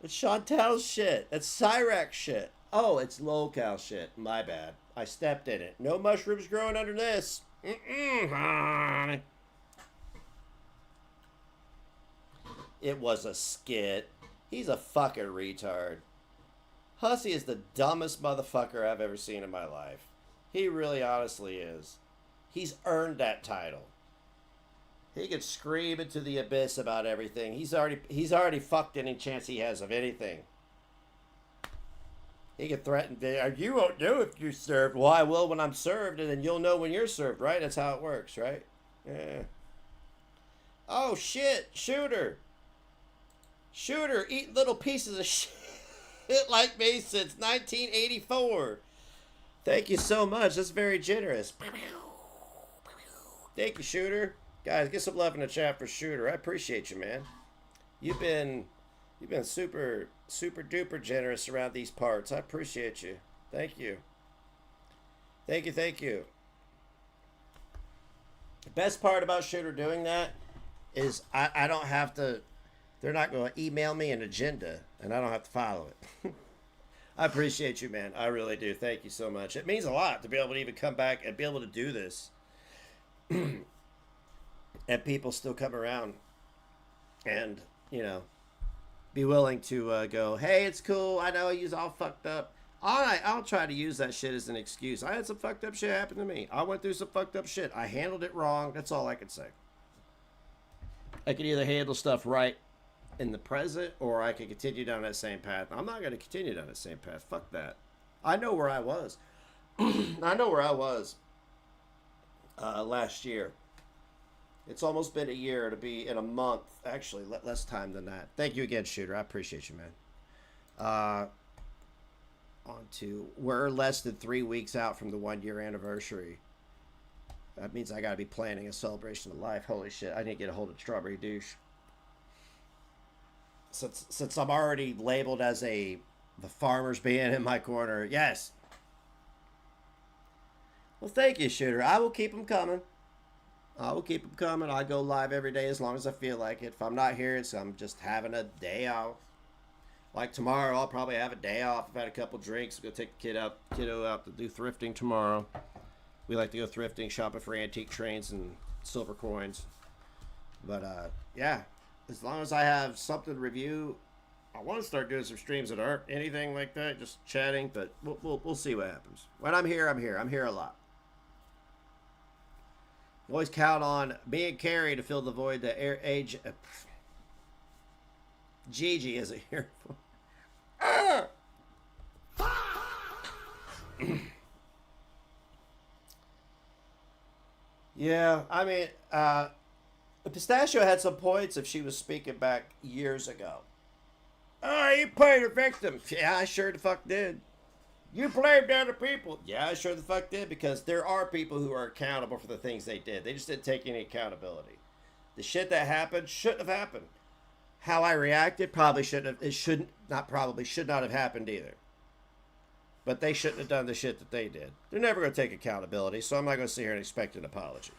Speaker 3: That's Chantel's shit. That's Cyrax shit. Oh, it's locale shit. My bad. I stepped in it. No mushrooms growing under this. It was a skit. He's a fucking retard. Hussy is the dumbest motherfucker I've ever seen in my life. He really honestly is. He's earned that title. He could scream into the abyss about everything. He's already fucked any chance he has of anything. He could threaten, you won't know if you're served. Well, I will when I'm served, and then you'll know when you're served, right? That's how it works, right? Yeah. Oh, shit. Shooter. Shooter, eat little pieces of shit like me since 1984. Thank you so much. That's very generous. Thank you, Shooter. Guys, get some love in the chat for Shooter. I appreciate you, man. You've been super duper generous around these parts. I appreciate you. Thank you. Thank you, thank you. The best part about Shooter doing that is I don't have to, they're not going to email me an agenda, and I don't have to follow it. I appreciate you, man. I really do. Thank you so much. It means a lot to be able to even come back and be able to do this. And people still come around and, you know, be willing to go, hey, it's cool. I know you's all fucked up. All right, I'll try to use that shit as an excuse. I had some fucked up shit happen to me. I went through some fucked up shit. I handled it wrong. That's all I can say. I can either handle stuff right in the present, or I can continue down that same path. I'm not going to continue down that same path. Fuck that. I know where I was. I know where I was last year. It's almost been a year to be in a month. Actually, less time than that. Thank you again, Shooter. I appreciate you, man. We're less than 3 weeks out from the 1 year anniversary. That means I gotta be planning a celebration of life. Holy shit, I need to get a hold of Strawberry Douche. Since I'm already labeled as the farmer's being in my corner. Yes. Well, thank you, Shooter. I will keep them coming. I will keep them coming. I go live every day as long as I feel like it. If I'm not here, I'm just having a day off. Like tomorrow, I'll probably have a day off. I've had a couple drinks. I'm gonna take the kiddo out to do thrifting tomorrow. We like to go thrifting, shopping for antique trains and silver coins. But yeah, as long as I have something to review, I want to start doing some streams that aren't anything like that, just chatting. But we'll see what happens. When I'm here, I'm here. I'm here a lot. You always count on me and Carrie to fill the void that age. Gigi isn't here for. Yeah, I mean, Pistachio had some points if she was speaking back years ago. Oh, you played a victim. Yeah, I sure the fuck did. You blamed other people. Yeah, I sure the fuck did, because there are people who are accountable for the things they did. They just didn't take any accountability. The shit that happened shouldn't have happened. How I reacted probably shouldn't have, should not have happened either. But they shouldn't have done the shit that they did. They're never going to take accountability, so I'm not going to sit here and expect an apology.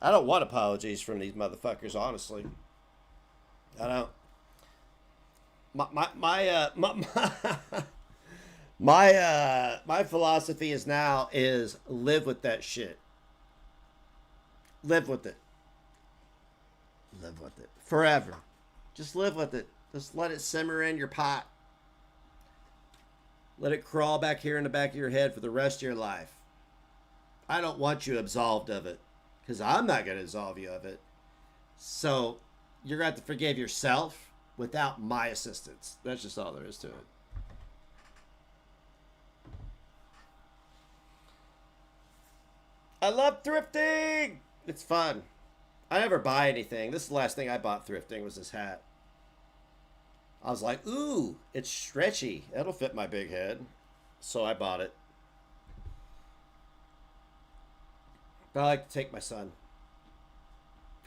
Speaker 3: I don't want apologies from these motherfuckers, honestly. I don't. My philosophy is live with that shit. Live with it. Live with it. Forever. Just live with it. Just let it simmer in your pot. Let it crawl back here in the back of your head for the rest of your life. I don't want you absolved of it, because I'm not going to absolve you of it. So you're going to have to forgive yourself without my assistance. That's just all there is to it. I love thrifting. It's fun. I never buy anything. This is the last thing I bought thrifting was this hat. I was like, ooh, it's stretchy. That'll fit my big head. So I bought it. But I like to take my son.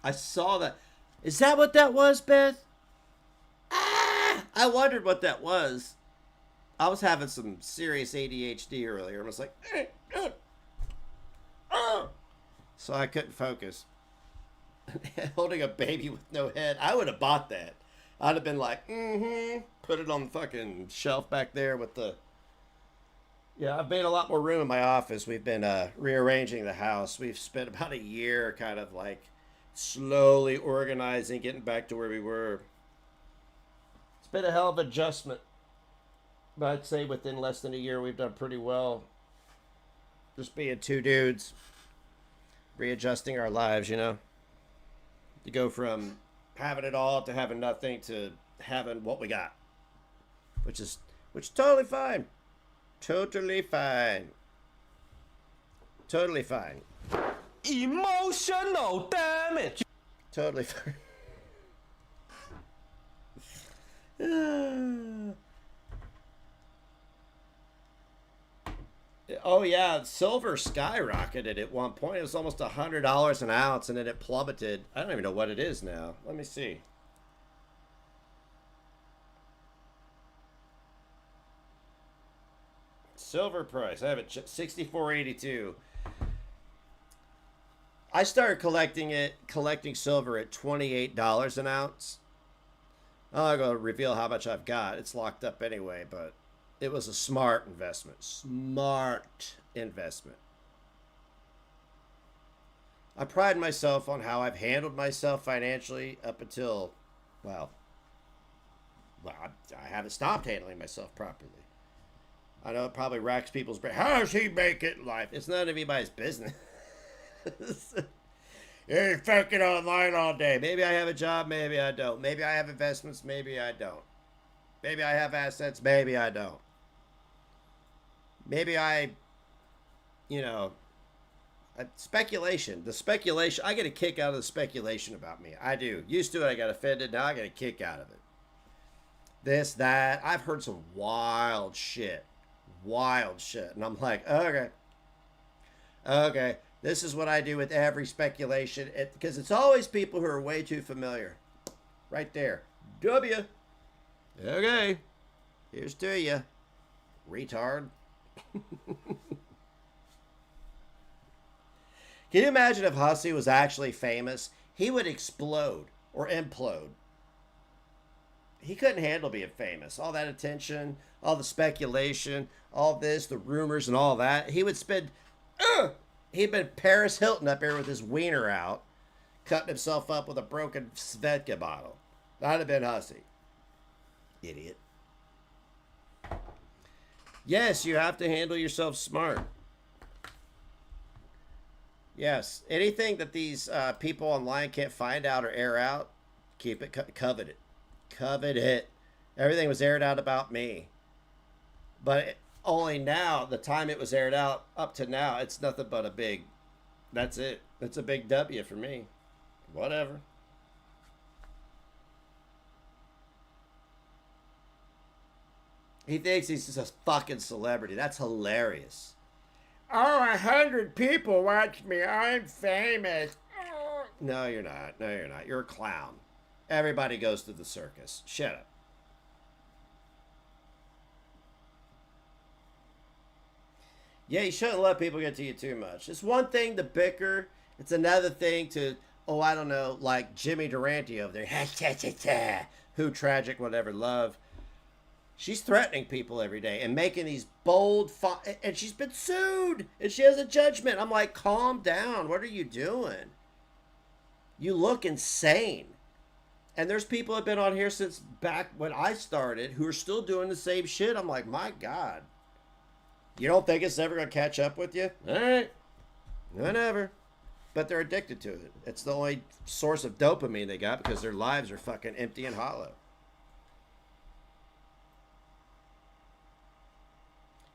Speaker 3: I saw that. Is that what that was, Beth? Ah! I wondered what that was. I was having some serious ADHD earlier. I was like, so I couldn't focus. Holding a baby with no head. I would have bought that. I'd have been like, put it on the fucking shelf back there with the... Yeah, I've made a lot more room in my office. We've been rearranging the house. We've spent about a year kind of like slowly organizing, getting back to where we were. It's been a hell of an adjustment. But I'd say within less than a year, we've done pretty well. Just being two dudes. Readjusting our lives, you know? To go from having it all to having nothing to having what we got. Which is totally fine. Totally fine. Totally fine.
Speaker 12: Emotional damage.
Speaker 3: Totally fine. Oh yeah, silver skyrocketed at one point. It was almost $100 an ounce, and then it plummeted. I don't even know what it is now. Let me see. Silver price. I have it 64.82. I started collecting silver at $28 an ounce. I'm not going to reveal how much I've got. It's locked up anyway, but it was a smart investment. Smart investment. I pride myself on how I've handled myself financially up until, well, I haven't stopped handling myself properly. I know it probably racks people's brain. How does he make it in life? It's none of anybody's business. You're fucking online all day. Maybe I have a job, maybe I don't. Maybe I have investments, maybe I don't. Maybe I have assets, maybe I don't. Maybe I, speculation. The speculation, I get a kick out of the speculation about me. I do. Used to it, I got offended. Now I get a kick out of it. This, that. I've heard some wild shit. Wild shit. And I'm like, okay. Okay. This is what I do with every speculation. Because it's always people who are way too familiar. Right there. W. Okay. Here's to you. Retard. Can you imagine if Hussy was actually famous? He would explode or implode. He couldn't handle being famous. All that attention, all the speculation, all this, the rumors and all that. He would spend... He'd been Paris Hilton up here with his wiener out, cutting himself up with a broken Svedka bottle. That'd have been Hussy. Idiot. Yes, you have to handle yourself smart. Yes, anything that these people online can't find out or air out, keep it coveted. Covet it. Everything was aired out about me. But only now, the time it was aired out up to now, it's nothing but a big, that's it. It's a big W for me. Whatever. He thinks he's just a fucking celebrity. That's hilarious. Oh, 100 people watch me. I'm famous. No, you're not. No, you're not. You're a clown. Everybody goes to the circus. Shut up. Yeah, you shouldn't let people get to you too much. It's one thing to bicker. It's another thing to, oh, I don't know, like Jimmy Durante over there. Who tragic, whatever, love. She's threatening people every day and making these bold, and she's been sued, and she has a judgment. I'm like, calm down. What are you doing? You look insane. And there's people that have been on here since back when I started who are still doing the same shit. I'm like, my God. You don't think it's ever going to catch up with you? All right. Whatever. But they're addicted to it. It's the only source of dopamine they got because their lives are fucking empty and hollow.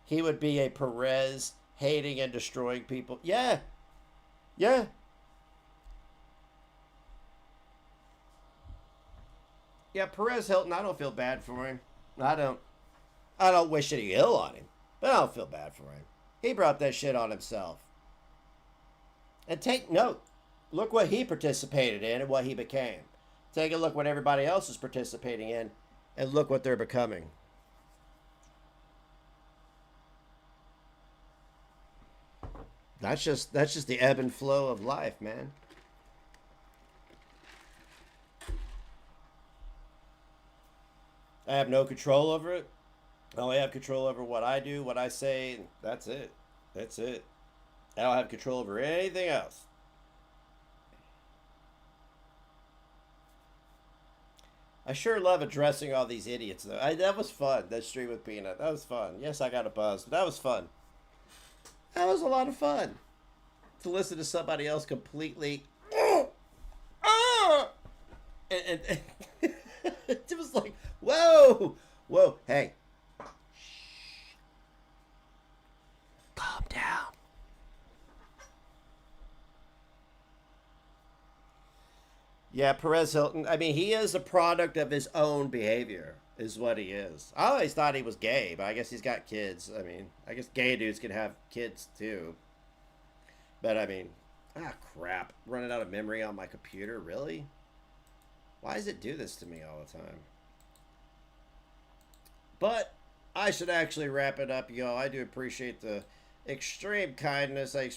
Speaker 3: He would be a Perez hating and destroying people. Yeah. Yeah. Yeah, Perez Hilton, I don't feel bad for him. I don't wish any ill on him. But I don't feel bad for him. He brought that shit on himself. And take note. Look what he participated in and what he became. Take a look what everybody else is participating in and look what they're becoming. That's just the ebb and flow of life, man. I have no control over it. I only have control over what I do, what I say, and that's it. That's it. I don't have control over anything else. I sure love addressing all these idiots, though. That was fun, that stream with Peanut. That was fun. Yes, I got a buzz, but that was fun. That was a lot of fun. To listen to somebody else completely... And it was like, whoa! Whoa, hey. Shh. Calm down. Yeah, Perez Hilton, I mean, he is a product of his own behavior, is what he is. I always thought he was gay, but I guess he's got kids. I mean, I guess gay dudes can have kids, too. But, I mean, crap. Running out of memory on my computer, really? Why does it do this to me all the time? But I should actually wrap it up, y'all. I do appreciate the extreme kindness. I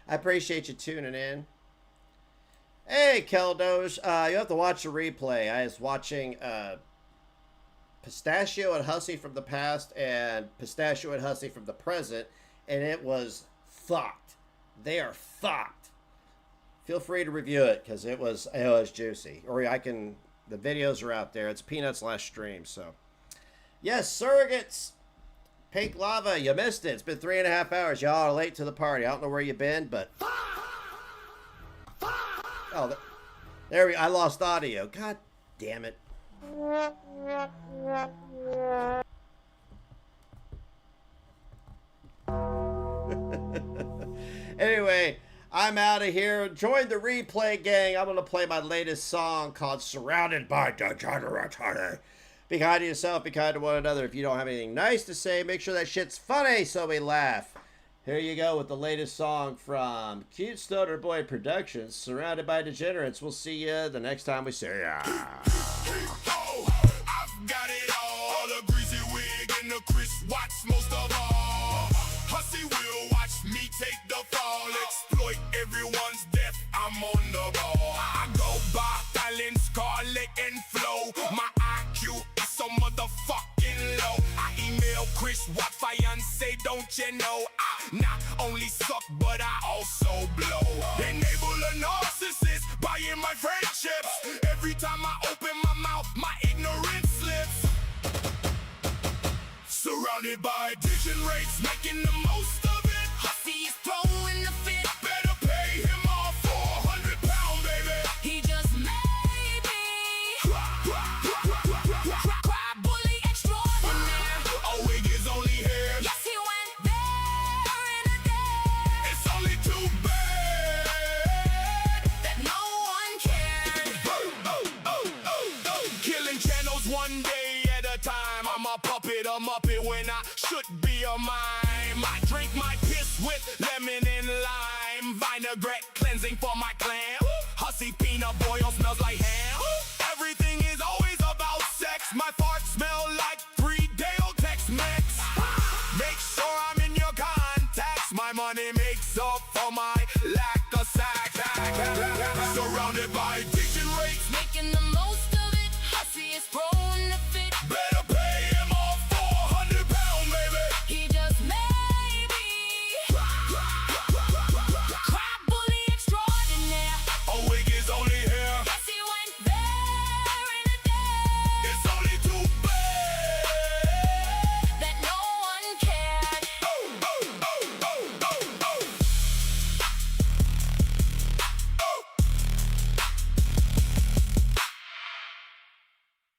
Speaker 3: appreciate you tuning in. Hey, Keldoge. You have to watch the replay. I was watching Pistachio and Hussy from the past and Pistachio and Hussy from the present, and it was fucked. They are fucked. Feel free to review it because it was juicy. Or the videos are out there. It's Peanuts last stream. So, yes, surrogates. Pink Lava, you missed it. It's been 3.5 hours. Y'all are late to the party. I don't know where you've been, but oh, there we. I lost audio. God damn it. Anyway, I'm out of here. Join the replay gang. I'm going to play my latest song called Surrounded by Degenerate. Be kind to yourself, be kind to one another. If you don't have anything nice to say, make sure that shit's funny so we laugh. Here you go with the latest song from Cute Stoner Boy Productions, Surrounded by Degenerates. We'll see you the next time we see ya.
Speaker 8: I've got it all. A greasy wig and a crisp watch most of all. Hussy will watch me take the fall. Exploit everyone's death. I'm on the ball. I go by Fallon, Scarlet, and Flow. My IQ is so motherfucking low. I email Chris, what fiance, don't you know? I not only suck, but I also blow. Enable a narcissist, buying my friendships. Every time I open my mouth, my ignorance slips. Surrounded by degenerates, making the most of it. Hussy is throwing the fit. Better pay him off for £100, baby. He just made me cry bully extraordinaire. A wig is only hair. Yes, he went there in a day. It's only too bad that no one cared. Killing channels one day at a time. I'm a puppet, a muppet when I should be a mime. I drink my piss with lemon and lime. Vinaigrette cleansing for my clam. Hussy peanut oil smells like ham. Everything is always about sex. My farts smell like 3-day-old Tex-Mex. Make sure I'm in your contacts. My money makes up for my